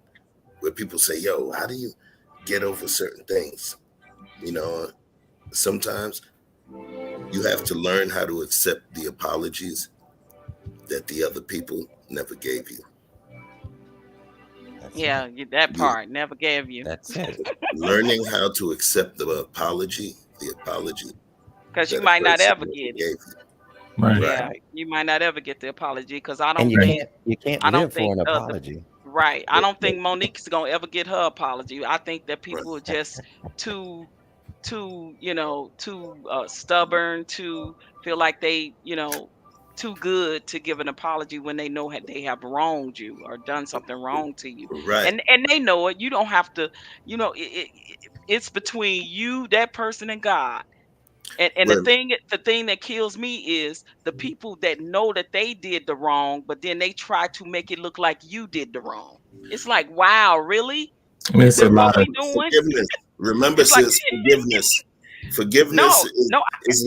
where people say, "Yo, how do you get over certain things?" Sometimes you have to learn how to accept the apologies that the other people never gave you. Yeah, that part never gave you. That's it. Learning how to accept the apology Because you that a might not person ever never get it. gave you. Right. Yeah, you might not ever get the apology because I And don't think you can't I don't live for think an the apology. right. I don't think Monique's gonna ever get her apology. I think that people are just too too stubborn, to feel like they too good to give an apology when they know they have wronged you or done something wrong to you, Right. and they know it. You don't have to. It's between you, that person, and God. And Well, the thing that kills me is the people that know that they did the wrong, but then they try to make it look like you did the wrong. It's like, wow, really? I mean, Is it's a this what lot of. we doing? forgiveness. Remember, It's like, sis, forgiveness. Forgiveness no, no, is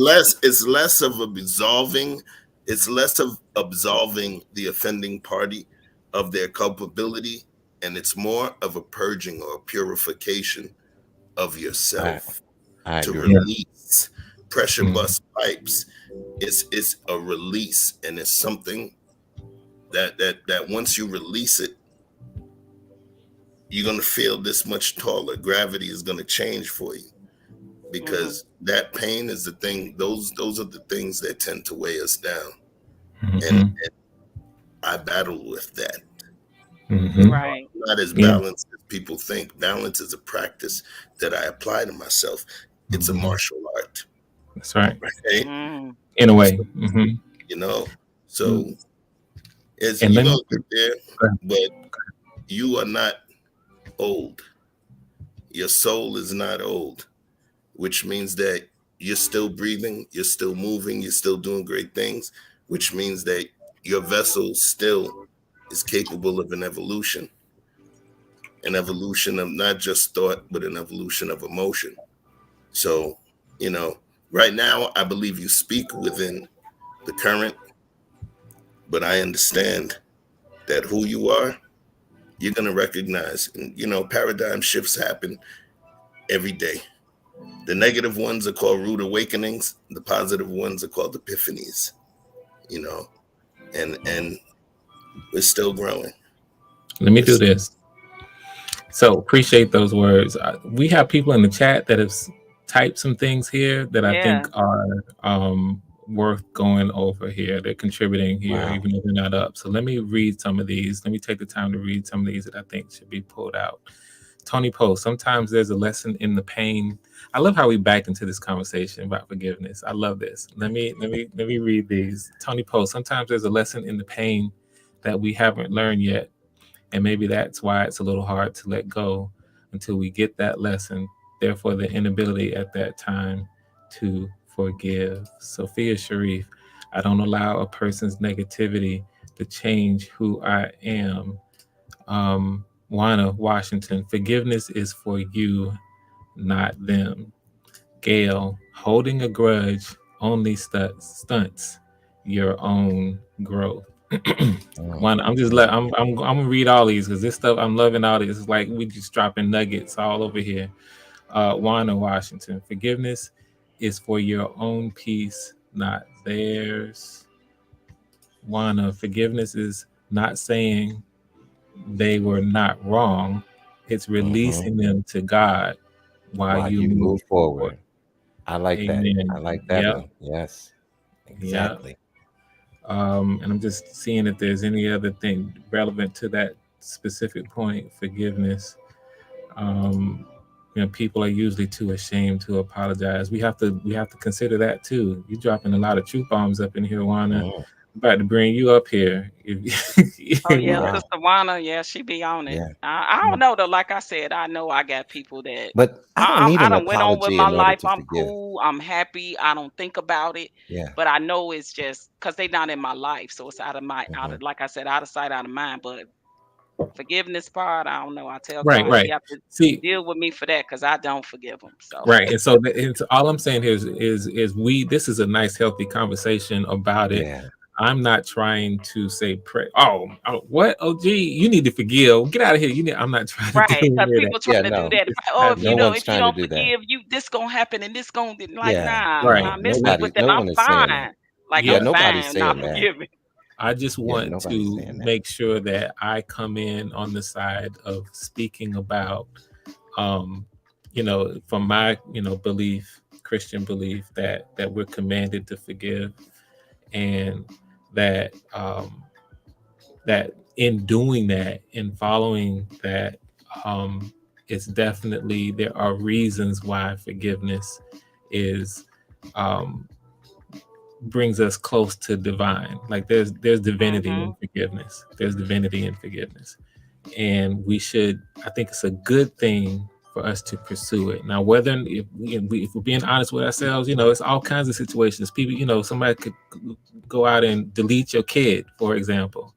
less of absolving. It's less of absolving the offending party of their culpability, and it's more of a purging or a purification of yourself I to agree. release pressure bust pipes. It's a release, and it's something that once you release it, you're gonna feel this much taller. Gravity is gonna change for you, because that pain is the thing. Those are the things that tend to weigh us down, and I battle with that. right. I'm not as Yeah. balanced as people think. Balance is a practice that I apply to myself. It's a martial art, That's right. right? In a way. So as And you're let me. gonna get there, but you are not old. Your soul is not old, which means that you're still breathing, you're still moving, you're still doing great things, which means that your vessel still is capable of an evolution of not just thought, but an evolution of emotion. So, right now, I believe you speak within the current, but I understand that who you are, you're going to recognize. And, paradigm shifts happen every day. The negative ones are called rude awakenings. The positive ones are called epiphanies, and we're still growing. Let me do this. So appreciate those words. We have people in the chat that have typed some things here that I think Yeah. are worth going over here. They're contributing here, Wow. even if they're not up. So let me read some of these. Let me take the time to read some of these that I think should be pulled out. Tony Post, sometimes there's a lesson in the pain. I love how we backed into this conversation about forgiveness. I love this. Let me read these. Tony Post, sometimes there's a lesson in the pain that we haven't learned yet. And maybe that's why it's a little hard to let go until we get that lesson. Therefore, the inability at that time to forgive. Sophia Sharif, I don't allow a person's negativity to change who I am. Juana Washington, forgiveness is for you, not them. Gail, holding a grudge only stunts your own growth. One, I'm gonna read all these because this stuff I'm loving all these. It's like we just dropping nuggets all over here. Juana Washington, forgiveness is for your own peace, not theirs. Juana, forgiveness is not saying they were not wrong. It's releasing them to God while While you you move move forward. forward. I like that. I Amen. like that Yep. one. Yes, Yep. exactly. And I'm just seeing if there's any other thing relevant to that specific point, forgiveness. Um, people are usually too ashamed to apologize. We have to consider that too. You're dropping a lot of truth bombs up in here, Juana. Mm. I'm about to bring you up here. Oh yeah, Wow. Sister Juana, yeah, she be on it. Yeah. I don't know though. Like I said, I know I got people that But I don't need I an done went on with apology my in order life. to I'm forgive. cool. I'm happy. I don't think about it. Yeah. But I know it's just because they not in my life, so it's out of my out Mhm. of like I said, out of sight, out of mind. But forgiveness part, I don't know. I tell Right, God He right. have to See, deal with me for that because I don't forgive him. So right, and so it's all I'm saying here is we. This is a nice, healthy conversation about it. Yeah. I'm not trying to say pray. Oh, what? Oh, gee, you need to forgive. Get out of here. You need. I'm not trying to right, do because any of that. people Yeah. trying to do No. that. It's Oh, not if you No doing don't, one's if you trying to don't do that. forgive, you this gonna happen and this gonna be like, Yeah. nah, right. nah, miss me with that. No I'm one is saying that. fine. Like Yeah. I'm Yeah, Nobody's fine, not saying that. forgiving. I just Yeah. want Nobody's to saying that. make sure that I come in on the side of speaking about, um, from my, belief, Christian belief that we're commanded to forgive, and that that in doing that, in following that, it's definitely there are reasons why forgiveness is um, brings us close to divine. Like there's divinity Hmm. in forgiveness. There's divinity in forgiveness, and we should. I think it's a good thing for us to pursue it. Now, whether if we're being honest with ourselves, it's all kinds of situations. People, somebody could go out and delete your kid, for example.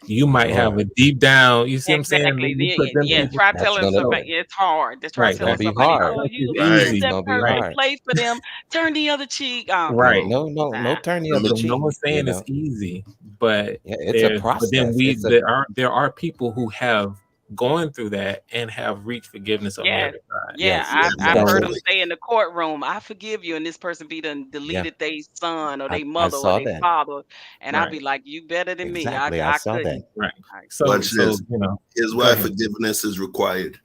You Oh might have Lord, a deep down. You see what I'm saying? Exactly. You put them Yeah, people. try that's telling gonna somebody it's hard to try Right. it's gonna telling That be somebody, hard. oh, that is you Right. forgive It's easy. that gonna be person, Right. hard. play for them, turn the other cheek. Oh, No, Right. cool. no, Nah. turn the Let me other So no cheek. one's You saying it's know. easy, but Yeah, it's a then process. we It's a there are people who have gone through that and have reached forgiveness on the Yes. other side. Yeah, yes, I've heard them yes, absolutely. say in the courtroom, "I forgive you," and this person be done yeah. deleted their son or their I mother or saw their that. father, and I'll Right. be like, "You better than me. Exactly. I I saw that. couldn't." Right. I, So Watch this. Here's go why ahead. forgiveness is required.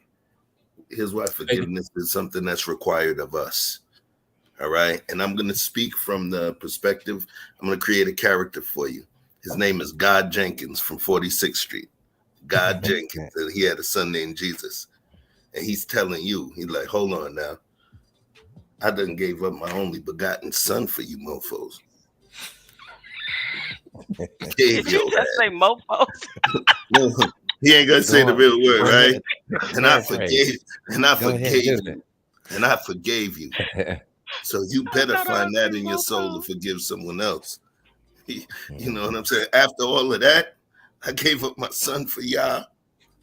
Here's why forgiveness is something that's required of us. All right. And I'm going to speak from the perspective. I'm going to create a character for you. His name is God Jenkins from 46th Street. God Mhm. Jenkins. And he had a son named Jesus. And he's telling you, he's like, hold on now. I done gave up my only begotten son for you mofos. Gave did you your just say mofos? No, he ain't gonna say Go the on. real word, Go right? ahead. And Go I ahead, praise. forgave, and I Go ahead, forgave do you, and I forgave you. it. So you I better thought I find that said in your soul mofos. to forgive someone else. You know what I'm saying? After all of that, I gave up my son for y'all.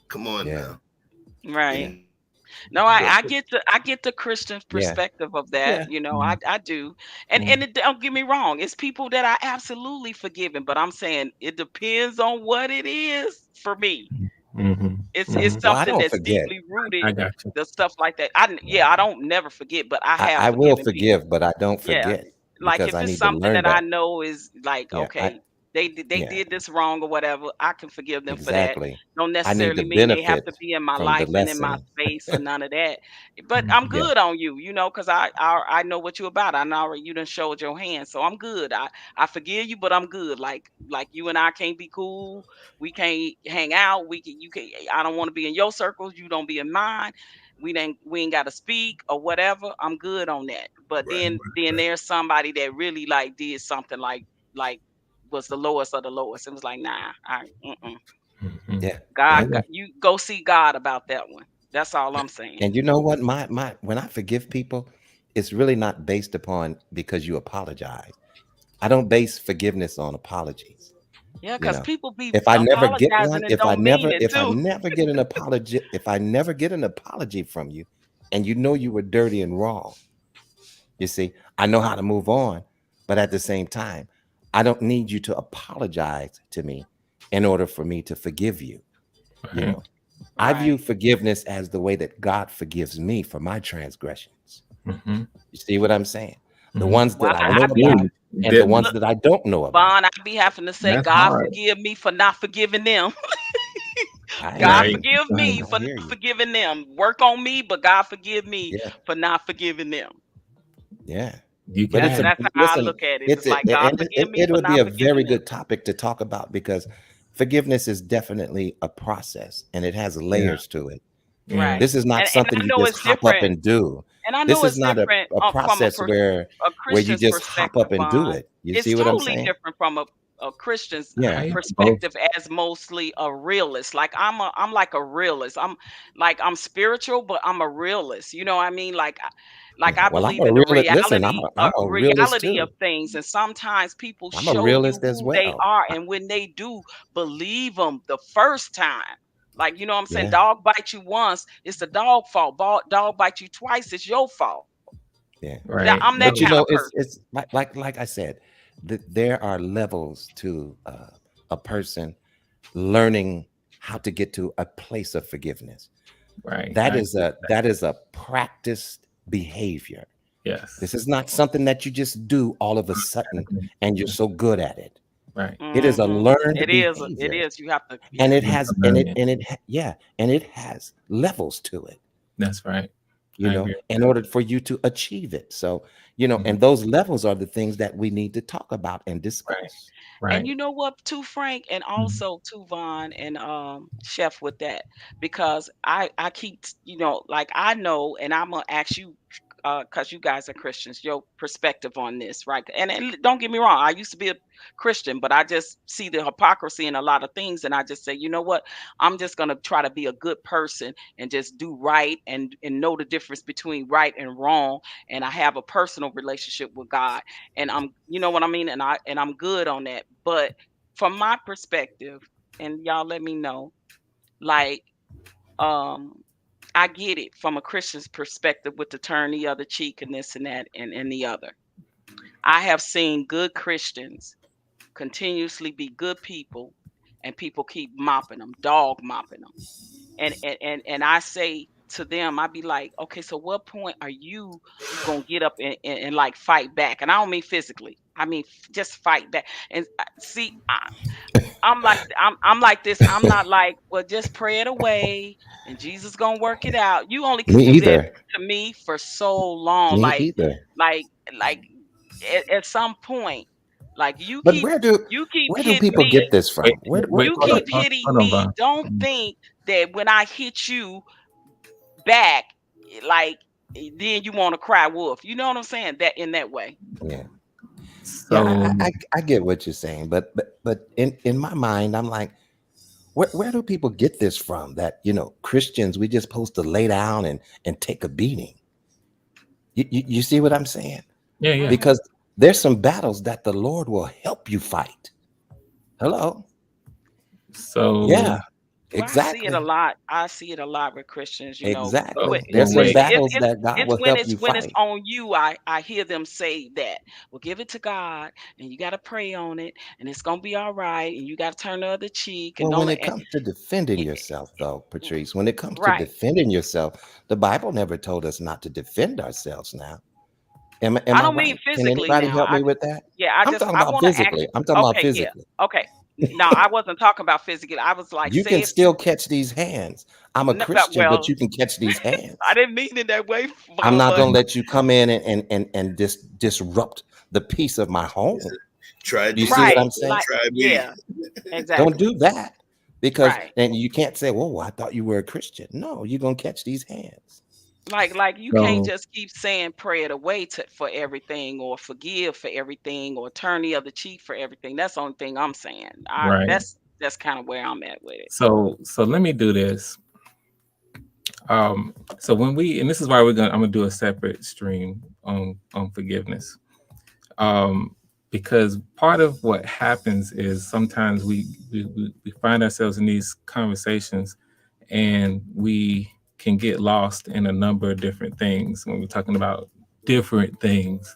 Come on Yeah, now. Right. You No, know, I get the Christian yeah, perspective of that, yeah. I do. And Mhm. it, don't get me wrong, it's people that I absolutely forgiven, but I'm saying it depends on what it is for me. Mhm. It's Mhm. Well, I something don't that's forget. deeply rooted, I got you. the stuff like that. I don't never forget, but I have I will forgiven people. forgive, but I don't Yeah, forget like because if I it's need to something learn that I that. know is like, Yeah, I okay, they yeah, did this wrong or whatever, I can forgive them for that. exactly. Don't I need the necessarily mean they have to benefit be in my from the life and in my lesson. space or none of that. But I'm Mhm. Yeah, good on you, because I know what you're about. I know you done showed your hand, so I'm good. I forgive you, but I'm good. Like you and I can't be cool. We can't hang out. You can. I don't want to be in your circles. You don't be in mine. We ain't got to speak or whatever. I'm good on that. But right, then right. there's somebody that really like did something like was the lowest of the lowest. It was like, nah, Mhm. yeah. God, Amen. you go see God about that one. That's all I'm saying. And you know what? My when I forgive people, it's really not based upon because you apologize. I don't base forgiveness on apologies. Yeah, You because know, people be if I never get one, apologizing and don't mean it if I too. never get an apology, if I never get an apology from you, and you know you were dirty and wrong, you see, I know how to move on. But at the same time, I don't need you to apologize to me in order for me to forgive you. You Right. know, I view Right. forgiveness as the way that God forgives me for my transgressions. Mhm. You see what I'm saying? The Mhm. ones Well, that I I know be about, and the ones that I don't know about. Vaughn, I be having to say, That's God hard. forgive me for not forgiving them. God Right. forgive me I for hear not you. forgiving them. Work on me, but God forgive me Yeah, for not forgiving them. yeah. You But can it's That's a have. that's how I listen. look at it. It's It's like God and forgive me it for would be not a forgiving very them. good topic to talk about because forgiveness is definitely a process and it has Yeah. layers to it. Yeah. Right. This is not And something I you know just it's hop up different. and do. And I This know is it's not different a from process where a you Christian's just hop perspective, up and do Vaughn. it. You It's see what I'm totally saying? different from a Christian's How Yeah. y'all both? perspective as mostly a realist. Like I'm like a realist. I'm spiritual, but I'm a realist. You know what I mean? Like Yeah. I Well, I'm believe a in the realist. Listen, I'm a realist reality too. of things, and sometimes people I'm a show you realist as who they well. are, and when they do, believe them the first time. Like, you know what I'm saying? Yeah. Dog bite you once, it's the dog fault. Dog bite you twice, it's your fault. Yeah. Right. I'm that But you kind know, of person. it's like I said, that there are levels to a person learning how to get to a place of forgiveness. Right. That I is agree with that. that is a practiced behavior. Yes. This is not something that you just do all of a sudden and you're so good at it. Right. It is a learned It behavior, is. You have to, and yeah. it You have has to learn it. yeah, and it has levels to it. That's right. You I know, agree. in order for you to achieve it. So, you know, and those levels are the things that we need to talk about and Right. discuss. And Right. you know what, too, Frank, and Mhm. also too, Vaughn and Chef with that, because I keep, like I know, and I'm gonna ask you, because you guys are Christians, your perspective on this, right? And don't get me wrong, I used to be a Christian, but I just see the hypocrisy in a lot of things, and I just say, you know what, I'm just gonna try to be a good person and just do right and know the difference between right and wrong, and I have a personal relationship with God, and you know what I mean, and I'm good on that. But from my perspective, and y'all let me know, like, um I get it from a Christian's perspective with the turn the other cheek and this and that and the other. I have seen good Christians continuously be good people, and people keep mopping them, dog mopping them. And I say to them, I be like, okay, so what point are you gonna get up and like fight back? And I don't mean physically. I mean just fight back. And see, I'm like this. I'm not like, well, just pray it away and Jesus gonna work it out. You only can Me do that either. to me for so long. Me either. Like, like at some point, like But you keep where do hitting people get me. this from? Wait. Wait. You Hold on. keep hitting Hold on, me. Vaughn. Don't think that when I hit you back, like then you want to cry wolf. You know what I'm saying? That in that way. Yeah. Yeah, So I get what you're saying, but in my mind, I'm like, where do people get this from? That Christians, we just supposed to lay down and take a beating. You see what I'm saying? yeah, yeah. Because there's some battles that the Lord will help you fight. Hello. So Yeah, Well, I see it a exactly. lot. I see it a lot with Christians. Exactly. well There's some wait. battles that God will help you When it's fight. on you. I hear them say that. Well, give it to God, and you got to pray on it, and it's gonna be all right, and you got to turn the other cheek, and Well, don't when let. it comes to defending yourself, though, Patrice, when it comes to Right. defending yourself, the Bible never told us not to defend ourselves now. Am I I don't mean right? Can physically anybody now. help me with that? I'm talking I about want to ask. physically. I'm talking about Okay, yeah. physically. Okay. No, I wasn't talking about physically. I was like, You say can if you. still catch these hands. I'm a No, but, Christian, but well, you can catch these I hands. didn't mean it that way, I'm Vaughn, not but gonna let you come in and disrupt the peace of my home. Try Do you see what right, I'm saying? like, Try me. yeah, Don't exactly, do that because right. then you can't say, "Whoa, I thought you were a Christian." No, you're gonna catch these hands. Like you can't So just keep saying pray it away for everything, or forgive for everything, or turn the other cheek for everything. That's the only thing I'm saying. right. That's kind of where I'm at with it. So let me do this. So when and this is why I'm gonna do a separate stream on forgiveness. Because part of what happens is sometimes we find ourselves in these conversations and we can get lost in a number of different things when we're talking about different things.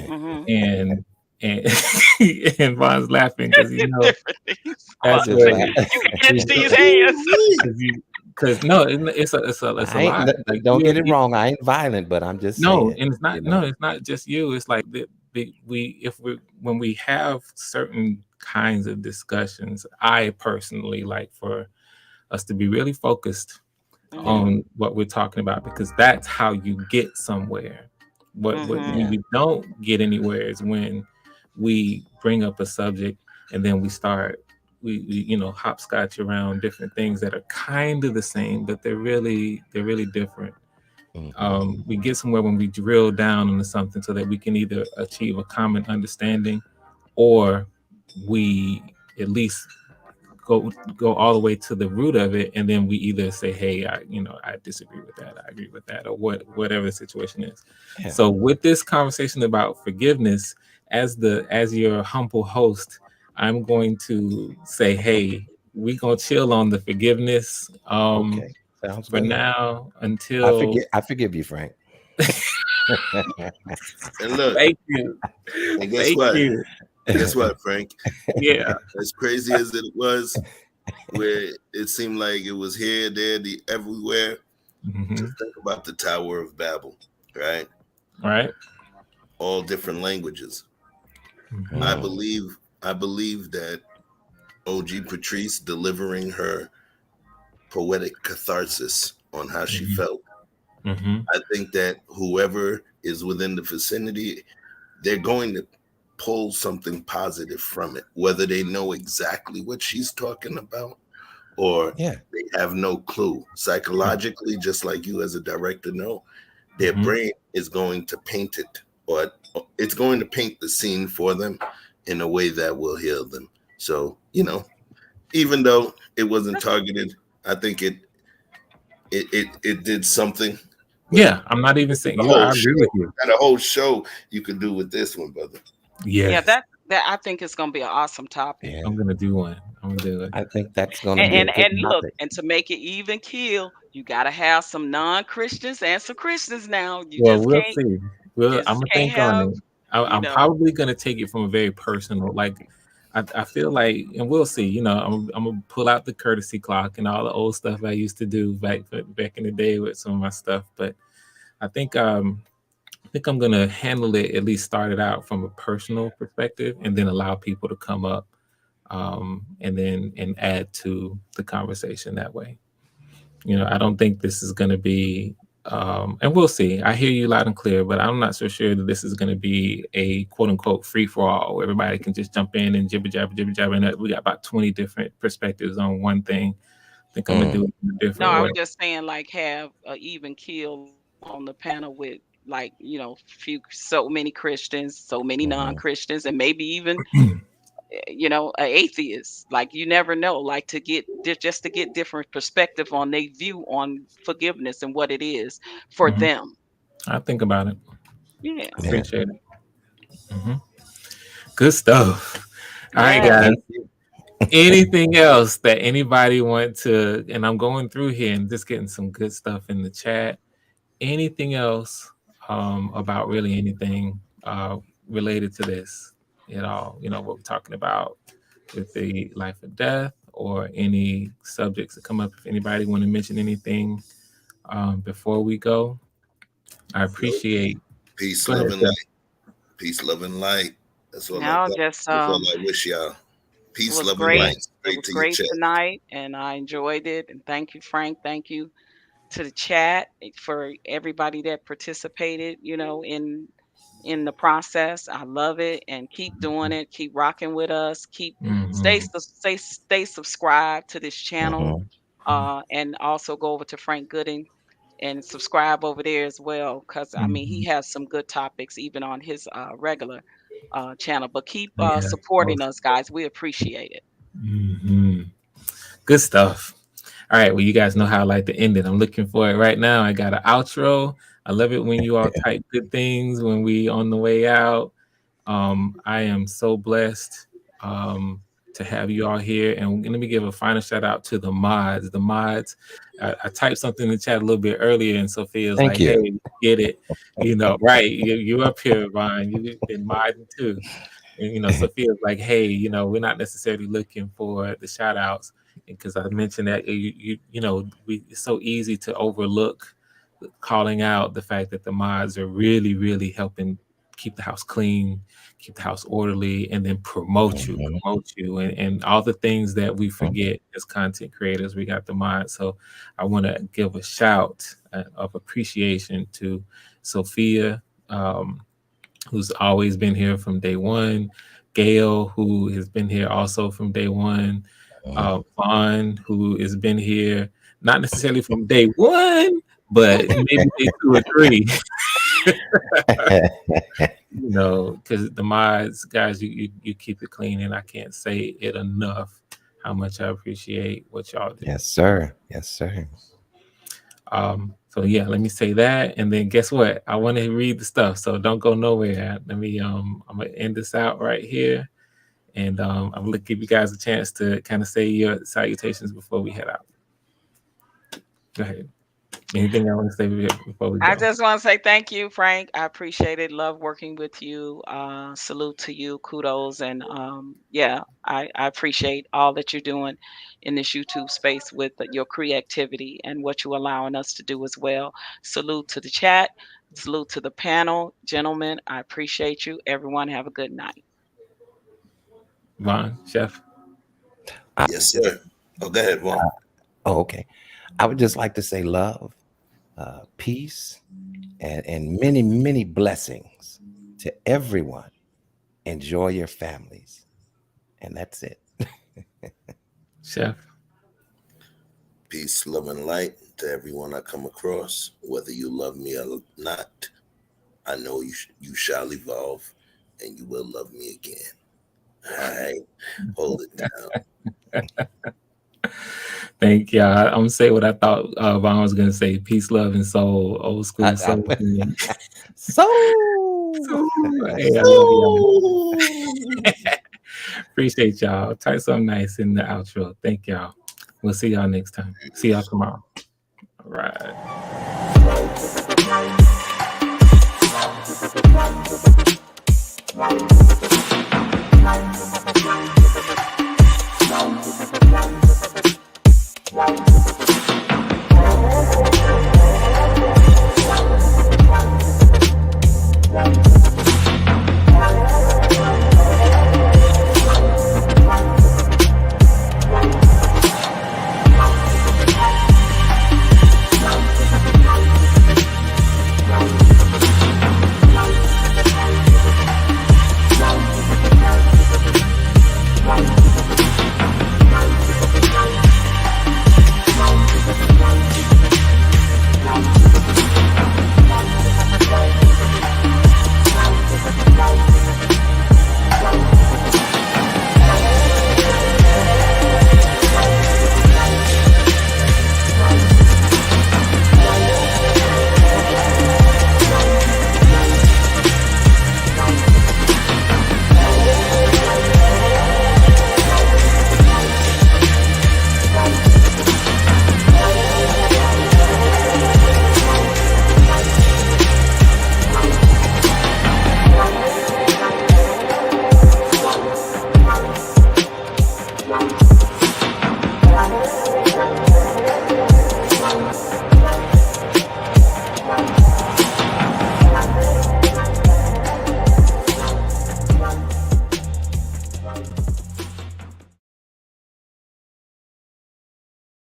Hmm. And and Von's laughing because Different things. I'm that's Vaughn just where said, like, you can catch these hands. because no, it's a I ain't. lot. Like Don't get it wrong. I ain't violent, but I'm just no, saying. and it's not. No, it's not just you. It's like we if we when we have certain kinds of discussions, I personally like for us to be really focused Yeah. on what we're talking about, because that's how you get somewhere. What when Yeah. you don't get anywhere is when we bring up a subject and then we start we hopscotch around different things that are kind of the same, but they're really different. Hmm. We get somewhere when we drill down into something so that we can either achieve a common understanding, or we at least go all the way to the root of it, and then we either say, hey, I disagree with that, I agree with that, or whatever the situation is. Yeah. So with this conversation about forgiveness, as your humble host, I'm going to say, hey, we gonna chill on the forgiveness Okay. Sounds for good. now until. I forgive you, Frank. And look, Thank you. and guess Thank what? you. Guess what, Frank? Yeah. As crazy as it was, where it seemed like it was here, there, everywhere. Mhm. Just think about the Tower of Babel, right? Right. All different languages. Mhm. I believe that OG Patrice delivering her poetic catharsis on how she Mhm. felt. Mhm. I think that whoever is within the vicinity, they're going to pull something positive from it, whether they know exactly what she's talking about or Yeah. they have no clue. Psychologically, just like you as a director know, their Mhm. brain is going to paint it, or it's going to paint the scene for them in a way that will heal them. So, even though it wasn't targeted, I think it did something. But Yeah, I'm not even saying the you. whole I agree with show, you. got a whole show you could do with this one, brother. Yeah, Yes, that I think is gonna be an awesome topic. Yeah. I'm gonna do one. I'm gonna do it. I think that's going to And be a and, good and look, topic. and to make it even kill, you gotta have some non-Christians and some Christians now. You Well, just we'll can't see. you I'm just gonna can't think on have, it. you I'm know. probably gonna take it from a very personal, like I feel like, and we'll see. I'm gonna pull out the courtesy clock and all the old stuff I used to do back in the day with some of my stuff. But I think I'm gonna handle it, at least start it out from a personal perspective, and then allow people to come up, and add to the conversation that way. I don't think this is going to be, and we'll see. I hear you loud and clear, but I'm not so sure that this is going to be a quote unquote free for all where everybody can just jump in and jibber jabber. And we got about 20 different perspectives on one thing. I think I'm gonna do Mm. it in a No, different I way. was just saying like have a even kill on the panel with like, so many Christians, so many Mhm. non-Christians, and maybe even a atheist. Like you never know, like to get just to get different perspective on their view on forgiveness and what it is for Mhm. them. I think about it. Yeah. Yeah. Appreciate it. Mhm. Good stuff. All right, Yeah. guys. Thank you. Anything else that anybody want to? And I'm going through here and just getting some good stuff in the chat. Anything else about really anything related to this at all? What we're talking about with the life or death, or any subjects that come up. If anybody want to mention anything before we go, I Nope. appreciate. Peace, Go love, ahead, and Steph. light. Peace, love, and light. That's all I Now got. just That's all I wish y'all. it Peace, was love, and Yeah. great. light It straight was to your great chest. tonight and I enjoyed it. And thank you, Frank. Thank you to the chat, for everybody that participated, in the process. I love it, and keep doing it. Keep rocking with us. Keep Hmm. stay subscribed to this channel, Mhm. and also go over to Frank Gooding and subscribe over there as well. Cause I mean he Hmm. has some good topics even on his regular channel. But keep Yeah. supporting us, guys. We appreciate it. Hmm. Good stuff. All right. Well, you guys know how I like to end it. I'm looking for it right now. I got an outro. I love it when you all type good things when we on the way out. I am so blessed to have you all here. And let me give a final shout out to the mods. The mods, I typed something in the chat a little bit earlier, and Sophia's Thank like, you. hey, get it. Right. You up here, Vaughn. You've been modding too. And, Sophia's like, hey, we're not necessarily looking for the shout outs. Because I mentioned that, it's so easy to overlook calling out the fact that the mods are really, really helping keep the house clean, keep the house orderly, and then promote you, and all the things that we forget as content creators. We got the mind. So I want to give a shout of appreciation to Sophia, who's always been here from day one, Gail, who has been here also from day one, Vaughn, who has been here not necessarily from day one, but maybe day 2 or 3. You know, because the mods, guys, you keep it clean, and I can't say it enough how much I appreciate what y'all do. Yes, sir. Yes, sir. So yeah, let me say that, and then guess what? I want to read the stuff, so don't go nowhere. Let me I'm gonna end this out right here, and I'm gonna give you guys a chance to kind of say your salutations before we head out. Go ahead. Anything I want to say before we go? I just want to say thank you, Frank. I appreciate it. Love working with you. Salute to you. Kudos. And yeah, I appreciate all that you're doing in this YouTube space with your creativity and what you're allowing us to do as well. Salute to the chat. Salute to the panel. Gentlemen, I appreciate you. Everyone have a good night. Vaughn, Chef. Yes, sir. Oh, go ahead, Vaughn. Okay. I would just like to say love, peace, and many, many blessings to everyone. Enjoy your families. And that's it. Chef. Peace, love, and light to everyone I come across. Whether you love me or not, I know you shall evolve, and you will love me again. All right, hold it down. Thank y'all. I'm gonna say what I thought Vaughn was gonna say. Peace, love, and soul. Old school soul. Hey, I love y'all. Appreciate y'all. Type something nice in the outro. Thank y'all. We'll see y'all next time. See y'all tomorrow. All right.